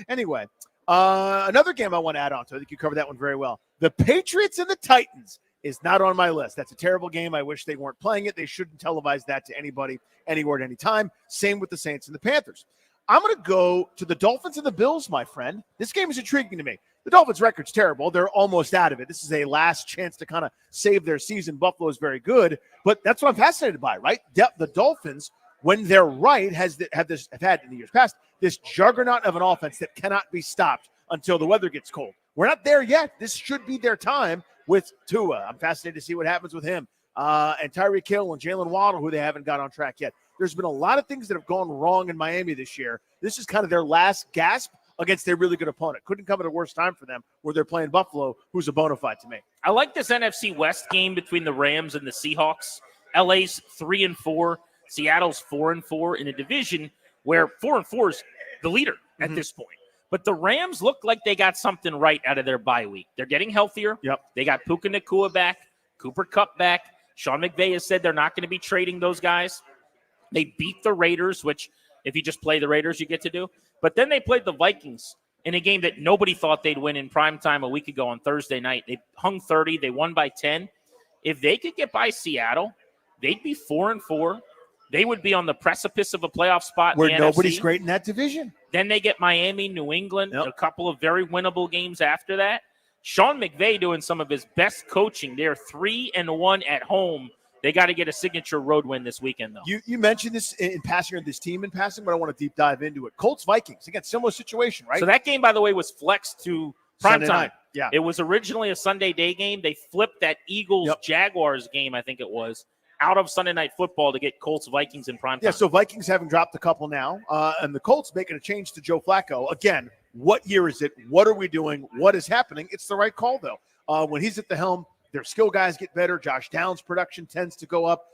Anyway, another game I want to add on to. I think you covered that one very well. The Patriots and the Titans is not on my list. That's a terrible game. I wish they weren't playing it. They shouldn't televise that to anybody, anywhere, at any time. Same with the Saints and the Panthers. I'm going to go to the Dolphins and the Bills, my friend. This game is intriguing to me. The Dolphins' record's terrible. They're almost out of it. This is a last chance to kind of save their season. Buffalo is very good, but that's what I'm fascinated by, right? The Dolphins, when they're right, have had in the years past this juggernaut of an offense that cannot be stopped until the weather gets cold. We're not there yet. This should be their time. with Tua. I'm fascinated to see what happens with him. And Tyreek Hill and Jalen Waddle, who they haven't got on track yet. There's been a lot of things that have gone wrong in Miami this year. This is kind of their last gasp against a really good opponent. Couldn't come at a worse time for them where they're playing Buffalo, who's a bona fide to me. I like this NFC West game between the Rams and the Seahawks. LA's 3-4, Seattle's 4-4 in a division where 4-4 is the leader at this point. But the Rams look like they got something right out of their bye week. They're getting healthier. Yep. They got Puka Nacua back, Cooper Kupp back. Sean McVay has said they're not going to be trading those guys. They beat the Raiders, which if you just play the Raiders, you get to do. But then they played the Vikings in a game that nobody thought they'd win in primetime a week ago on Thursday night. They hung 30. They won by 10. If they could get by Seattle, they'd be 4-4. They would be on the precipice of a playoff spot Where in the nobody's NFC. great in that division. Then they get Miami, New England, a couple of very winnable games after that. Sean McVay doing some of his best coaching. They're 3-1 at home. They got to get a signature road win this weekend, though. You mentioned this in passing, or this team in passing, but I want to deep dive into it. Colts-Vikings, again, similar situation, right? So that game, by the way, was flexed to Sunday primetime. night. Yeah. It was originally a Sunday day game. They flipped that Eagles-Jaguars game, I think it was, out of Sunday Night Football to get Colts-Vikings in primetime. Yeah, so Vikings having dropped a couple now, and the Colts making a change to Joe Flacco. Again, what year is it? What are we doing? What is happening? It's the right call, though. When he's at the helm, their skill guys get better. Josh Downs' production tends to go up.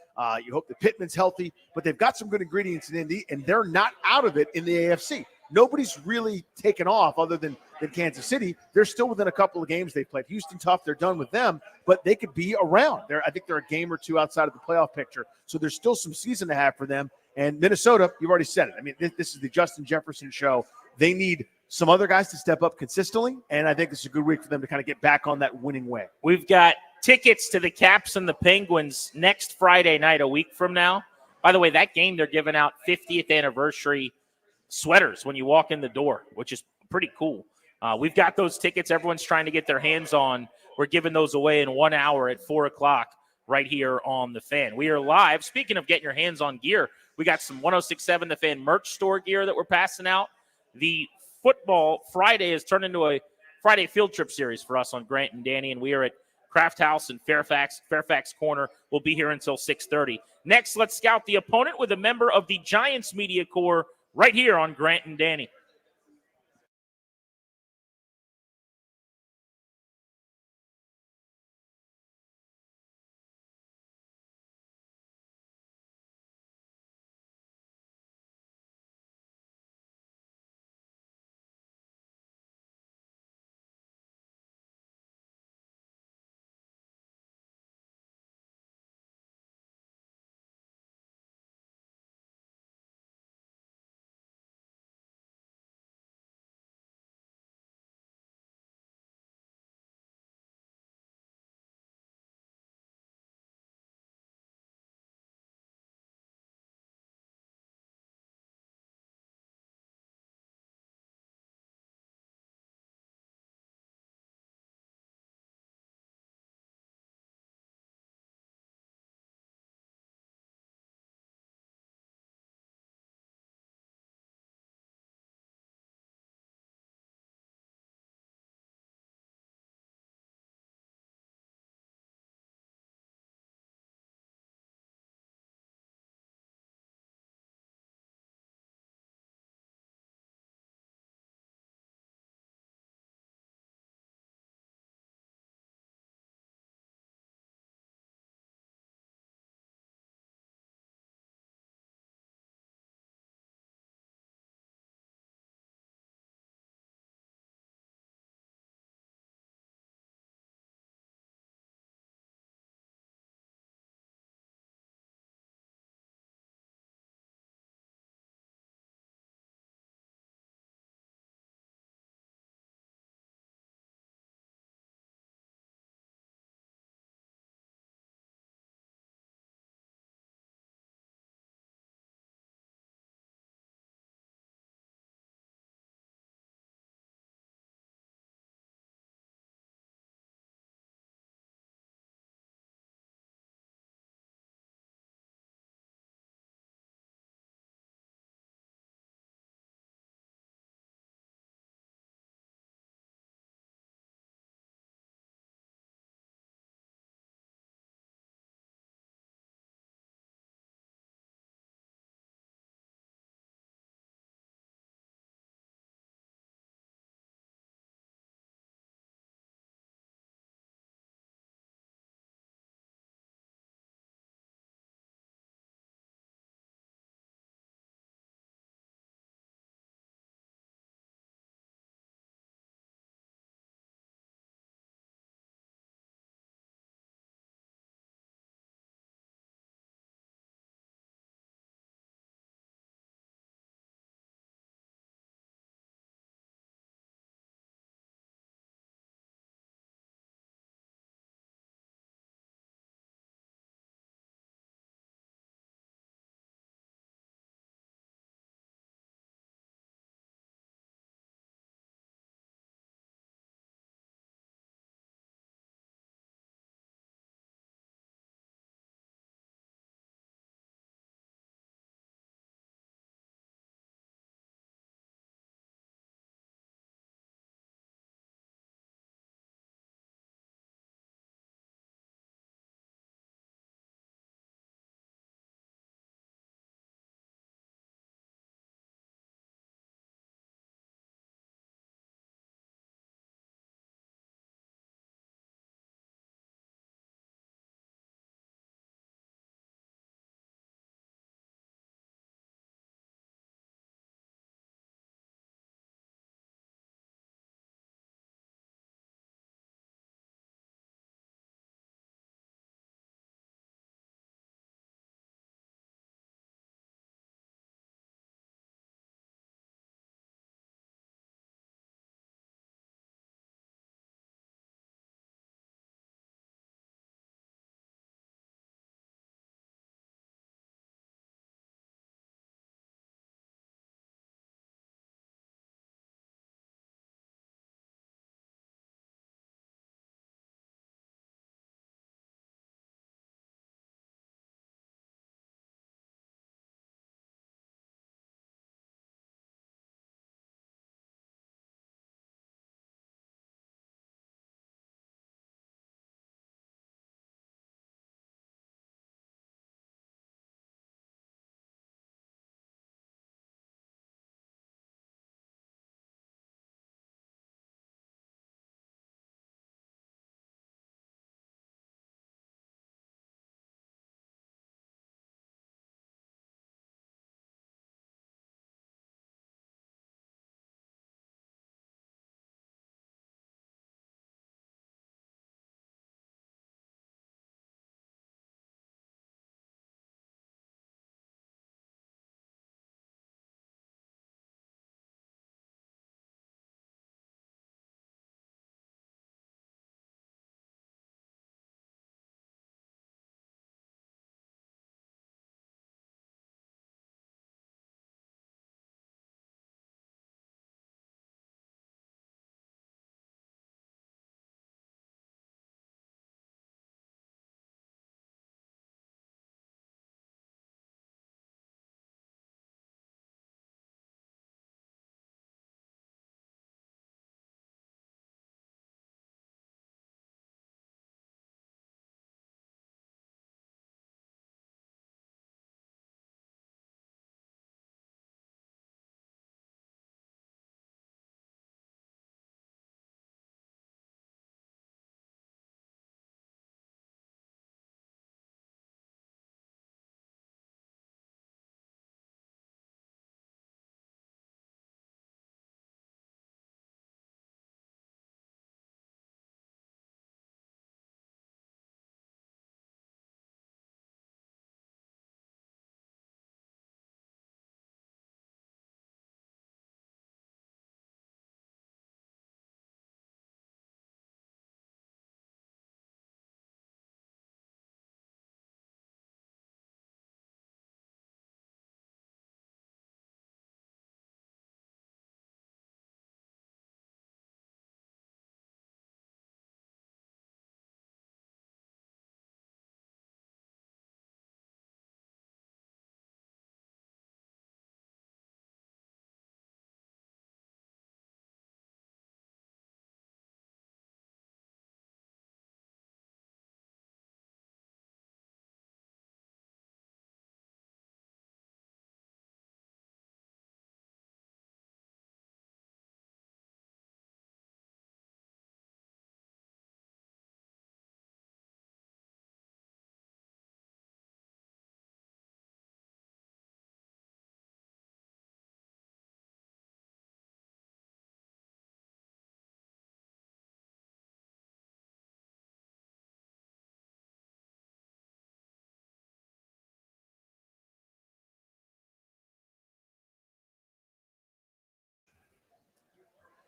You hope that Pittman's healthy, but they've got some good ingredients in Indy, and they're not out of it in the AFC. Nobody's really taken off other than Kansas City. They're still within a couple of games. They played Houston tough. They're done with them, but they could be around. I think they're a game or two outside of the playoff picture, so there's still some season to have for them. And Minnesota, you've already said it. I mean, this is the Justin Jefferson show. They need some other guys to step up consistently, and I think it's a good week for them to kind of get back on that winning way. We've got tickets to the Caps and the Penguins next Friday night, a week from now. By the way, that game, they're giving out 50th anniversary sweaters when you walk in the door, which is pretty cool. We've got those tickets. Everyone's trying to get their hands on. We're giving those away in 1 hour at 4 o'clock right here on The Fan. We are live. Speaking of getting your hands on gear, we got some 106.7 The Fan merch store gear that we're passing out. The Football Friday has turned into a Friday field trip series for us on Grant and Danny, and we are at Kraft House in Fairfax Corner. We'll be here until 6:30. Next, let's scout the opponent with a member of the Giants Media Corps right here on Grant and Danny.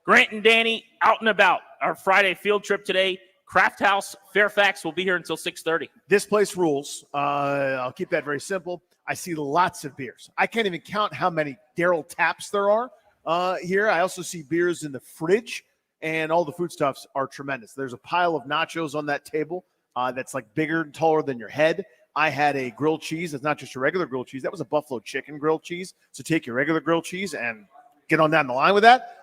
Grant and Danny out and about. Our Friday field trip today. Craft House, Fairfax will be here until 6:30. This place rules. I'll keep that very simple. I see lots of beers. I can't even count how many Daryl Taps there are here. I also see beers in the fridge, and all the foodstuffs are tremendous. There's a pile of nachos on that table that's like bigger and taller than your head. I had a grilled cheese. It's not just a regular grilled cheese. That was a buffalo chicken grilled cheese. So take your regular grilled cheese and get on down the line with that.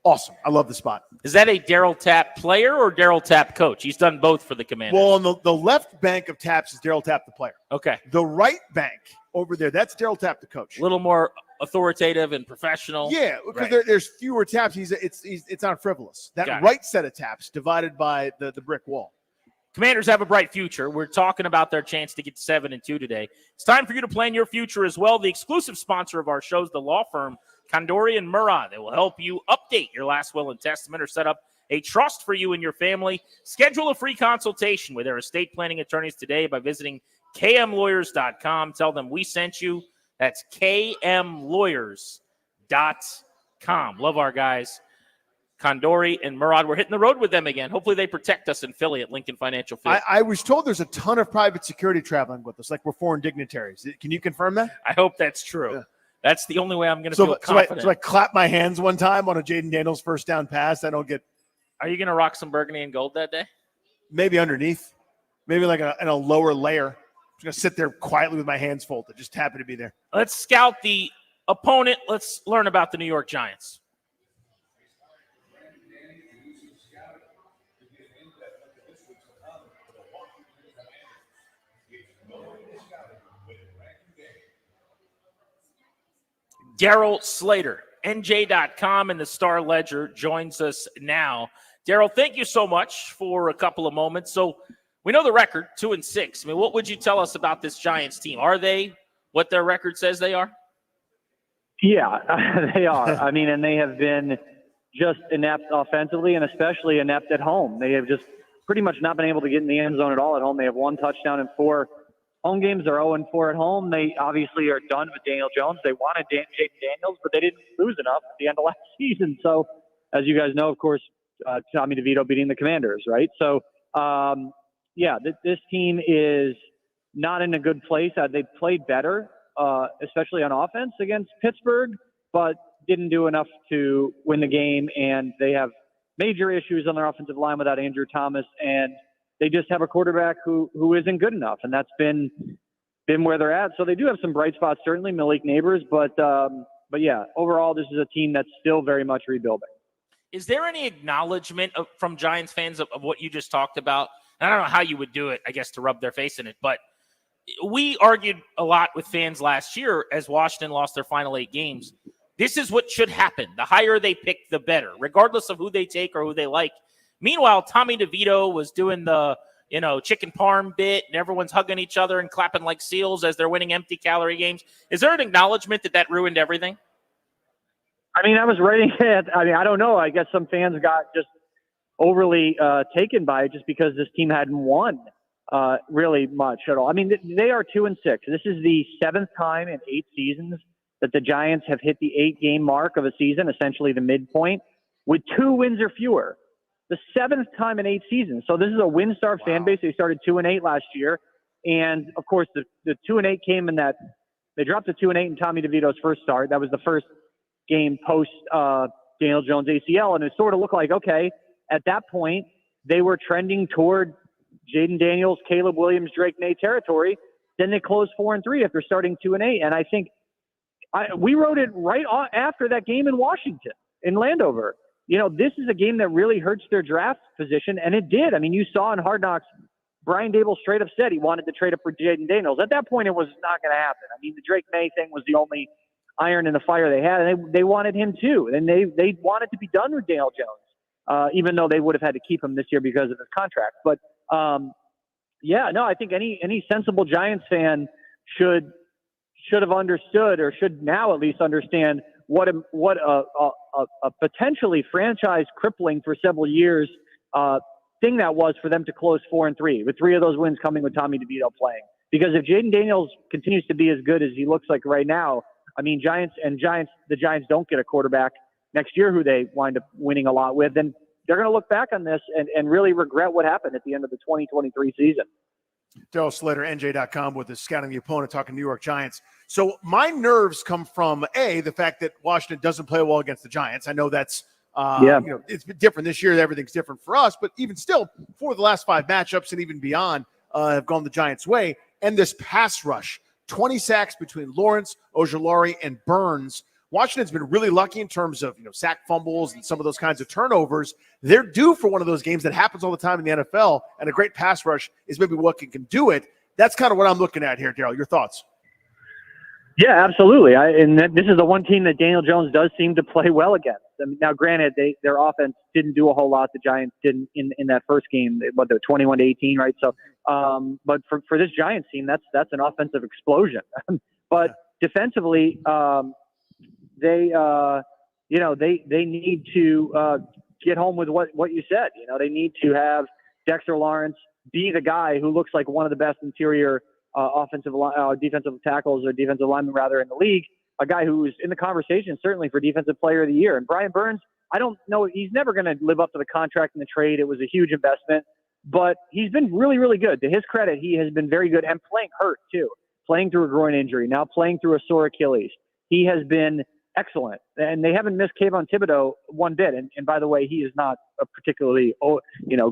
Awesome. I love the spot. Is that a Daryl Tapp player or Daryl Tapp coach? He's done both for the Commanders. Well, on the left bank of Taps is Daryl Tapp, the player. Okay. The right bank over there, that's Daryl Tapp, the coach. A little more authoritative and professional. Yeah, because Right. there's fewer taps. It's not frivolous. That Got it. right set of taps divided by the brick wall. Commanders have a bright future. We're talking about their chance to get 7-2 today. It's time for you to plan your future as well. The exclusive sponsor of our show is the law firm Condori and Murrah. They will help you update your last will and testament or set up a trust for you and your family. Schedule a free consultation with their estate planning attorneys today by visiting kmlawyers.com. Tell them we sent you. That's kmlawyers.com. Love our guys, Condori and Murad. We're hitting the road with them again. Hopefully they protect us in Philly at Lincoln Financial Field. I was told there's a ton of private security traveling with us, like we're foreign dignitaries. Can you confirm that? I hope that's true. Yeah. That's the only way I'm going to feel confident. So I clap my hands one time on a Jaden Daniels first down pass. I don't get. Are you going to rock some burgundy and gold that day? Maybe underneath. Maybe like in a lower layer. I'm just going to sit there quietly with my hands folded. Just happy to be there. Let's scout the opponent. Let's learn about the New York Giants. Daryl Slater, NJ.com, and the Star Ledger joins us now. Daryl, thank you so much for a couple of moments. So we know the record, 2-6. I mean, what would you tell us about this Giants team? Are they what their record says they are? Yeah, they are. I mean, and they have been just inept offensively and especially inept at home. They have just pretty much not been able to get in the end zone at all at home. They have 1 touchdown in 4 home games. They're 0-4 at home. They obviously are done with Daniel Jones. They wanted Jaden Daniels, but they didn't lose enough at the end of last season. So, as you guys know, of course, Tommy DeVito beating the Commanders, right? So, this team is not in a good place. They played better, especially on offense against Pittsburgh, but didn't do enough to win the game. And they have major issues on their offensive line without Andrew Thomas, and they just have a quarterback who isn't good enough, and that's been where they're at. So they do have some bright spots, certainly Malik Neighbors, but yeah, overall this is a team that's still very much rebuilding. Is there any acknowledgement from Giants fans of what you just talked about? And I don't know how you would do it, I guess, to rub their face in it, but we argued a lot with fans last year as Washington lost their final 8 games. This is what should happen. The higher they pick, the better, regardless of who they take or who they like. Meanwhile, Tommy DeVito was doing the, chicken parm bit, and everyone's hugging each other and clapping like seals as they're winning empty calorie games. Is there an acknowledgement that ruined everything? I mean, I was writing it. I mean, I don't know. I guess some fans got just overly taken by it just because this team hadn't won really much at all. I mean, they are 2-6. This is the 7th time in 8 seasons that the Giants have hit the 8-game mark of a season, essentially the midpoint, with 2 wins or fewer. The 7th time in 8 seasons. So this is a win-starved fan base. They started 2-8 last year. And, of course, the 2-8 came in that they dropped to 2-8 in Tommy DeVito's first start. That was the first game post Daniel Jones ACL. And it sort of looked like, okay, at that point, they were trending toward Jaden Daniels, Caleb Williams, Drake May territory. Then they closed 4-3 after starting 2-8. And I think we wrote it right after that game in Washington, in Landover. This is a game that really hurts their draft position, and it did. I mean, you saw in Hard Knocks, Brian Dable straight up said he wanted to trade up for Jaden Daniels. At that point, it was not going to happen. I mean, the Drake May thing was the only iron in the fire they had, and they wanted him too. And they wanted to be done with Daniel Jones, even though they would have had to keep him this year because of his contract. But, I think any sensible Giants fan should have understood, or should now at least understand, what a potentially franchise crippling for several years thing that was for them to close 4-3, with 3 of those wins coming with Tommy DeVito playing. Because if Jaden Daniels continues to be as good as he looks like right now, I mean, the Giants don't get a quarterback next year who they wind up winning a lot with, then they're going to look back on this and really regret what happened at the end of the 2023 season. Daryl Slater, NJ.com, with the scouting the opponent, talking New York Giants. So my nerves come from, the fact that Washington doesn't play well against the Giants. I know that's, it's been different this year. Everything's different for us. But even still, 4 of the last 5 matchups and even beyond have gone the Giants' way. And this pass rush, 20 sacks between Lawrence, Ojulari, and Burns. Washington's been really lucky in terms of sack fumbles and some of those kinds of turnovers. They're due for one of those games that happens all the time in the NFL, and a great pass rush is maybe what can do it. That's kind of what I'm looking at here, Daryl. Your thoughts? Yeah, absolutely. This is the one team that Daniel Jones does seem to play well against. I mean, now, granted, their offense didn't do a whole lot. The Giants didn't in that first game, but they're 21-18, right? So, but for this Giants team, that's an offensive explosion. But defensively, they need to get home with what you said. They need to have Dexter Lawrence be the guy who looks like one of the best interior defensive tackles or defensive linemen rather in the league, a guy who's in the conversation certainly for defensive player of the year. And Brian Burns, I don't know, he's never going to live up to the contract and the trade. It was a huge investment, but he's been really, really good. To his credit, he has been very good and playing hurt too, playing through a groin injury, now playing through a sore Achilles. He has been excellent, and they haven't missed Kayvon Thibodeau one bit. And by the way, he is not a particularly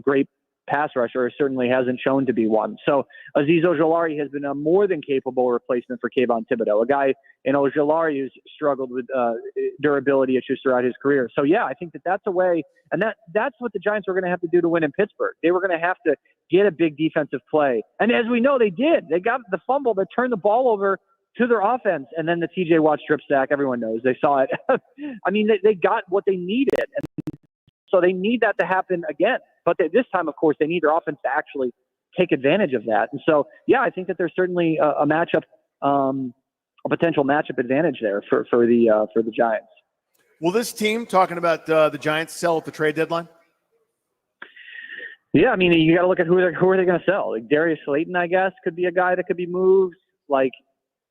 great pass rusher, certainly hasn't shown to be one. So Azeez Ojulari has been a more than capable replacement for Kayvon Thibodeau, a guy in Ojulari who's struggled with durability issues throughout his career. So yeah, I think that's a way, and that's what the Giants were going to have to do to win in Pittsburgh. They were going to have to get a big defensive play, and as we know, they did. They got the fumble that turned the ball over to their offense, and then the TJ Watt strip sack. Everyone knows, they saw it. I mean, they got what they needed, and so they need that to happen again. But this time, of course, they need their offense to actually take advantage of that. And so, yeah, I think that there's certainly a matchup, a potential matchup advantage there for the Giants. Will this team, talking about the Giants, sell at the trade deadline? Yeah, I mean, you got to look at who are they going to sell. Like Darius Slayton, I guess, could be a guy that could be moved. Like,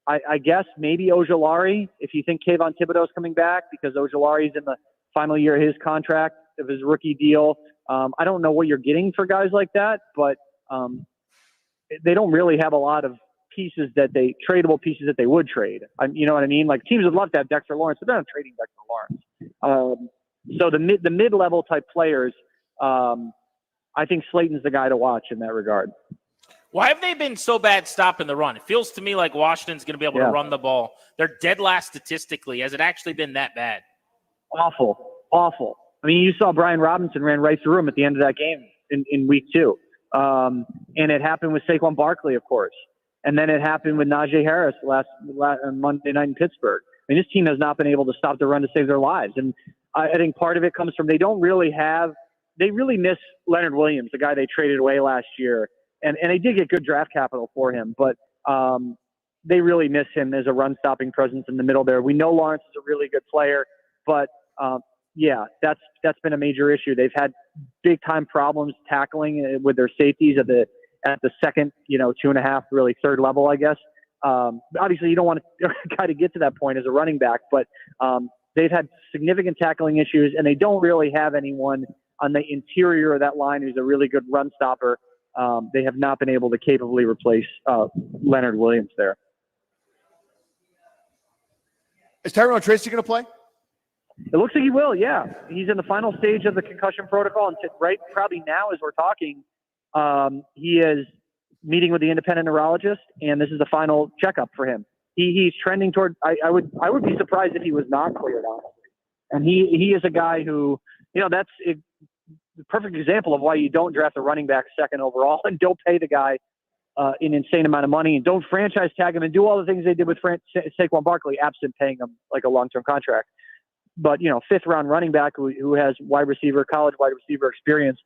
I guess maybe Ojulari, if you think Kayvon Thibodeau is coming back, because Ojulari's in the final year of his contract, of his rookie deal. I don't know what you're getting for guys like that, but they don't really have a lot of tradable pieces that they would trade. You know what I mean? Like, teams would love to have Dexter Lawrence, but they're not trading Dexter Lawrence. So the mid-level type players, I think Slayton's the guy to watch in that regard. Why have they been so bad stopping the run? It feels to me like Washington's going to be able to run the ball. They're dead last statistically. Has it actually been that bad? Awful. I mean, you saw Brian Robinson ran right through him at the end of that game in week 2. And it happened with Saquon Barkley, of course. And then it happened with Najee Harris last Monday night in Pittsburgh. I mean, this team has not been able to stop the run to save their lives. And I think part of it comes from they really miss Leonard Williams, the guy they traded away last year. And they did get good draft capital for him, but they really miss him as a run-stopping presence in the middle there. We know Lawrence is a really good player, but yeah, that's been a major issue. They've had big-time problems tackling with their safeties at the second, 2.5, really third level, I guess. Obviously, you don't want a guy to get to that point as a running back, but they've had significant tackling issues, and they don't really have anyone on the interior of that line who's a really good run stopper. They have not been able to capably replace Leonard Williams there. Is Tyrone Tracy going to play? It looks like he will, yeah. He's in the final stage of the concussion protocol, and probably now as we're talking, he is meeting with the independent neurologist, and this is the final checkup for him. He's trending toward. I would be surprised if he was not cleared, honestly. And he is a guy who, that's the perfect example of why you don't draft a running back second overall and don't pay the guy an insane amount of money and don't franchise tag him and do all the things they did with Saquon Barkley, absent paying him like a long-term contract. But, 5th round running back who has college wide receiver experience,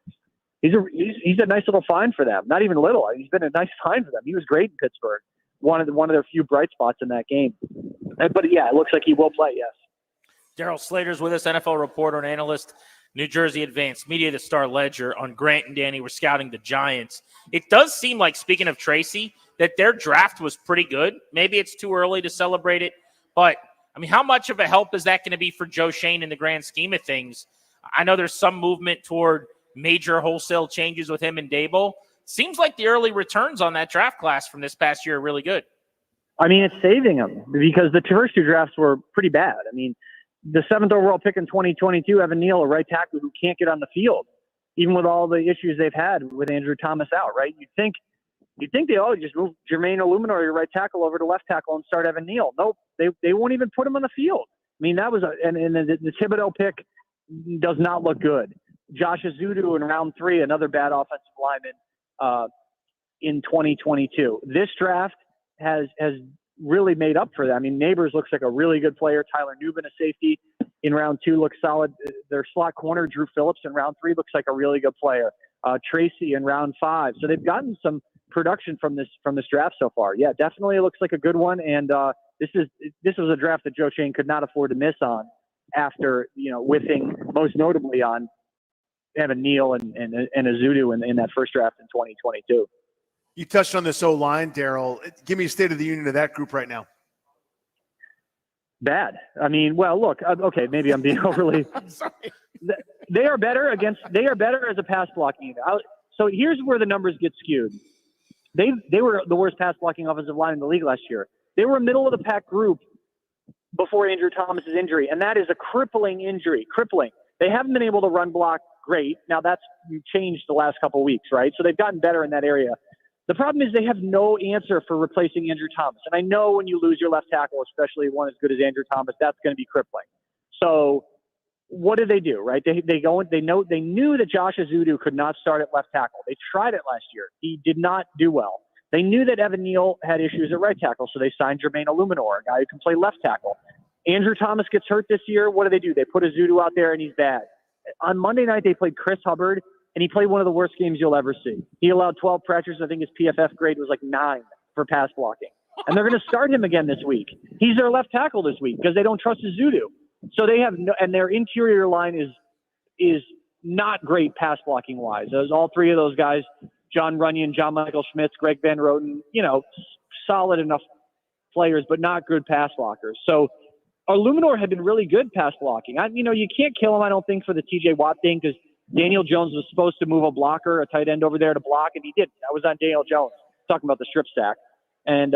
he's a nice little find for them. Not even little. He's been a nice find for them. He was great in Pittsburgh. One of their few bright spots in that game. But yeah, it looks like he will play. Yes. Daryl Slater's with us, NFL reporter and analyst, New Jersey Advanced Media, the Star Ledger. On Grant and Danny, we're scouting the Giants. It does seem like, speaking of Tracy, that their draft was pretty good. Maybe it's too early to celebrate it, but I mean, how much of a help is that going to be for Joe Shane in the grand scheme of things? I know there's some movement toward major wholesale changes with him and Dable. Seems like the early returns on that draft class from this past year are really good. I mean, it's saving them because the first two drafts were pretty bad. I mean, the 7th overall pick in 2022, Evan Neal, a right tackle who can't get on the field, even with all the issues they've had with Andrew Thomas out, right? You'd think they just move Jermaine Illuminor, your right tackle, over to left tackle and start Evan Neal. Nope, they won't even put him on the field. I mean, that was the Thibodeau pick does not look good. Josh Azudu in round 3, another bad offensive lineman in 2022. This draft has really made up for that. I mean, Neighbors looks like a really good player. Tyler Newbin, a safety, in round 2 looks solid. Their slot corner, Drew Phillips, in round 3 looks like a really good player. Tracy in round 5. So they've gotten some production from this draft so far. Yeah, definitely looks like a good one. And this was a draft that Joe Shane could not afford to miss on after, whiffing most notably on Evan Neal and Azudu in that first draft in 2022. You touched on this O-line, Daryl. Give me a state of the union of that group right now. Bad. I mean, well, look, okay, maybe I'm being overly. I'm sorry. They are better as a pass blocking unit. So here's where the numbers get skewed. They were the worst pass blocking offensive line in the league last year. They were a middle of the pack group before Andrew Thomas's injury, and that is a crippling injury. Crippling. They haven't been able to run block great. Now that's changed the last couple of weeks, right? So they've gotten better in that area. The problem is they have no answer for replacing Andrew Thomas. And I know when you lose your left tackle, especially one as good as Andrew Thomas, that's going to be crippling. So what did they do, right? They knew that Josh Azudu could not start at left tackle. They tried it last year. He did not do well. They knew that Evan Neal had issues at right tackle, so they signed Jermaine Illuminor, a guy who can play left tackle. Andrew Thomas gets hurt this year. What do? They put Azudu out there, and he's bad. On Monday night, they played Chris Hubbard, and he played one of the worst games you'll ever see. He allowed 12 pressures. I think his PFF grade was like 9 for pass blocking. And they're going to start him again this week. He's their left tackle this week because they don't trust Azudu. So they have and their interior line is not great pass blocking wise. There's all 3 of those guys, John Runyon, John Michael Schmitz, Greg Van Roten, solid enough players, but not good pass blockers. So Illuminor had been really good pass blocking. You can't kill him, I don't think, for the TJ Watt thing because Daniel Jones was supposed to move a blocker, a tight end over there to block, and he didn't. That was on Daniel Jones, talking about the strip stack. And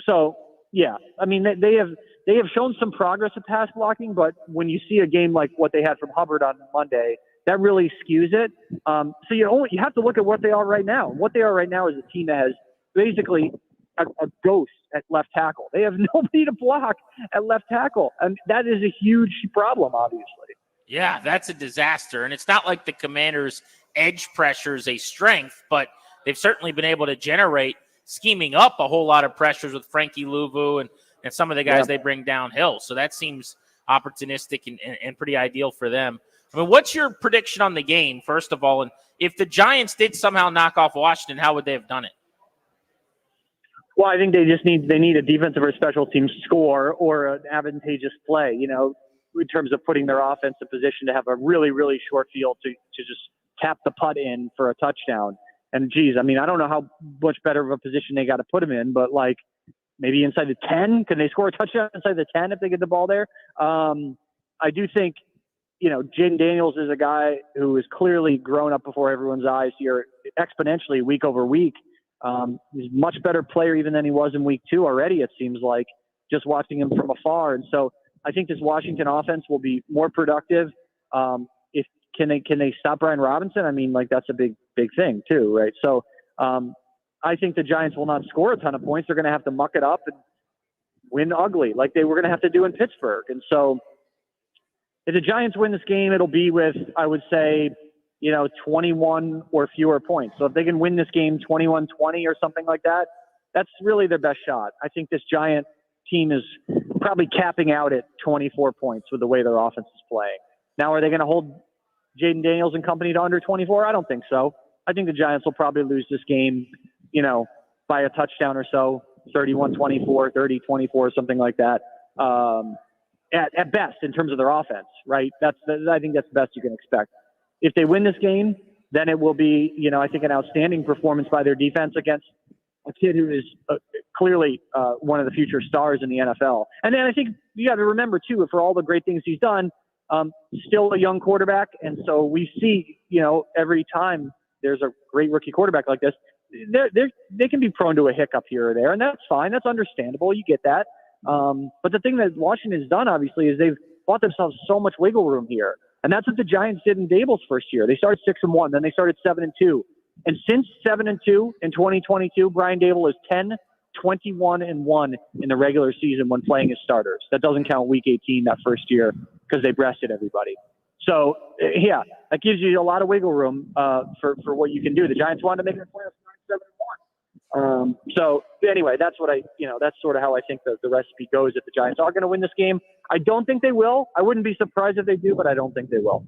so, yeah, I mean, they have shown some progress at pass blocking, but when you see a game like what they had from Hubbard on Monday, that really skews it. So you have to look at what they are right now. What they are right now is a team that has basically a ghost at left tackle. They have nobody to block at left tackle, and that is a huge problem, obviously. Yeah, that's a disaster. And it's not like the Commanders' edge pressure is a strength, but they've certainly been able to generate scheming up a whole lot of pressures with Frankie Louvu and some of the guys they bring downhill. So that seems opportunistic and pretty ideal for them. I mean, what's your prediction on the game, first of all? And if the Giants did somehow knock off Washington, how would they have done it? Well, I think they need a defensive or special teams score or an advantageous play, in terms of putting their offense in position to have a really, really short field to just tap the putt in for a touchdown. And geez, I mean, I don't know how much better of a position they got to put them in, but like maybe inside the 10, can they score a touchdown inside the 10 if they get the ball there? I do think, Jaden Daniels is a guy who has clearly grown up before everyone's eyes here exponentially week over week. He's a much better player even than he was in week 2 already, it seems like, just watching him from afar. And so I think this Washington offense will be more productive. Can they stop Brian Robinson? I mean, like that's a big thing too, right? So I think the Giants will not score a ton of points. They're going to have to muck it up and win ugly, like they were going to have to do in Pittsburgh. And so if the Giants win this game, it'll be with, I would say, 21 or fewer points. So if they can win this game 21-20 or something like that, that's really their best shot. I think this Giant team is probably capping out at 24 points with the way their offense is playing. Now, are they going to hold Jaden Daniels and company to under 24? I don't think so. I think the Giants will probably lose this game, by a touchdown or so, 31-24, 30-24, something like that. At best, in terms of their offense, right? I think that's the best you can expect. If they win this game, then it will be, I think an outstanding performance by their defense against a kid who is clearly one of the future stars in the NFL. And then I think you got to remember, too, for all the great things he's done, still a young quarterback. And so we see, every time there's a great rookie quarterback like this, they can be prone to a hiccup here or there, and that's fine. That's understandable. You get that. But the thing that Washington's done, obviously, is they've bought themselves so much wiggle room here. And that's what the Giants did in Dable's first year. They started 6-1, then they started 7-2. And since 7-2 in 2022, Brian Dable is 10-21-1 in the regular season when playing his starters. That doesn't count Week 18 that first year because they breasted everybody. So, yeah, that gives you a lot of wiggle room for what you can do. The Giants wanted to make the playoffs 9-7-1. So anyway, that's what that's sort of how I think the recipe goes. If the Giants are going to win this game, I don't think they will. I wouldn't be surprised if they do, but I don't think they will.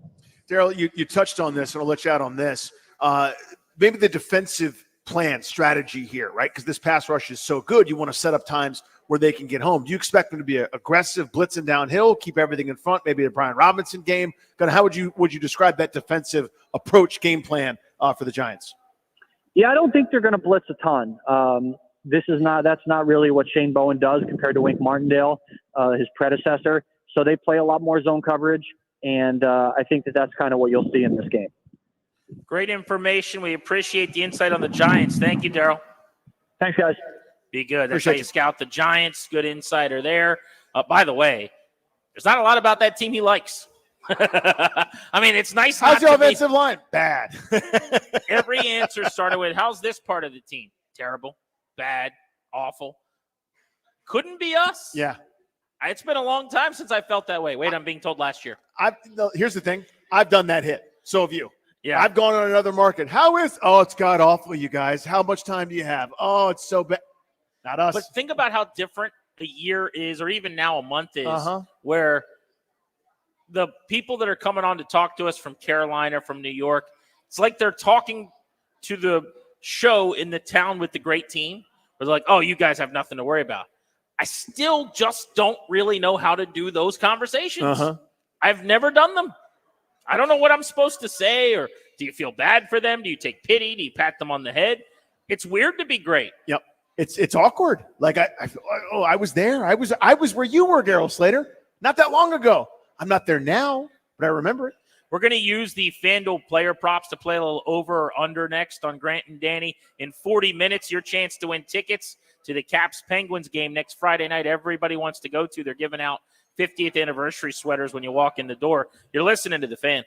Daryl, you touched on this, and I'll let you out on this. Maybe the defensive plan strategy here, right? Because this pass rush is so good, you want to set up times where they can get home. Do you expect them to be aggressive, blitzing downhill, keep everything in front? Maybe a Brian Robinson game. Kind of how would you describe that defensive approach game plan for the Giants? Yeah, I don't think they're going to blitz a ton. That's not really what Shane Bowen does compared to Wink Martindale, his predecessor. So they play a lot more zone coverage, and I think that's kind of what you'll see in this game. Great information. We appreciate the insight on the Giants. Thank you, Daryl. Thanks, guys. Be good. That's how you scout the Giants. Good insider there. By the way, there's not a lot about that team he likes. I mean, it's nice. How's your offensive line? Bad. Every answer started with, how's this part of the team? Terrible, bad, awful. Couldn't be us. Yeah. It's been a long time since I felt that way. Wait, I'm being told last year. Here's the thing. I've done that hit. So have you. Yeah. I've gone on another market. It's god awful, you guys. How much time do you have? Oh, it's so bad. Not us. But think about how different a year is, or even now a month is, where the people that are coming on to talk to us from Carolina, from New York, it's like they're talking to the show in the town with the great team. Where they're like, oh, you guys have nothing to worry about. I still just don't really know how to do those conversations. I've never done them. I don't know what I'm supposed to say, or do you feel bad for them? Do you take pity? Do you pat them on the head? It's weird to be great. Yep. It's awkward. Like I was there. I was where you were, Daryl Slater, not that long ago. I'm not there now, but I remember it. We're going to use the FanDuel player props to play a little over or under next on Grant and Danny. In 40 minutes, your chance to win tickets to the Caps-Penguins game next Friday night. Everybody wants to go to. They're giving out 50th anniversary sweaters when you walk in the door. You're listening to The Fan.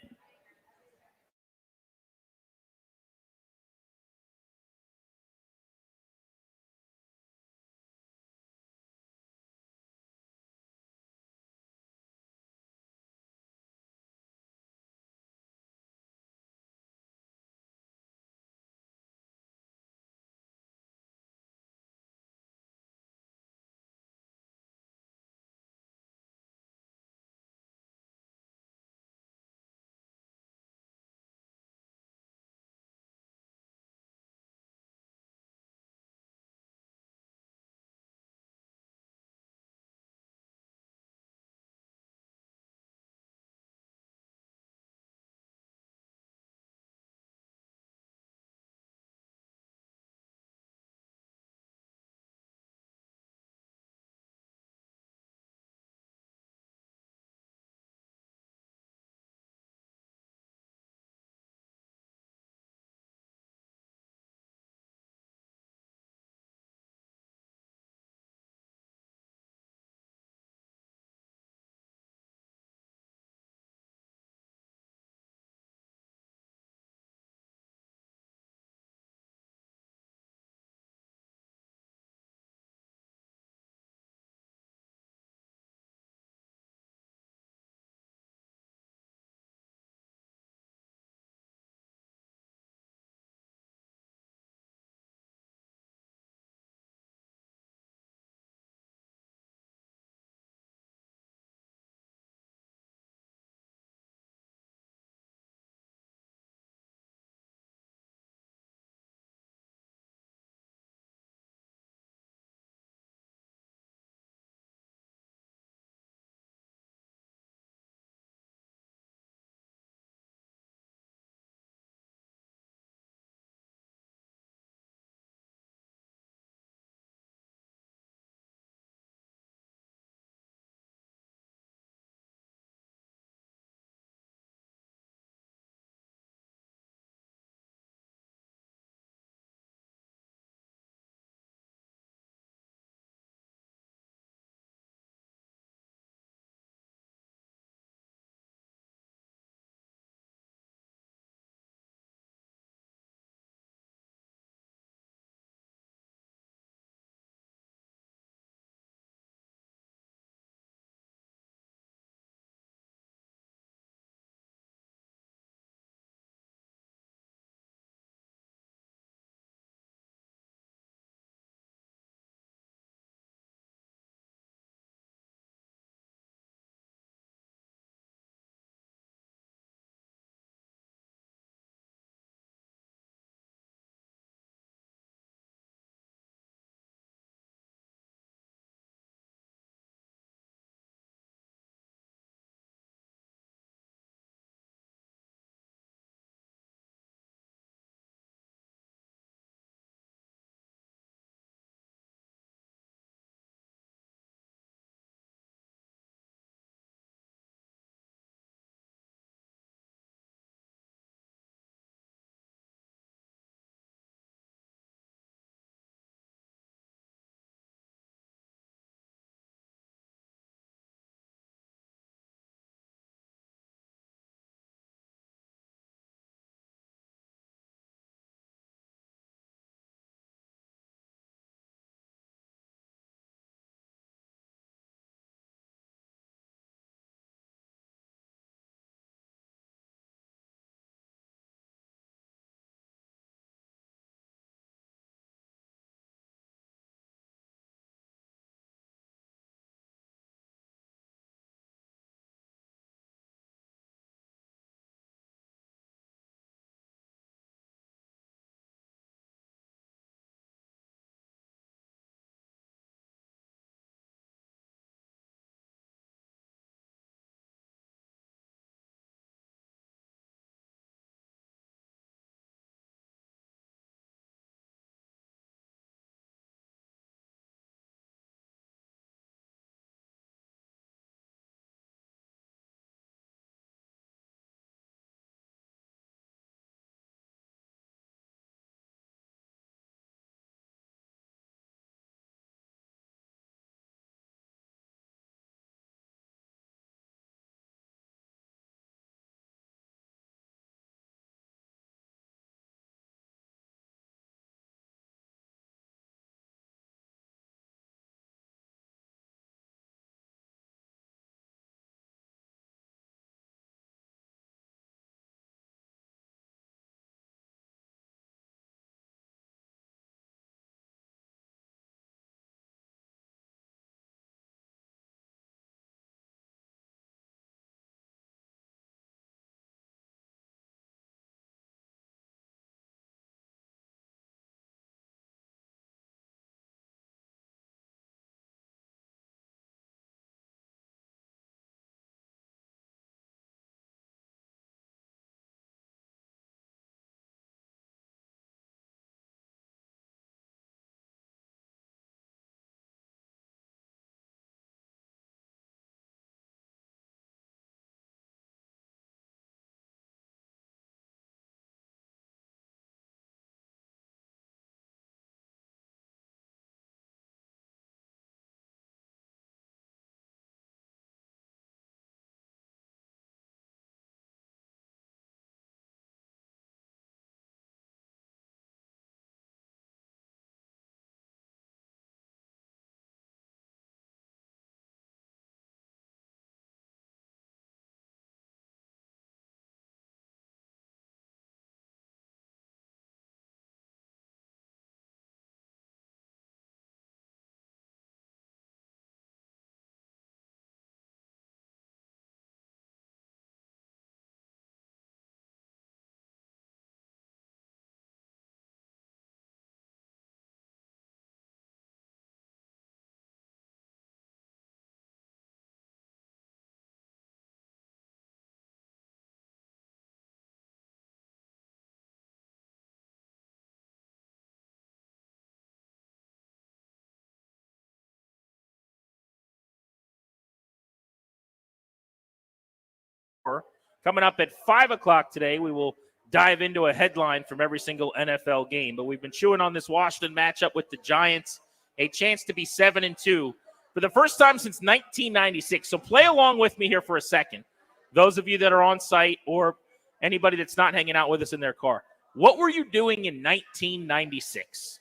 Coming up at 5 o'clock today, we will dive into a headline from every single NFL game. But we've been chewing on this Washington matchup with the Giants, a chance to be 7-2 for the first time since 1996. So play along with me here for a second. Those of you that are on site or anybody that's not hanging out with us in their car, what were you doing in 1996?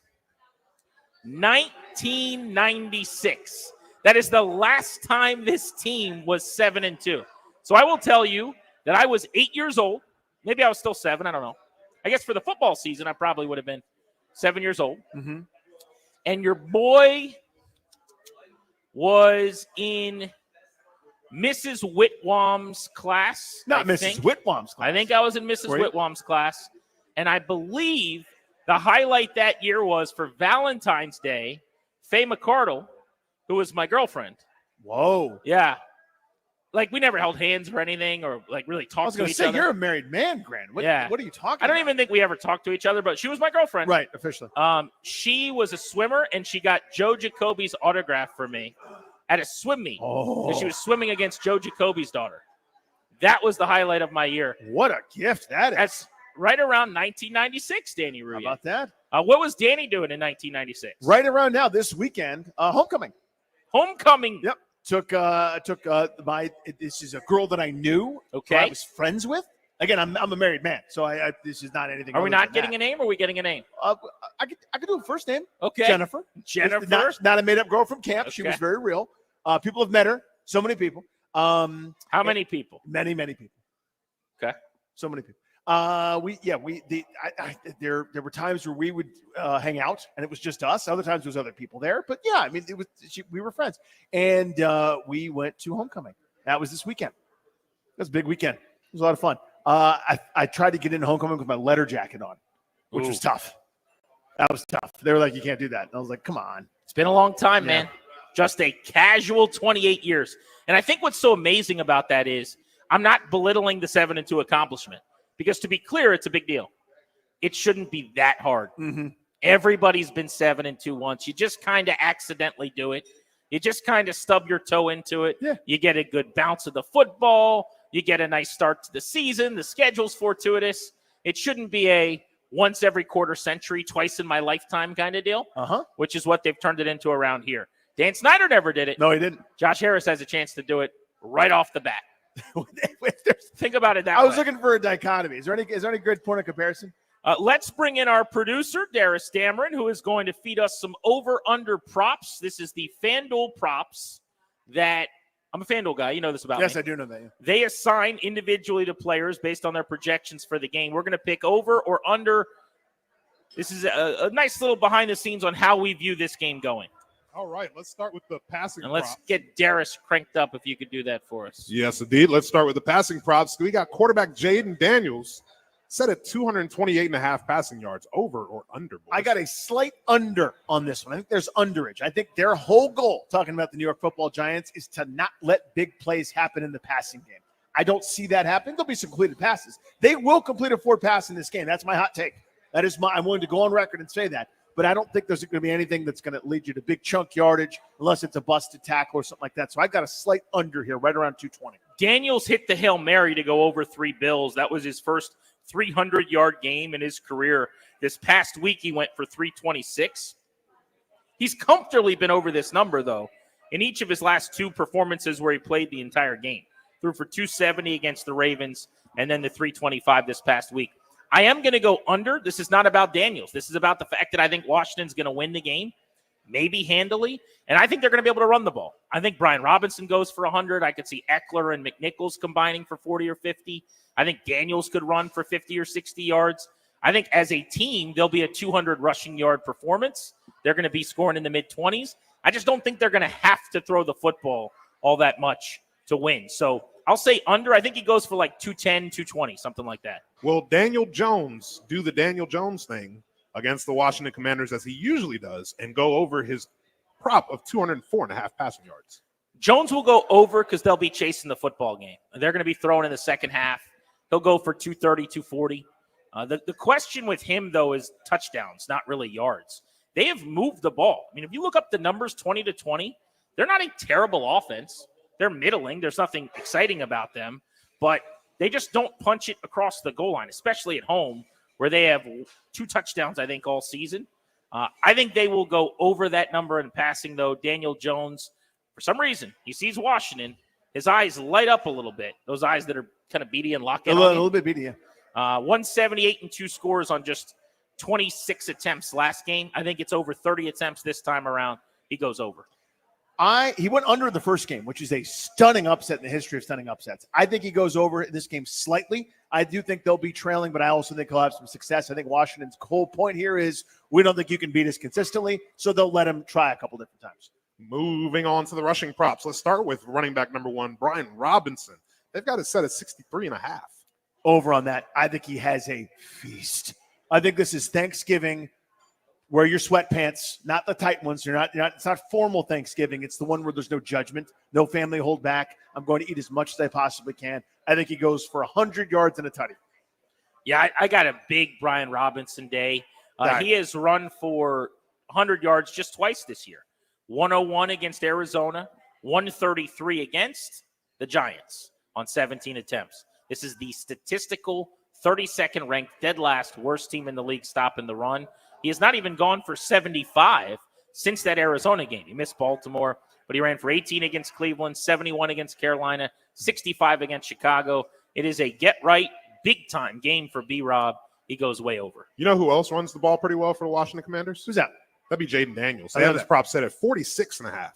1996. That is the last time this team was 7-2. So I will tell you that I was 8 years old. Maybe I was still 7. I don't know. I guess for the football season, I probably would have been 7 years old. Mm-hmm. And your boy was in Mrs. Whitwam's class. Not Mrs. Whitwam's class. I think I was in Mrs. Whitwam's class. And I believe the highlight that year was for Valentine's Day, Faye McCardle, who was my girlfriend. Whoa. Yeah. Like, we never held hands or anything or, like, really I was talked to going to each say, other. you're a married man, Grant. What are you talking I don't about? even think we ever talked to each other, but she was my girlfriend. Right, officially. She was a swimmer, and she got Joe Jacoby's autograph for me at a swim meet. Oh. So she was swimming against Joe Jacoby's daughter. That was the highlight of my year. What a gift that is. That's right around 1996, Danny Ruiz. How about that? What was Danny doing in 1996? Right around now, this weekend, homecoming. Homecoming. Yep. Took this is a girl that I knew. Okay. Who I was friends with. Again, I'm a married man, so I this is not anything. Are we other not than getting that. a name, or are we getting a name? I could do a first name. Okay. Jennifer. Jennifer. Not a made up girl from camp. She Okay. was very real. People have met her. So many people. How many people? Many people. Okay. So many people. There were times where we would hang out and it was just us. Other times there was other people there, but yeah, I mean, we were friends, and we went to homecoming. That was this weekend. It was a big weekend. It was a lot of fun. I tried to get into homecoming with my letter jacket on, which was tough. That was tough. They were like, "You can't do that." And I was like, "Come on." It's been a long time, man. Just a casual 28 years. And I think what's so amazing about that is I'm not belittling the 7-2 accomplishment. Because to be clear, it's a big deal. It shouldn't be that hard. Mm-hmm. Everybody's been 7-2 once. You just kind of accidentally do it. You just kind of stub your toe into it. Yeah. You get a good bounce of the football. You get a nice start to the season. The schedule's fortuitous. It shouldn't be a once every quarter century, twice in my lifetime kind of deal, which is what they've turned it into around here. Dan Snyder never did it. No, he didn't. Josh Harris has a chance to do it right off the bat. Think about it that way. I was looking for a dichotomy. Is there any good point of comparison? Let's bring in our producer, Darius Dameron, who is going to feed us some over-under props. This is the FanDuel props that I'm a FanDuel guy. You know this about me. Yes, I do know that. Yeah. They assign individually to players based on their projections for the game. We're going to pick over or under. This is a nice little behind the scenes on how we view this game going. All right, let's start with the passing And let's props. get Darius cranked up if you could do that for us. Yes, indeed. Let's start with the passing props. We got quarterback Jaden Daniels set at 228.5 passing yards, over or under. Boys. I got a slight under on this one. I think there's underage. I think their whole goal, talking about the New York Football Giants, is to not let big plays happen in the passing game. I don't see that happening. There'll be some completed passes. They will complete a 4 pass in this game. That's my hot take. I'm willing to go on record and say that. But I don't think there's going to be anything that's going to lead you to big chunk yardage unless it's a busted tackle or something like that. So I got a slight under here, right around 220. Daniels hit the Hail Mary to go over 3 bills. That was his first 300-yard game in his career. This past week, he went for 326. He's comfortably been over this number, though, in each of his last 2 performances where he played the entire game. Threw for 270 against the Ravens and then the 325 this past week. I am going to go under. This is not about Daniels. This is about the fact that I think Washington's going to win the game, maybe handily, and I think they're going to be able to run the ball. I think Brian Robinson goes for 100. I could see Eckler and McNichols combining for 40 or 50. I think Daniels could run for 50 or 60 yards. I think as a team, there'll be a 200 rushing yard performance. They're going to be scoring in the mid-20s. I just don't think they're going to have to throw the football all that much to win. So I'll say under. I think he goes for like 210, 220, something like that. Will Daniel Jones do the Daniel Jones thing against the Washington Commanders as he usually does and go over his prop of 204.5 passing yards? Jones will go over because they'll be chasing the football game. They're going to be throwing in the second half. He'll go for 230, 240. The question with him, though, is touchdowns, not really yards. They have moved the ball. I mean, if you look up the numbers 20-20, they're not a terrible offense. They're middling. There's nothing exciting about them. But they just don't punch it across the goal line, especially at home where they have 2 touchdowns, I think, all season. I think they will go over that number in passing, though. Daniel Jones, for some reason, he sees Washington. His eyes light up a little bit. Those eyes that are kind of beady and locked in. A little bit beady, yeah. 178 and 2 scores on just 26 attempts last game. I think it's over 30 attempts this time around. He goes over. He went under the first game, which is a stunning upset in the history of stunning upsets. I think he goes over this game slightly. I do think they'll be trailing, but I also think he'll have some success. I think Washington's whole point here is we don't think you can beat us consistently, so they'll let him try a couple different times. Moving on to the rushing props. Let's start with running back number 1, Brian Robinson. They've got it set at 63.5. Over on that. I think he has a feast. I think this is Thanksgiving. Wear your sweatpants, not the tight ones. It's not formal Thanksgiving. It's the one where there's no judgment, no family hold back. I'm going to eat as much as I possibly can. I think he goes for 100 yards and a tutty. Yeah, I got a big Brian Robinson day. He has run for 100 yards just twice this year. 101 against Arizona, 133 against the Giants on 17 attempts. This is the statistical 32nd ranked, dead last, worst team in the league stopping the run. He has not even gone for 75 since that Arizona game. He missed Baltimore, but he ran for 18 against Cleveland, 71 against Carolina, 65 against Chicago. It is a get-right, big-time game for B-Rob. He goes way over. You know who else runs the ball pretty well for the Washington Commanders? Who's that? That'd be Jaden Daniels. They have his prop set at 46.5.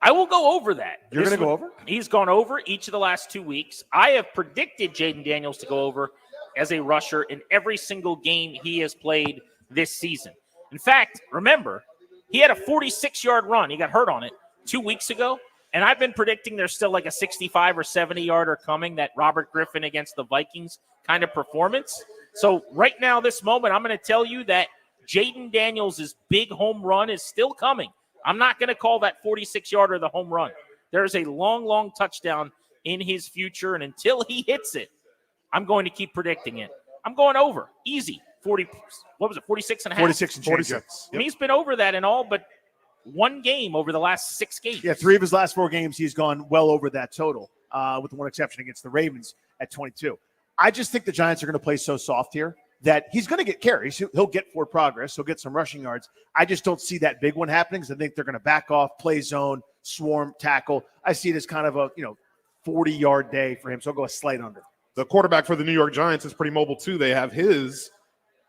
I will go over that. You're going to go over? He's gone over each of the last 2 weeks. I have predicted Jaden Daniels to go over as a rusher in every single game he has played this season. In fact, remember, he had a 46-yard run. He got hurt on it 2 weeks ago, and I've been predicting there's still like a 65 or 70-yarder coming, that Robert Griffin against the Vikings kind of performance. So right now, this moment, I'm going to tell you that Jaden Daniels' big home run is still coming. I'm not going to call that 46-yarder the home run. There's a long, long touchdown in his future, and until he hits it, I'm going to keep predicting it. I'm going over. Easy. 46 and a half? 46 and 46. And he's been over that in all but one game over the last 6 games. Yeah, 3 of his last 4 games, he's gone well over that total, with the one exception against the Ravens at 22. I just think the Giants are going to play so soft here that he's going to get carries. He'll get forward progress. He'll get some rushing yards. I just don't see that big one happening because I think they're going to back off, play zone, swarm, tackle. I see it as kind of a 40-yard day for him, so I'll go a slight under. The quarterback for the New York Giants is pretty mobile, too. They have his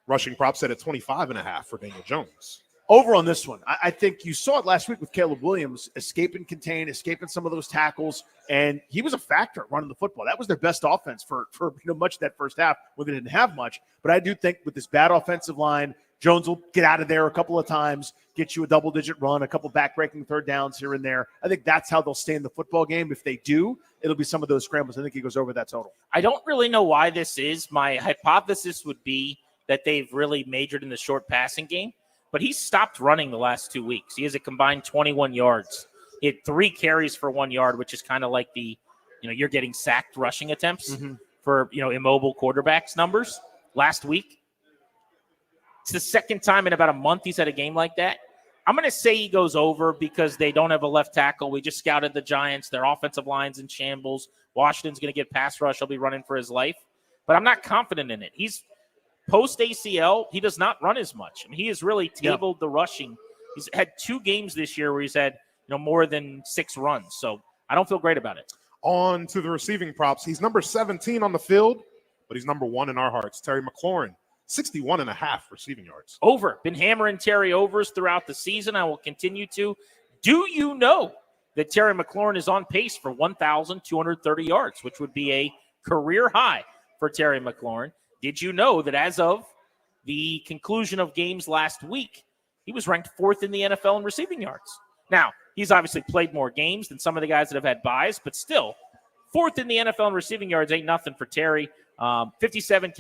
rushing prop set at 25.5 for Daniel Jones. Over on this one, I think you saw it last week with Caleb Williams, escape and contain, escaping some of those tackles, and he was a factor running the football. That was their best offense for much of that first half when they didn't have much. But I do think with this bad offensive line, Jones will get out of there a couple of times, get you a double-digit run, a couple back-breaking third downs here and there. I think that's how they'll stay in the football game. If they do, it'll be some of those scrambles. I think he goes over that total. I don't really know why this is. My hypothesis would be that they've really majored in the short passing game, but he's stopped running the last 2 weeks. He has a combined 21 yards. He had 3 carries for 1 yard, which is kind of like the, you're getting sacked rushing attempts for, immobile quarterbacks numbers last week. It's the second time in about a month he's had a game like that. I'm going to say he goes over because they don't have a left tackle. We just scouted the Giants. Their offensive line's in shambles. Washington's going to get pass rush. He'll be running for his life. But I'm not confident in it. He's post-ACL. He does not run as much. I mean, he has really tabled the rushing. He's had 2 games this year where he's had more than 6 runs. So I don't feel great about it. On to the receiving props. He's number 17 on the field, but he's number 1 in our hearts. Terry McLaurin. 61.5 receiving yards. Over. Been hammering Terry overs throughout the season. I will continue to. Do you know that Terry McLaurin is on pace for 1,230 yards, which would be a career high for Terry McLaurin? Did you know that as of the conclusion of games last week, he was ranked 4th in the NFL in receiving yards? Now, he's obviously played more games than some of the guys that have had buys, but still, 4th in the NFL in receiving yards ain't nothing for Terry. 57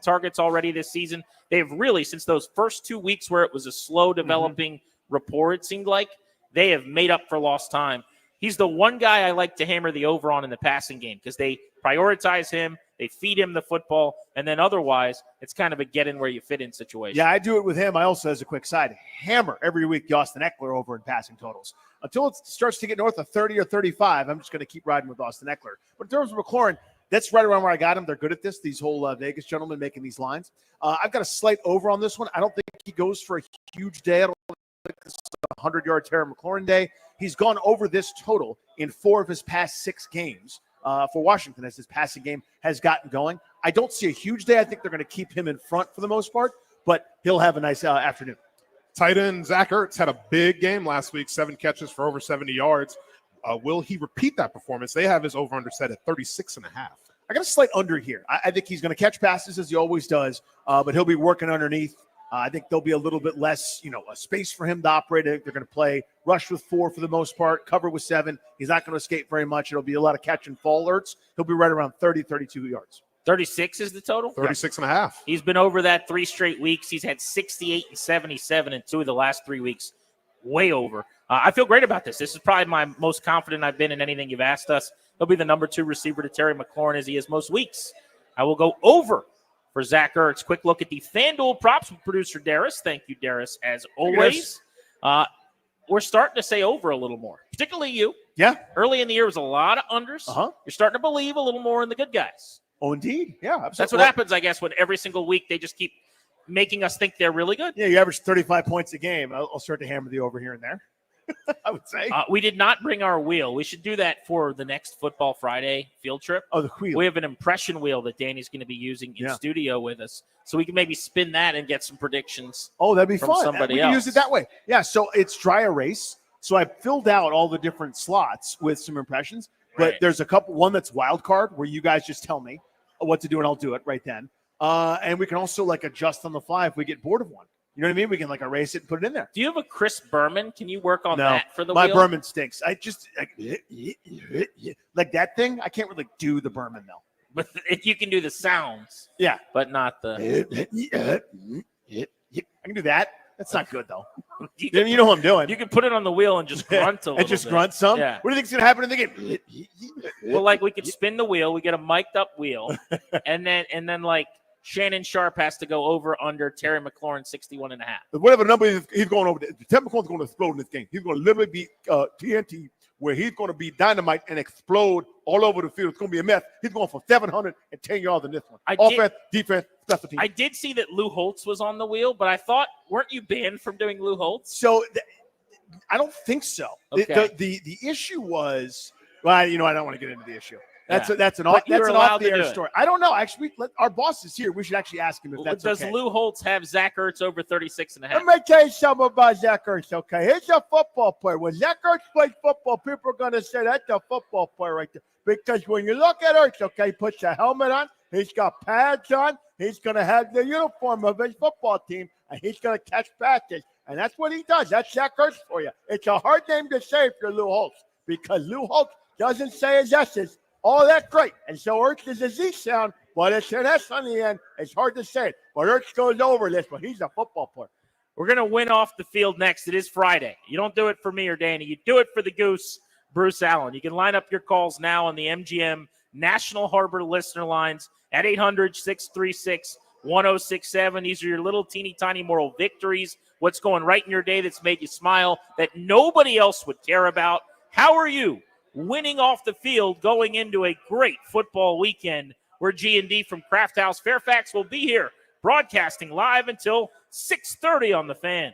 targets already this season. They have really, since those first 2 weeks where it was a slow developing rapport, it seemed like, they have made up for lost time. He's the one guy I like to hammer the over on in the passing game because they prioritize him, they feed him the football, and then otherwise it's kind of a get in where you fit in situation. Yeah, I do it with him. I also, as a quick side, hammer every week the Austin Eckler over in passing totals. Until it starts to get north of 30 or 35, I'm just going to keep riding with Austin Eckler. But in terms of McLaurin, that's right around where I got him. They're good at this, these whole Vegas gentlemen making these lines. I've got a slight over on this one. I don't think he goes for a huge day. I don't think this is a 100-yard Terry McLaurin day. He's gone over this total in 4 of his past 6 games for Washington as his passing game has gotten going. I don't see a huge day. I think they're going to keep him in front for the most part, but he'll have a nice afternoon. Tight end Zach Ertz had a big game last week, 7 catches for over 70 yards. Will he repeat that performance? They have his over-under set at 36.5. I got a slight under here. I think he's going to catch passes as he always does, but he'll be working underneath. I think there'll be a little bit less, a space for him to operate. They're going to play rush with 4 for the most part, cover with 7. He's not going to escape very much. It'll be a lot of catch and fall alerts. He'll be right around 30, 32 yards. 36 is the total? 36.5. He's been over that 3 straight weeks. He's had 68 and 77 in 2 of the last 3 weeks. Way over. I feel great about this. This is probably my most confident I've been in anything you've asked us. He'll be the number 2 receiver to Terry McLaurin as he is most weeks. I will go over for Zach Ertz. Quick look at the FanDuel props with producer Darius. Thank you, Darius, as always. We're starting to say over a little more, particularly you. Yeah. Early in the year was a lot of unders. You're starting to believe a little more in the good guys. Oh, indeed. Yeah, absolutely. That's what happens, I guess, when every single week they just keep making us think they're really good. Yeah, you average 35 points a game. I'll start to hammer the over here and there. I would say. We did not bring our wheel. We should do that for the next Football Friday field trip. Oh, the wheel. We have an impression wheel that Danny's going to be using in studio with us. So we can maybe spin that and get some predictions. Oh, that'd be from fun. Somebody we else. can use it that way. Yeah, so it's dry erase. So I filled out all the different slots with some impressions. But there's one that's wild card where you guys just tell me what to do and I'll do it right then. And we can also adjust on the fly if we get bored of one. You know what I mean? We can erase it and put it in there. Do you have a Chris Berman? Can you work on that for the my wheel? Berman stinks. I just like that thing. I can't really do the Berman though. But if you can do the sounds. Yeah. But not the. I can do that. That's not good though. You know what I'm doing. You can put it on the wheel and just grunt a little and just bit. grunt some. Yeah. What do you think's gonna happen in the game? Well, we could spin the wheel. We get a mic'd up wheel, and then Shannon Sharp has to go over under Terry McLaurin 61.5. Whatever number he's going over, Terry McLaurin's going to explode in this game. He's going to literally be TNT, where he's going to be dynamite and explode all over the field. It's going to be a mess. He's going for 710 yards in this one. Offense, defense, special teams. I did see that Lou Holtz was on the wheel, but I thought, weren't you banned from doing Lou Holtz? So I don't think so. Okay. The issue was, I don't want to get into the issue. That's Yeah. an But you're allowed off the to do air it. story. I don't know. Actually, our boss is here. We should actually ask him if that's Does okay. Lou Holtz have Zach Ertz over 36.5? Let me tell you something about Zach Ertz, okay? He's a football player. When Zach Ertz plays football, people are going to say that's a football player right there. Because when you look at Ertz, okay, he puts a helmet on, he's got pads on, he's going to have the uniform of his football team, and he's going to catch passes. And that's what he does. That's Zach Ertz for you. It's a hard name to say if you're Lou Holtz, because Lou Holtz doesn't say his S's all that great. And so Ertz is a Z sound, but it's an S on the end. It's hard to say it. But Ertz goes over this, but he's a football player. We're going to win off the field next. It is Friday. You don't do it for me or Danny. You do it for the Goose, Bruce Allen. You can line up your calls now on the MGM National Harbor listener lines at 800-636-1067. These are your little teeny tiny moral victories. What's going right in your day that's made you smile that nobody else would care about. How are you winning off the field going into a great football weekend where G&D from Craft House Fairfax will be here broadcasting live until 6:30 on the Fan.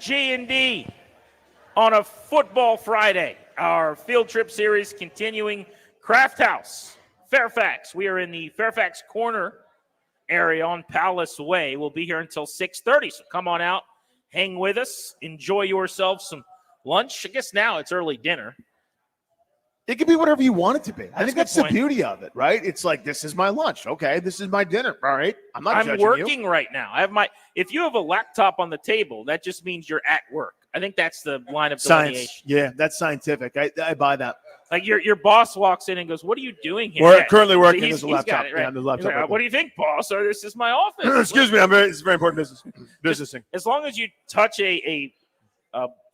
G&D on a football Friday. Our field trip series continuing. Craft House, Fairfax. We are in the Fairfax Corner area on Palace Way. We'll be here until 6:30, so come on out, hang with us, enjoy yourself some lunch. I guess now it's early dinner. It can be whatever you want it to be. I think that's the point. beauty of it, right? It's like, this is my lunch. Okay, this is my dinner. All right. I'm judging working you. right now. I have if you have a laptop on the table, that just means you're at work. I think that's the line of delineation. Science. Yeah, that's scientific. I buy that. Like your boss walks in and goes, "What are you doing here?" We're currently working. He's There's a got laptop. it, right? Yeah, there's a laptop. He's like, what do you think, boss? Or this is my office. Excuse me. It's very important business thing. As long as you touch a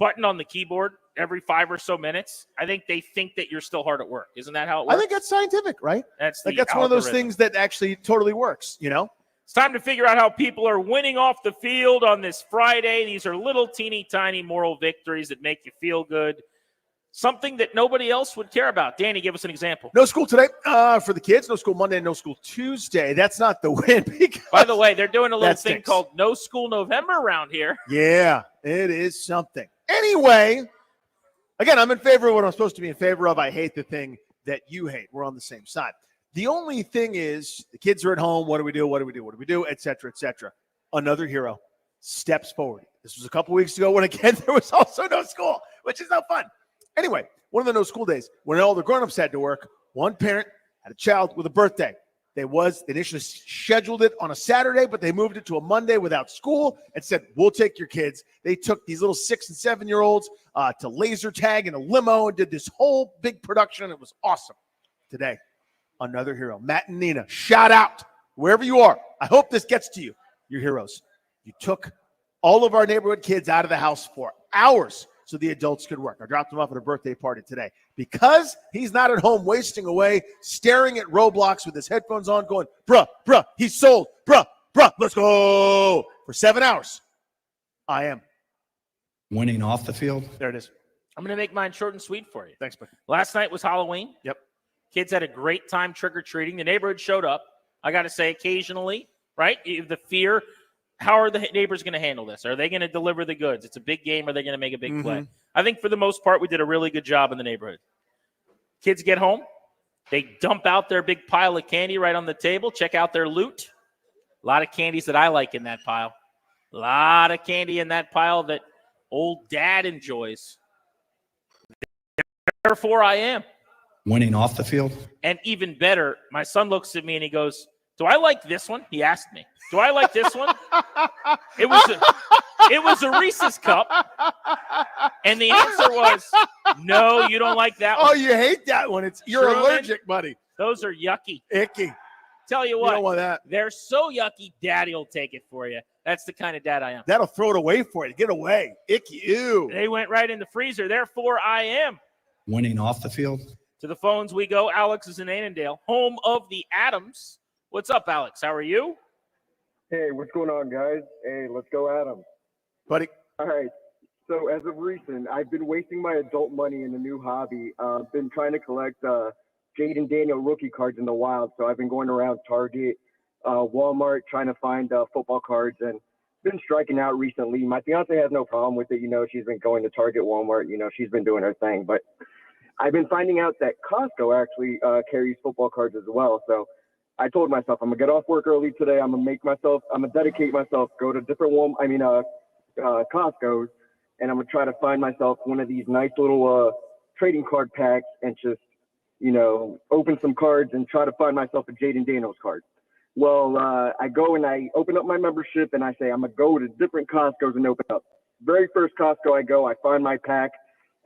button on the keyboard every 5 or so minutes, I think they think that you're still hard at work. Isn't that how it works? I think that's scientific, right? That's one of those things that actually totally works, you know? It's time to figure out how people are winning off the field on this Friday. These are little teeny tiny moral victories that make you feel good. Something that nobody else would care about. Danny, give us an example. No school today for the kids. No school Monday, no school Tuesday. That's not the win. By the way, they're doing a little That thing stinks. called No School November around here. Yeah, it is something. Anyway, again, I'm in favor of what I'm supposed to be in favor of. I hate the thing that you hate. We're on the same side. The only thing is the kids are at home. What do we do? What do we do? What do we do? Et cetera, et cetera. Another hero steps forward. This was a couple weeks ago when, again, there was also no school, which is no fun. Anyway, one of the no school days, when all the grown-ups had to work, one parent had a child with a birthday. They initially scheduled it on a Saturday, but they moved it to a Monday without school and said, we'll take your kids. They took these little 6 and 7-year-olds to laser tag in a limo and did this whole big production. It was awesome. Today, another hero, Matt and Nina. Shout out wherever you are. I hope this gets to you. You're heroes. You took all of our neighborhood kids out of the house for hours so the adults could work. I dropped him off at a birthday party today because he's not at home wasting away, staring at Roblox with his headphones on, going, bruh, he's sold. Bruh, let's go. For 7 hours. I am. Winning off the field. There it is. I'm going to make mine short and sweet for you. Thanks, buddy. Last night was Halloween. Yep. Kids had a great time trick-or-treating. The neighborhood showed up. I got to say, occasionally, right? The fear. How are the neighbors going to handle this? Are they going to deliver the goods? It's a big game. Are they going to make a big play? I think for the most part, we did a really good job in the neighborhood. Kids get home. They dump out their big pile of candy right on the table. Check out their loot. A lot of candies that I like in that pile. A lot of candy in that pile that old dad enjoys. Therefore, I am. Winning off the field. And even better, my son looks at me and he goes, do I like this one? He asked me. Do I like this one? It was a Reese's cup. And the answer was, no, you don't like that one. Oh, you hate that one. You're Truman, allergic, buddy. Those are yucky. Icky. Tell you what, You don't want that. They're so yucky, Daddy will take it for you. That's the kind of dad I am. That'll throw it away for you. Get away. Icky. Ew. They went right in the freezer. Therefore, I am. Winning off the field. To the phones we go. Alex is in Annandale, home of the Adams. What's up, Alex? How are you? Hey, what's going on, guys? Hey, let's go Adams. Buddy. All right. So as of recent, I've been wasting my adult money in a new hobby. Been trying to collect Jaden Daniel rookie cards in the wild. So I've been going around Target, Walmart, trying to find football cards and been striking out recently. My fiance has no problem with it. You know, she's been going to Target, Walmart. You know, she's been doing her thing. But I've been finding out that Costco actually carries football cards as well. So I told myself I'm gonna get off work early today. I'm gonna dedicate myself, go to different Costco's, and I'm gonna try to find myself one of these nice little trading card packs and just, you know, open some cards and try to find myself a Jaden Daniels card. Well, I go and I open up my membership and I say I'm gonna go to different Costco's and open up. Very first Costco I go, I find my pack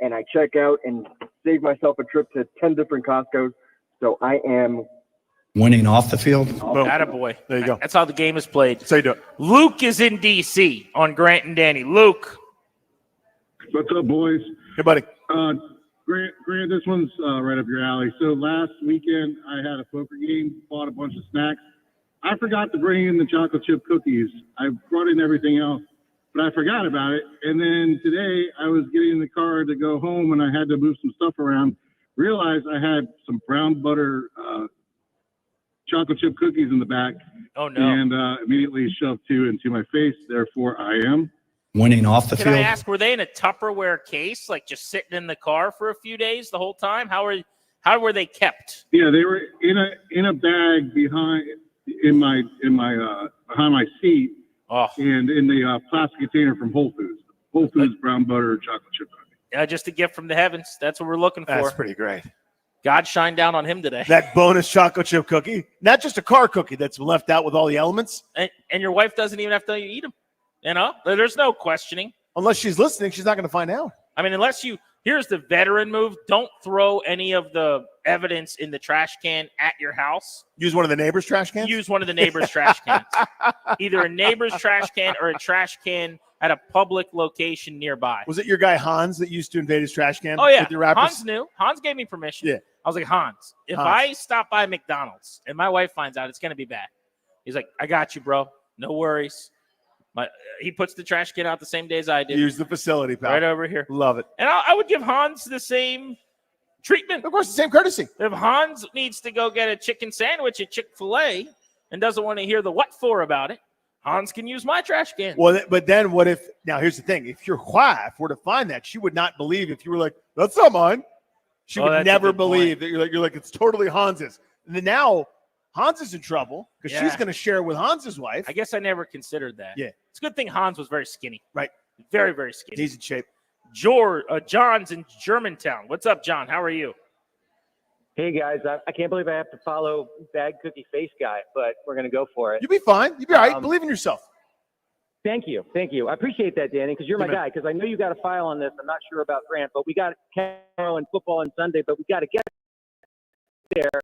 and I check out and save myself a trip to 10 different Costco's. So I am Winning off the field. Attaboy. There you go. That's how the game is played. So you do it. Luke is in D.C. on Grant and Danny. Luke. What's up, boys? Hey, buddy. Grant, this one's right up your alley. So last weekend, I had a poker game, bought a bunch of snacks. I forgot to bring in the chocolate chip cookies. I brought in everything else, but I forgot about it. And then today, I was getting in the car to go home, and I had to move some stuff around. Realized I had some brown butter chocolate chip cookies in the back. Oh, no. And immediately shoved two into my face. Therefore, I am Winning off the Can field. I ask, were they in a Tupperware case, like just sitting in the car for a few days the whole time? How were they kept? Yeah, they were in a bag behind my seat, and in the plastic container from Whole Foods. Whole Foods brown butter chocolate chip cookie. Just a gift from the heavens. That's what we're looking for. That's pretty great. God shined down on him today. That bonus chocolate chip cookie, not just a car cookie that's left out with all the elements. And your wife doesn't even have to let you eat them. You know, there's no questioning. Unless she's listening, she's not going to find out. I mean, here's the veteran move. Don't throw any of the evidence in the trash can at your house. Use one of the neighbor's trash cans? Use one of the neighbor's trash cans. Either a neighbor's trash can or a trash can at a public location nearby. Was it your guy Hans that used to invade his trash can? Oh, yeah. With your rappers? Hans knew. Hans gave me permission. Yeah. I was like, Hans, if I stop by McDonald's and my wife finds out, it's going to be bad. He's like, I got you, bro. No worries. He puts the trash can out the same day as I do. Use the facility, pal. Right over here. Love it. And I would give Hans the same treatment. Of course, the same courtesy. If Hans needs to go get a chicken sandwich at Chick-fil-A and doesn't want to hear the what for about it, Hans can use my trash can. Well, but then what if – now, here's the thing. If your wife were to find that, she would not believe if you were like, that's not mine. She would never believe that you're like, it's totally Hans's. And then now Hans is in trouble because she's going to share it with Hans's wife. I guess I never considered that. Yeah. It's a good thing Hans was very skinny. Right. Very, very skinny. He's in shape. John's in Germantown. What's up, John? How are you? Hey, guys. I can't believe I have to follow Bad Cookie Face Guy, but we're going to go for it. You'll be fine. You'll be all right. Believe in yourself. Thank you. Thank you. I appreciate that, Danny, because you're my guy, because I know you got a file on this. I'm not sure about Grant, but we got Carol and football on Sunday, but we got to get there.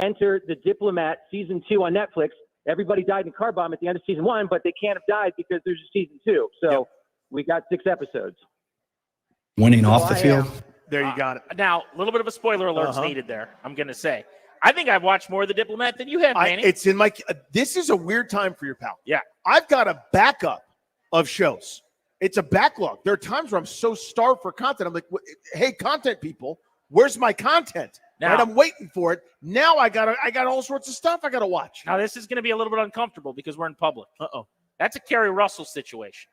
Enter The Diplomat Season 2 on Netflix. Everybody died in a car bomb at the end of Season 1, but they can't have died because there's a Season 2. So we got 6 episodes. Winning off the field. There you got it. Now, a little bit of a spoiler alert's needed there, I'm going to say. I think I've watched more of The Diplomat than you have, Danny. It's in my this is a weird time for your pal. Yeah. I've got a backup of shows. It's a backlog. There are times where I'm so starved for content. I'm like, hey, content people, where's my content? Now, right? I'm waiting for it. Now I got all sorts of stuff I got to watch. Now, this is going to be a little bit uncomfortable because we're in public. Uh-oh. That's a Kerry Russell situation.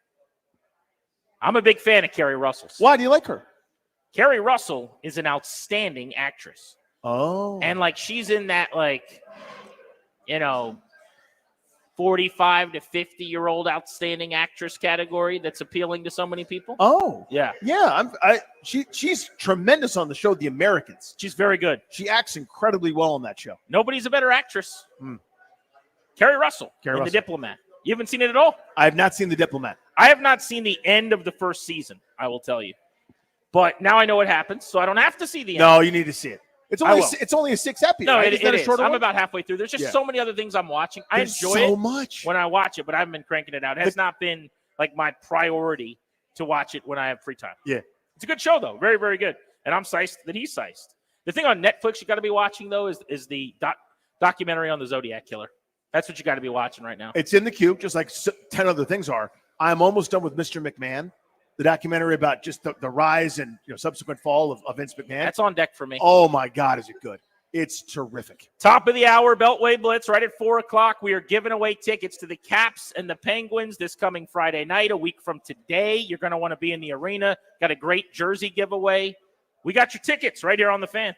I'm a big fan of Kerry Russell. Why do you like her? Kerry Russell is an outstanding actress. Oh. And, she's in that, 45 to 50-year-old outstanding actress category that's appealing to so many people. Oh. Yeah. Yeah. She's tremendous on the show, The Americans. She's very good. She acts incredibly well on that show. Nobody's a better actress. Kerry Russell in The Diplomat. You haven't seen it at all? I have not seen The Diplomat. I have not seen the end of the first season, I will tell you. But now I know what happens, so I don't have to see the end. No, you need to see it. It's only a 6 episode. No, right? it is. I'm about halfway through. There's just Yeah. so many other things I'm watching. I There's enjoy so it much when I watch it, but I haven't been cranking it out. It has not been my priority to watch it when I have free time. Yeah. It's a good show, though. Very, very good. And I'm psyched that he's psyched. The thing on Netflix you got to be watching, though, is the documentary on the Zodiac Killer. That's what you got to be watching right now. It's in the queue, just like 10 other things are. I'm almost done with Mr. McMahon, the documentary about just the rise and subsequent fall of Vince McMahon. That's on deck for me. Oh, my God, is it good. It's terrific. Top of the hour, Beltway Blitz, right at 4 o'clock. We are giving away tickets to the Caps and the Penguins this coming Friday night, a week from today. You're going to want to be in the arena. Got a great jersey giveaway. We got your tickets right here on The Fan.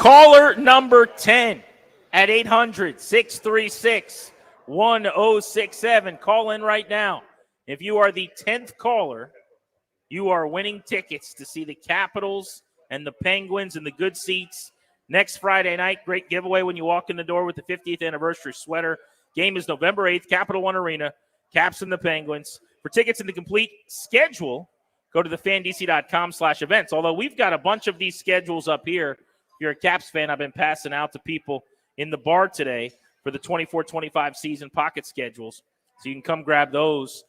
Caller number 10 at 800-636-1067. Call in right now. If you are the 10th caller, you are winning tickets to see the Capitals and the Penguins in the good seats next Friday night. Great giveaway when you walk in the door with the 50th anniversary sweater. Game is November 8th, Capital One Arena, Caps and the Penguins. For tickets and the complete schedule, go to thefandc.com/events. Although we've got a bunch of these schedules up here. If you're a Caps fan, I've been passing out to people in the bar today for the 24-25 season pocket schedules. So you can come grab those.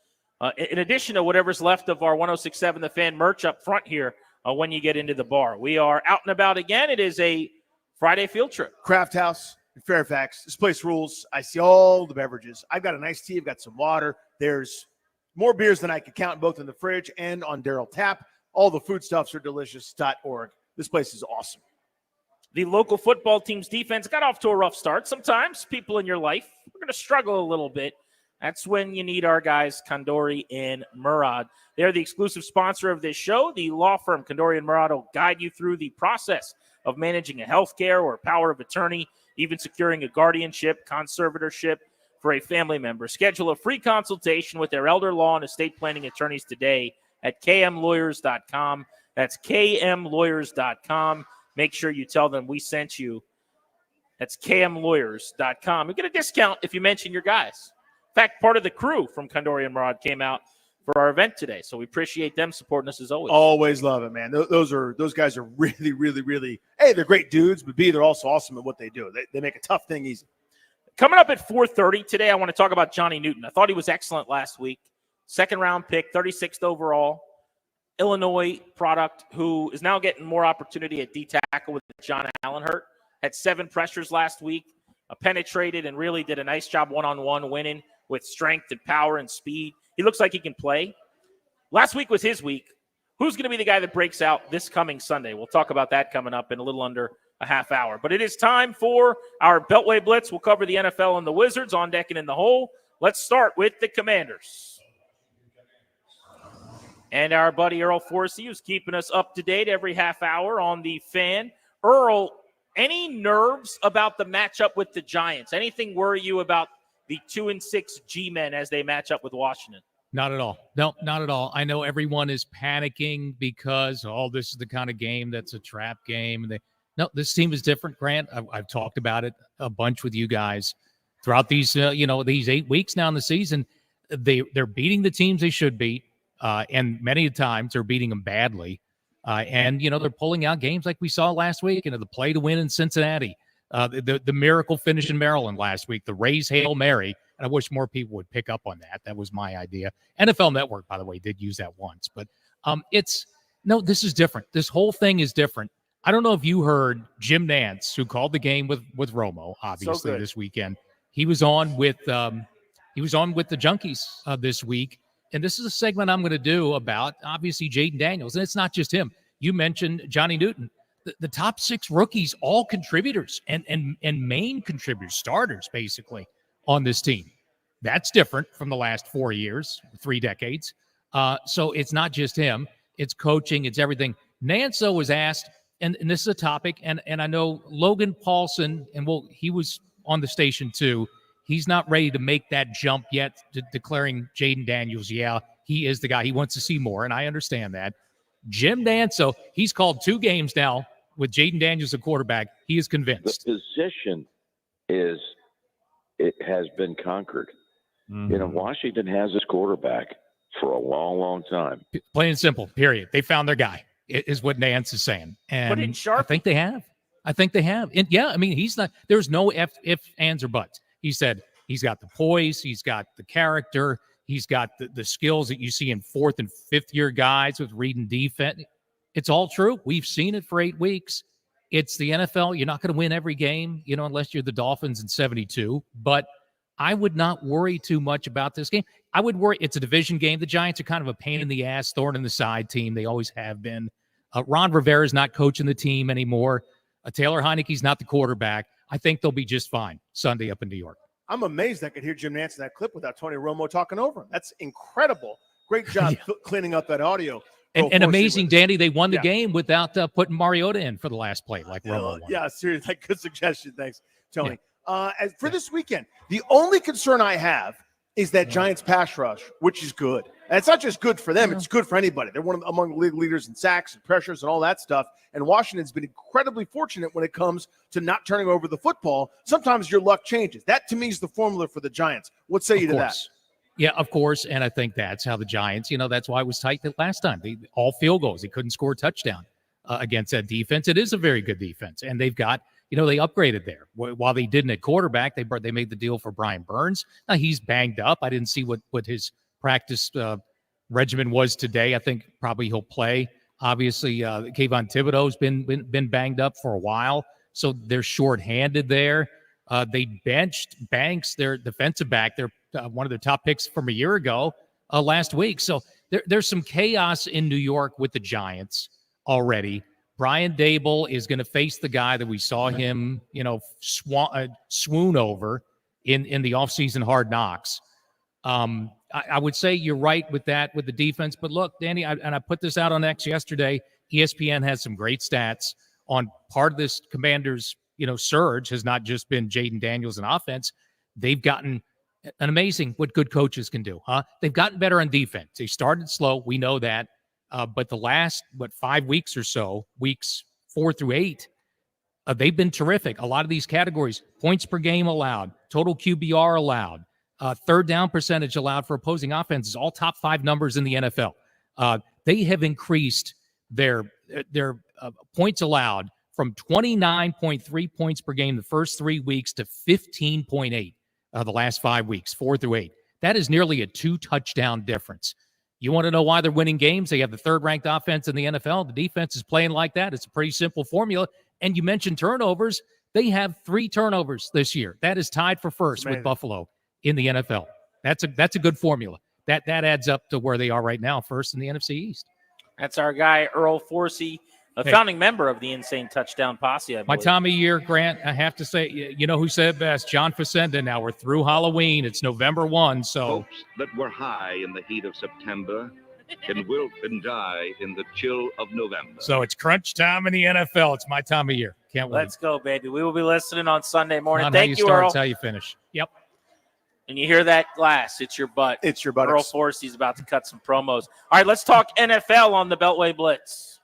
In addition to whatever's left of our 106.7 The Fan merch up front here when you get into the bar. We are out and about again. It is a Friday field trip. Craft House in Fairfax. This place rules. I see all the beverages. I've got an iced tea. I've got some water. There's more beers than I could count, both in the fridge and on Daryl Tap. All the foodstuffs are delicious.org. This place is awesome. The local football team's defense got off to a rough start. Sometimes people in your life are going to struggle a little bit. That's when you need our guys, Kandori and Murad. They're the exclusive sponsor of this show. The law firm, Kandori and Murad, will guide you through the process of managing a health care or power of attorney, even securing a guardianship, conservatorship for a family member. Schedule a free consultation with their elder law and estate planning attorneys today at kmlawyers.com. That's kmlawyers.com. Make sure you tell them we sent you. That's kmlawyers.com. You get a discount if you mention your guys. In fact, part of the crew from Kandori and Murad came out for our event today, so we appreciate them supporting us as always. Always love it, man. Those guys are really, really, really, A, they're great dudes, but B, they're also awesome at what they do. They make a tough thing easy. Coming up at 4:30 today, I want to talk about Johnny Newton. I thought he was excellent last week. Second-round pick, 36th overall, Illinois product who is now getting more opportunity at D-tackle with John Allen hurt. Had 7 pressures last week, penetrated and really did a nice job one-on-one winning with strength and power and speed. He looks like he can play. Last week was his week. Who's going to be the guy that breaks out this coming Sunday? We'll talk about that coming up in a little under a half hour. But it is time for our Beltway Blitz. We'll cover the NFL and the Wizards on deck and in the hole. Let's start with the Commanders. And our buddy Earl Forsey is keeping us up to date every half hour on the Fan. Earl, any nerves about the matchup with the Giants? Anything worry you about the 2-6 G-men as they match up with Washington? Not at all. No, not at all. I know everyone is panicking because, this is the kind of game that's a trap game. No, this team is different, Grant. I've talked about it a bunch with you guys throughout these, these 8 weeks now in the season. They're beating the teams they should beat, and many times they're beating them badly. They're pulling out games like we saw last week, the play to win in Cincinnati. The miracle finish in Maryland last week, the Rays Hail Mary, and I wish more people would pick up on that. That was my idea. NFL Network, by the way, did use that once. But this is different. This whole thing is different. I don't know if you heard Jim Nantz, who called the game with Romo, obviously, this weekend. He was on with the Junkies this week. And this is a segment I'm going to do about, obviously, Jaden Daniels. And it's not just him. You mentioned Johnny Newton. The top 6 rookies, all contributors and main contributors, starters, basically, on this team. That's different from the last 4 years, 3 decades. So it's not just him. It's coaching. It's everything. Nantz was asked, and this is a topic, and I know Logan Paulson, he was on the station too. He's not ready to make that jump yet, declaring Jaden Daniels, he is the guy. He wants to see more, and I understand that. Jim Nantz, he's called 2 games now with Jaden Daniels, a quarterback. He is convinced. The position has been conquered. Mm-hmm. Washington has this quarterback for a long, long time. Plain and simple, period. They found their guy, is what Nantz is saying. And I think they have. And he's not, there's no ifs, ands, or buts. He said he's got the poise, he's got the character, he's got the skills that you see in 4th and 5th year guys with reading defense. It's all true. We've seen it for 8 weeks. It's the NFL. You're not going to win every game, unless you're the Dolphins in 72. But I would not worry too much about this game. I would worry. It's a division game. The Giants are kind of a pain in the ass, thorn in the side team. They always have been. Ron Rivera's not coaching the team anymore. Taylor Heineke's not the quarterback. I think they'll be just fine Sunday up in New York. I'm amazed I could hear Jim Nantz in that clip without Tony Romo talking over him. That's incredible. Great job cleaning up that audio. And amazing, Danny, they won the game without putting Mariota in for the last play, like Romo won. Yeah, seriously, good suggestion. Thanks, Tony. As for this weekend, the only concern I have is that Giants pass rush, which is good. And it's not just good for them; it's good for anybody. They're among the league leaders in sacks and pressures and all that stuff. And Washington's been incredibly fortunate when it comes to not turning over the football. Sometimes your luck changes. That to me is the formula for the Giants. What say you to that? Yeah, of course. And I think that's how the Giants, that's why it was tight that last time. All field goals. They couldn't score a touchdown against that defense. It is a very good defense. And they've got, they upgraded there. While they didn't at quarterback, they made the deal for Brian Burns. Now, he's banged up. I didn't see what his practice regimen was today. I think probably he'll play. Obviously, Kayvon Thibodeau's been banged up for a while. So they're shorthanded there. They benched Banks, their defensive back. They're one of their top picks from a year ago last week. So there's some chaos in New York with the Giants already. Brian Dable is going to face the guy that we saw him, swoon over in the offseason Hard Knocks. I would say you're right with that, with the defense. But look, Danny, I put this out on X yesterday. ESPN has some great stats on part of this Commanders, surge has not just been Jaden Daniels in offense. They've gotten an amazing what good coaches can do, huh? They've gotten better on defense. They started slow. We know that. But the last, 5 weeks or so, weeks 4 through 8, they've been terrific. A lot of these categories, points per game allowed, total QBR allowed, third down percentage allowed for opposing offenses, all top 5 numbers in the NFL. They have increased their points allowed from 29.3 points per game the first 3 weeks to 15.8 the last 5 weeks, 4 through 8. That is nearly a 2-touchdown difference. You want to know why they're winning games? They have the third-ranked offense in the NFL. The defense is playing like that. It's a pretty simple formula. And you mentioned turnovers. They have 3 turnovers this year. That is tied for first with Buffalo in the NFL. That's a good formula. That adds up to where they are right now, first in the NFC East. That's our guy, Earl Forsey, a founding member of the Insane Touchdown Posse, I believe. My time of year, Grant, I have to say, you know who said it best? John Facenda. Now we're through Halloween. It's November 1, so. Hopes that were high in the heat of September can wilt and die in the chill of November. So it's crunch time in the NFL. It's my time of year. Can't wait. Let's go, baby. We will be listening on Sunday morning. Not Thank how you, start, Earl. it's how you finish. Yep. And you hear that glass, it's your butt. It's your butt. Earl Forsey's about to cut some promos. All right, let's talk NFL on the Beltway Blitz.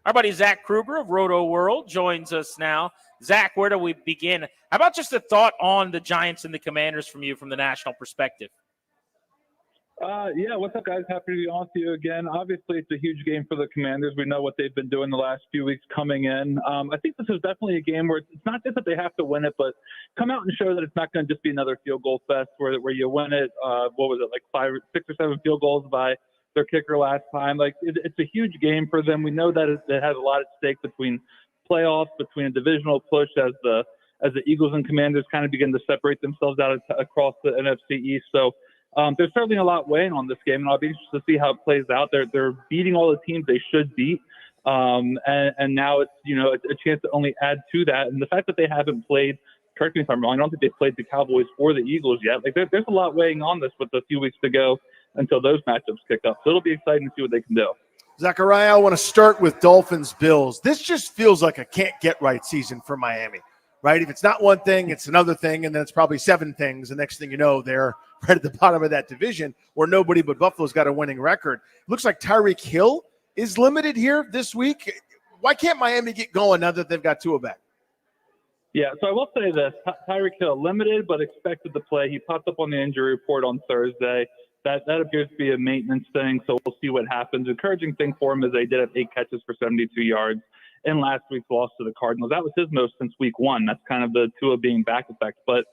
Our buddy Zach Kruger of Roto World joins us now. Zach, where do we begin? How about just a thought on the Giants and the Commanders from you from the national perspective? Yeah, what's up, guys? Happy to be on with you again. Obviously, it's a huge game for the Commanders. We know what they've been doing the last few weeks coming in. I think this is definitely a game where it's not just that they have to win it, but come out and show that it's not going to just be another field goal fest where you win it. What was it, like 6 or 7 field goals by their kicker last time? Like it's a huge game for them. We know that it has a lot at stake between playoffs, between a divisional push as the Eagles and Commanders kind of begin to separate themselves out across the NFC East. So there's certainly a lot weighing on this game, and I'll be interested to see how it plays out. They're beating all the teams they should beat, and now it's a chance to only add to that. And the fact that they haven't played, correct me if I'm wrong, I don't think they've played the Cowboys or the Eagles yet. Like there's a lot weighing on this with a few weeks to go until those matchups kick up. So it'll be exciting to see what they can do. Zachariah, I want to start with Dolphins-Bills. This just feels like a can't-get-right season for Miami, right? If it's not one thing, it's another thing, and then it's probably 7 things. The next thing you know, they're right at the bottom of that division where nobody but Buffalo's got a winning record. It looks like Tyreek Hill is limited here this week. Why can't Miami get going now that they've got Tua back? Yeah, so I will say this. Tyreek Hill, limited but expected to play. He popped up on the injury report on Thursday. That appears to be a maintenance thing, so we'll see what happens. Encouraging thing for him is they did have 8 catches for 72 yards in last week's loss to the Cardinals. That was his most since week 1. That's kind of the Tua being back effect. But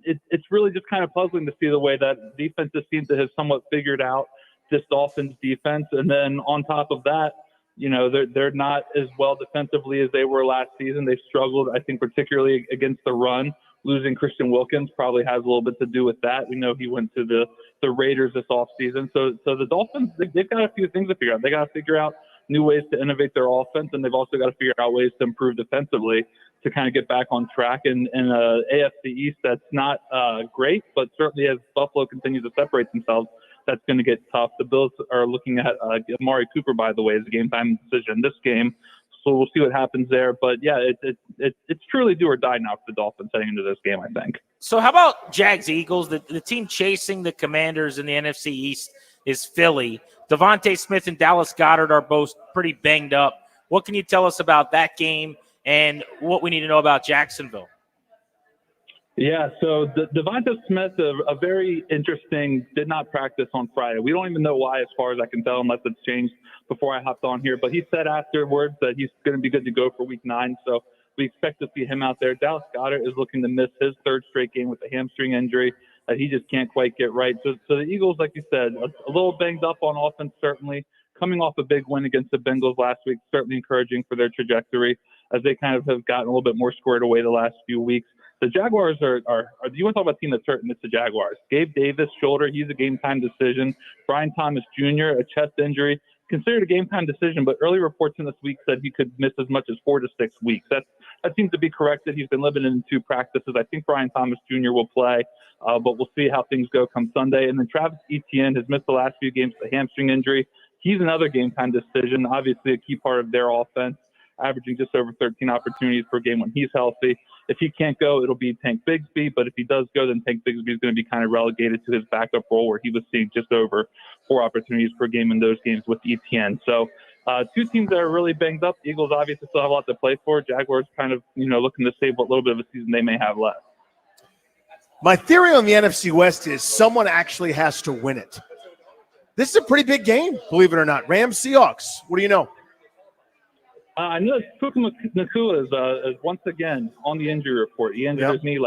it's really just kind of puzzling to see the way that defenses seem to have somewhat figured out this Dolphins defense. And then on top of that, they're not as well defensively as they were last season. They've struggled, I think, particularly against the run. Losing Christian Wilkins probably has a little bit to do with that. We know he went to the Raiders this offseason. So the Dolphins, they've got a few things to figure out. They got to figure out new ways to innovate their offense, and they've also got to figure out ways to improve defensively to kind of get back on track in AFC East that's not great, but certainly as Buffalo continues to separate themselves, that's going to get tough. The Bills are looking at Amari Cooper, by the way, as a game-time decision in this game. So we'll see what happens there. But, yeah, it's truly do or die now for the Dolphins heading into this game, I think. So how about Jags-Eagles? The team chasing the Commanders in the NFC East is Philly. Devontae Smith and Dallas Goedert are both pretty banged up. What can you tell us about that game and what we need to know about Jacksonville? Yeah, so Devonta Smith, a very interesting, did not practice on Friday. We don't even know why, as far as I can tell, unless it's changed before I hopped on here. But he said afterwards that he's going to be good to go for Week 9. So we expect to see him out there. Dallas Goedert is looking to miss his third straight game with a hamstring injury that he just can't quite get right. So the Eagles, like you said, a little banged up on offense, certainly. Coming off a big win against the Bengals last week, certainly encouraging for their trajectory as they kind of have gotten a little bit more squared away the last few weeks. The Jaguars are you want to talk about a team that's hurting? It's the Jaguars. Gabe Davis, shoulder, he's a game-time decision. Brian Thomas Jr., a chest injury, considered a game-time decision, but early reports in this week said he could miss as much as 4 to 6 weeks. That seems to be corrected. He's been limited in 2 practices. I think Brian Thomas Jr. will play, but we'll see how things go come Sunday. And then Travis Etienne has missed the last few games with a hamstring injury. He's another game-time decision, obviously a key part of their offense, averaging just over 13 opportunities per game when he's healthy. If he can't go, it'll be Tank Bigsby, but if he does go, then Tank Bigsby is going to be kind of relegated to his backup role where he was seeing just over 4 opportunities per game in those games with Etienne. So 2 teams that are really banged up. The Eagles obviously still have a lot to play for. Jaguars kind of, looking to save what little bit of a season they may have left. My theory on the NFC West is someone actually has to win it. This is a pretty big game, believe it or not. Rams, Seahawks. What do you know? I know Puka Nacua is once again on the injury report. He injured his knee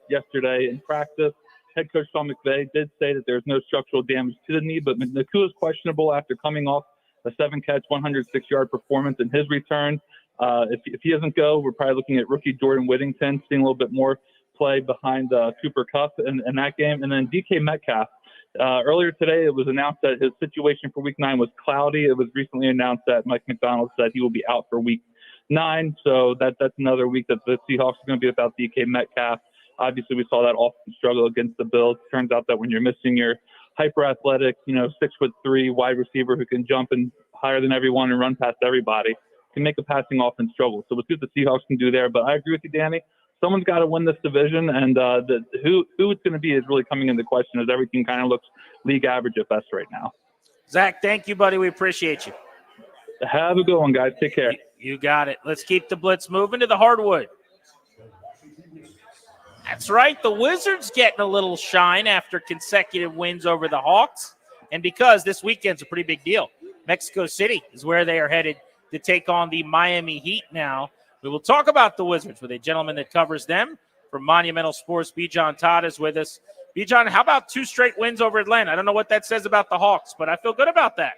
yesterday in practice. Head coach Sean McVay did say that there's no structural damage to the knee, but Nacua is questionable after coming off a 7-catch, 106-yard performance in his return. If he doesn't go, we're probably looking at rookie Jordan Whittington, seeing a little bit more play behind Cooper Kupp in that game. And then DK Metcalf. Earlier today, it was announced that his situation for Week 9 was cloudy. It was recently announced that Mike McDonald said he will be out for Week 9. So that's another week that the Seahawks are going to be without DK Metcalf. Obviously, we saw that often struggle against the Bills. Turns out that when you're missing your hyper-athletic, 6'3" wide receiver who can jump and higher than everyone and run past everybody, can make a passing offense struggle. So we'll see what the Seahawks can do there. But I agree with you, Danny. Someone's got to win this division, and who it's going to be is really coming into question as everything kind of looks league average at best right now. Zach, thank you, buddy. We appreciate you. Have a good one, guys. Take care. You got it. Let's keep the blitz moving to the hardwood. That's right. The Wizards getting a little shine after consecutive wins over the Hawks, and because this weekend's a pretty big deal. Mexico City is where they are headed to take on the Miami Heat now. We will talk about the Wizards with a gentleman that covers them from Monumental Sports. Bijan Todd is with us. Bijan, how about 2 straight wins over Atlanta? I don't know what that says about the Hawks, but I feel good about that.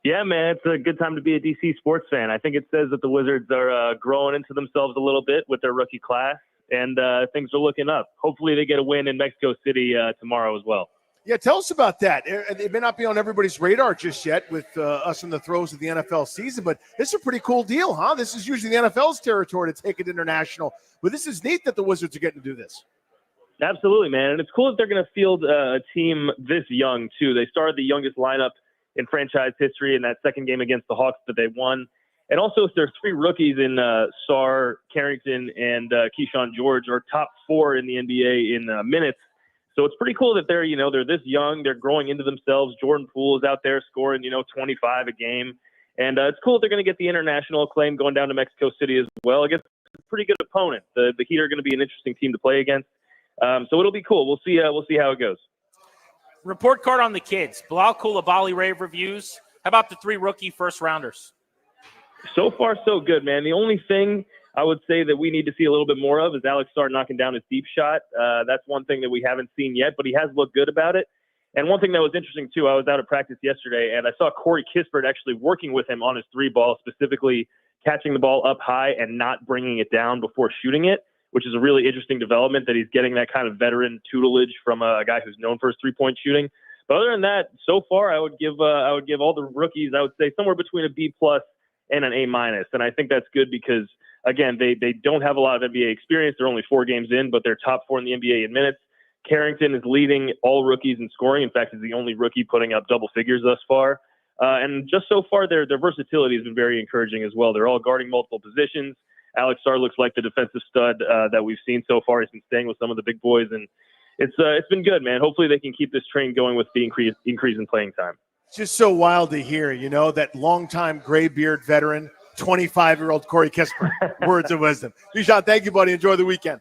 Yeah, man, it's a good time to be a DC sports fan. I think it says that the Wizards are growing into themselves a little bit with their rookie class, and things are looking up. Hopefully they get a win in Mexico City tomorrow as well. Yeah, tell us about that. It may not be on everybody's radar just yet with us in the throes of the NFL season, but this is a pretty cool deal, huh? This is usually the NFL's territory to take it international, but this is neat that the Wizards are getting to do this. Absolutely, man, and it's cool that they're going to field a team this young, too. They started the youngest lineup in franchise history in that second game against the Hawks that they won. And also, there's 3 rookies in Sarr, Carrington, and Keyshawn George are top 4 in the NBA in minutes. So it's pretty cool that they're this young, they're growing into themselves. Jordan Poole is out there scoring, 25 a game. And it's cool that they're going to get the international acclaim going down to Mexico City as well against a pretty good opponent. The Heat are going to be an interesting team to play against. So it'll be cool. We'll see how it goes. Report card on the kids. Bilal Coulibaly rave reviews. How about the 3 rookie first rounders? So far, so good, man. The only thing I would say that we need to see a little bit more of is Alex Sarr knocking down his deep shot. That's one thing that we haven't seen yet, but he has looked good about it. And one thing that was interesting, too, I was out at practice yesterday, and I saw Corey Kispert actually working with him on his 3-ball, specifically catching the ball up high and not bringing it down before shooting it, which is a really interesting development that he's getting that kind of veteran tutelage from a guy who's known for his 3-point shooting. But other than that, so far, I would give all the rookies, I would say, somewhere between a B+ and an A-. And I think that's good because, again, they don't have a lot of NBA experience. They're only 4 games in, but they're top 4 in the NBA in minutes. Carrington is leading all rookies in scoring. In fact, he's the only rookie putting up double figures thus far. And just so far, their versatility has been very encouraging as well. They're all guarding multiple positions. Alex Starr looks like the defensive stud that we've seen so far. He's been staying with some of the big boys, and it's been good, man. Hopefully they can keep this train going with the increase in playing time. It's just so wild to hear, that longtime gray beard veteran, 25-year-old Corey Kispert. Words of wisdom. Bijan, thank you, buddy. Enjoy the weekend.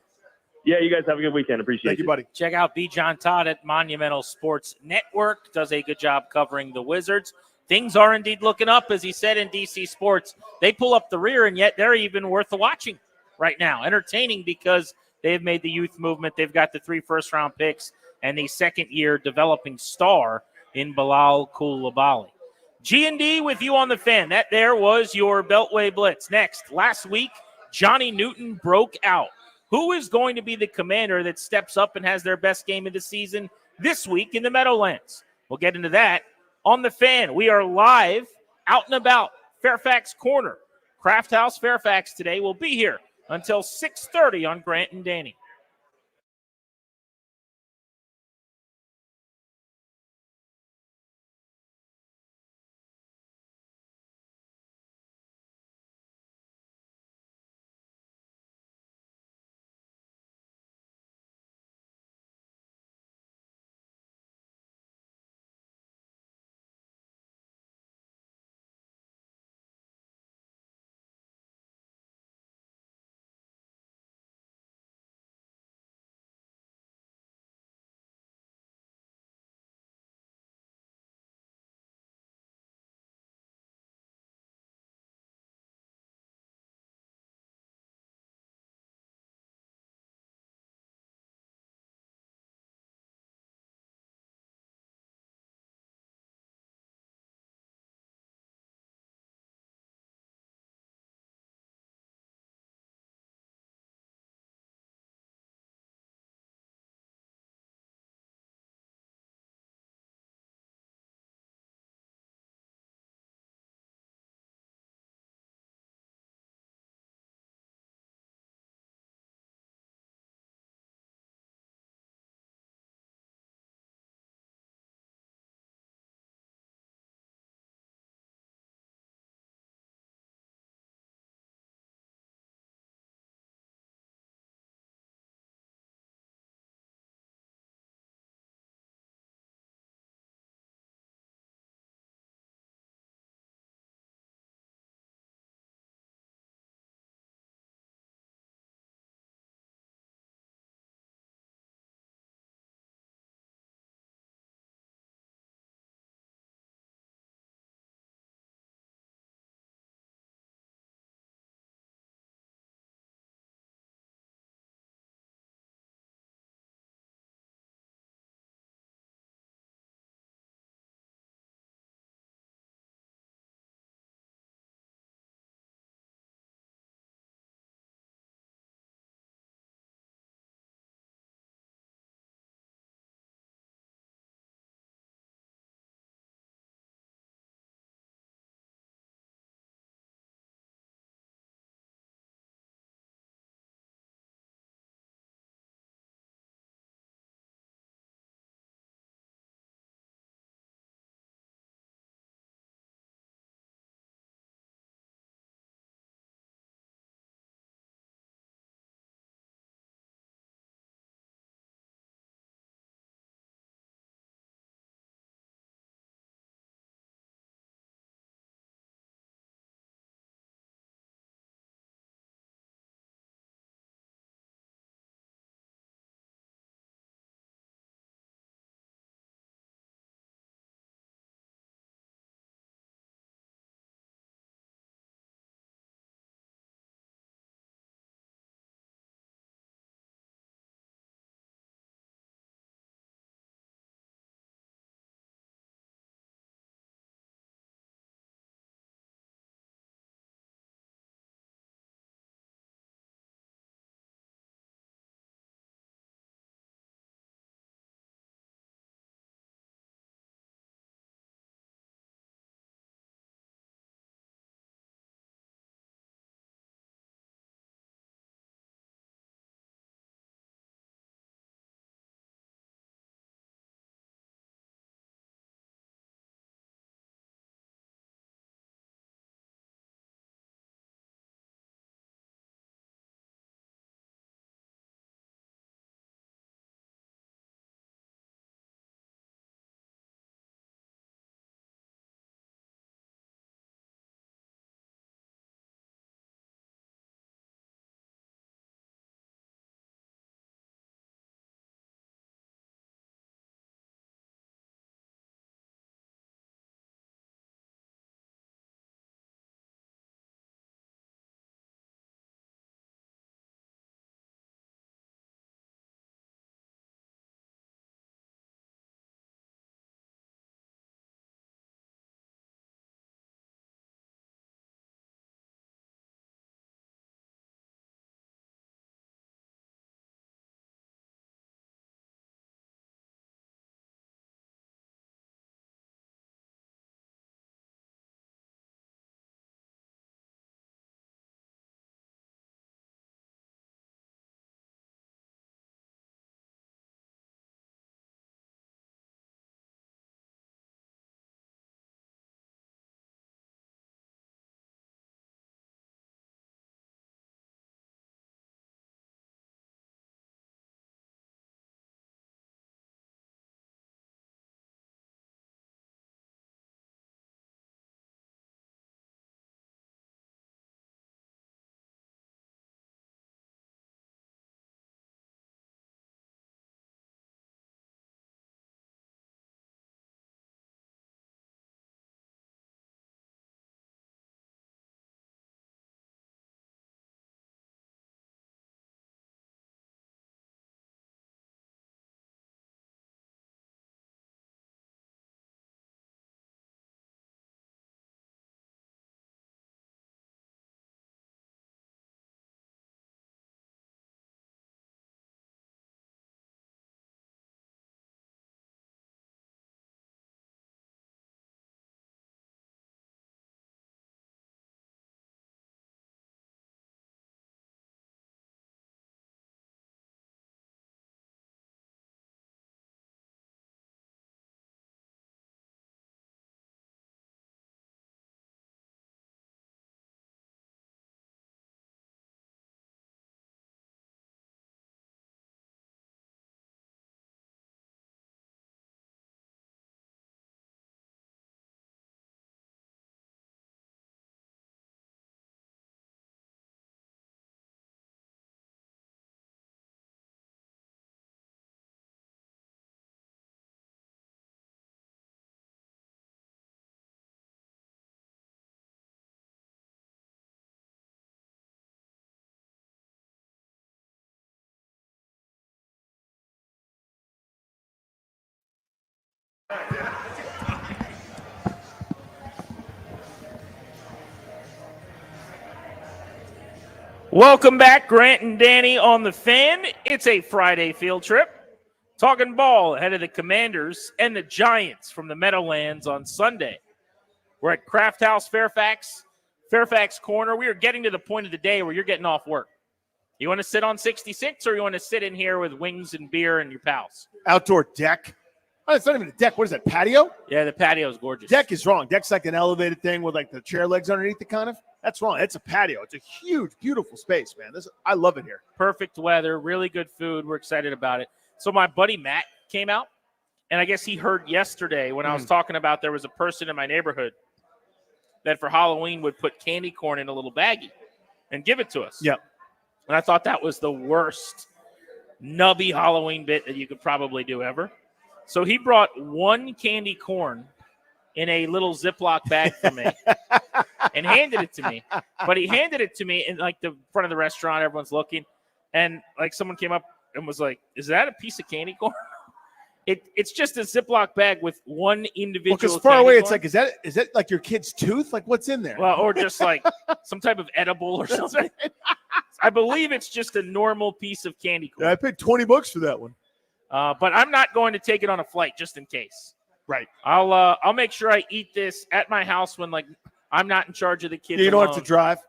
Yeah, you guys have a good weekend. Appreciate it. Thank you, buddy. Check out Bijan Todd at Monumental Sports Network. Does a good job covering the Wizards. Things are indeed looking up, as he said in DC Sports. They pull up the rear, and yet they're even worth watching right now. Entertaining because they've made the youth movement. They've got the 3 first-round picks and the second-year developing star in Bilal Coulibaly. G&D with you on the Fan. That there was your Beltway Blitz. Next, last week, Johnny Newton broke out. Who is going to be the commander that steps up and has their best game of the season this week in the Meadowlands? We'll get into that on the Fan. We are live, out and about, Fairfax Corner. Craft House Fairfax today will be here until 6:30 on Grant and Danny. Welcome back, Grant and Danny on the Fan. It's a Friday field trip. Talking ball ahead of the Commanders and the Giants from the Meadowlands on Sunday. We're at Craft House Fairfax Corner. We are getting to the point of the day where you're getting off work. You want to sit on 66 or you want to sit in here with wings and beer and your pals? Outdoor deck. Oh, it's not even a deck. What is that, patio? Yeah, the patio is gorgeous. Deck is wrong. Deck's like an elevated thing with like the chair legs underneath it, kind of. That's wrong. It's a patio. It's a huge, beautiful space, man. I love it here. Perfect weather, really good food. We're excited about it. So my buddy Matt came out, and I guess he heard yesterday when I was talking about there was a person in my neighborhood that for Halloween would put candy corn in a little baggie and give it to us. Yep. And I thought that was the worst nubby Halloween bit that you could probably do ever. So he brought one candy corn in a little Ziploc bag for me and handed it to me. But he handed it to me in like the front of the restaurant. Everyone's looking. And like someone came up and was like, is that a piece of candy corn? It's just a Ziploc bag with one individual. Because far away, it's like, is that like your kid's tooth? Like what's in there? Well, or just like some type of edible or something. I believe it's just a normal piece of candy corn. Yeah, I paid $20 for that one. But I'm not going to take it on a flight just in case. Right. I'll make sure I eat this at my house when like I'm not in charge of the kids. You don't have to drive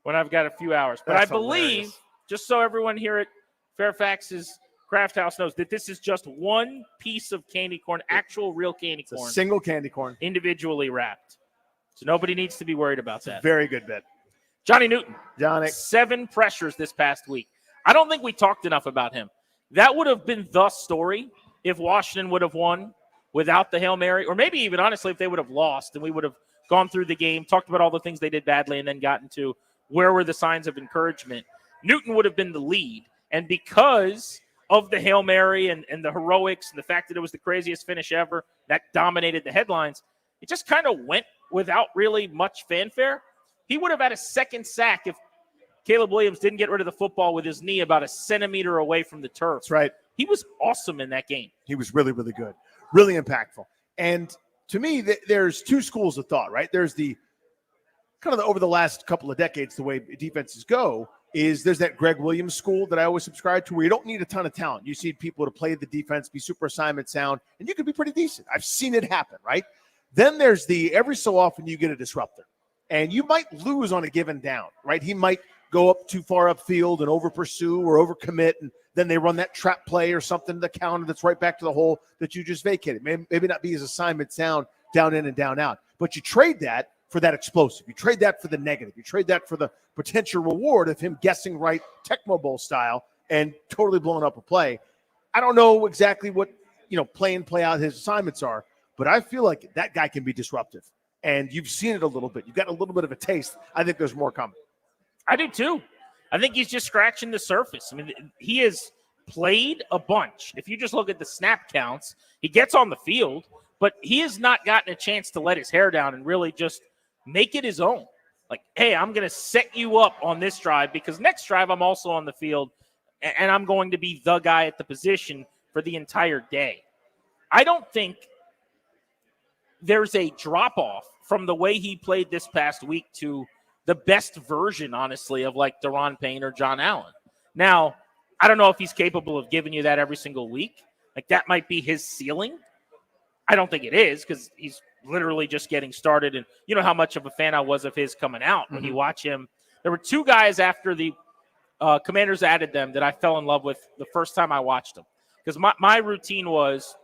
when I've got a few hours. But That's I believe, hilarious. just so everyone here at Fairfax's Craft House knows, that this is just one piece of candy corn, actual real candy corn. A single candy corn. Individually wrapped. So nobody needs to be worried about that. Very good bet. Johnny Newton. Johnny. 7 pressures this past week. I don't think we talked enough about him. That would have been the story if Washington would have won without the Hail Mary, or maybe even honestly if they would have lost and we would have gone through the game, talked about all the things they did badly, and then gotten to where were the signs of encouragement. Newton would have been the lead. And because of the Hail Mary and the heroics and the fact that it was the craziest finish ever that dominated the headlines, it just kind of went without really much fanfare. He would have had a second sack if Caleb Williams didn't get rid of the football with his knee about a centimeter away from the turf. That's right. He was awesome in that game. He was really, really good, really impactful. And to me, there's two schools of thought, right? There's the kind of over the last couple of decades, the way defenses go is there's that Greg Williams school that I always subscribe to where you don't need a ton of talent. You see people to play the defense, be super assignment sound, and you can be pretty decent. I've seen it happen, right? Then there's the every so often you get a disruptor, and you might lose on a given down, right? He might go up too far upfield and over pursue or over commit, and then they run that trap play or something to the counter that's right back to the hole that you just vacated. Maybe not be his assignment sound down in and down out, but you trade that for that explosive. You trade that for the negative. You trade that for the potential reward of him guessing right Tecmo Bowl style and totally blowing up a play. I don't know exactly what, play in, play out his assignments are, but I feel like that guy can be disruptive. And you've seen it a little bit. You've got a little bit of a taste. I think there's more coming. I do too. I think he's just scratching the surface. I mean, he has played a bunch. If you just look at the snap counts, he gets on the field, but he has not gotten a chance to let his hair down and really just make it his own. Like, hey, I'm going to set you up on this drive because next drive I'm also on the field and I'm going to be the guy at the position for the entire day. I don't think there's a drop-off from the way he played this past week to the best version, honestly, of like Daron Payne or John Allen. Now, I don't know if he's capable of giving you that every single week. Like, that might be his ceiling. I don't think it is because he's literally just getting started. And you know how much of a fan I was of his coming out when you watch him. There were 2 guys after the Commanders added them that I fell in love with the first time I watched them. Because my routine was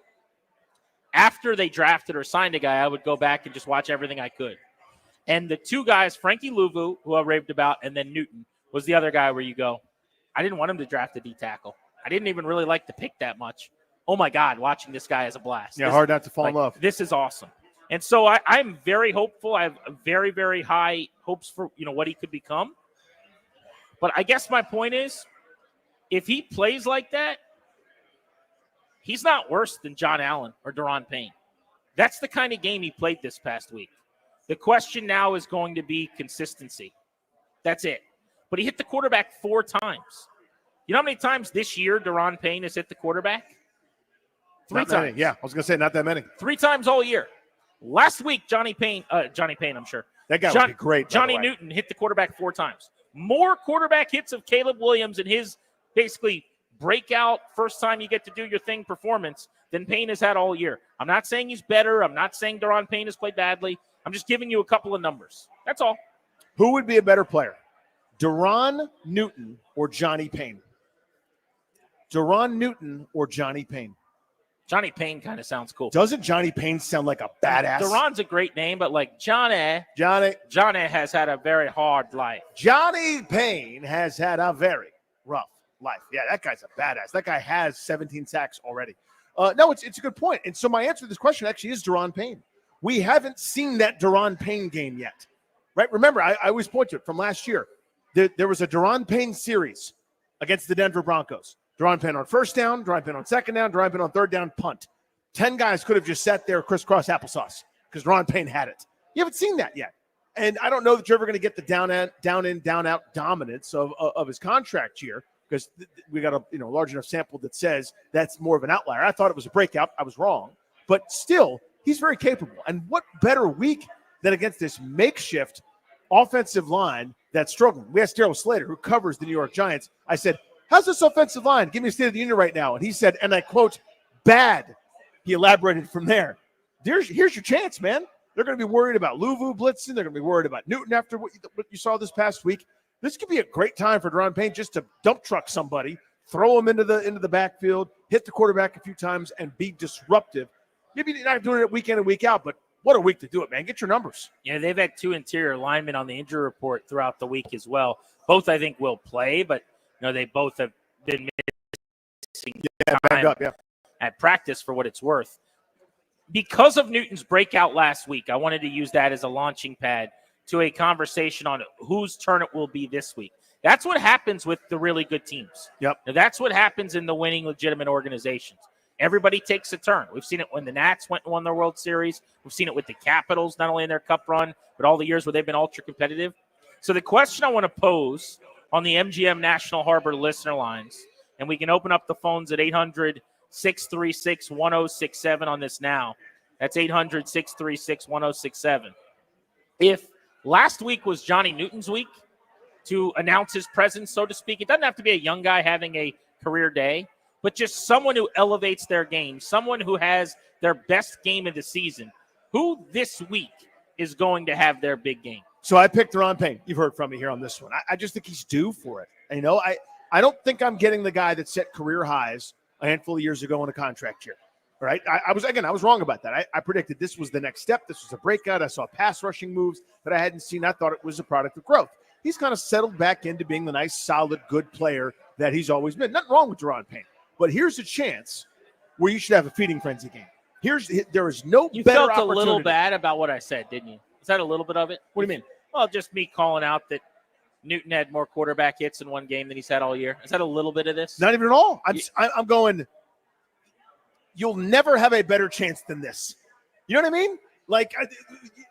after they drafted or signed a guy, I would go back and just watch everything I could. And the 2 guys, Frankie Louvu, who I raved about, and then Newton was the other guy where you go, I didn't want him to draft a D tackle. I didn't even really like the pick that much. Oh, my God, watching this guy is a blast. Yeah, hard not to fall in love. This is awesome. And so I'm very hopeful. I have very, very high hopes for, what he could become. But I guess my point is, if he plays like that, he's not worse than John Allen or Daron Payne. That's the kind of game he played this past week. The question now is going to be consistency. That's it. But he hit the quarterback 4 times. You know how many times this year Daron Payne has hit the quarterback? Three Not many. times. Yeah, I was going to say not that many. 3 times all year. Last week, Johnny Payne, I'm sure. That guy would be great. by the Johnny way. Newton hit the quarterback 4 times. More quarterback hits of Caleb Williams in his basically breakout first time you get to do your thing performance than Payne has had all year. I'm not saying he's better. I'm not saying Daron Payne has played badly. I'm just giving you a couple of numbers. That's all. Who would be a better player, Daron Newton or Johnny Payne? Daron Newton or Johnny Payne? Johnny Payne kind of sounds cool. Doesn't Johnny Payne sound like a badass? Daron's a great name, but like Johnny has had a very hard life. Johnny Payne has had a very rough life. Yeah, that guy's a badass. That guy has 17 sacks already. No, it's a good point. And so my answer to this question actually is Daron Payne. We haven't seen that Daron Payne game yet, right? Remember, I always point to it from last year. There was a Daron Payne series against the Denver Broncos. Daron Payne on first down, Daron Payne on second down, Daron Payne on third down, punt. 10 guys could have just sat there crisscross applesauce because Daron Payne had it. You haven't seen that yet. And I don't know that you're ever going to get the down out dominance of his contract year because we got a large enough sample that says that's more of an outlier. I thought it was a breakout. I was wrong. But still, he's very capable. And what better week than against this makeshift offensive line that's struggling? We asked Darryl Slater, who covers the New York Giants. I said, how's this offensive line? Give me a State of the Union right now. And he said, and I quote, bad. He elaborated from there. Here's your chance, man. They're going to be worried about Luvu blitzing. They're going to be worried about Newton after what you saw this past week. This could be a great time for Daron Payne just to dump truck somebody, throw him into the backfield, hit the quarterback a few times, and be disruptive. Maybe you're not doing it week in and week out, but what a week to do it, man. Get your numbers. Yeah, they've had 2 interior linemen on the injury report throughout the week as well. Both, I think, will play, but they both have been missing time at practice for what it's worth. Because of Newton's breakout last week, I wanted to use that as a launching pad to a conversation on whose turn it will be this week. That's what happens with the really good teams. Yep. Now, that's what happens in the winning legitimate organizations. Everybody takes a turn. We've seen it when the Nats went and won their World Series. We've seen it with the Capitals, not only in their cup run, but all the years where they've been ultra competitive. So the question I want to pose on the MGM National Harbor listener lines, and we can open up the phones at 800-636-1067 on this now. That's 800-636-1067. If last week was Johnny Newton's week to announce his presence, so to speak, it doesn't have to be a young guy having a career day, but just someone who elevates their game, someone who has their best game of the season. Who this week is going to have their big game? So I picked Daron Payne. You've heard from me here on this one. I just think he's due for it. And, I don't think I'm getting the guy that set career highs a handful of years ago in a contract year. All right. I was wrong about that. I predicted this was the next step. This was a breakout. I saw pass rushing moves that I hadn't seen. I thought it was a product of growth. He's kind of settled back into being the nice, solid, good player that he's always been. Nothing wrong with Daron Payne. But here's a chance where you should have a feeding frenzy game. There is no You better felt a little opportunity. bad about what I said, didn't you? Is that a little bit of it? What do you mean? Well, just me calling out that Newton had more quarterback hits in one game than he's had all year. Is that a little bit of this? Not even at all. I'm going, you'll never have a better chance than this. You know what I mean? Like,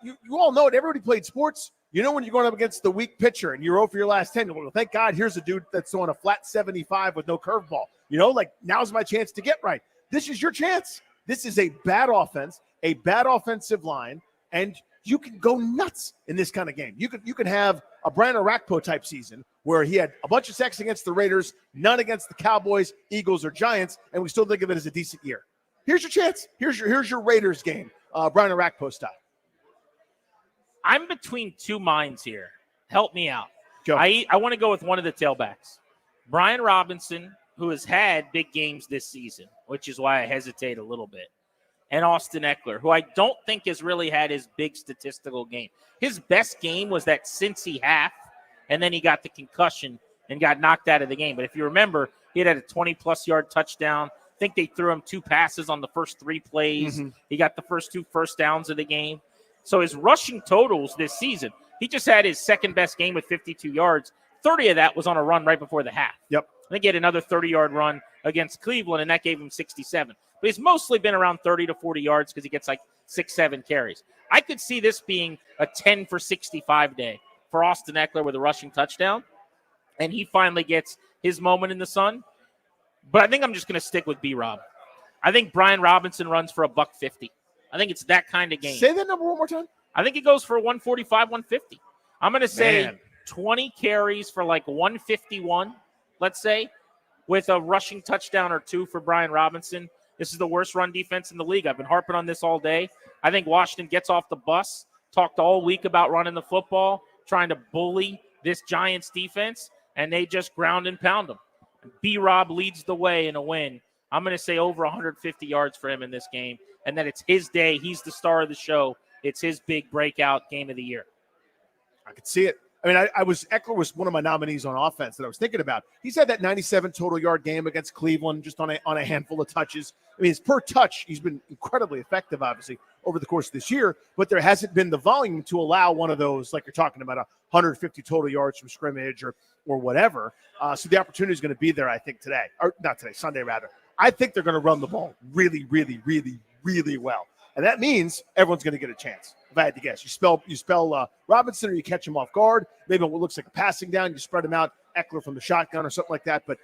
you all know it. Everybody played sports. You know when you're going up against the weak pitcher and you're 0 for your last 10, well, thank God here's a dude that's throwing a flat 75 with no curveball. Like now's my chance to get right. This is your chance. This is a bad offense, a bad offensive line, and you can go nuts in this kind of game. You can have a Brian Arakpo type season where he had a bunch of sacks against the Raiders, none against the Cowboys, Eagles, or Giants, and we still think of it as a decent year. Here's your chance. Here's your Raiders game, Brian Arakpo style. I'm between two minds here. Help me out. Go. I want to go with one of the tailbacks. Brian Robinson, who has had big games this season, which is why I hesitate a little bit. And Austin Eckler, who I don't think has really had his big statistical game. His best game was that Cincy half, and then he got the concussion and got knocked out of the game. But if you remember, he had a 20-plus yard touchdown. I think they threw him 2 passes on the first 3 plays. Mm-hmm. He got the first 2 first downs of the game. So his rushing totals this season, he just had his second-best game with 52 yards. 30 of that was on a run right before the half. Yep. I think he had another 30-yard run against Cleveland, and that gave him 67. But he's mostly been around 30 to 40 yards because he gets like 6-7 carries. I could see this being a 10 for 65 day for Austin Eckler with a rushing touchdown, and he finally gets his moment in the sun. But I think I'm just going to stick with B-Rob. I think Brian Robinson runs for $150. I think it's that kind of game. Say that number one more time. I think it goes for 145, 150. I'm going to say Man. 20 carries for like 151, let's say, with a rushing touchdown or two for Brian Robinson. This is the worst run defense in the league. I've been harping on this all day. I think Washington gets off the bus, talked all week about running the football, trying to bully this Giants defense, and they just ground and pound them. B-Rob leads the way in a win. I'm going to say over 150 yards for him in this game, and that it's his day. He's the star of the show. It's his big breakout game of the year. I could see it. I mean, Eckler was one of my nominees on offense that I was thinking about. He's had that 97 total yard game against Cleveland, just on a handful of touches. I mean, his per touch, he's been incredibly effective, obviously, over the course of this year, but there hasn't been the volume to allow one of those, like you're talking about, 150 total yards from scrimmage or whatever. So the opportunity is going to be there, I think, today. Or not today, Sunday, rather. I think they're going to run the ball really, really, really, really well. And that means everyone's going to get a chance. If I had to guess, you spell Robinson, or you catch him off guard. Maybe what looks like a passing down, you spread him out, Eckler from the shotgun or something like that. But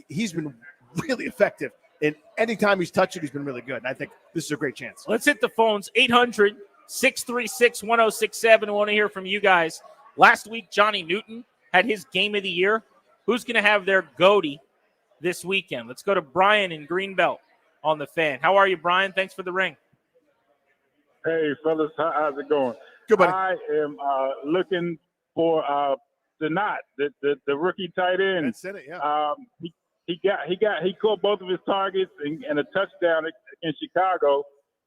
he's been really effective, and anytime he's touched it, he's been really good. And I think this is a great chance. Let's hit the phones. 800-636-1067. I want to hear from you guys. Last week, Johnny Newton had his game of the year. Who's going to have their goatee this weekend? Let's go to Brian in Greenbelt on the Fan. How are you, Brian? Thanks for the ring. Hey, fellas, how's it going? Good, buddy. I am looking for Santana, the rookie tight end. That's it, yeah. He caught both of his targets and a touchdown against Chicago.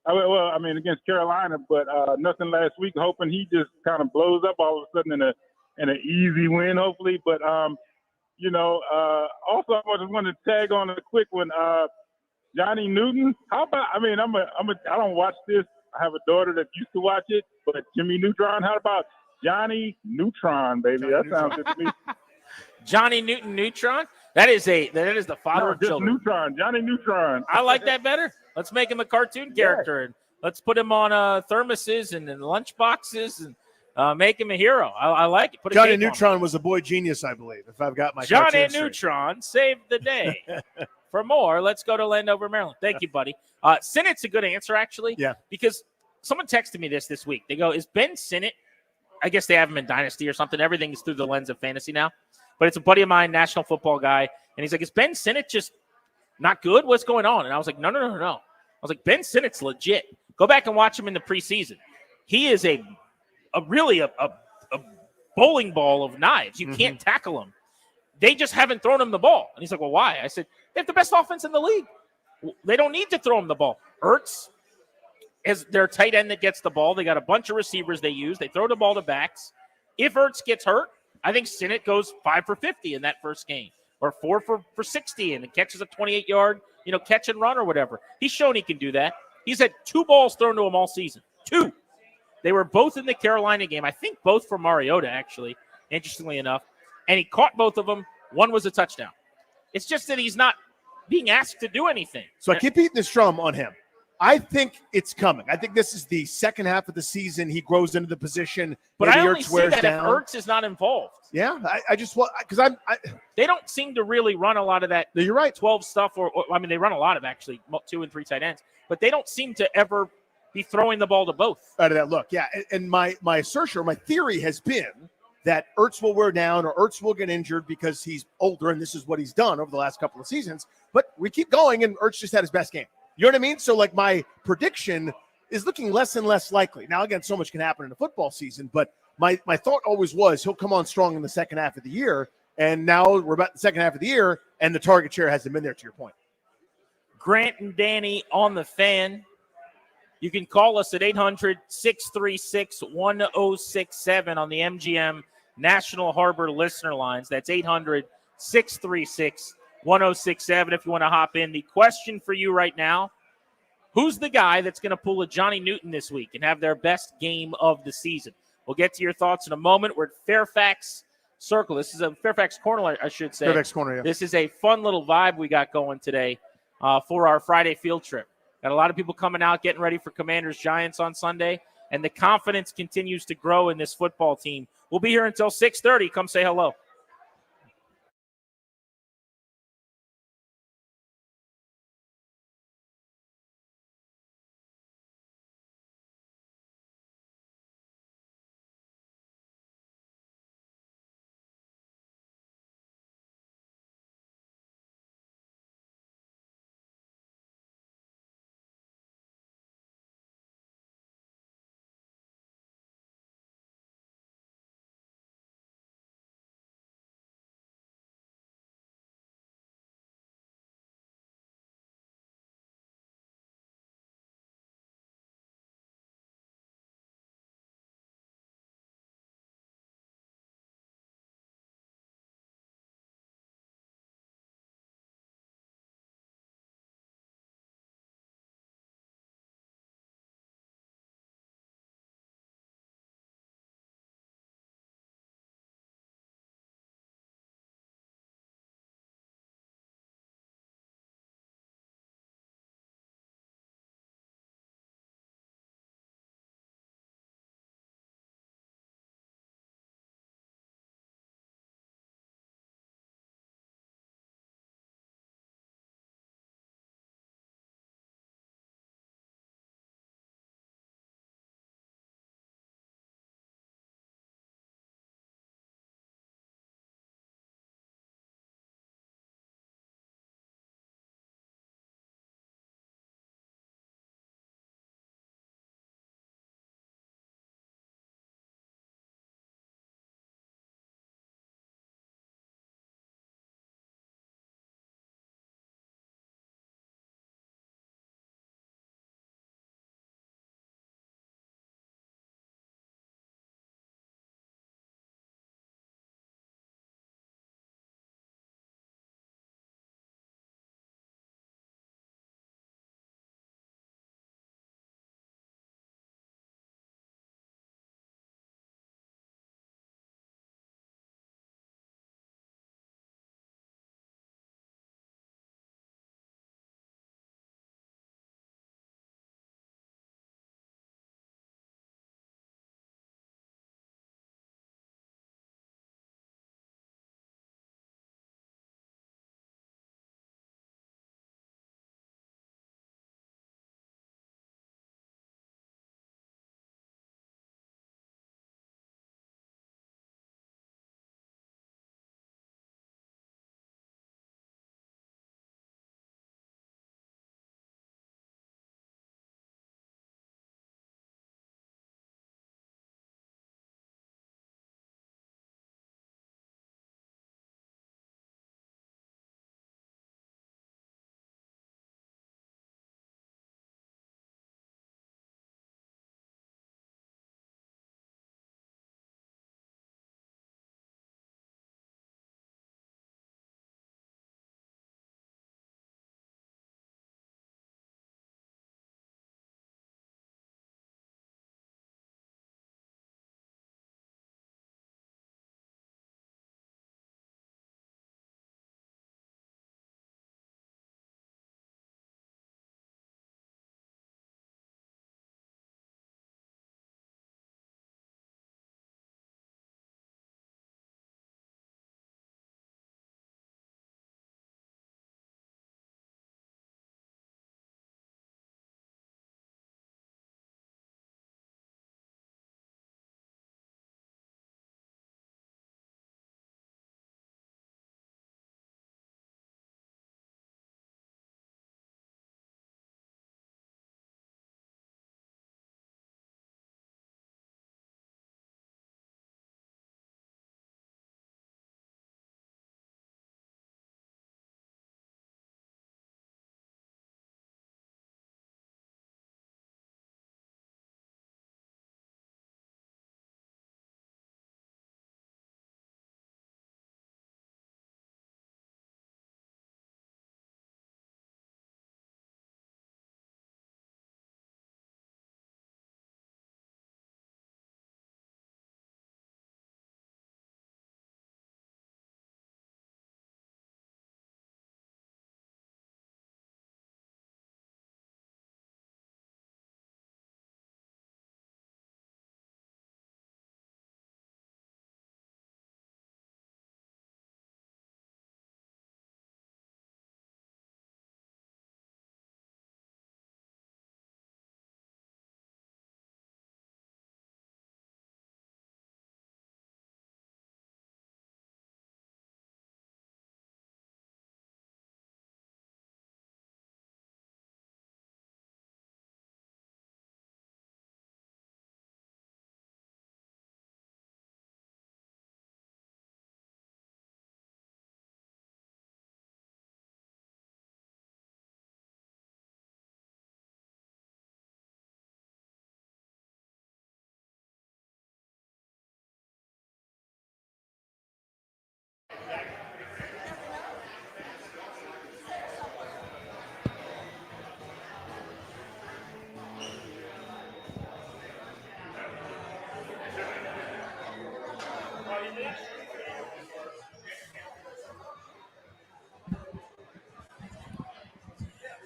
Against Carolina, but nothing last week. Hoping he just kind of blows up all of a sudden in an easy win, hopefully. But also I just wanted to tag on a quick one. Johnny Newton. How about? I don't watch this. I have a daughter that used to watch it, but Jimmy Neutron. How about Johnny Neutron, baby? That sounds good to me. Johnny Newton Neutron. That is the father of children. Neutron, Johnny Neutron. I like that better. Let's make him a cartoon character, and let's put him on thermoses and lunch boxes and make him a hero. I like it. Put Johnny Neutron was a boy genius, I believe. If I've got my Johnny Neutron saved the day. For more, let's go to Landover, Maryland. Thank you, buddy. Sinnott's a good answer, actually. Yeah. Because someone texted me this week. They go, is Ben Sinnott? I guess they have him in Dynasty or something. Everything is through the lens of fantasy now. But it's a buddy of mine, national football guy. And he's like, is Ben Sinnott just not good? What's going on? And I was like, no. I was like, Ben Sinnott's legit. Go back and watch him in the preseason. He is a really bowling ball of knives. You can't tackle him. They just haven't thrown him the ball. And he's like, well, why? I said, they have the best offense in the league. They don't need to throw him the ball. Ertz is their tight end that gets the ball. They got a bunch of receivers they use. They throw the ball to backs. If Ertz gets hurt, I think Sinnott goes 5 for 50 in that first game, or 4 for 60 and catches a 28-yard, catch and run or whatever. He's shown he can do that. He's had 2 balls thrown to him all season. 2. They were both in the Carolina game. I think both for Mariota, actually, interestingly enough. And he caught both of them. One was a touchdown. It's just that he's not being asked to do anything. So I keep beating this drum on him. I think it's coming. I think this is the second half of the season. He grows into the position. But I only Ertz see wears that down. if Ertz is not involved. Yeah, I just want because they don't seem to really run a lot of that. You're right. 12 stuff, or they run a lot of actually 2 and 3 tight ends, but they don't seem to ever be throwing the ball to both. Out of that look, yeah. And my assertion, or my theory has been that Ertz will wear down or Ertz will get injured because he's older, and this is what he's done over the last couple of seasons. But we keep going, and Ertz just had his best game. You know what I mean? So, my prediction is looking less and less likely. Now, again, so much can happen in a football season, but my thought always was he'll come on strong in the second half of the year, and now we're about the second half of the year, and the target share hasn't been there, to your point. Grant and Danny on the Fan. You can call us at 800-636-1067 on the MGM National Harbor listener lines. That's 800-636-1067 if you want to hop in. The question for you right now, who's the guy that's going to pull a Johnny Newton this week and have their best game of the season? We'll get to your thoughts in a moment. We're at Fairfax Circle. This is a Fairfax Corner, I should say. Fairfax Corner, yeah. This is a fun little vibe we got going today for our Friday field trip. Got a lot of people coming out, getting ready for Commanders-Giants on Sunday, and the confidence continues to grow in this football team. We'll be here until 6:30. Come say hello.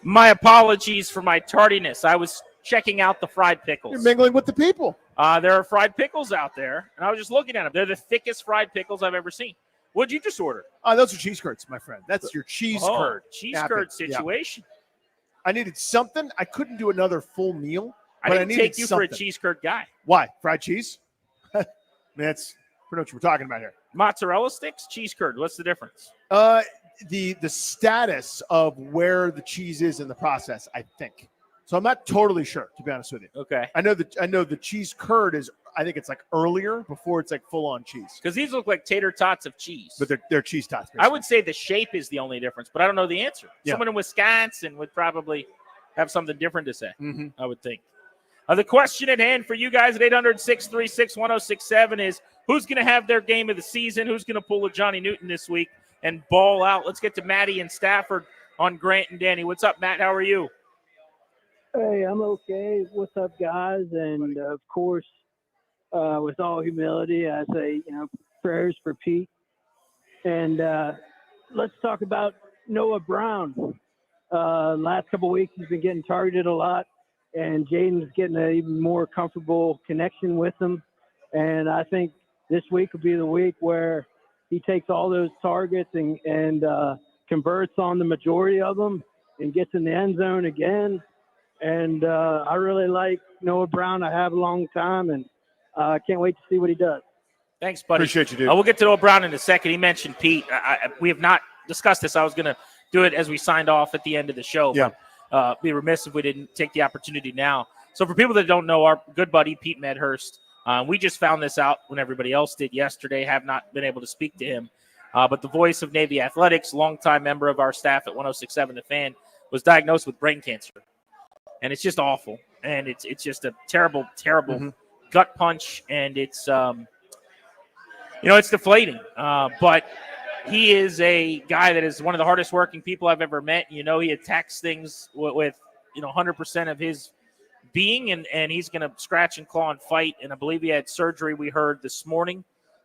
My apologies for my tardiness. I was checking out the fried pickles. You're mingling with the people. There are fried pickles out there, and I was just looking at them. They're the thickest fried pickles I've ever seen. What'd you just order? Those are cheese curds, my friend. That's your cheese curd. Cheese napping. curd situation. Yeah. I needed something. I couldn't do another full meal. I but didn't needed take you something. for a cheese curd guy. Why? Fried cheese? That's pretty much what we're talking about here. Mozzarella sticks, cheese curd. What's the difference? The status of where the cheese is in the process, I think. So I'm not totally sure, to be honest with you. Okay. I know the cheese curd is. I think it's like earlier before it's like full on cheese. Because these look like tater tots of cheese. But they're cheese tots. I would say the shape is the only difference, but I don't know the answer. Yeah. Someone in Wisconsin would probably have something different to say. Mm-hmm. I would think. The question at hand for you guys at 800-636-1067 is who's going to have their game of the season? Who's going to pull a Johnny Newton this week and ball out? Let's get to Matty and Stafford on Grant and Danny. What's up, Matt? How are you? Hey, I'm okay. What's up, guys? And of course, with all humility, I say, prayers for Pete. And let's talk about Noah Brown. Last couple of weeks, he's been getting targeted a lot, and Jaden's getting an even more comfortable connection with him. And I think this week will be the week where he takes all those targets and converts on the majority of them and gets in the end zone again. And I really like Noah Brown. I have a long time, and I can't wait to see what he does. Thanks, buddy. Appreciate you, dude. We'll get to Noah Brown in a second. He mentioned Pete. We have not discussed this. I was going to do it as we signed off at the end of the show. Yeah. But be remiss if we didn't take the opportunity now. So for people that don't know, our good buddy Pete Medhurst, we just found this out when everybody else did yesterday. Have not been able to speak to him. But the voice of Navy Athletics, longtime member of our staff at 106.7 The Fan, was diagnosed with brain cancer. And it's just awful. And it's just a terrible, terrible gut punch. And it's, it's deflating. But he is a guy that is one of the hardest working people I've ever met. He attacks things with 100% of his being, and he's going to scratch and claw and fight. And I believe he had surgery, we heard this morning.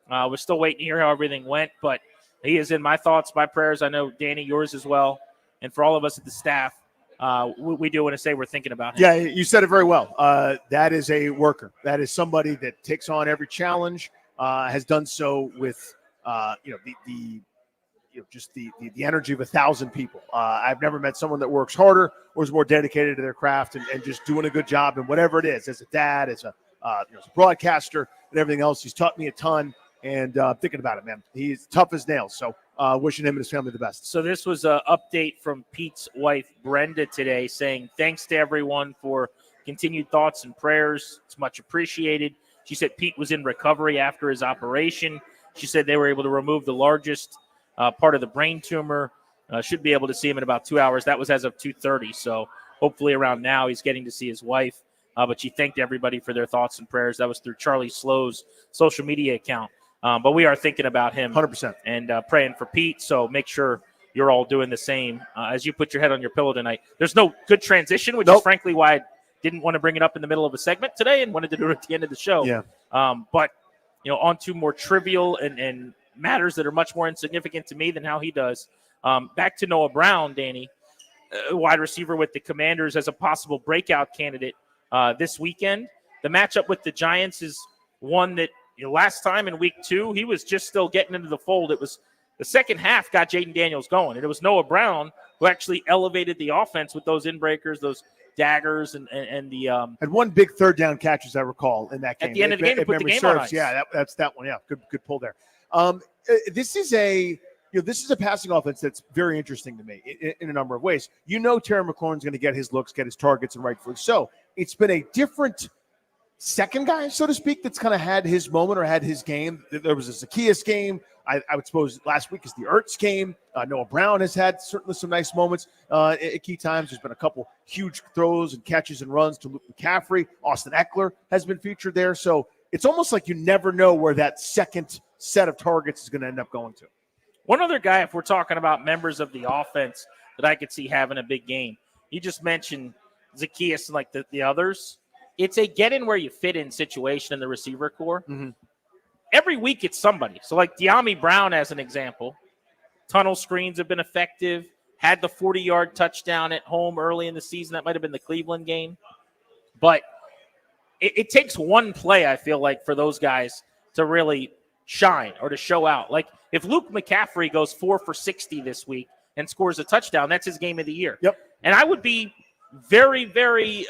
We're still waiting to hear how everything went, but he is in my thoughts, my prayers. I know, Danny, yours as well. And for all of us at the staff, we do want to say we're thinking about him. Yeah, you said it very well. That is a worker. That is somebody that takes on every challenge, has done so with, just the energy of 1,000 people. I've never met someone that works harder or is more dedicated to their craft and just doing a good job in whatever it is. As a dad, as a broadcaster, and everything else, he's taught me a ton. And thinking about it, man, he's tough as nails. So wishing him and his family the best. So this was an update from Pete's wife, Brenda, today saying thanks to everyone for continued thoughts and prayers. It's much appreciated. She said Pete was in recovery after his operation. She said they were able to remove the largest part of the brain tumor. Should be able to see him in about 2 hours. That was as of 2:30. So hopefully around now he's getting to see his wife. But she thanked everybody for their thoughts and prayers. That was through Charlie Slow's social media account. But we are thinking about him 100% and praying for Pete. So make sure you're all doing the same as you put your head on your pillow tonight. There's no good transition, which is frankly why I didn't want to bring it up in the middle of a segment today and wanted to do it at the end of the show. Yeah. But, on to more trivial and matters that are much more insignificant to me than how he does. Back to Noah Brown, Danny, wide receiver with the Commanders as a possible breakout candidate this weekend. The matchup with the Giants is one that, last time in week 2, he was just still getting into the fold. It was the second half got Jaden Daniels going, and it was Noah Brown who actually elevated the offense with those inbreakers, those daggers, and the had one big third down catch, as I recall, in that game. At the end of the game, to put the game on ice. Yeah, that's that one. Yeah, good pull there. This is a passing offense that's very interesting to me in a number of ways. Terry McLaurin's going to get his looks, get his targets, and rightfully so. It's been a different second guy, so to speak, that's kind of had his moment or had his game. There was a Zacchaeus game. I would suppose last week is the Ertz game. Noah Brown has had certainly some nice moments at key times. There's been a couple huge throws and catches and runs to Luke McCaffrey. Austin Eckler has been featured there. So it's almost like you never know where that second set of targets is going to end up going to. One other guy, if we're talking about members of the offense that I could see having a big game, you just mentioned Zacchaeus and like the others. It's a get in where you fit in situation in the receiver core. Mm-hmm. every week it's somebody. So like De'Ami Brown as an example, tunnel screens have been effective, had the 40-yard touchdown at home early in the season. That might have been the Cleveland game. But it takes one play, I feel like, for those guys to really shine or to show out. Like if Luke McCaffrey goes 4 for 60 this week and scores a touchdown, that's his game of the year. Yep. And I would be very, very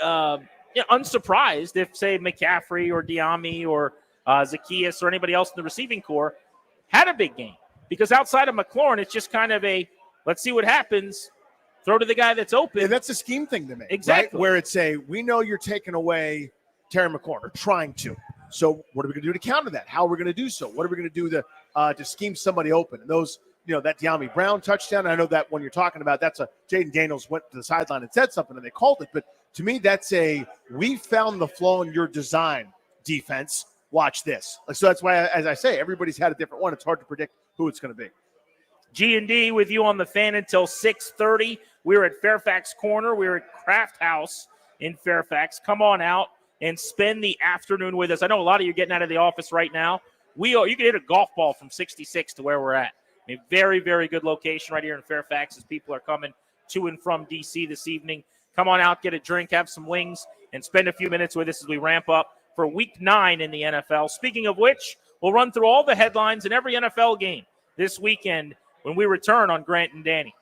unsurprised if, say, McCaffrey or De'Ami or Zacchaeus or anybody else in the receiving corps had a big game. Because outside of McLaurin, it's just kind of a let's see what happens. Throw to the guy that's open. Yeah, that's a scheme thing to me. Exactly. Right? Where it's we know you're taking away Terry McLaurin, or trying to. So what are we going to do to counter that? How are we going to do so? What are we going to do to scheme somebody open? And those, that De'Ami Brown touchdown, I know that when you're talking about, that's a Jaden Daniels went to the sideline and said something and they called it. But to me, that's we found the flaw in your design, defense. Watch this. So that's why, as I say, everybody's had a different one. It's hard to predict who it's going to be. G&D with you on the Fan until 6:30. We're at Fairfax Corner. We're at Craft House in Fairfax. Come on out and spend the afternoon with us. I know a lot of you are getting out of the office right now. You can hit a golf ball from 66 to where we're at. A very, very good location right here in Fairfax as people are coming to and from D.C. this evening. Come on out, get a drink, have some wings, and spend a few minutes with us as we ramp up for Week 9 in the NFL. Speaking of which, we'll run through all the headlines in every NFL game this weekend when we return on Grant and Danny.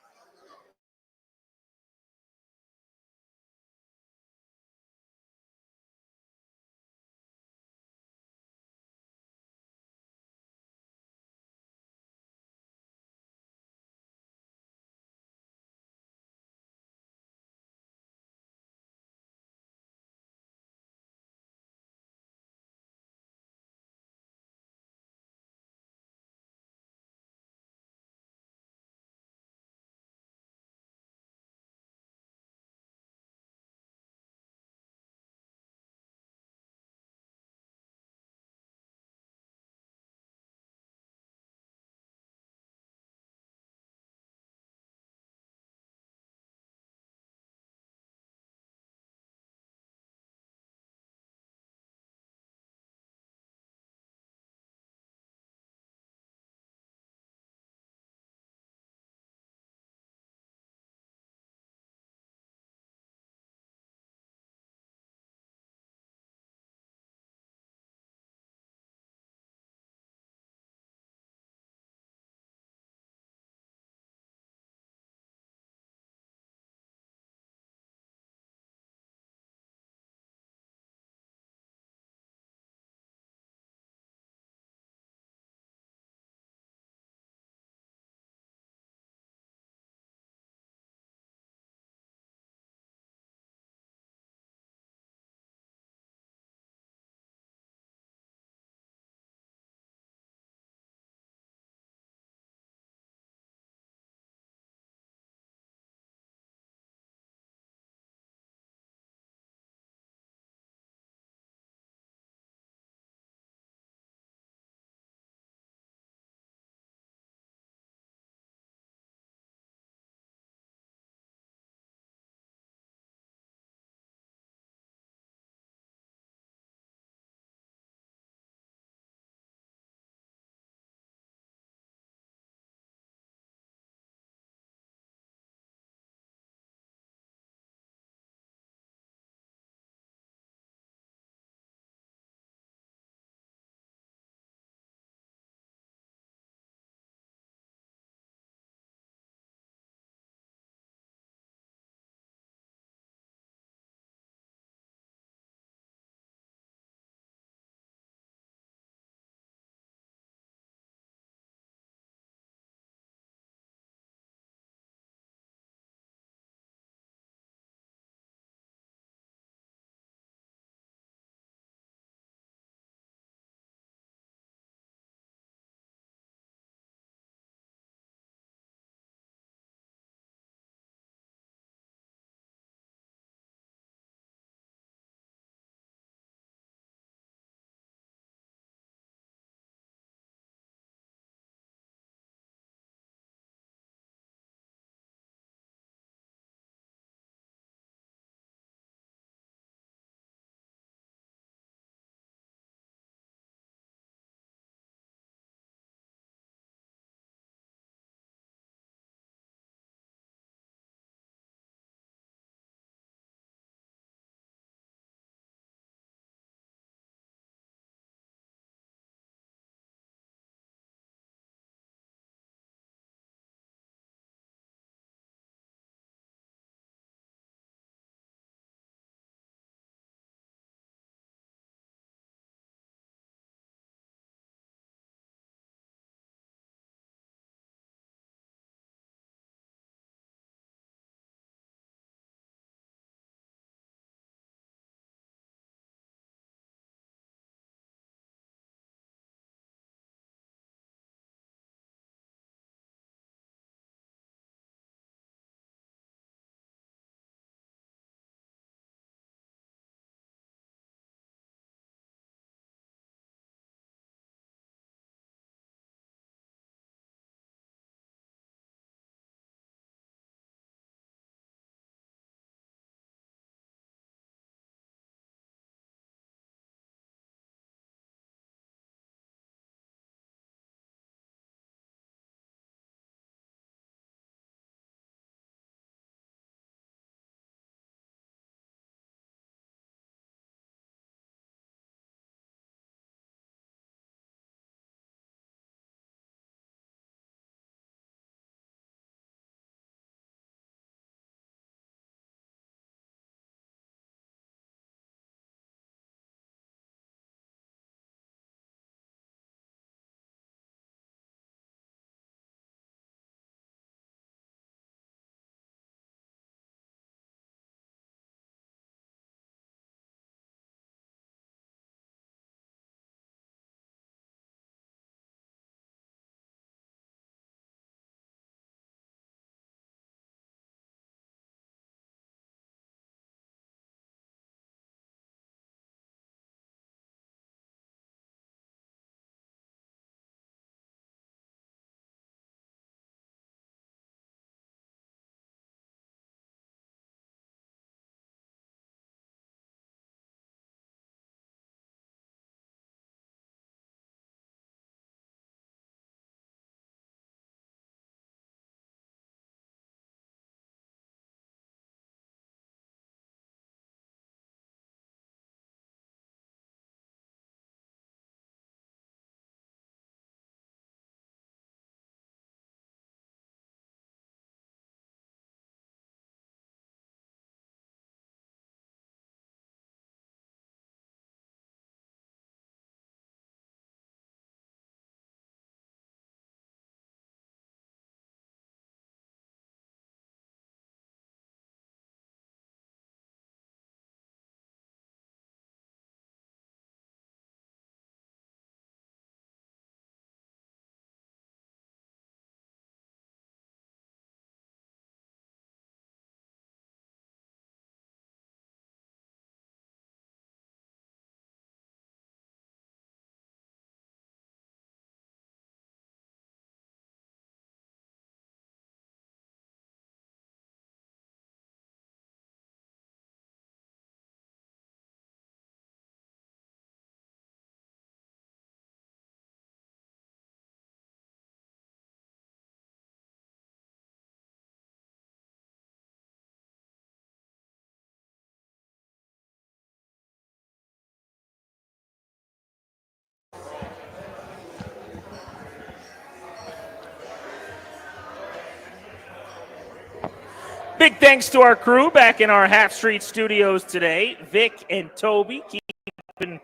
Big thanks to our crew back in our Half Street studios today. Vic and Toby keeping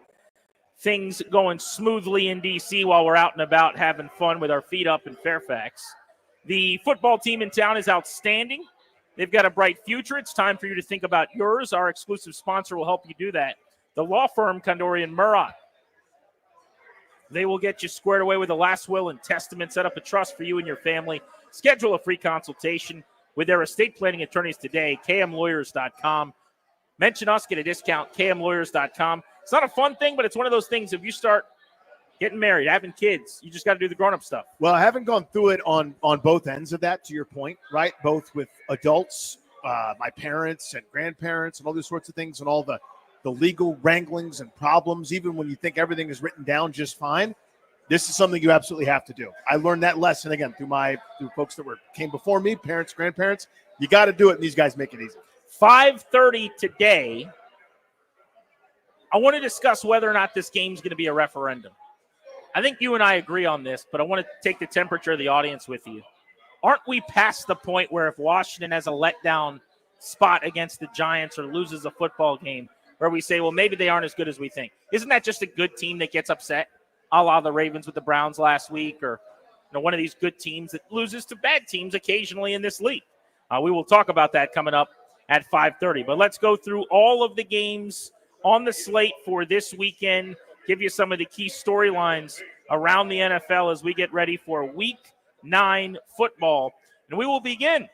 things going smoothly in D.C. while we're out and about having fun with our feet up in Fairfax. The football team in town is outstanding. They've got a bright future. It's time for you to think about yours. Our exclusive sponsor will help you do that. The law firm Condori and Murrock. They will get you squared away with a last will and testament, set up a trust for you and your family. Schedule a free consultation with their estate planning attorneys today, kmlawyers.com. Mention us, get a discount, kmlawyers.com. It's not a fun thing, but it's one of those things. If you start getting married, having kids, you just got to do the grown-up stuff. Well, I haven't gone through it on both ends of that, to your point, right? Both with adults, my parents and grandparents and all these sorts of things, and all the legal wranglings and problems, even when you think everything is written down just fine. This is something you absolutely have to do. I learned that lesson, again, through folks that came before me, parents, grandparents. You got to do it, and these guys make it easy. 5:30 today. I want to discuss whether or not this game is going to be a referendum. I think you and I agree on this, but I want to take the temperature of the audience with you. Aren't we past the point where if Washington has a letdown spot against the Giants or loses a football game where we say, well, maybe they aren't as good as we think? Isn't that just a good team that gets upset, a la the Ravens with the Browns last week, or one of these good teams that loses to bad teams occasionally in this league? We will talk about that coming up at 5:30. But let's go through all of the games on the slate for this weekend, give you some of the key storylines around the NFL as we get ready for Week 9 football. And we will begin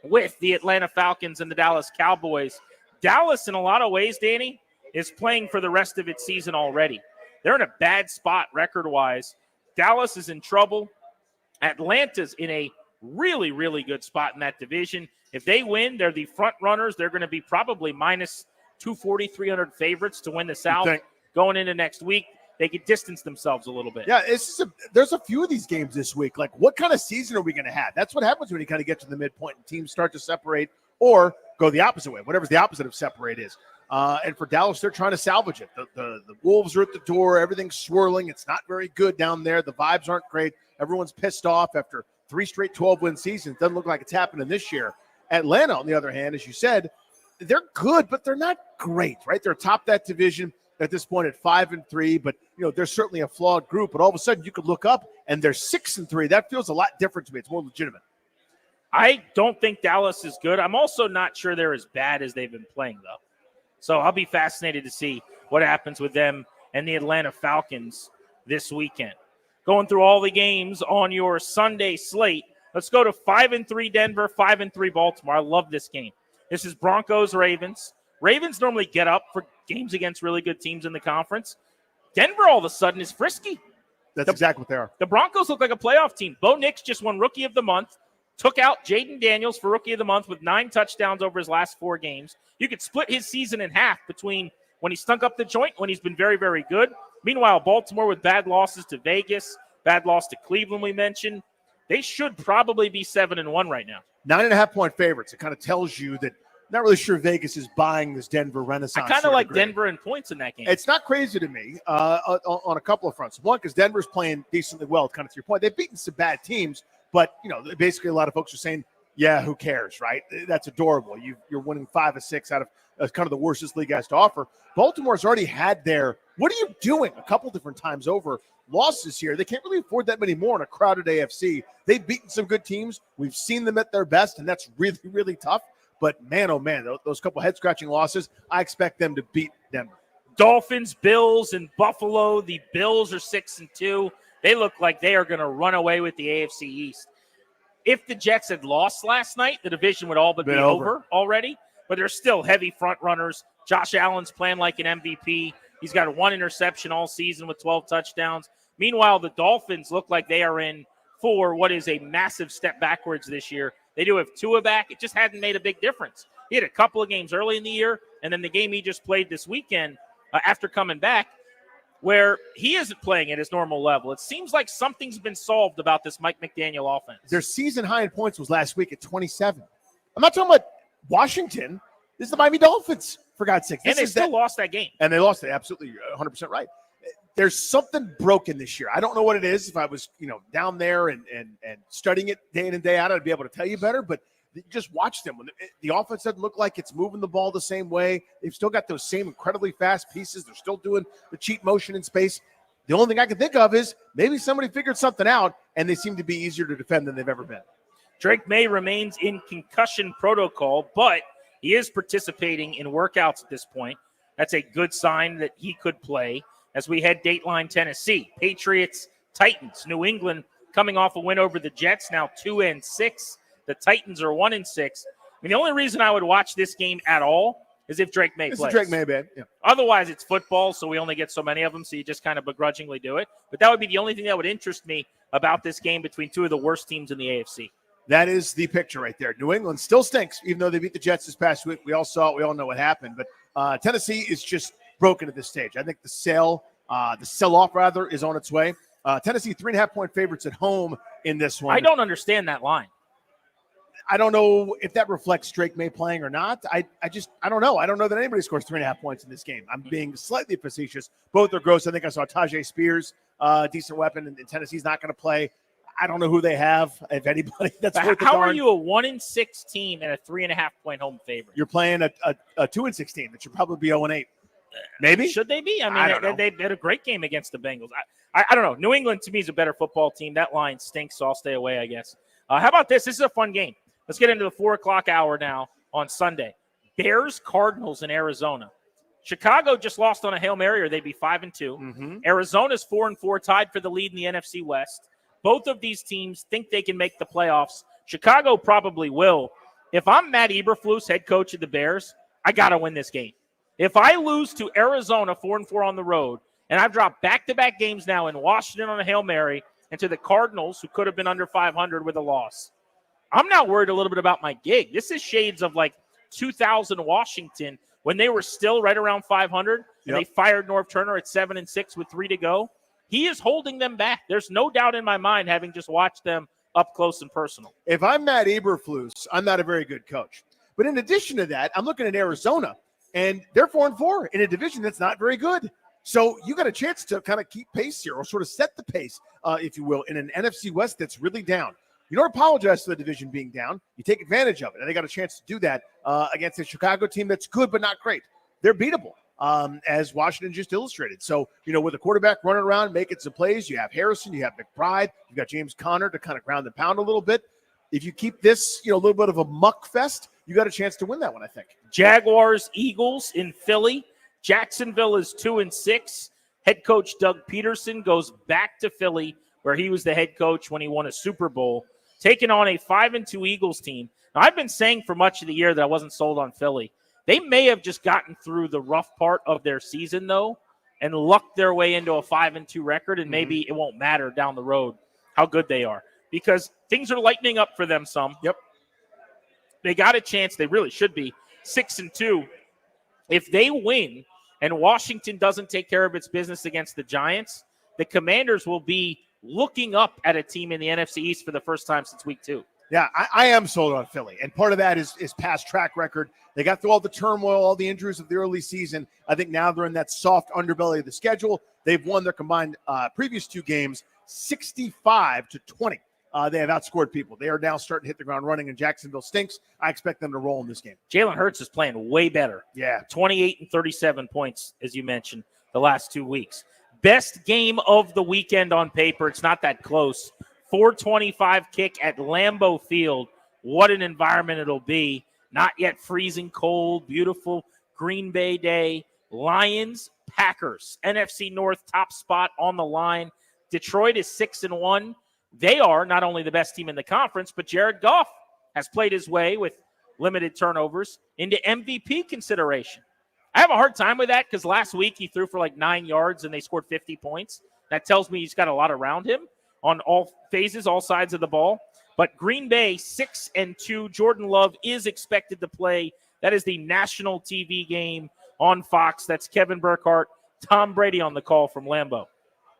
with the Atlanta Falcons and the Dallas Cowboys. Dallas, in a lot of ways, Danny, is playing for the rest of its season already. They're in a bad spot record-wise. Dallas is in trouble. Atlanta's in a really, really good spot in that division. If they win, they're the front runners. They're going to be probably minus 240, 300 favorites to win the South going into next week. They could distance themselves a little bit. Yeah, there's a few of these games this week. Like, what kind of season are we going to have? That's what happens when you kind of get to the midpoint and teams start to separate or go the opposite way, whatever's the opposite of separate is. And for Dallas, they're trying to salvage it. The Wolves are at the door. Everything's swirling. It's not very good down there. The vibes aren't great. Everyone's pissed off after 3 straight 12-win seasons. Doesn't look like it's happening this year. Atlanta, on the other hand, as you said, they're good, but they're not great, right? They're atop that division at this point at 5-3, but they're certainly a flawed group. But all of a sudden, you could look up and they're 6-3. That feels a lot different to me. It's more legitimate. I don't think Dallas is good. I'm also not sure they're as bad as they've been playing, though. So I'll be fascinated to see what happens with them and the Atlanta Falcons this weekend. Going through all the games on your Sunday slate, let's go to 5-3 Denver, 5-3 Baltimore. I love this game. This is Broncos-Ravens. Ravens normally get up for games against really good teams in the conference. Denver all of a sudden is frisky. That's exactly what they are. The Broncos look like a playoff team. Bo Nix just won Rookie of the Month, took out Jaden Daniels for Rookie of the Month with 9 touchdowns over his last 4 games. You could split his season in half between when he stunk up the joint, when he's been very, very good. Meanwhile, Baltimore with bad losses to Vegas, bad loss to Cleveland we mentioned. They should probably be 7-1 right now. 9.5-point favorites. It kind of tells you that not really sure Vegas is buying this Denver renaissance. I kind of like Denver in points in that game. It's not crazy to me on a couple of fronts. One, because Denver's playing decently well, kind of to your point. They've beaten some bad teams, but, basically a lot of folks are saying, yeah, who cares, right? That's adorable. You're winning 5 of 6 out of kind of the worst this league has to offer. Baltimore's already had their, what are you doing, a couple different times over, losses here. They can't really afford that many more in a crowded AFC. They've beaten some good teams. We've seen them at their best, and that's really, really tough. But man, oh man, those couple head-scratching losses, I expect them to beat Denver. Dolphins, Bills, and Buffalo. The Bills are 6-2. They look like they are going to run away with the AFC East. If the Jets had lost last night, the division would all but be over already. But they're still heavy front runners. Josh Allen's playing like an MVP. He's got 1 interception all season with 12 touchdowns. Meanwhile, the Dolphins look like they are in for what is a massive step backwards this year. They do have Tua back. It just hadn't made a big difference. He had a couple of games early in the year, and then the game he just played this weekend after coming back, where he isn't playing at his normal level. It seems like something's been solved about this Mike McDaniel offense. Their season high in points was last week at 27. I'm not talking about Washington. This is the Miami Dolphins, for God's sake. And they still lost that game. And they lost it. Absolutely. 100% right. There's something broken this year. I don't know what it is. If I was, down there and studying it day in and day out, I'd be able to tell you better. But just watch them. When the offense doesn't look like it's moving the ball the same way, they've still got those same incredibly fast pieces. They're still doing the cheat motion in space. The only thing I can think of is maybe somebody figured something out, and they seem to be easier to defend than they've ever been. Drake May remains in concussion protocol, but he is participating in workouts at this point. That's a good sign that he could play as we head Dateline, Tennessee. Patriots, Titans, New England coming off a win over the Jets, now 2-6. The Titans are 1-6. I mean, the only reason I would watch this game at all is if Drake May plays. It's Drake May, man. Yeah. Otherwise, it's football, so we only get so many of them, so you just kind of begrudgingly do it. But that would be the only thing that would interest me about this game between two of the worst teams in the AFC. That is the picture right there. New England still stinks, even though they beat the Jets this past week. We all saw it. We all know what happened. But Tennessee is just broken at this stage. I think the sell-off rather, is on its way. Tennessee 3.5-point favorites at home in this one. I don't understand that line. I don't know if that reflects Drake May playing or not. I don't know. I don't know that anybody scores 3.5 points in this game. I'm being slightly facetious. Both are gross. I think I saw Tajay Spears, decent weapon, and Tennessee's not going to play. I don't know who they have, if anybody. That's how are you a 1-6 team and a 3.5-point home favorite? You're playing a 2-6 team that should probably be 0-8. Maybe should they be? I mean, they had a great game against the Bengals. I don't know. New England to me is a better football team. That line stinks, so I'll stay away, I guess. How about this? This is a fun game. Let's get into the 4:00 hour now on Sunday. Bears Cardinals in Arizona. Chicago just lost on a Hail Mary, or they'd be 5-2. Mm-hmm. Arizona's 4-4, tied for the lead in the NFC West. Both of these teams think they can make the playoffs. Chicago probably will. If I'm Matt Eberflus, head coach of the Bears, I got to win this game. If I lose to Arizona 4-4 on the road, and I've dropped back-to-back games now in Washington on a Hail Mary and to the Cardinals, who could have been under 500 with a loss, I'm now worried a little bit about my gig. This is shades of like 2000 Washington when they were still right around 500 and they fired Norv Turner at 7-6 with 3 to go. He is holding them back. There's no doubt in my mind, having just watched them up close and personal. If I'm Matt Eberflus, I'm not a very good coach. But in addition to that, I'm looking at Arizona, and they're 4-4 in a division that's not very good. So you got a chance to kind of keep pace here, or sort of set the pace, if you will, in an NFC West that's really down. You don't apologize for the division being down. You take advantage of it. And they got a chance to do that against a Chicago team that's good but not great. They're beatable, as Washington just illustrated. So, with a quarterback running around, making some plays, you have Harrison, you have McBride, you've got James Conner to kind of ground and pound a little bit. If you keep this, a little bit of a muck fest, you got a chance to win that one, I think. Jaguars, Eagles in Philly. Jacksonville is 2-6. Head coach Doug Peterson goes back to Philly, where he was the head coach when he won a Super Bowl, taking on a 5-2 Eagles team. Now, I've been saying for much of the year that I wasn't sold on Philly. They may have just gotten through the rough part of their season, though, and lucked their way into a 5-2 record, and maybe it won't matter down the road how good they are, because things are lightening up for them some. Yep. They got a chance. They really should be 6-2. If they win and Washington doesn't take care of its business against the Giants, the Commanders will be looking up at a team in the NFC East for the first time since week 2. Yeah, I am sold on Philly, and part of that is past track record. They got through all the turmoil, all the injuries of the early season. I think now they're in that soft underbelly of the schedule. They've won their combined previous 2 games 65-20. They have outscored people. They are now starting to hit the ground running, and Jacksonville stinks. I expect them to roll in this game. Jalen Hurts is playing way better. Yeah. 28 and 37 points, as you mentioned, the last 2 weeks. Best game of the weekend on paper. It's not that close. 425 kick at Lambeau Field. What an environment it'll be. Not yet freezing cold, beautiful Green Bay day. Lions, Packers, NFC North top spot on the line. Detroit is 6-1. They are not only the best team in the conference, but Jared Goff has played his way with limited turnovers into MVP consideration. I have a hard time with that because last week he threw for like 9 yards and they scored 50 points. That tells me he's got a lot around him on all phases, all sides of the ball. But Green Bay, 6-2. Jordan Love is expected to play. That is the national TV game on Fox. That's Kevin Burkhardt, Tom Brady on the call from Lambeau.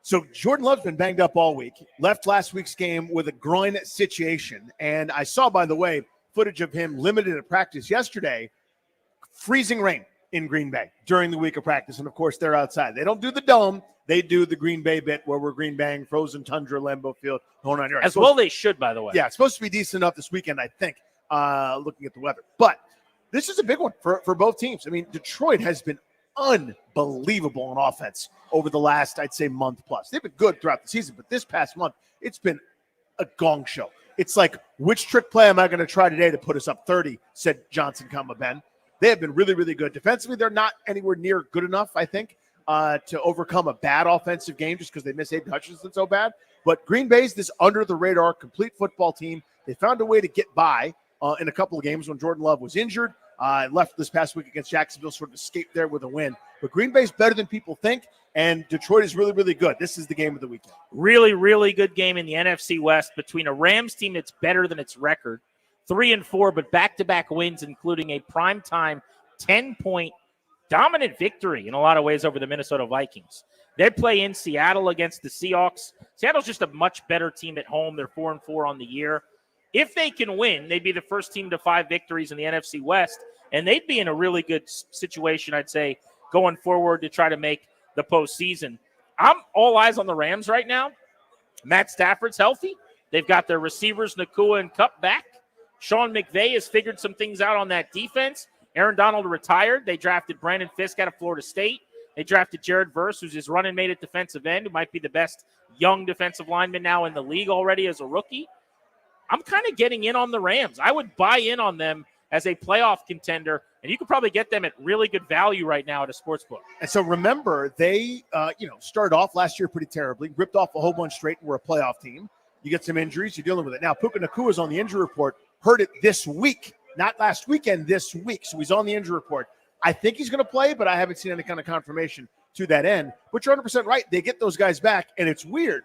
So Jordan Love's been banged up all week. Left last week's game with a groin situation. And I saw, by the way, footage of him limited at practice yesterday. Freezing rain in Green Bay during the week of practice. And, of course, they're outside. They don't do the dome. They do the Green Bay bit where we're Green Baying, frozen tundra, Lambeau Field, going on. As well they should, by the way. Yeah, it's supposed to be decent enough this weekend, I think. looking at the weather. But this is a big one for both teams. I mean, Detroit has been unbelievable on offense over the last, I'd say, month plus. They've been good throughout the season, but this past month, it's been a gong show. It's like, which trick play am I going to try today to put us up 30, said Johnson, Ben. They have been really, really good. Defensively, they're not anywhere near good enough, I think, to overcome a bad offensive game just because they miss Aiden Hutchinson so bad. But Green Bay's this under-the-radar, complete football team. They found a way to get by in a couple of games when Jordan Love was injured. Left this past week against Jacksonville, sort of escaped there with a win. But Green Bay's better than people think, and Detroit is really, really good. This is the game of the weekend. Really, really good game in the NFC West between a Rams team that's better than its record, 3-4, but back-to-back wins, including a primetime 10-point dominant victory in a lot of ways over the Minnesota Vikings. They play in Seattle against the Seahawks. Seattle's just a much better team at home. They're 4-4 on the year. If they can win, they'd be the first team to 5 victories in the NFC West, and they'd be in a really good situation, I'd say, going forward to try to make the postseason. I'm all eyes on the Rams right now. Matt Stafford's healthy. They've got their receivers, Nakua and Kupp, back. Sean McVay has figured some things out on that defense. Aaron Donald retired. They drafted Brandon Fisk out of Florida State. They drafted Jared Verse, who's his running mate at defensive end, who might be the best young defensive lineman now in the league already as a rookie. I'm kind of getting in on the Rams. I would buy in on them as a playoff contender, and you could probably get them at really good value right now at a sports book. And so remember, they started off last year pretty terribly, ripped off a whole bunch straight, and were a playoff team. You get some injuries, you're dealing with it. Now, Puka Nakua's on the injury report, heard it this week, not last weekend, this week. So he's on the injury report. I think he's going to play, but I haven't seen any kind of confirmation to that end. But you're 100% right. They get those guys back, and it's weird.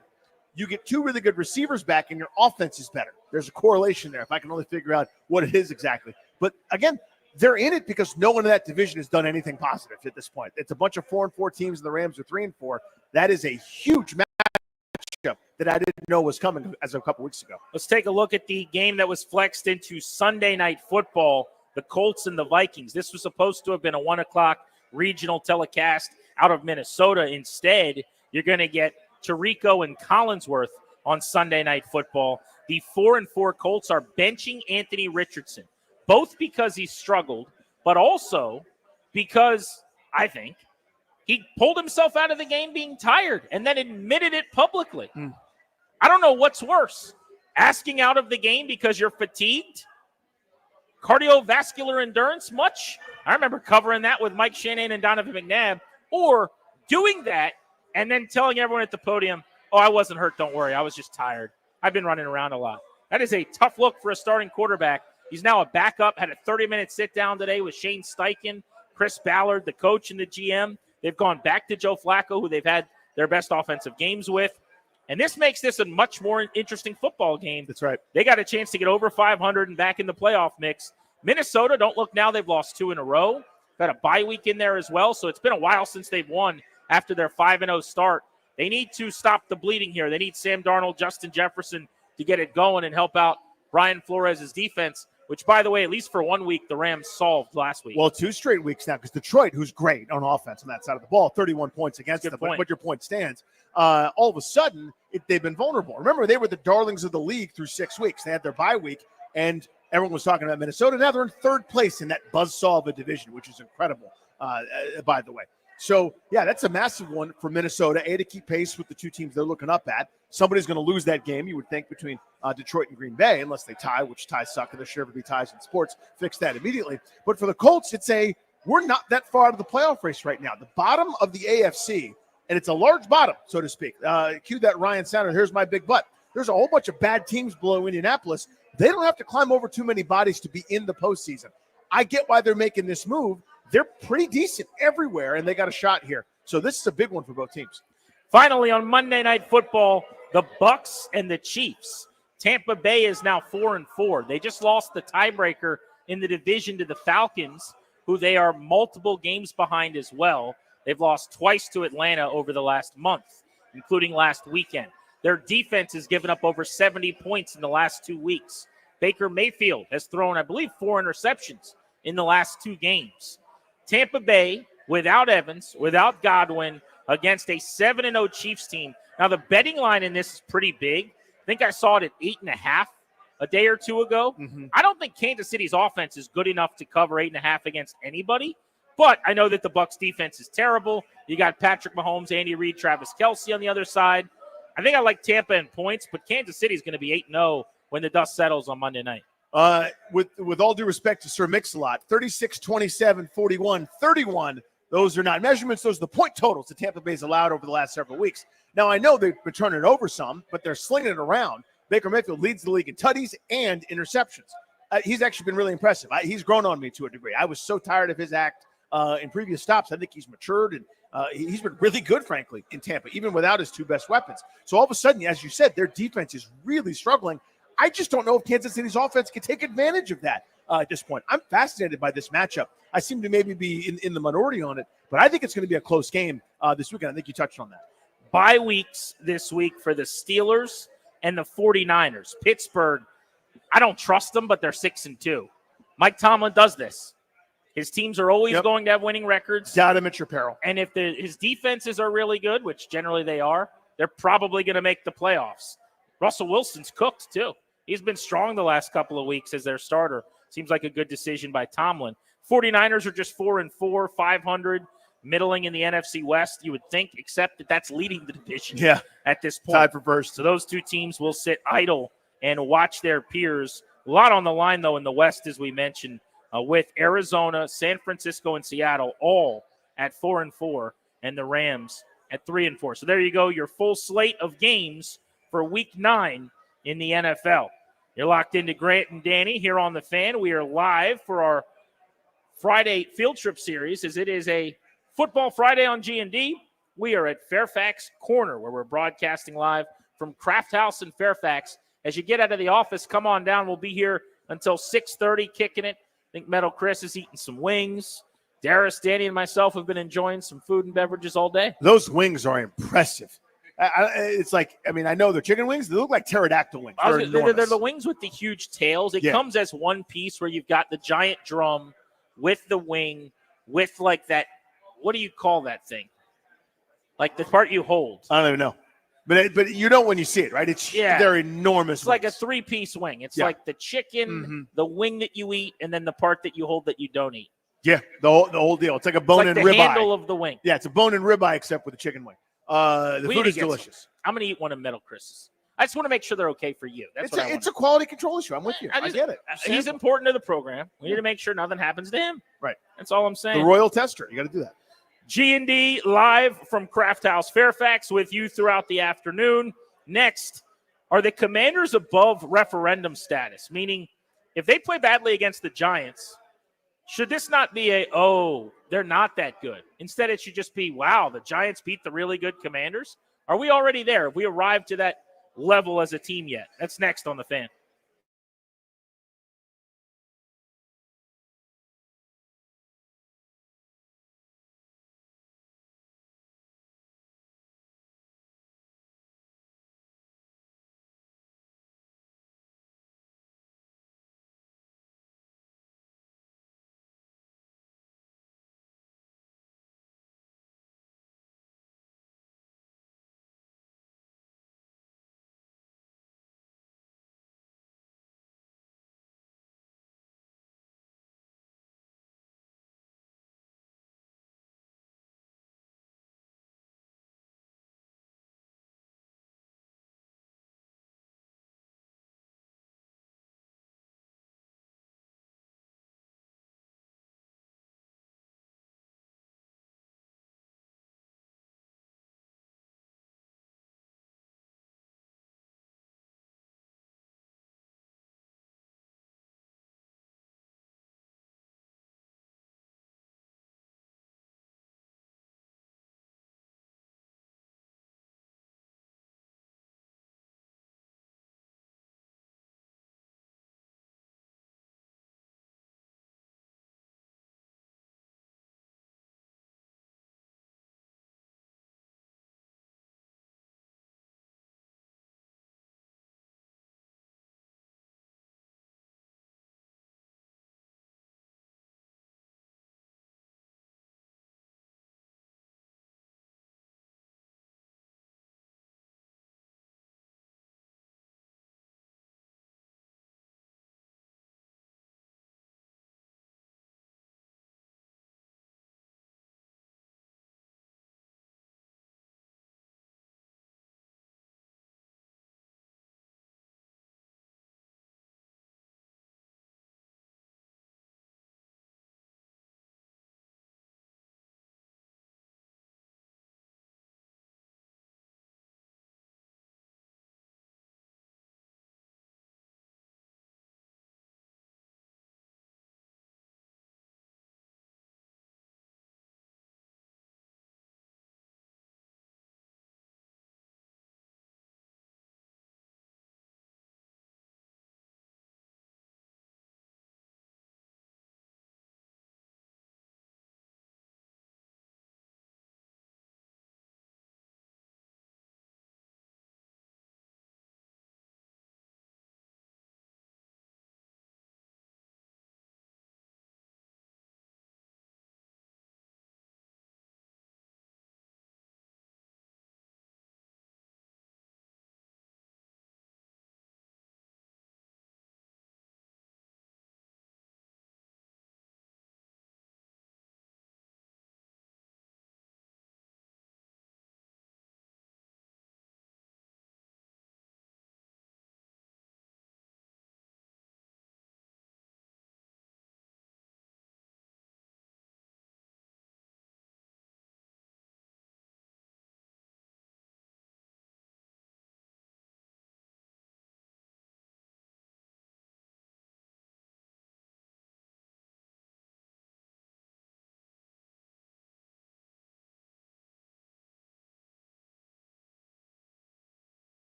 You get 2 really good receivers back, and your offense is better. There's a correlation there, if I can only figure out what it is exactly. But, again, they're in it because no one in that division has done anything positive at this point. It's a bunch of 4-4 teams, and the Rams are 3-4. That is a huge matchup that I didn't know was coming as of a couple weeks ago. Let's take a look at the game that was flexed into Sunday Night Football, the Colts and the Vikings. This was supposed to have been a 1 o'clock regional telecast out of Minnesota. Instead, you're going to get Tirico and Collinsworth on Sunday Night Football. The 4-4 Colts are benching Anthony Richardson, both because he struggled, but also because, I think, he pulled himself out of the game being tired and then admitted it publicly. I don't know what's worse, asking out of the game because you're fatigued, cardiovascular endurance much. I remember covering that with Mike Shanahan and Donovan McNabb, or doing that and then telling everyone at the podium, oh, I wasn't hurt, don't worry, I was just tired. I've been running around a lot. That is a tough look for a starting quarterback. He's now a backup, had a 30-minute sit-down today with Shane Steichen, Chris Ballard, the coach and the GM. They've gone back to Joe Flacco, who they've had their best offensive games with. And this makes this a much more interesting football game. That's right. They got a chance to get over 500 and back in the playoff mix. Minnesota, don't look now, they've lost 2 in a row. Got a bye week in there as well, so it's been a while since they've won after their 5-0 start. They need to stop the bleeding here. They need Sam Darnold, Justin Jefferson to get it going and help out Brian Flores' defense, which, by the way, at least for 1 week, the Rams solved last week. Well, 2 straight weeks now because Detroit, who's great on offense on that side of the ball, 31 points against them, but your point stands. All of a sudden, they've been vulnerable. Remember, they were the darlings of the league through 6 weeks. They had their bye week, and everyone was talking about Minnesota. Now they're in 3rd place in that buzzsaw of a division, which is incredible, by the way. So, yeah, that's a massive one for Minnesota, to keep pace with the 2 teams they're looking up at. Somebody's going to lose that game, you would think, between Detroit and Green Bay, unless they tie, which ties suck, and there should never be ties in sports. Fix that immediately. But for the Colts, we're not that far out of the playoff race right now. The bottom of the AFC, and it's a large bottom, so to speak. Cue that Ryan Santana, here's my big butt. There's a whole bunch of bad teams below Indianapolis. They don't have to climb over too many bodies to be in the postseason. I get why they're making this move. They're pretty decent everywhere, and they got a shot here. So this is a big one for both teams. Finally, on Monday Night Football, the Bucs and the Chiefs. Tampa Bay is now 4-4. They just lost the tiebreaker in the division to the Falcons, who they are multiple games behind as well. They've lost twice to Atlanta over the last month, including last weekend. Their defense has given up over 70 points in the last 2 weeks. Baker Mayfield has thrown, I believe, 4 interceptions in the last 2 games. Tampa Bay, without Evans, without Godwin, against a 7-0 Chiefs team. Now, the betting line in this is pretty big. I think I saw it at 8.5 a day or two ago. Mm-hmm. I don't think Kansas City's offense is good enough to cover 8.5 against anybody. But I know that the Bucs defense is terrible. You got Patrick Mahomes, Andy Reid, Travis Kelce on the other side. I think I like Tampa in points, but Kansas City is going to be 8-0 when the dust settles on Monday night. With all due respect to Sir Mix-a-Lot, 36, 27, 41, 31. Those are not measurements. Those are the point totals that Tampa Bay's allowed over the last several weeks. Now, I know they've been turning it over some, but they're slinging it around. Baker Mayfield leads the league in tutties and interceptions. He's actually been really impressive. He's grown on me to a degree. I was so tired of his act in previous stops. I think he's matured, and he's been really good, frankly, in Tampa, even without his two best weapons. So all of a sudden, as you said, their defense is really struggling. I just don't know if Kansas City's offense can take advantage of that at this point. I'm fascinated by this matchup. I seem to maybe be in the minority on it, but I think it's going to be a close game this weekend. I think you touched on that. Bye weeks this week for the Steelers and the 49ers. Pittsburgh, I don't trust them, but they're 6-2. Mike Tomlin does this. His teams are always going to have winning records. Doubt him at your peril. And if his defenses are really good, which generally they are, they're probably going to make the playoffs. Russell Wilson's cooked, too. He's been strong the last couple of weeks as their starter. Seems like a good decision by Tomlin. 49ers are just 4-4, 500, middling in the NFC West, you would think, except that that's leading the division at this point. Tied for first. So those two teams will sit idle and watch their peers. A lot on the line, though, in the West, as we mentioned, with Arizona, San Francisco, and Seattle all at 4-4, and the Rams at 3-4. So there you go, your full slate of games for Week 9 in the NFL. You're locked into Grant and Danny here on The Fan. We are live for our Friday field trip series, as it is a Football Friday on G&D. We are at Fairfax Corner, where we're broadcasting live from Kraft House in Fairfax. As you get out of the office, come on down. We'll be here until 6:30, kicking it. I think Metal Chris is eating some wings. Darius, Danny, and myself have been enjoying some food and beverages all day. Those wings are impressive. It's like, I mean, I know they're chicken wings. They look like pterodactyl wings. They're the wings with the huge tails. It Yeah. comes as one piece where you've got the giant drum with the wing, with like that. What do you call that thing? Like the part you hold. I don't even know. But you know when you see it, right? They're enormous. It's like a 3-piece wing. It's like the chicken, the wing that you eat, and then the part that you hold that you don't eat. Yeah, the whole deal. It's like a bone and the ribeye. handle of the wing. Yeah, it's a bone and ribeye except with a chicken wing. The We food need is to get delicious. some. I'm going to eat one of Metal Chris's. I just want to make sure they're okay for you. That's what I want. It's a quality control issue. I'm with you. I get it. He's important to the program. We need to make sure nothing happens to him. Right. That's all I'm saying. The royal tester. You got to do that. G&D live from Kraft House Fairfax with you throughout the afternoon. Next, are the Commanders above referendum status? Meaning, if they play badly against the Giants, should this not be they're not that good? Instead, it should just be, wow, the Giants beat the really good Commanders? Are we already there? Have we arrived to that level as a team yet? That's next on The Fan.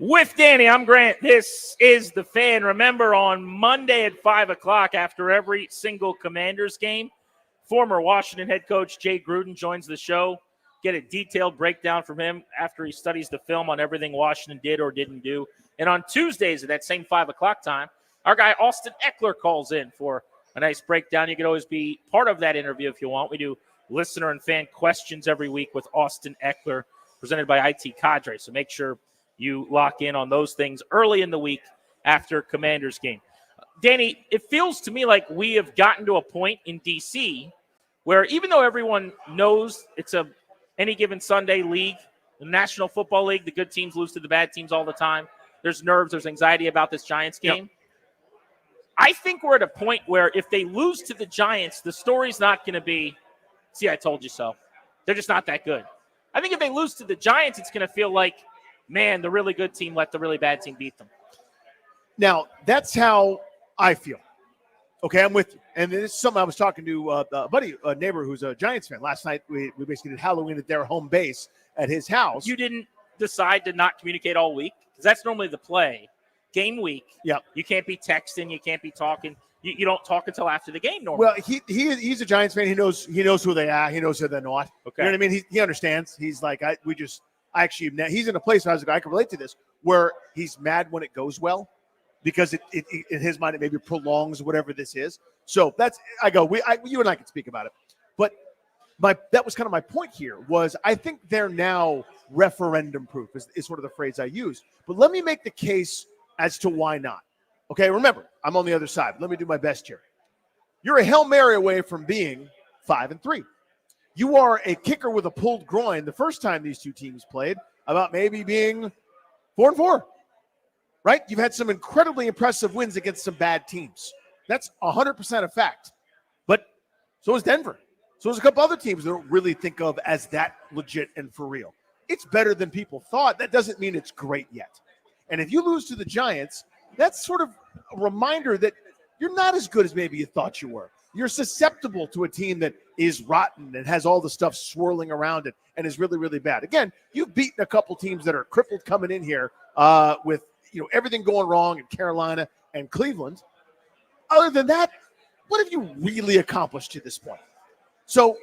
With Danny, I'm Grant. This is The Fan. Remember, on Monday at 5 o'clock, after every single Commanders game, former Washington head coach Jay Gruden joins the show. Get a detailed breakdown from him after he studies the film on everything Washington did or didn't do. And on Tuesdays at that same 5 o'clock time, our guy Austin Eckler calls in for a nice breakdown. You can always be part of that interview if you want. We do listener and fan questions every week with Austin Eckler, presented by IT Cadre. So make sure you lock in on those things early in the week after Commanders game. Danny, it feels to me like we have gotten to a point in D.C. where even though everyone knows it's a any given Sunday league, the National Football League, the good teams lose to the bad teams all the time. There's nerves, there's anxiety about this Giants game. Yep. I think we're at a point where if they lose to the Giants, the story's not going to be, see, I told you so. They're just not that good. I think if they lose to the Giants, it's going to feel like, man, the really good team let the really bad team beat them. Now, that's how I feel. Okay, I'm with you. And this is something I was talking to a buddy, a neighbor who's a Giants fan. Last night, we basically did Halloween at their home base at his house. You didn't decide to not communicate all week? Because that's normally the play. Game week. Yeah. You can't be texting. You can't be talking. You don't talk until after the game normally. Well, he's a Giants fan. He knows who they are. He knows who they're not. Okay. You know what I mean? He understands. He's like, he's in a place where I was like, I can relate to this, where he's mad when it goes well because it in his mind, it maybe prolongs whatever this is. So you and I can speak about it. But that was kind of my point here was I think they're now referendum proof is sort of the phrase I use. But let me make the case as to why not. Okay, remember, I'm on the other side. Let me do my best here. You're a Hail Mary away from being 5-3. You are a kicker with a pulled groin the first time these two teams played about maybe being 4-4, right? You've had some incredibly impressive wins against some bad teams. That's 100% a fact. But so is Denver. So is a couple other teams that don't really think of as that legit and for real. It's better than people thought. That doesn't mean it's great yet. And if you lose to the Giants, that's sort of a reminder that you're not as good as maybe you thought you were. You're susceptible to a team that is rotten and has all the stuff swirling around it and is really, really bad. Again, you've beaten a couple teams that are crippled coming in here with everything going wrong in Carolina and Cleveland. Other than that, what have you really accomplished to this point? So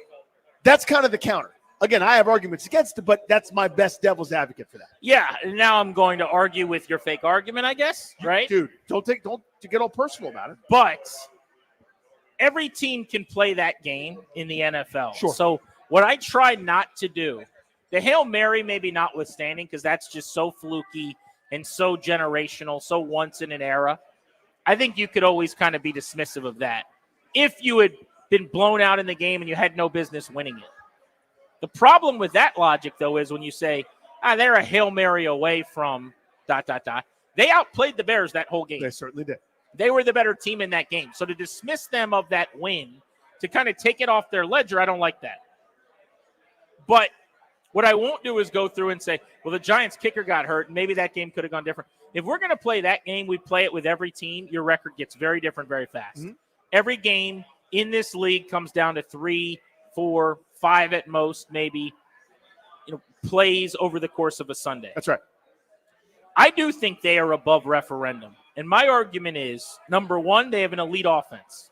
that's kind of the counter. Again, I have arguments against it, but that's my best devil's advocate for that. Yeah, and now I'm going to argue with your fake argument, I guess, right? Dude, don't get all personal about it. But every team can play that game in the NFL. Sure. So what I try not to do, the Hail Mary maybe notwithstanding, because that's just so fluky and so generational, so once in an era. I think you could always kind of be dismissive of that if you had been blown out in the game and you had no business winning it. The problem with that logic, though, is when you say, they're a Hail Mary away from ... They outplayed the Bears that whole game. They certainly did. They were the better team in that game. So to dismiss them of that win, to kind of take it off their ledger, I don't like that. But what I won't do is go through and say, well, the Giants kicker got hurt, and maybe that game could have gone different. If we're going to play that game, we play it with every team, your record gets very different very fast. Mm-hmm. Every game in this league comes down to 3, 4, 5 at most, maybe, plays over the course of a Sunday. That's right. I do think they are above referendum. And my argument is, number one, they have an elite offense.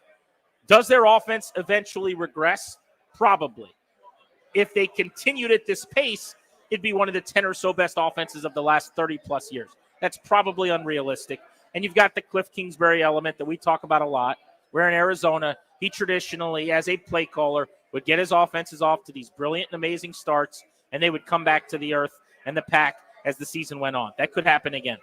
Does their offense eventually regress? Probably. If they continued at this pace, it'd be one of the 10 or so best offenses of the last 30-plus years. That's probably unrealistic. And you've got the Cliff Kingsbury element that we talk about a lot, where in Arizona, he traditionally, as a play caller, would get his offenses off to these brilliant and amazing starts, and they would come back to the earth and the pack as the season went on. That could happen again.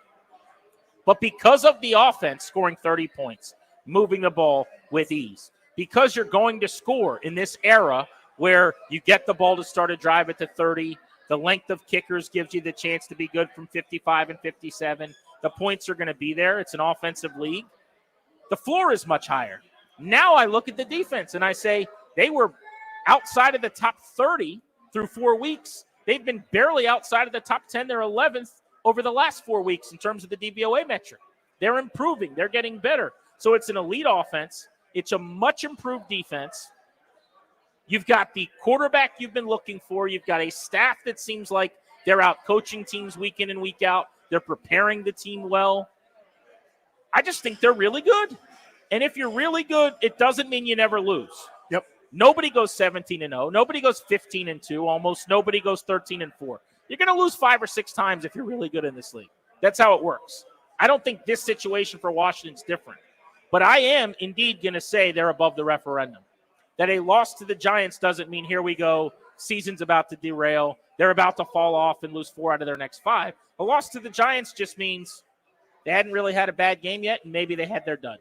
But because of the offense scoring 30 points, moving the ball with ease, because you're going to score in this era where you get the ball to start a drive at the 30, the length of kickers gives you the chance to be good from 55 and 57. The points are going to be there. It's an offensive league. The floor is much higher. Now I look at the defense and I say they were outside of the top 30 through 4 weeks. They've been barely outside of the top 10. They're 11th over the last 4 weeks in terms of the DVOA metric. They're improving. They're getting better. So it's an elite offense. It's a much improved defense. You've got the quarterback you've been looking for. You've got a staff that seems like they're out coaching teams week in and week out. They're preparing the team well. I just think they're really good. And if you're really good, it doesn't mean you never lose. Yep. Nobody goes 17-0. Nobody goes 15-2. Almost nobody goes 13-4. You're going to lose 5 or 6 times if you're really good in this league. That's how it works. I don't think this situation for Washington's different. But I am indeed going to say they're above the referendum. That a loss to the Giants doesn't mean here we go, season's about to derail, they're about to fall off and lose 4 out of their next 5. A loss to the Giants just means they hadn't really had a bad game yet, and maybe they had their done.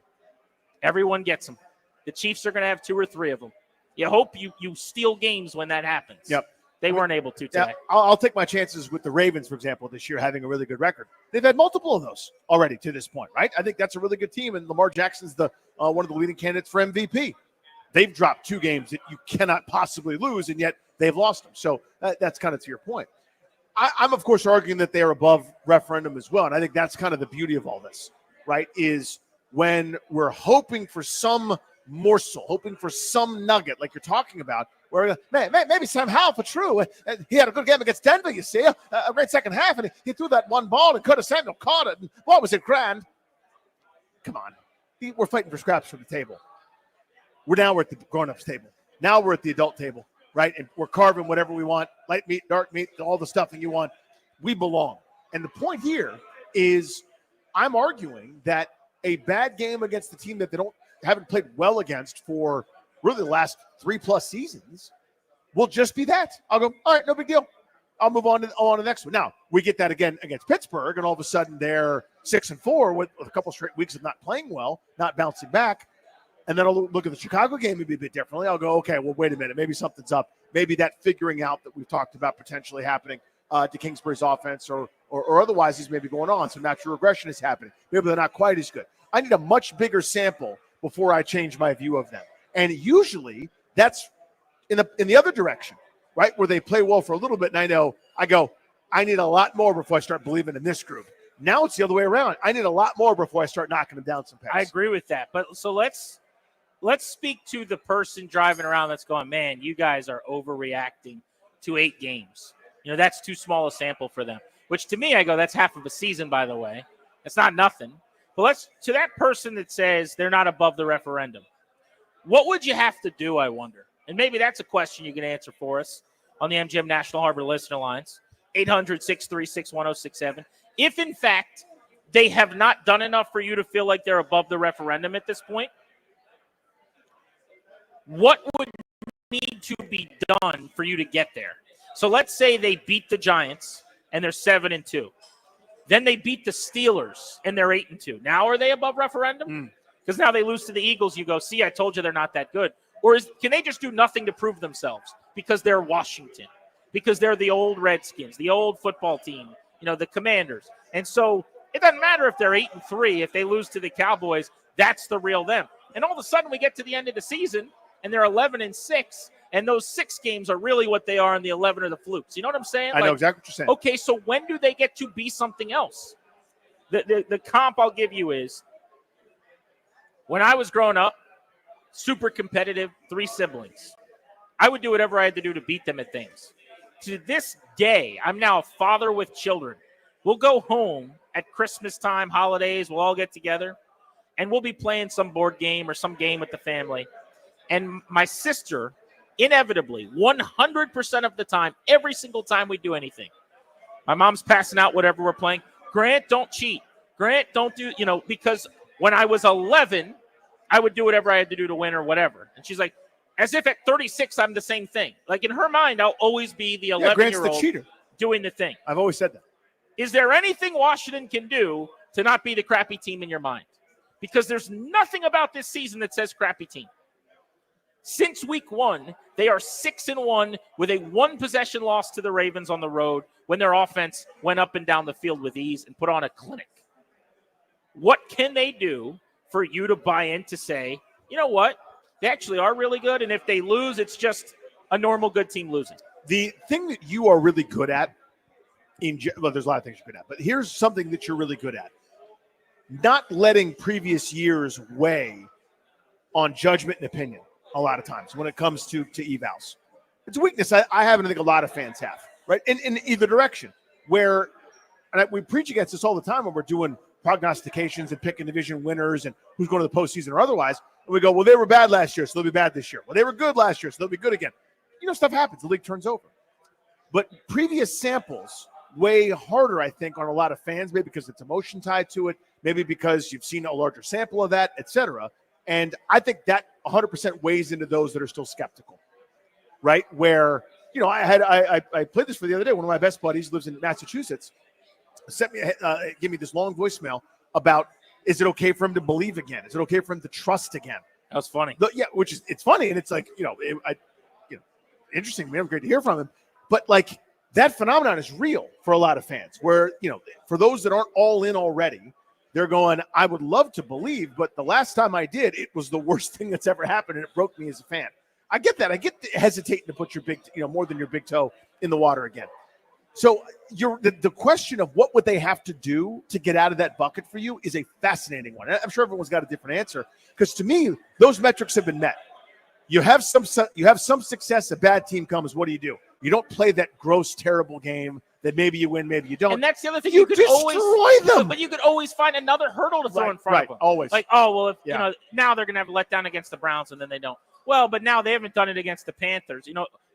Everyone gets them. The Chiefs are going to have 2 or 3 of them. You hope you steal games when that happens. Yep. They weren't able to today. Yeah, I'll take my chances with the Ravens, for example, this year having a really good record. They've had multiple of those already to this point, right? I think that's a really good team, and Lamar Jackson's the one of the leading candidates for MVP. They've dropped 2 games that you cannot possibly lose, and yet they've lost them. So that's kind of to your point. I'm, of course, arguing that they are above referendum as well, and I think that's kind of the beauty of all this, right, is when we're hoping for some morsel, hoping for some nugget like you're talking about, where maybe Sam Howell for true. He had a good game against Denver, you see, a great second half, and he threw that one ball, and Curtis Samuel caught it, and boy, was it grand. Come on. We're fighting for scraps from the table. We're at the grown-ups table. Now we're at the adult table, right? And we're carving whatever we want, light meat, dark meat, all the stuffing you want. We belong. And the point here is I'm arguing that a bad game against the team that they haven't played well against for really the last 3+ seasons will just be that. I'll go, all right, no big deal. I'll move on to the next one. Now, we get that again against Pittsburgh, and all of a sudden they're 6-4 with a couple straight weeks of not playing well, not bouncing back. And then I'll look at the Chicago game maybe a bit differently. I'll go, okay, well, wait a minute. Maybe something's up. Maybe that figuring out that we've talked about potentially happening to Kingsbury's offense or otherwise is maybe going on. So natural regression is happening. Maybe they're not quite as good. I need a much bigger sample before I change my view of them. And usually that's in the other direction, right, where they play well for a little bit. And I need a lot more before I start believing in this group. Now it's the other way around. I need a lot more before I start knocking them down some pass. I agree with that. But so let's speak to the person driving around that's going, man, you guys are overreacting to 8 games. That's too small a sample for them. Which to me, I go, that's half of a season, by the way. It's not nothing. But to that person that says they're not above the referendum, what would you have to do, I wonder? And maybe that's a question you can answer for us on the MGM National Harbor listener lines, 800-636-1067. If, in fact, they have not done enough for you to feel like they're above the referendum at this point, what would need to be done for you to get there? So let's say they beat the Giants and they're 7-2. Then they beat the Steelers and they're 8-2. Now are they above referendum? Because now they lose to the Eagles. You go, see, I told you they're not that good. Or can they just do nothing to prove themselves because they're Washington, because they're the old Redskins, the old football team, the Commanders. And so it doesn't matter if they're 8-3. If they lose to the Cowboys, that's the real them. And all of a sudden we get to the end of the season and they're 11-6. And those 6 games are really what they are, and the 11 are the flukes. You know what I'm saying? I know exactly what you're saying. Okay, so when do they get to be something else? The comp I'll give you is when I was growing up, super competitive, 3 siblings. I would do whatever I had to do to beat them at things. To this day, I'm now a father with children. We'll go home at Christmas time, holidays, we'll all get together, and we'll be playing some board game or some game with the family. And my sister, inevitably, 100% of the time, every single time we do anything, my mom's passing out whatever we're playing. Grant, don't cheat. Grant, don't do, because when I was 11, I would do whatever I had to do to win or whatever. And she's like, as if at 36, I'm the same thing. Like in her mind, I'll always be the 11-year-old doing the thing. I've always said that. Is there anything Washington can do to not be the crappy team in your mind? Because there's nothing about this season that says crappy team. Since week 1, they are 6-1 with a 1-possession loss to the Ravens on the road when their offense went up and down the field with ease and put on a clinic. What can they do for you to buy in to say, you know what, they actually are really good, and if they lose, it's just a normal good team losing? The thing that you are really good at, there's a lot of things you're good at, but here's something that you're really good at. Not letting previous years weigh on judgment and opinion. A lot of times when it comes to evals. It's a weakness I have, and I think a lot of fans have, right? In either direction, where and we preach against this all the time when we're doing prognostications and picking division winners and who's going to the postseason or otherwise. And we go, well, they were bad last year, so they'll be bad this year. Well, they were good last year, so they'll be good again. Stuff happens. The league turns over. But previous samples, way harder, I think, on a lot of fans, maybe because it's emotion tied to it, maybe because you've seen a larger sample of that, et cetera. And I think that 100% weighs into those that are still skeptical, right? Where, I played this for the other day. One of my best buddies lives in Massachusetts, gave me this long voicemail about, is it okay for him to believe again? Is it okay for him to trust again? That was funny. It's funny. And it's like, interesting, man. Great to hear from him. But like that phenomenon is real for a lot of fans where, for those that aren't all in already, they're going, I would love to believe, but the last time I did, it was the worst thing that's ever happened. And it broke me as a fan. I get that. I get hesitating to put your more than your big toe in the water again. So the question of what would they have to do to get out of that bucket for you is a fascinating one. I'm sure everyone's got a different answer because to me, those metrics have been met. You have some success, a bad team comes, what do? You don't play that gross, terrible game that maybe you win, maybe you don't. And that's the other thing. You could destroy always, them. But you could always find another hurdle to throw in front of them. Always. Like, if now they're going to have a letdown against the Browns and then they don't. Well, but now they haven't done it against the Panthers.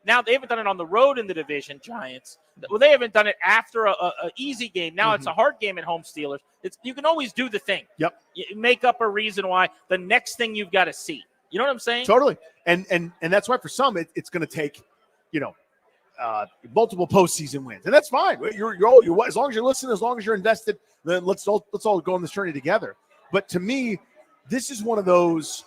Now they haven't done it on the road in the division, Giants. Well, they haven't done it after a easy game. Now it's a hard game at home, Steelers. You can always do the thing. Yep. You make up a reason why the next thing you've got to see. You know what I'm saying? Totally. And that's why for some it's going to take, multiple postseason wins, and that's fine. You're as long as you're listening, as long as you're invested, then let's all go on this journey together. But to me, this is one of those,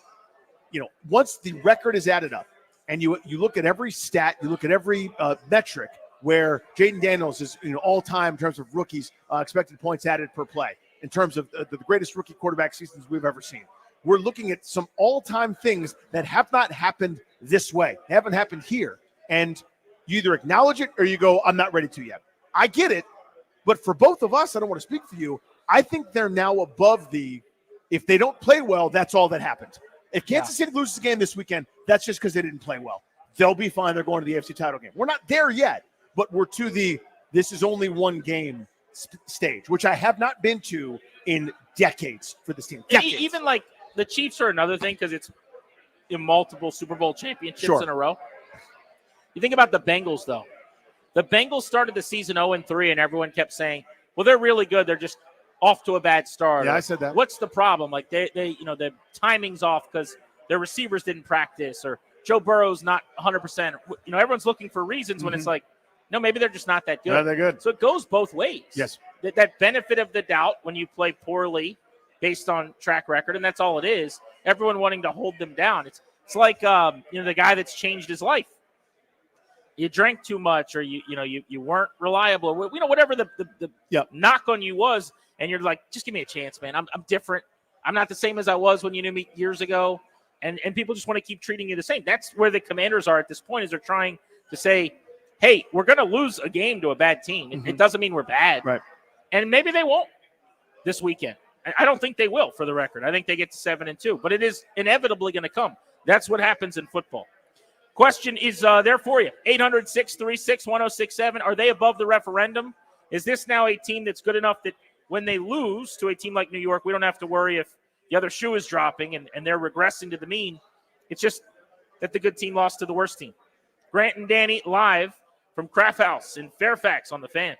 once the record is added up, and you look at every stat, you look at every metric where Jaden Daniels is all time in terms of rookies expected points added per play, in terms of the greatest rookie quarterback seasons we've ever seen. We're looking at some all-time things that have not happened this way, haven't happened here, and you either acknowledge it or you go, I'm not ready to yet. I get it, but for both of us, I don't want to speak for you. I think they're now above if they don't play well, that's all that happened. If Kansas City loses the game this weekend, that's just because they didn't play well. They'll be fine. They're going to the AFC title game. We're not there yet, but we're to this is only one game stage, which I have not been to in decades for this team. Decades. Even like the Chiefs are another thing because it's in multiple Super Bowl championships in a row. You think about the Bengals, though. The Bengals started the season 0-3, and everyone kept saying, well, they're really good. They're just off to a bad start. Yeah, I said that. What's the problem? Like, the timing's off because their receivers didn't practice or Joe Burrow's not 100%. Everyone's looking for reasons when it's like, no, maybe they're just not that good. No, they're good. So it goes both ways. Yes. That benefit of the doubt when you play poorly based on track record, and that's all it is. Everyone wanting to hold them down. It's like, the guy that's changed his life. You drank too much, or you weren't reliable, or whatever the knock on you was, and you're like, just give me a chance, man. I'm different. I'm not the same as I was when you knew me years ago, and people just want to keep treating you the same. That's where the Commanders are at this point. Is they're trying to say, hey, we're going to lose a game to a bad team. It doesn't mean we're bad, right? And maybe they won't this weekend. I don't think they will, for the record. I think they get to 7-2, but it is inevitably going to come. That's what happens in football. Question is there for you. 800-636-1067. Are they above the referendum? Is this now a team that's good enough that when they lose to a team like New York, we don't have to worry if the other shoe is dropping and they're regressing to the mean? It's just that the good team lost to the worst team. Grant and Danny live from Kraft House in Fairfax on the Fan.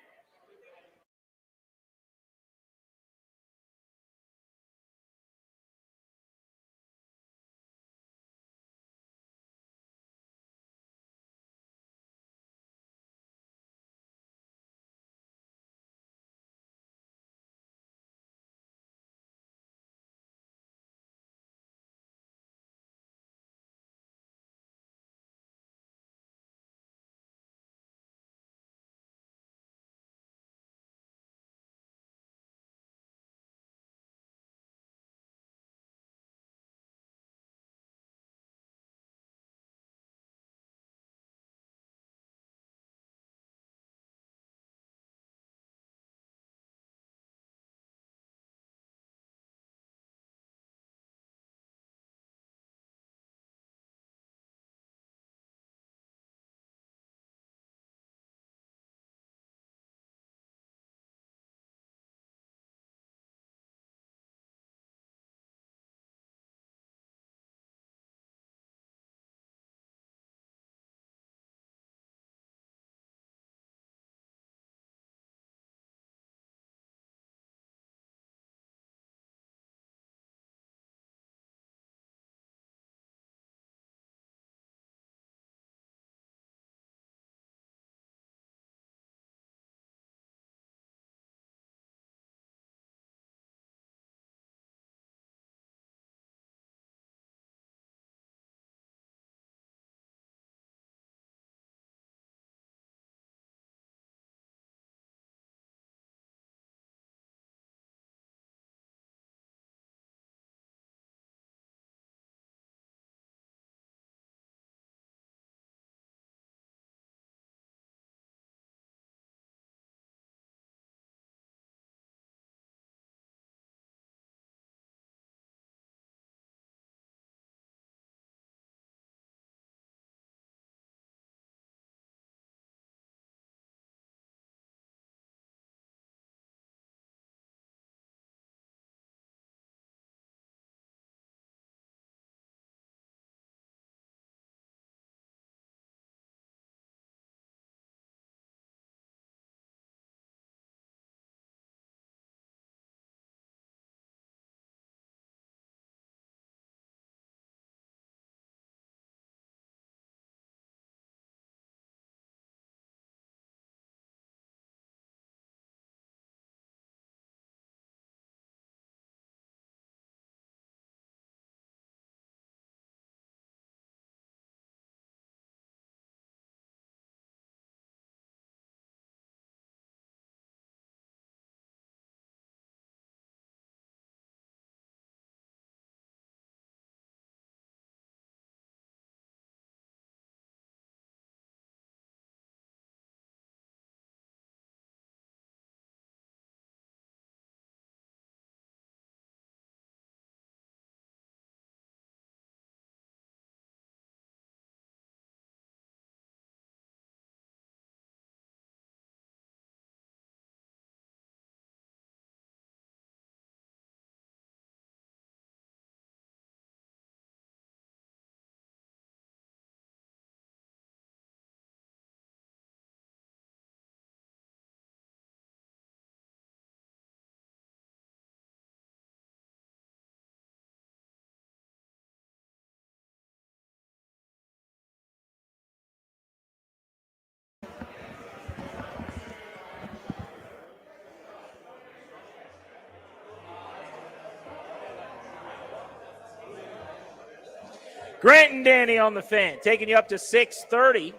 Grant and Danny on the Fan, taking you up to 6:30.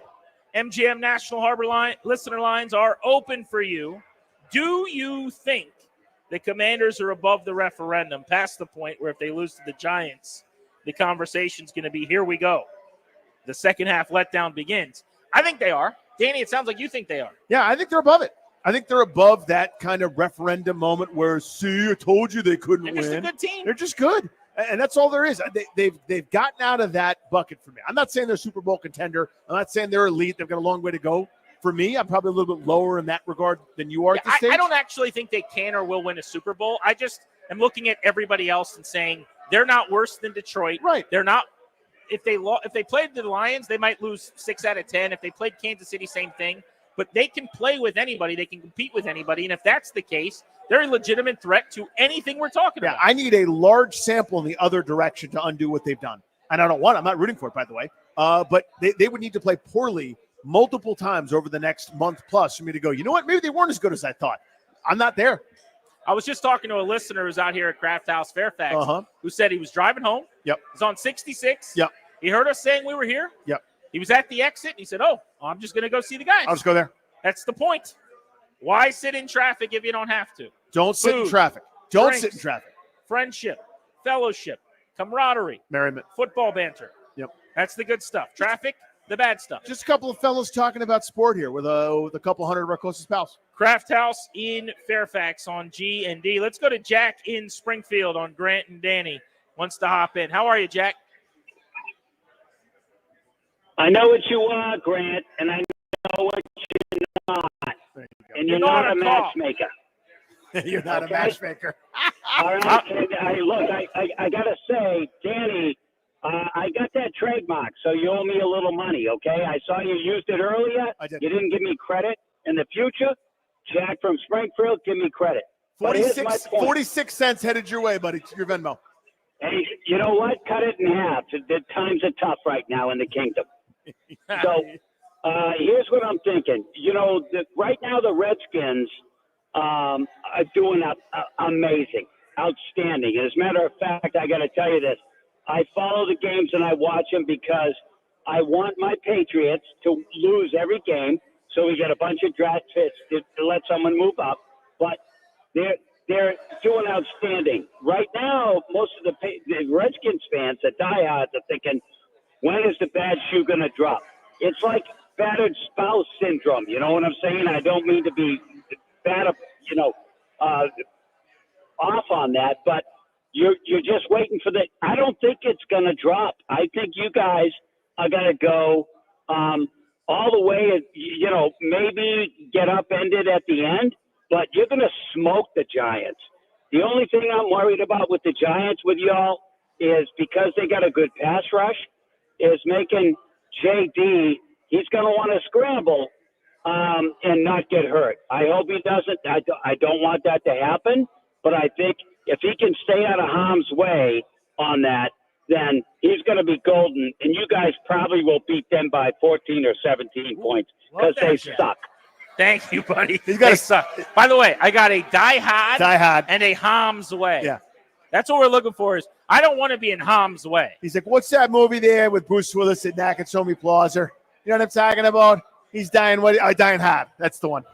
MGM National Harbor line listener lines are open for you. Do you think the Commanders are above the referendum, past the point where if they lose to the Giants, the conversation's going to be, here we go. The second half letdown begins. I think they are. Danny, it sounds like you think they are. Yeah, I think they're above it. I think they're above that kind of referendum moment where, see, I told you they couldn't win. They're just a good team. They're just good. And that's all there is. They've gotten out of that bucket for me. I'm not saying they're Super Bowl contender. I'm not saying they're elite. They've got a long way to go. For me, I'm probably a little bit lower in that regard than you are at this stage. I don't actually think they can or will win a Super Bowl. I just am looking at everybody else and saying they're not worse than Detroit. Right. They're not. If they played the Lions, they might lose 6 out of 10. If they played Kansas City, same thing. But they can play with anybody. They can compete with anybody. And if that's the case, they're a legitimate threat to anything we're talking about. I need a large sample in the other direction to undo what they've done. And I don't want it. I'm not rooting for it, by the way. But they would need to play poorly multiple times over the next month plus for me to go, you know what? Maybe they weren't as good as I thought. I'm not there. I was just talking to a listener who's out here at Craft House Fairfax who said he was driving home. Yep. He's on 66. Yep. He heard us saying we were here. Yep. He was at the exit. And he said, I'm just going to go see the guys. I'll just go there. That's the point. Why sit in traffic if you don't have to? Don't sit in traffic. Don't sit in traffic. Friendship, fellowship, camaraderie, merriment, football banter. Yep. That's the good stuff. Traffic, the bad stuff. Just a couple of fellows talking about sport here with a couple hundred of our closest pals. Craft House in Fairfax on G&D. Let's go to Jack in Springfield on Grant and Danny. Wants to hop in. How are you, Jack? I know what you are, Grant, and I know what you're not. And you're not a matchmaker. You're not a matchmaker. All right. Look, I got to say, Danny, I got that trademark, so you owe me a little money, okay? I saw you used it earlier. I did. You didn't give me credit. In the future, Jack from Springfield, give me credit. But here's my point. 46 cents headed your way, buddy. Your Venmo. Hey, you know what? Cut it in half. The times are tough right now in the kingdom. So here's what I'm thinking. Right now the Redskins are doing amazing, outstanding. And as a matter of fact, I got to tell you this. I follow the games and I watch them because I want my Patriots to lose every game so we get a bunch of draft picks to let someone move up. But they're doing outstanding. Right now, most of the Redskins fans, the diehards, are thinking, when is the bad shoe going to drop? It's like battered spouse syndrome. You know what I'm saying? I don't mean to be bad, off on that, but you're just waiting for I don't think it's going to drop. I think you guys are going to go all the way, maybe get upended at the end, but you're going to smoke the Giants. The only thing I'm worried about with the Giants with y'all is because they got a good pass rush, is making JD, he's going to want to scramble and not get hurt. I hope he doesn't. I don't want that to happen, but I think if he can stay out of harm's way on that, then he's going to be golden, and you guys probably will beat them by 14 or 17 points because they suck. Thank you, buddy. They suck. By the way, I got a die hard and a harm's way. Yeah. That's what we're looking for is I don't want to be in harm's way. He's like, what's that movie there with Bruce Willis at Nakatomi Plaza? You know what I'm talking about? He's dying dying hard. That's the one.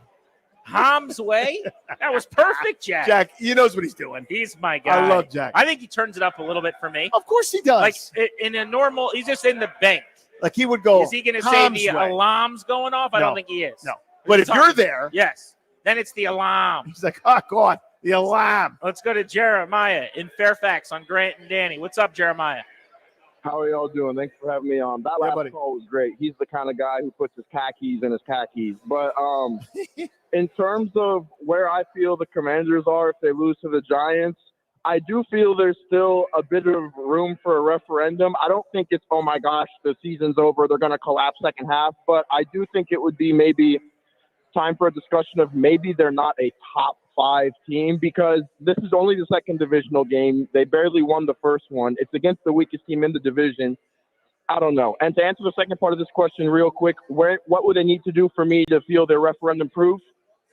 Harm's way? That was perfect, Jack. Jack, he knows what he's doing. He's my guy. I love Jack. I think he turns it up a little bit for me. Of course he does. Like in a normal, he's just in the bank. Like he would go. Is he going to say the alarm's going off? I don't think he is. No. But if you're there. Yes. Then it's the alarm. He's like, oh, God, the alarm. Let's go to Jeremiah in Fairfax on Grant and Danny. What's up, Jeremiah? How are y'all doing? Thanks for having me on. That last call was great. He's the kind of guy who puts his khakis in his khakis. But in terms of where I feel the Commanders are if they lose to the Giants, I do feel there's still a bit of room for a referendum. I don't think it's, oh, my gosh, the season's over, they're going to collapse second half. But I do think it would be maybe time for a discussion of maybe they're not a top 5 team because this is only the second divisional game. They barely won the first one. It's against the weakest team in the division. I don't know. And to answer the second part of this question real quick, what would they need to do for me to feel their referendum proof?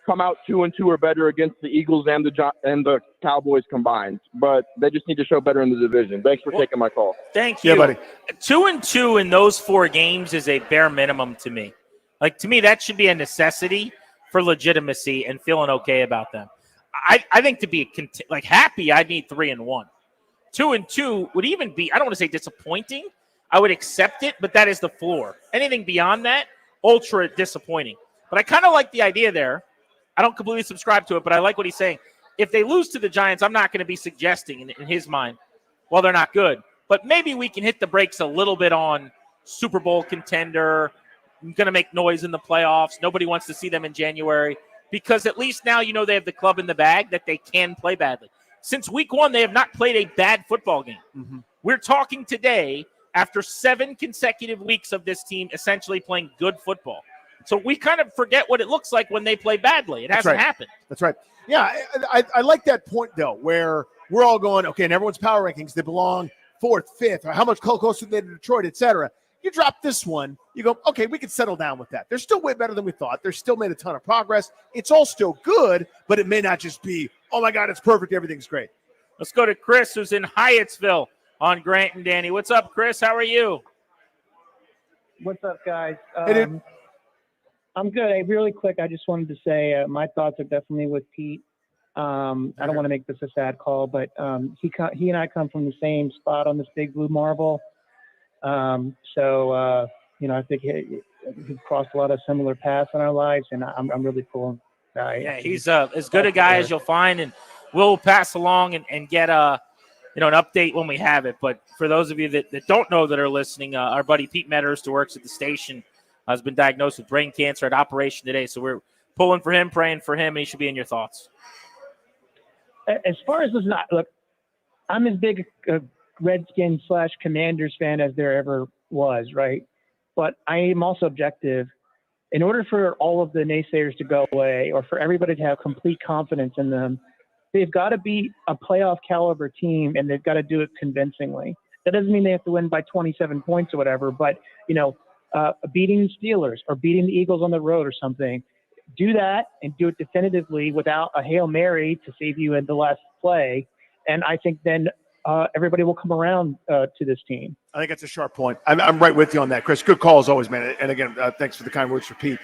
come out 2-2 or better against the Eagles and the Cowboys combined. But they just need to show better in the division. Thanks for taking my call. Thank you. Yeah, buddy. 2-2 in those 4 games is a bare minimum to me. Like, to me, that should be a necessity for legitimacy and feeling okay about them. I think to be happy, I need 3-1. 2-2 would even be, I don't want to say disappointing. I would accept it, but that is the floor. Anything beyond that, ultra disappointing. But I kind of like the idea there. I don't completely subscribe to it, but I like what he's saying. If they lose to the Giants, I'm not going to be suggesting in his mind, well, they're not good. But maybe we can hit the brakes a little bit on Super Bowl contender, going to make noise in the playoffs. Nobody wants to see them in January because at least now you know they have the club in the bag that they can play badly. Since week 1, they have not played a bad football game. Mm-hmm. We're talking today after 7 consecutive weeks of this team essentially playing good football. So we kind of forget what it looks like when they play badly. It hasn't happened. That's right. Yeah, I like that point, though, where we're all going, okay, in everyone's power rankings, they belong 4th, 5th, or how much closer they to Detroit, et cetera. You drop this one, you go, okay, we can settle down with that. They're still way better than we thought. They're still made a ton of progress. It's all still good, but it may not just be, oh, my God, it's perfect, everything's great. Let's go to Chris, who's in Hyattsville on Grant and Danny. What's up, Chris? How are you? What's up, guys? Hey, dude. I'm good. Hey, really quick, I just wanted to say my thoughts are definitely with Pete. I don't want to make this a sad call, but he and I come from the same spot on this big blue marble. I think we've crossed a lot of similar paths in our lives, and I'm really pulling. Yeah, he's as good a guy as you'll find, and we'll pass along and get an update when we have it. But for those of you that don't know that are listening, our buddy Pete Medhurst, who works at the station, has been diagnosed with brain cancer at operation today. So we're pulling for him, praying for him, and he should be in your thoughts. As far as look, I'm as big a Redskins / Commanders fan as there ever was, right? But I am also objective. In order for all of the naysayers to go away or for everybody to have complete confidence in them, they've got to be a playoff caliber team, and they've got to do it convincingly. That doesn't mean they have to win by 27 points or whatever, but, beating the Steelers or beating the Eagles on the road or something, do that and do it definitively without a Hail Mary to save you in the last play. And I think then everybody will come around to this team. I think that's a sharp point. I'm right with you on that, Chris. Good call as always, man. And again, thanks for the kind words for Pete.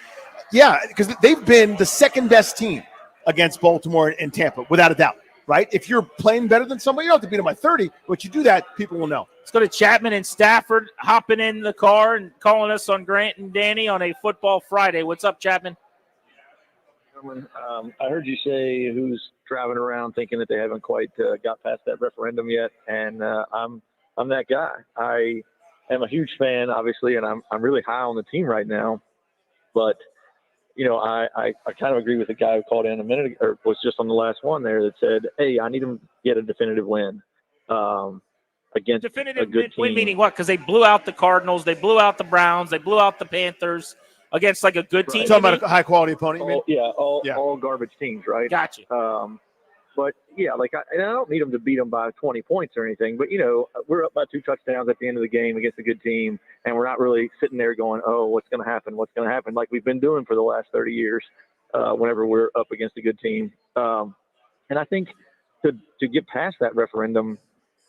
Yeah, because they've been the second best team against Baltimore and Tampa, without a doubt, right? If you're playing better than somebody, you don't have to beat them by 30, but you do that, people will know. Let's go to Chapman and Stafford, hopping in the car and calling us on Grant and Danny on a Football Friday. What's up, Chapman? I heard you say who's driving around thinking that they haven't quite got past that referendum yet, and I'm that guy. I am a huge fan, obviously, and I'm really high on the team right now. But I kind of agree with the guy who called in a minute or was just on the last one there that said, "Hey, I need them to get a definitive win against a good team." Win meaning what? Because they blew out the Cardinals, they blew out the Browns, they blew out the Panthers. Against like a good team. You're talking about a high quality opponent. All garbage teams, right? Gotcha. But yeah, I don't need them to beat them by 20 points or anything. But we're up by 2 touchdowns at the end of the game against a good team, and we're not really sitting there going, "Oh, what's going to happen? What's going to happen?" Like we've been doing for the last 30 years. Whenever we're up against a good team, and I think to get past that referendum,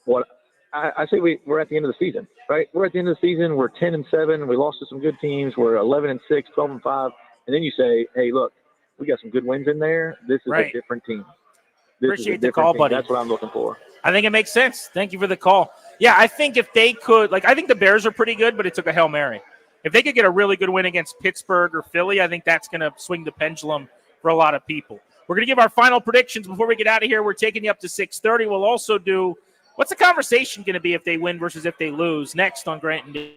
what I say we're at the end of the season, right? We're at the end of the season. We're 10-7. We lost to some good teams. We're 11-6, 12-5. And then you say, hey, look, we got some good wins in there. This is a different team. Appreciate the call, buddy. That's what I'm looking for. I think it makes sense. Thank you for the call. Yeah, I think if they could, I think the Bears are pretty good, but it took a Hail Mary. If they could get a really good win against Pittsburgh or Philly, I think that's going to swing the pendulum for a lot of people. We're going to give our final predictions before we get out of here. We're taking you up to 6:30. We'll also do what's the conversation going to be if they win versus if they lose next on Grant and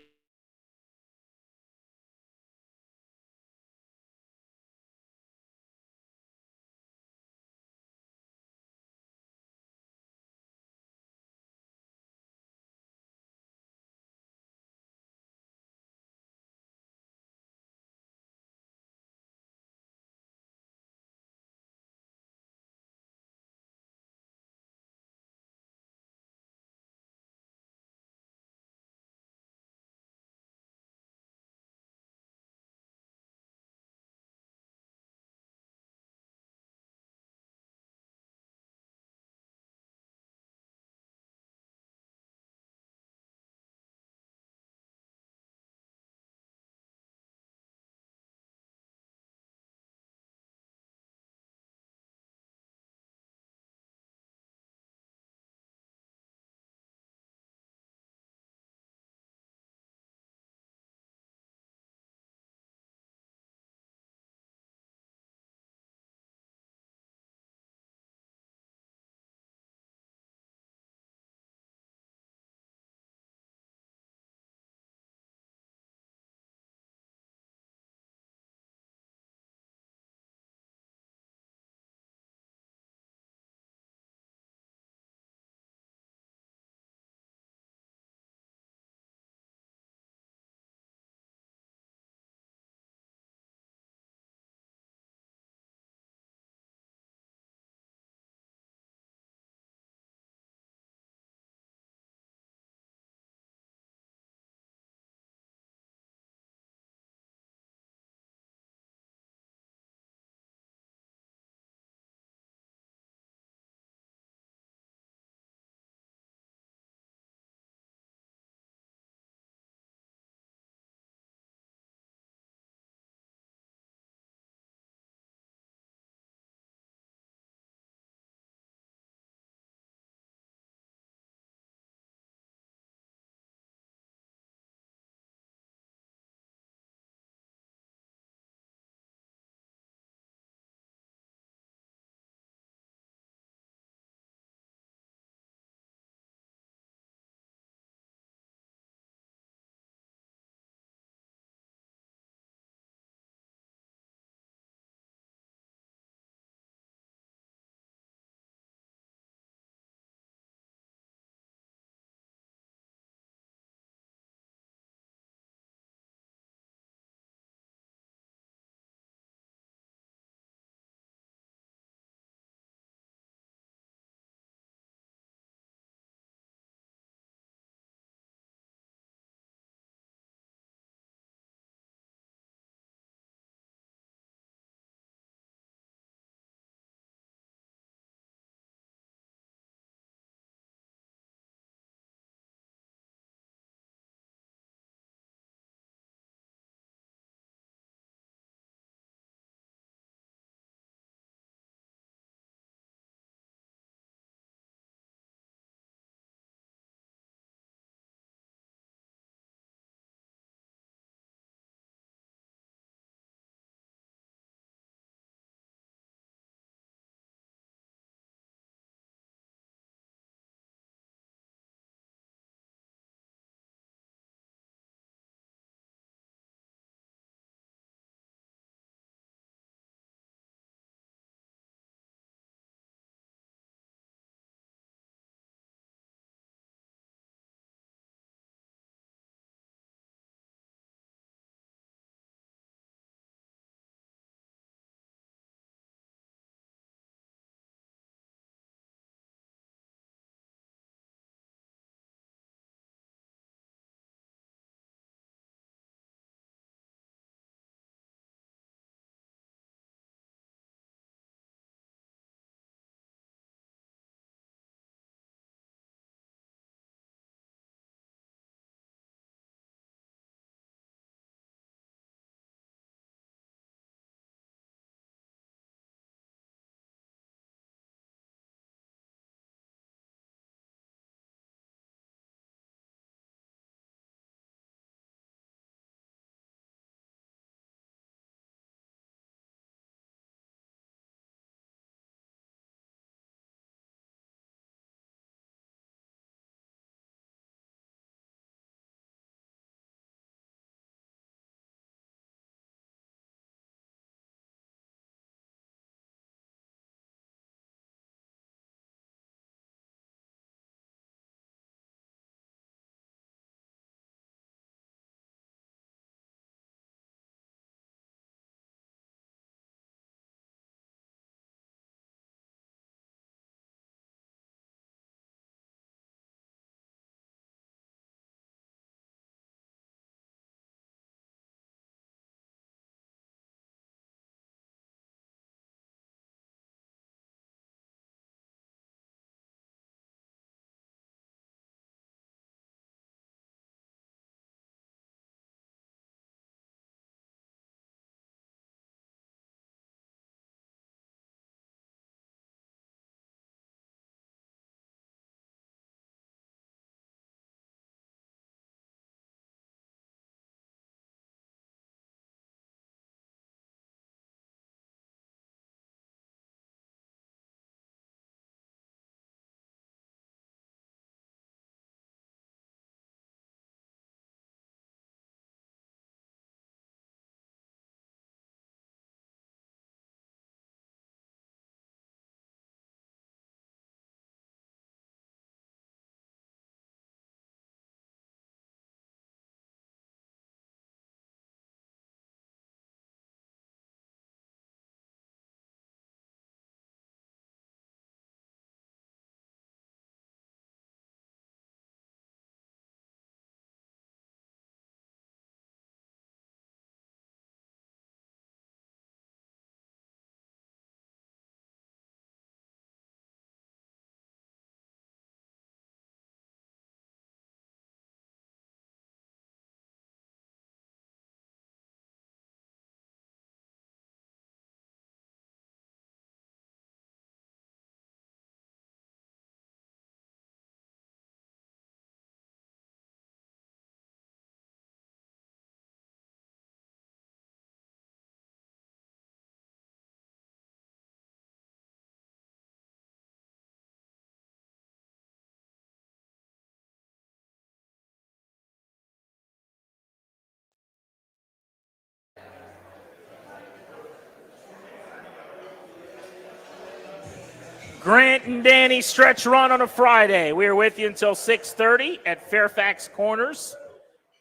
Grant and Danny stretch run on a Friday. We are with you until 6:30 at Fairfax Corners.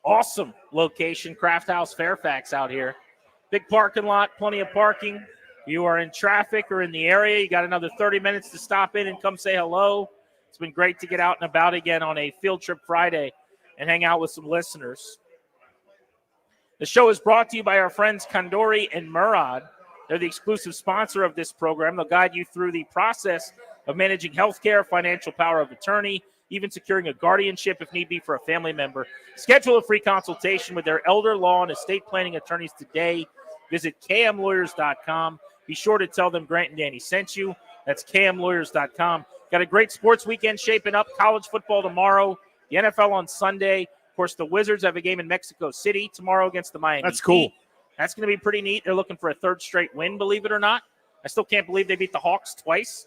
Awesome location, Craft House Fairfax out here. Big parking lot, plenty of parking. You are in traffic or in the area, you got another 30 minutes to stop in and come say hello. It's been great to get out and about again on a Field Trip Friday and hang out with some listeners. The show is brought to you by our friends Kandori and Murad. They're the exclusive sponsor of this program. They'll guide you through the process of managing healthcare, financial power of attorney, even securing a guardianship if need be for a family member. Schedule a free consultation with their elder law and estate planning attorneys today. Visit kmlawyers.com. Be sure to tell them Grant and Danny sent you. That's kmlawyers.com. Got a great sports weekend shaping up. College football tomorrow, the NFL on Sunday. Of course, the Wizards have a game in Mexico City tomorrow against the Miami That's cool. Heat. That's going to be pretty neat. They're looking for a third straight win, believe it or not. I still can't believe they beat the Hawks twice.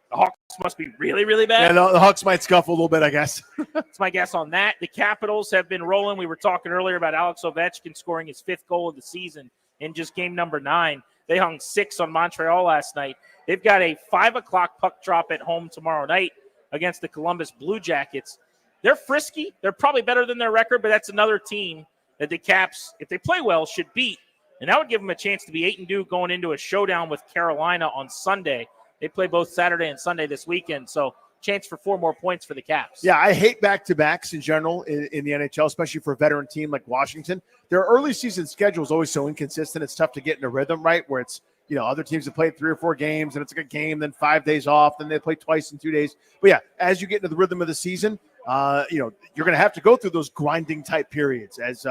The Hawks must be really, really bad. Yeah, the Hawks might scuff a little bit, I guess. That's my guess on that. The Capitals have been rolling. We were talking earlier about Alex Ovechkin scoring his 5th goal of the season in just game number 9. They hung 6 on Montreal last night. They've got a 5 o'clock puck drop at home tomorrow night against the Columbus Blue Jackets. They're frisky. They're probably better than their record, but that's another team that the Caps, if they play well, should beat. And that would give them a chance to be 8-2 going into a showdown with Carolina on Sunday. They play both Saturday and Sunday this weekend, so chance for 4 more points for the Caps. Yeah, I hate back-to-backs in general in the NHL, especially for a veteran team like Washington. Their early season schedule is always so inconsistent. It's tough to get in a rhythm, right, where it's, other teams have played 3 or 4 games, and it's like a game, then 5 days off, then they play twice in 2 days. But, yeah, as you get into the rhythm of the season, you're going to have to go through those grinding-type periods as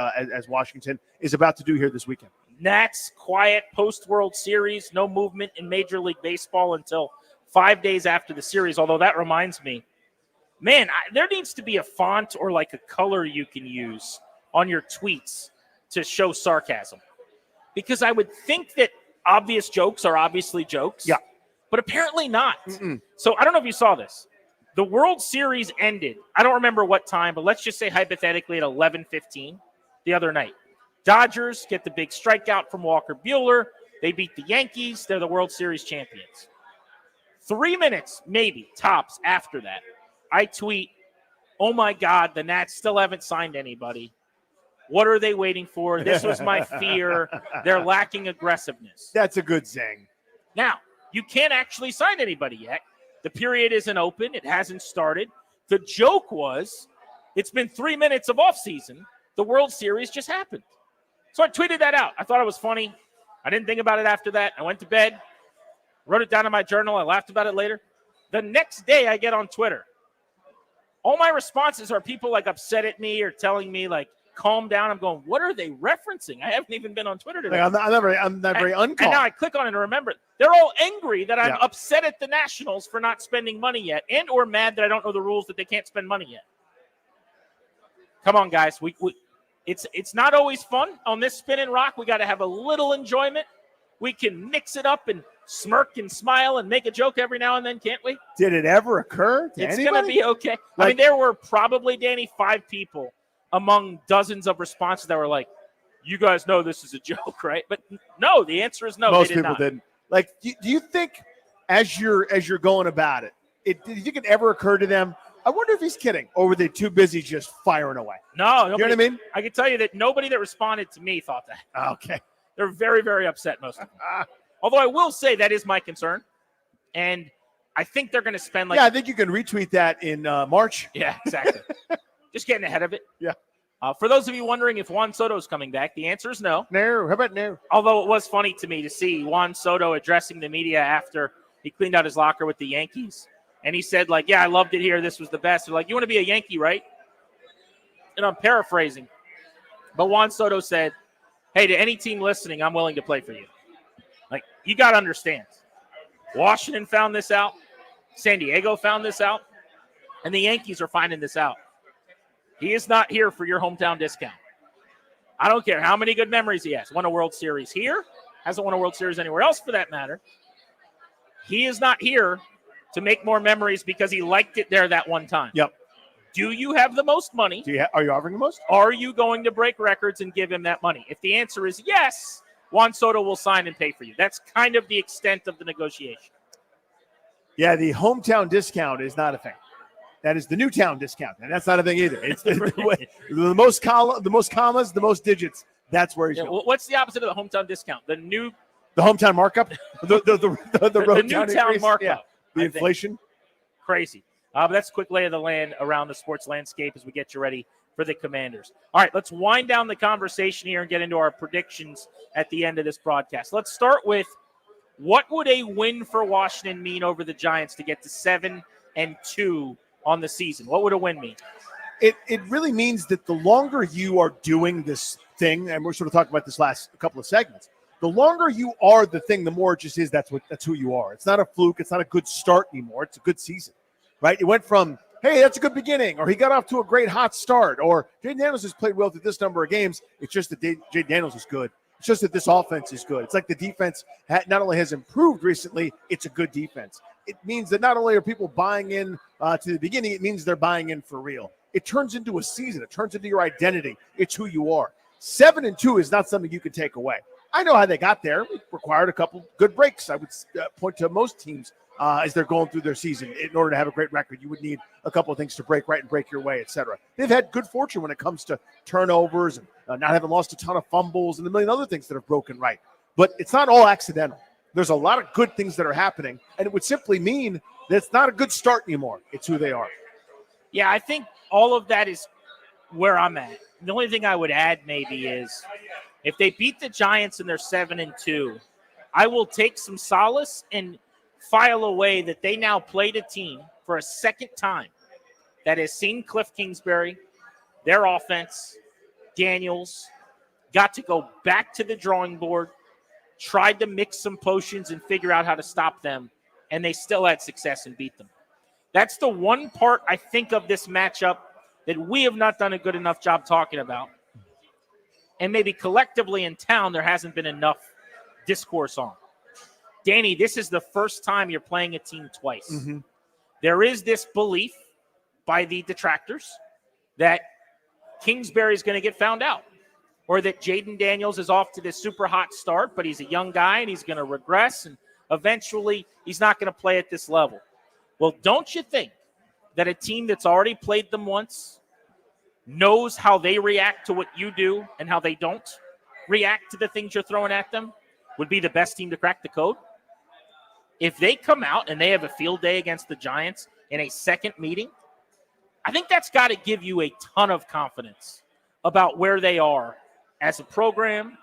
Washington is about to do here this weekend. Nats, quiet post-World Series, no movement in Major League Baseball until 5 days after the series, although that reminds me, man, there needs to be a font or like a color you can use on your tweets to show sarcasm. Because I would think that obvious jokes are obviously jokes. Yeah. But apparently not. So I don't know if you saw this. The World Series ended, I don't remember what time, but let's just say hypothetically at 11:15 the other night. Dodgers get the big strikeout from Walker Buehler. They beat the Yankees. They're the World Series champions. 3 minutes, maybe, tops after that, I tweet, oh, my God, the Nats still haven't signed anybody. What are they waiting for? This was my fear. They're lacking aggressiveness. That's a good zing. Now, you can't actually sign anybody yet. The period isn't open. It hasn't started. The joke was, it's been 3 minutes of offseason. The World Series just happened. So I tweeted that out. I thought it was funny. I didn't think about it after that. I went to bed, wrote it down in my journal. I laughed about it later. The next day I get on Twitter. All my responses are people like upset at me or telling me like, calm down. I'm going, what are they referencing? I haven't even been on Twitter today. I'm not very uncalm. And now I click on it and remember, they're all angry that I'm upset at the Nationals for not spending money yet and or mad that I don't know the rules that they can't spend money yet. Come on, guys. It's not always fun on this spin and rock. We got to have a little enjoyment. We can mix it up and smirk and smile and make a joke every now and then, can't we? Did it ever occur to It's anybody? going to be okay. I mean, there were probably, Danny, 5 people among dozens of responses that were like, you guys know this is a joke, right? But no, the answer is no. Most they did people not. didn't. Like, do you think as you're going about it, did you think it ever occurred to them, I wonder if he's kidding, or were they too busy just firing away? No. You know what I mean? I can tell you that nobody that responded to me thought that. Okay. They're very, very upset, most of them. Although I will say that is my concern. And I think they're going to spend like... Yeah, I think you can retweet that in March. Yeah, exactly. Just getting ahead of it. Yeah. For those of you wondering if Juan Soto is coming back, the answer is no. No. How about no? Although it was funny to me to see Juan Soto addressing the media after he cleaned out his locker with the Yankees. And he said, like, yeah, I loved it here. This was the best. They're like, you want to be a Yankee, right? And I'm paraphrasing. But Juan Soto said, hey, to any team listening, I'm willing to play for you. Like, you got to understand. Washington found this out. San Diego found this out. And the Yankees are finding this out. He is not here for your hometown discount. I don't care how many good memories he has. Won a World Series here. Hasn't won a World Series anywhere else for that matter. He is not here to make more memories because he liked it there that one time. Yep. Do you have the most money? Are you offering the most? Are you going to break records and give him that money? If the answer is yes, Juan Soto will sign and pay for you. That's kind of the extent of the negotiation. Yeah, the hometown discount is not a thing. That is the Newtown discount, and that's not a thing either. It's the most commas, the most digits. That's where he's going. What's the opposite of the hometown discount? The hometown markup, the road Newtown increase? markup. Yeah, the inflation. Crazy. But that's a quick lay of the land around the sports landscape as we get you ready for the Commanders. All right, let's wind down the conversation here and get into our predictions at the end of this broadcast. Let's start with, what would a win for Washington mean over the Giants to get to 7-2 on the season? What would a win mean? It really means that the longer you are doing this thing, and we're sort of talking about this last couple of segments, the longer you are the thing, the more it just is that's who you are. It's not a fluke. It's not a good start anymore. It's a good season, right? It went from, hey, that's a good beginning, or he got off to a great hot start, or Jaden Daniels has played well through this number of games. It's just that Jaden Daniels is good. It's just that this offense is good. It's like the defense not only has improved recently, it's a good defense. It means that not only are people buying in to the beginning, it means they're buying in for real. It turns into a season. It turns into your identity. It's who you are. 7-2 is not something you can take away. I know how they got there. It required a couple good breaks. I would point to most teams as they're going through their season. In order to have a great record, you would need a couple of things to break right and break your way, et cetera. They've had good fortune when it comes to turnovers and not having lost a ton of fumbles and a million other things that have broken right. But it's not all accidental. There's a lot of good things that are happening, and it would simply mean that it's not a good start anymore. It's who they are. Yeah, I think all of that is where I'm at. The only thing I would add maybe is, if they beat the Giants and they're 7-2, I will take some solace and file away that they now played a team for a second time that has seen Cliff Kingsbury, their offense, Daniels, got to go back to the drawing board, tried to mix some potions and figure out how to stop them, and they still had success and beat them. That's the one part I think of this matchup that we have not done a good enough job talking about. And maybe collectively in town, there hasn't been enough discourse on. Danny, this is the first time you're playing a team twice. Mm-hmm. There is this belief by the detractors that Kingsbury is going to get found out, or that Jaden Daniels is off to this super hot start, but he's a young guy and he's going to regress, and eventually he's not going to play at this level. Well, don't you think that a team that's already played them once, knows how they react to what you do and how they don't react to the things you're throwing at them, would be the best team to crack the code? If they come out and they have a field day against the Giants in a second meeting, I think that's got to give you a ton of confidence about where they are as a program,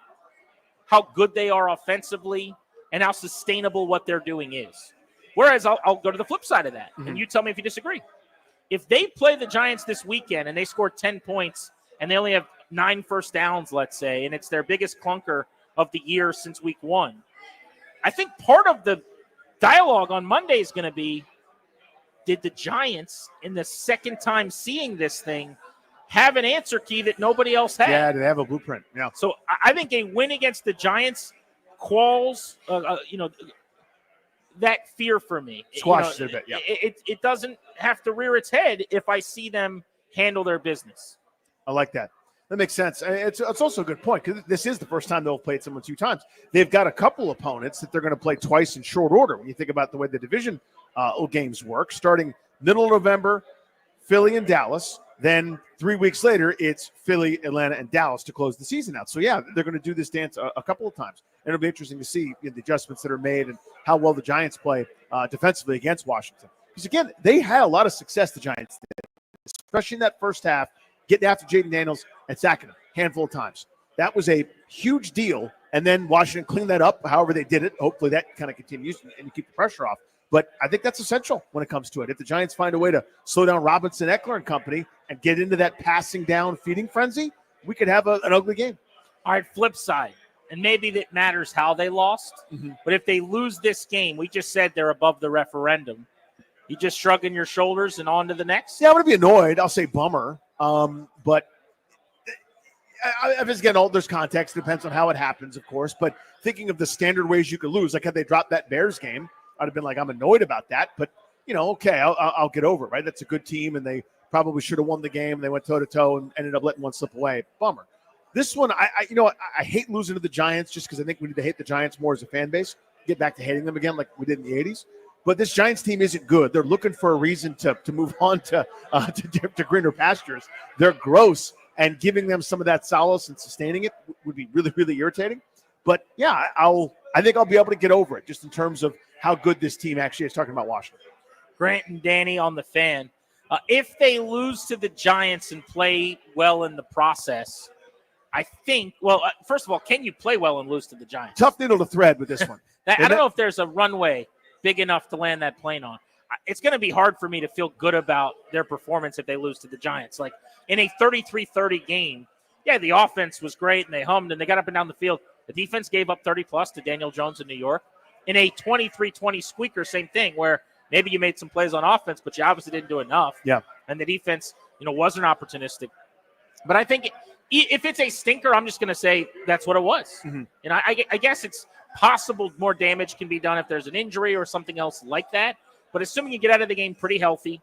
how good they are offensively, and how sustainable what they're doing is. Whereas I'll go to the flip side of that, and you tell me if you disagree. If they play the Giants this weekend and they score 10 points and they only have 9 first downs, let's say, and it's their biggest clunker of the year since week 1, I think part of the dialogue on Monday is going to be, did the Giants, in the second time seeing this thing, have an answer key that nobody else had? Yeah, they have a blueprint. Yeah. So I think a win against the Giants quells, that fear for me. Squashes it a bit, yeah. It doesn't have to rear its head if I see them handle their business. I like that. That makes sense. It's also a good point, because this is the first time they'll have played someone 2 times. They've got a couple opponents that they're going to play twice in short order. When you think about the way the division games work, starting middle of November, Philly and Dallas. Then 3 weeks later, it's Philly, Atlanta, and Dallas to close the season out. So, yeah, they're going to do this dance a couple of times. And it'll be interesting to see the adjustments that are made and how well the Giants play defensively against Washington. Because, again, they had a lot of success, the Giants did, especially in that first half, getting after Jaden Daniels and sacking him a handful of times. That was a huge deal. And then Washington cleaned that up however they did it. Hopefully that kind of continues and you keep the pressure off. But I think that's essential when it comes to it. If the Giants find a way to slow down Robinson, Eckler, and company and get into that passing down feeding frenzy, we could have an ugly game. All right, flip side. And maybe that matters how they lost. But if they lose this game, we just said they're above the referendum. You just shrugging your shoulders and on to the next? Yeah, I'm going to be annoyed. I'll say bummer. But again, there's context. Depends on how it happens, of course. But thinking of the standard ways you could lose, like had they dropped that Bears game, I'd have been like, I'm annoyed about that. But, okay, I'll get over it, right? That's a good team, and they probably should have won the game. They went toe-to-toe and ended up letting one slip away. Bummer. This one, I hate losing to the Giants just because I think we need to hate the Giants more as a fan base, get back to hating them again like we did in the 80s. But this Giants team isn't good. They're looking for a reason to move on to greener pastures. They're gross, and giving them some of that solace and sustaining it would be really, really irritating. But yeah, I think I'll be able to get over it just in terms of how good this team actually is. Talking about Washington. Grant and Danny on the Fan. If they lose to the Giants and play well in the process, I think, first of all, can you play well and lose to the Giants? Tough needle to thread with this one. I don't know if there's a runway big enough to land that plane on. It's going to be hard for me to feel good about their performance if they lose to the Giants. Like in a 33-30 game, yeah, the offense was great and they hummed and they got up and down the field. The defense gave up 30-plus to Daniel Jones in New York. In a 23-20 squeaker, same thing, where maybe you made some plays on offense, but you obviously didn't do enough. Yeah. And the defense, wasn't opportunistic. But I think if it's a stinker, I'm just going to say that's what it was. Mm-hmm. And I guess it's possible more damage can be done if there's an injury or something else like that. But assuming you get out of the game pretty healthy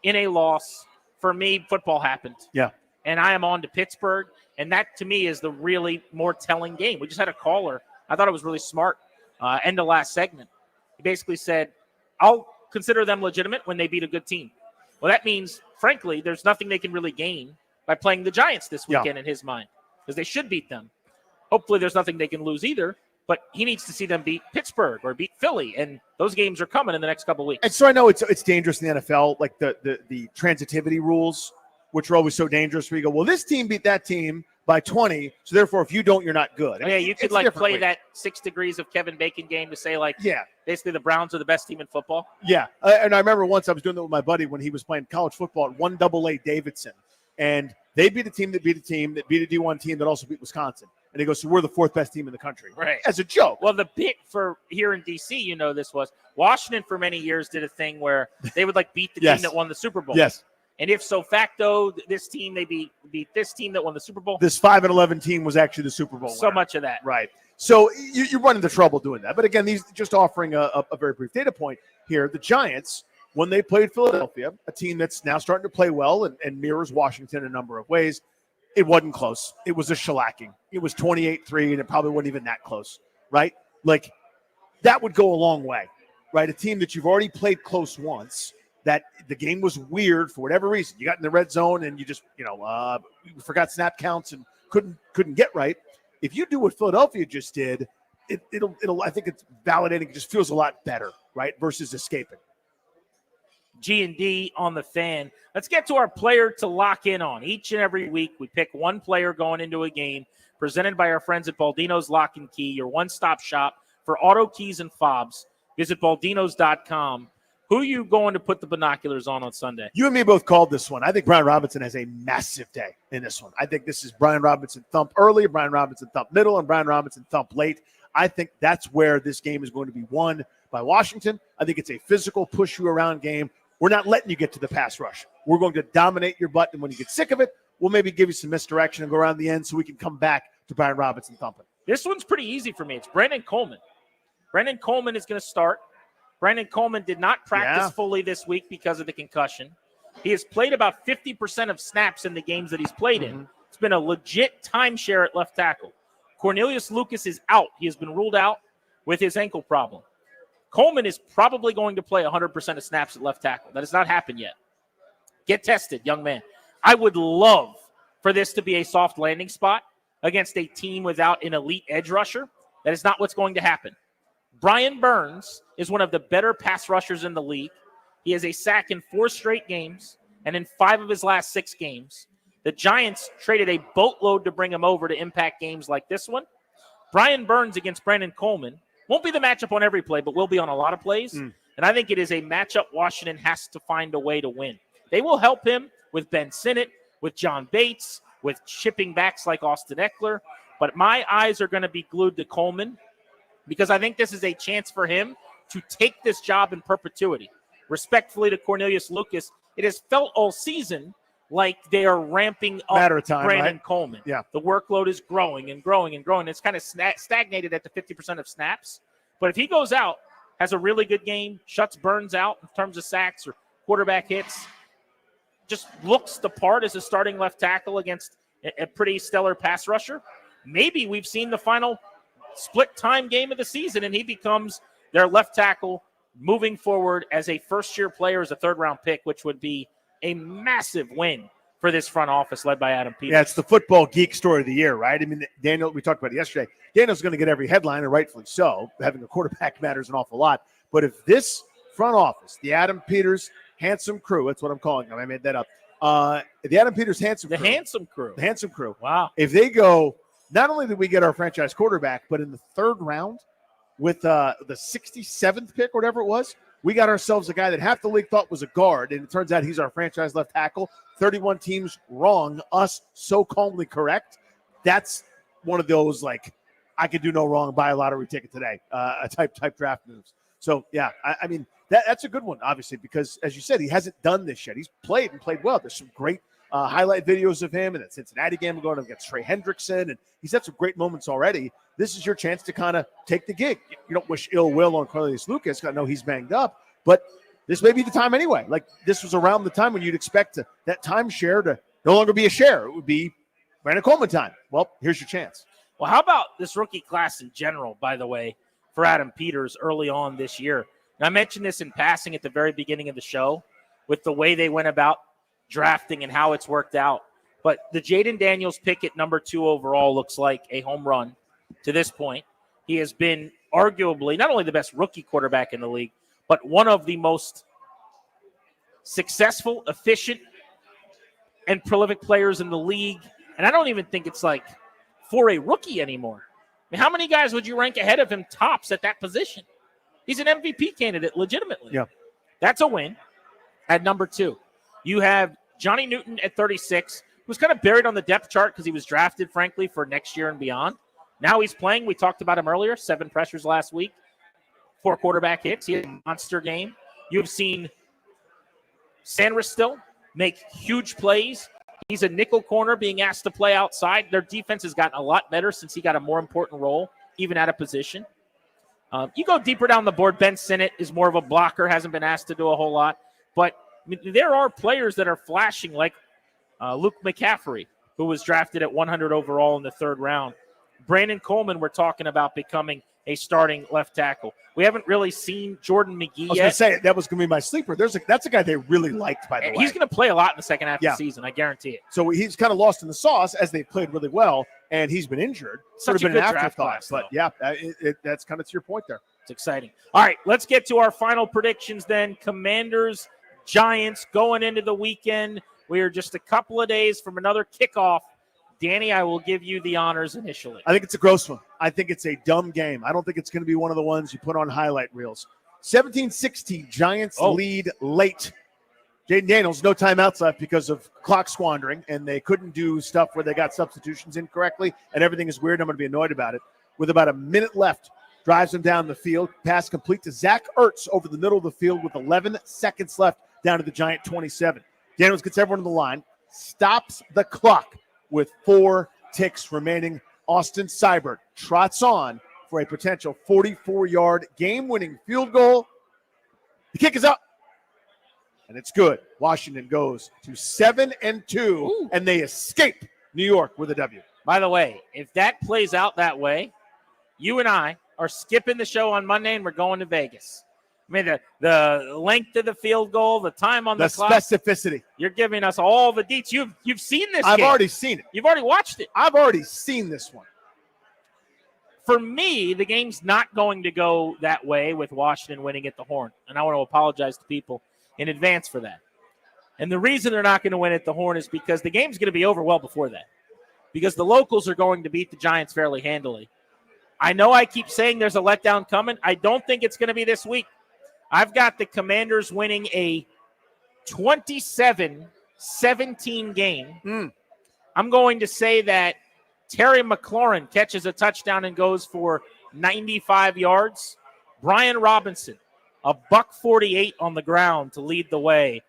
in a loss, for me, football happened. Yeah. And I am on to Pittsburgh. And that, to me, is the really more telling game. We just had a caller. I thought it was really smart. End of last segment. He basically said, I'll consider them legitimate when they beat a good team. Well, that means, frankly, there's nothing they can really gain by playing the Giants this weekend in his mind, because they should beat them. Hopefully there's nothing they can lose either, but he needs to see them beat Pittsburgh or beat Philly, and those games are coming in the next couple of weeks. And so I know it's dangerous in the NFL, like the transitivity rules, which are always so dangerous, where you go, well, this team beat that team by 20, so therefore if you don't, you're not good. Yeah, you could play that 6 degrees of Kevin Bacon game to say basically the Browns are the best team in football. Yeah, and I remember once I was doing that with my buddy when he was playing college football at 1AA Davidson, and they beat a team that beat a team that beat a D1 team that also beat Wisconsin. And he goes, so we're the 4th best team in the country. Right. As a joke. Well, the bit for here in D.C., this was Washington for many years did a thing where they would beat the team that won the Super Bowl. Yes. And if so facto, this team, they beat this team that won the Super Bowl. This 5-11 team was actually the Super Bowl winner. So much of that. Right. So you run into trouble doing that. But again, these just offering a very brief data point here. The Giants, when they played Philadelphia, a team that's now starting to play well and mirrors Washington in a number of ways, it wasn't close. It was a shellacking. It was 28-3, and it probably wasn't even that close, right? Like, that would go a long way, right? A team that you've already played close once, that the game was weird for whatever reason. You got in the red zone, and you just, you forgot snap counts and couldn't get right. If you do what Philadelphia just did, it'll I think it's validating. It just feels a lot better, right, versus escaping. G&D on the Fan. Let's get to our player to lock in on. Each and every week, we pick one player going into a game, presented by our friends at Baldino's Lock and Key, your one-stop shop for auto keys and fobs. Visit baldinos.com. Who are you going to put the binoculars on Sunday? You and me both called this one. I think Brian Robinson has a massive day in this one. I think this is Brian Robinson thump early, Brian Robinson thump middle, and Brian Robinson thump late. I think that's where this game is going to be won by Washington. I think it's a physical, push-you-around game. We're not letting you get to the pass rush. We're going to dominate your butt, and when you get sick of it, we'll maybe give you some misdirection and go around the end so we can come back to Brian Robinson thumping. This one's pretty easy for me. It's Brandon Coleman. Brandon Coleman is going to start. Brandon Coleman did not practice fully this week because of the concussion. He has played about 50% of snaps in the games that he's played in. It's been a legit timeshare at left tackle. Cornelius Lucas is out. He has been ruled out with his ankle problem. Coleman is probably going to play 100% of snaps at left tackle. That has not happened yet. Get tested, young man. I would love for this to be a soft landing spot against a team without an elite edge rusher. That is not what's going to happen. Brian Burns is one of the better pass rushers in the league. He has a sack in 4 straight games, and in 5 of his last 6 games. The Giants traded a boatload to bring him over to impact games like this one. Brian Burns against Brandon Coleman won't be the matchup on every play, but will be on a lot of plays. And I think it is a matchup Washington has to find a way to win. They will help him with Ben Sinnott, with John Bates, with shipping backs like Austin Eckler. But my eyes are going to be glued to Coleman because I think this is a chance for him to take this job in perpetuity. Respectfully to Cornelius Lucas, it has felt all season like they are ramping up Matter of time, Brandon right? Coleman. Yeah. The workload is growing and growing and growing. It's kind of stagnated at the 50% of snaps. But if he goes out, has a really good game, shuts Burns out in terms of sacks or quarterback hits, just looks the part as a starting left tackle against a pretty stellar pass rusher, maybe we've seen the final split time game of the season and he becomes their left tackle moving forward as a first-year player as a third-round pick, which would be a massive win for this front office led by Adam Peters. Yeah, it's the football geek story of the year, right? I mean, Daniel, we talked about it yesterday. Daniel's going to get every headline, and rightfully so. Having a quarterback matters an awful lot. But if this front office, the Adam Peters handsome crew, that's what I'm calling them. I made that up. The Adam Peters handsome crew. The handsome crew. Wow. If they go, not only did we get our franchise quarterback, but in the third round with the 67th pick or whatever it was, we got ourselves a guy that half the league thought was a guard, and it turns out he's our franchise left tackle. 31 teams wrong, us so calmly correct. That's one of those, like, I could do no wrong, buy a lottery ticket today, type draft moves. So, yeah, I mean, that's a good one, obviously, because, as you said, he hasn't done this yet. He's played and played well. There's some great highlight videos of him in that Cincinnati game going against Trey Hendrickson, and he's had some great moments already. This is your chance to kind of take the gig. You don't wish ill will on Cornelius Lucas. I know he's banged up, but this may be the time anyway. Like, this was around the time when you'd expect that timeshare to no longer be a share. It would be Brandon Coleman time. Well, here's your chance. Well, how about this rookie class in general, by the way, for Adam Peters early on this year? And I mentioned this in passing at the very beginning of the show with the way they went about drafting and how it's worked out. But the Jaden Daniels pick at number 2 overall looks like a home run to this point. He has been arguably not only the best rookie quarterback in the league, but one of the most successful, efficient, and prolific players in the league. And I don't even think it's like for a rookie anymore. I mean, how many guys would you rank ahead of him tops at that position? He's an MVP candidate legitimately. Yeah. That's a win at number 2. You have Johnny Newton at 36, who's kind of buried on the depth chart because he was drafted, frankly, for next year and beyond. Now he's playing. We talked about him earlier. 7 pressures last week, 4 quarterback hits. He had a monster game. You've seen Sanders still make huge plays. He's a nickel corner being asked to play outside. Their defense has gotten a lot better since he got a more important role, even at a position. You go deeper down the board, Ben Sinnott is more of a blocker, hasn't been asked to do a whole lot. But I mean, there are players that are flashing, like Luke McCaffrey, who was drafted at 100 overall in the 3rd round. Brandon Coleman, we're talking about becoming a starting left tackle. We haven't really seen Jordan McGee I was yet. going to say, that was going to be my sleeper. That's a guy they really liked, by the way. He's going to play a lot in the second half of the season, I guarantee it. So he's kind of lost in the sauce as they played really well, and he's been injured. Such Sort of a been an good draft afterthought. class, But, though. yeah, that's kind of to your point there. It's exciting. All right, let's get to our final predictions then. Commanders, Giants going into the weekend. We are just a couple of days from another kickoff. Danny, I will give you the honors initially. I think it's a gross one. I think it's a dumb game. I don't think it's going to be one of the ones you put on highlight reels. 17-16, Giants lead late. Jaden Daniels, no timeouts left because of clock squandering, and they couldn't do stuff where they got substitutions incorrectly, and everything is weird. I'm going to be annoyed about it. With about a minute left, drives him down the field. Pass complete to Zach Ertz over the middle of the field with 11 seconds left down to the Giant 27. Daniels gets everyone in the line, stops the clock with 4 ticks remaining. Austin Seibert trots on for a potential 44-yard game-winning field goal. The kick is up, and it's good. Washington goes to 7-2, and they escape New York with a W. By the way, if that plays out that way, you and I are skipping the show on Monday, and we're going to Vegas. I mean, the length of the field goal, the time on the clock. Specificity. You're giving us all the deets. You've seen this I've game. already seen it. You've already watched it. I've already seen this one. For me, the game's not going to go that way with Washington winning at the Horn. And I want to apologize to people in advance for that. And the reason they're not going to win at the Horn is because the game's going to be over well before that. Because the locals are going to beat the Giants fairly handily. I know I keep saying there's a letdown coming. I don't think it's going to be this week. I've got the Commanders winning a 27-17 game. I'm going to say that Terry McLaurin catches a touchdown and goes for 95 yards. Brian Robinson, a $148 on the ground to lead the way.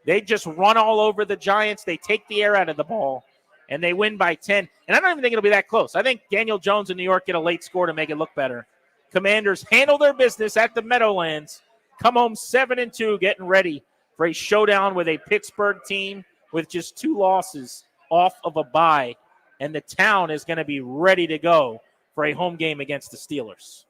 They just run all over the Giants. They take the air out of the ball, and they win by 10. And I don't even think it'll be that close. I think Daniel Jones in New York get a late score to make it look better. Commanders handle their business at the Meadowlands. Come home 7-2, getting ready for a showdown with a Pittsburgh team with just 2 losses off of a bye. And the town is going to be ready to go for a home game against the Steelers.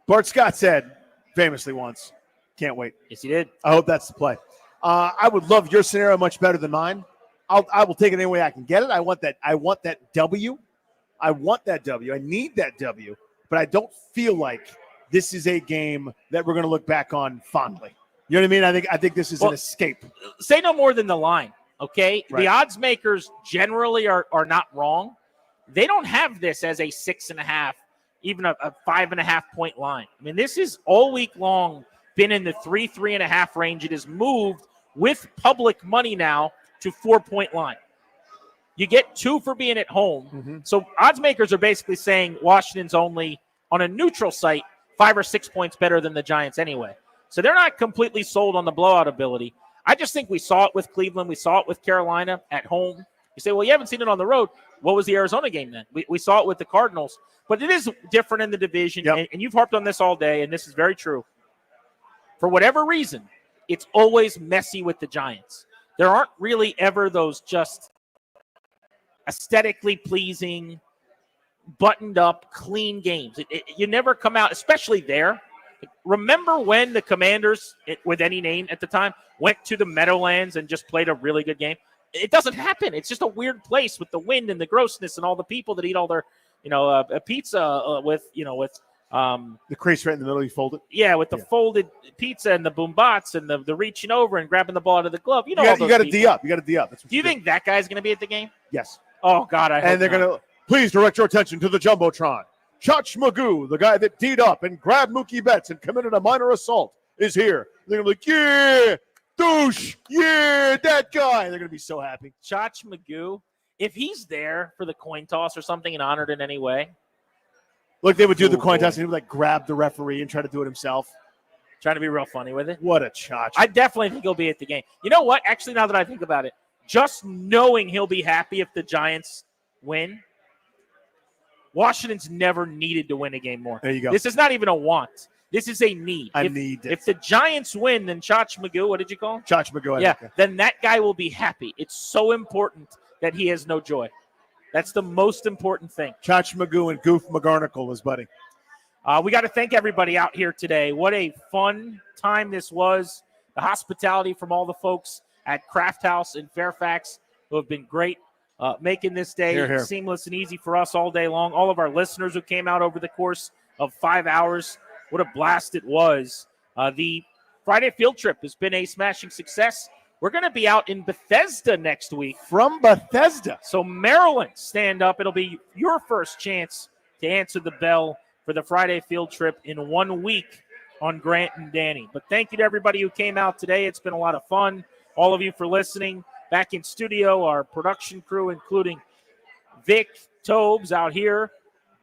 Bart Scott said, famously once. Can't wait. Yes, he did. I hope that's the play. I would love your scenario much better than mine. I will take it any way I can get it. I want that W. I want that W. I need that W. But I don't feel like this is a game that we're going to look back on fondly. You know what I mean? I think this is an escape. Say no more than the line, okay? Right. The odds makers generally are not wrong. They don't have this as a 6.5, even a 5.5 point line. I mean, this is all week long been in the 3.5 range. It has moved with public money now to 4-point line. You get 2 for being at home. Mm-hmm. So odds makers are basically saying Washington's only on a neutral site 5 or 6 points better than the Giants anyway. So they're not completely sold on the blowout ability. I just think we saw it with Cleveland. We saw it with Carolina at home. You say, well, you haven't seen it on the road. What was the Arizona game then? We saw it with the Cardinals. But it is different in the division, and you've harped on this all day, and this is very true. For whatever reason, it's always messy with the Giants. There aren't really ever those just aesthetically pleasing, buttoned up, clean games. You never come out, especially there. Remember when the Commanders, with any name at the time, went to the Meadowlands and just played a really good game? It doesn't happen. It's just a weird place with the wind and the grossness and all the people that eat all their, pizza with the crease right in the middle. You fold it. Yeah, with the folded pizza and the boom-bots and the reaching over and grabbing the ball out of the glove. You got to D up. You got to D up. That's what Do you think that guy's going to be at the game? Yes. Oh, God, I hope And they're going to please direct your attention to the Jumbotron. Chach Magoo, the guy that D'd up and grabbed Mookie Betts and committed a minor assault, is here. They're going to be like, yeah, douche, yeah, that guy. They're going to be so happy. Chach Magoo, if he's there for the coin toss or something and honored in any way. Look, they would do the coin toss and he would like grab the referee and try to do it himself. Trying to be real funny with it. What a Chach. I definitely think he'll be at the game. You know what? Actually, now that I think about it, just knowing he'll be happy if the Giants win, Washington's never needed to win a game more. There you go. This is not even a want. This is a need. If the Giants win, then Chach Magoo, what did you call him? Chach Magoo. Yeah, then that guy will be happy. It's so important that he has no joy. That's the most important thing. Chach Magoo and Goof McGarnacle, his buddy. We got to thank everybody out here today. What a fun time this was. The hospitality from all the folks at Craft House in Fairfax who have been great, making this day seamless and easy for us all day long. All of our listeners who came out over the course of 5 hours. What a blast it was. The Friday field trip has been a smashing success. We're going to be out in Bethesda next week. From Bethesda. So Maryland, stand up. It'll be your first chance to answer the bell for the Friday field trip in 1 week on Grant and Danny. But thank you to everybody who came out today. It's been a lot of fun. All of you for listening. Back in studio, our production crew, including Vic Tobes out here,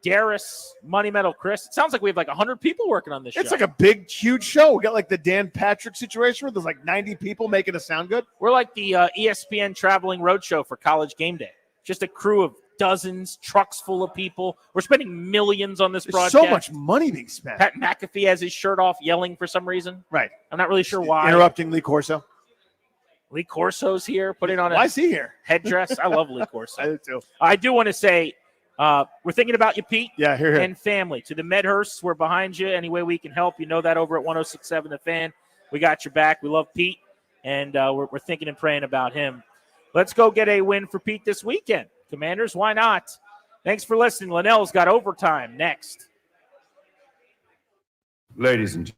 Darius, Money Metal Chris. It sounds like we have like 100 people working on this show. It's like a big, huge show. We got like the Dan Patrick situation where there's like 90 people making us sound good. We're like the ESPN traveling roadshow for College Game Day. Just a crew of dozens, trucks full of people. We're spending millions on this broadcast. So much money being spent. Pat McAfee has his shirt off yelling for some reason. Right. I'm not really sure why. Interrupting Lee Corso. Lee Corso's here, putting on Why is he here? Headdress. I love Lee Corso. I do too. I do want to say we're thinking about you, Pete. Yeah, here. And family. To the Medhursts, we're behind you. Any way we can help, you know that over at 106.7 The Fan. We got your back. We love Pete, and we're thinking and praying about him. Let's go get a win for Pete this weekend. Commanders, why not? Thanks for listening. Linnell's got overtime next. Ladies and gentlemen.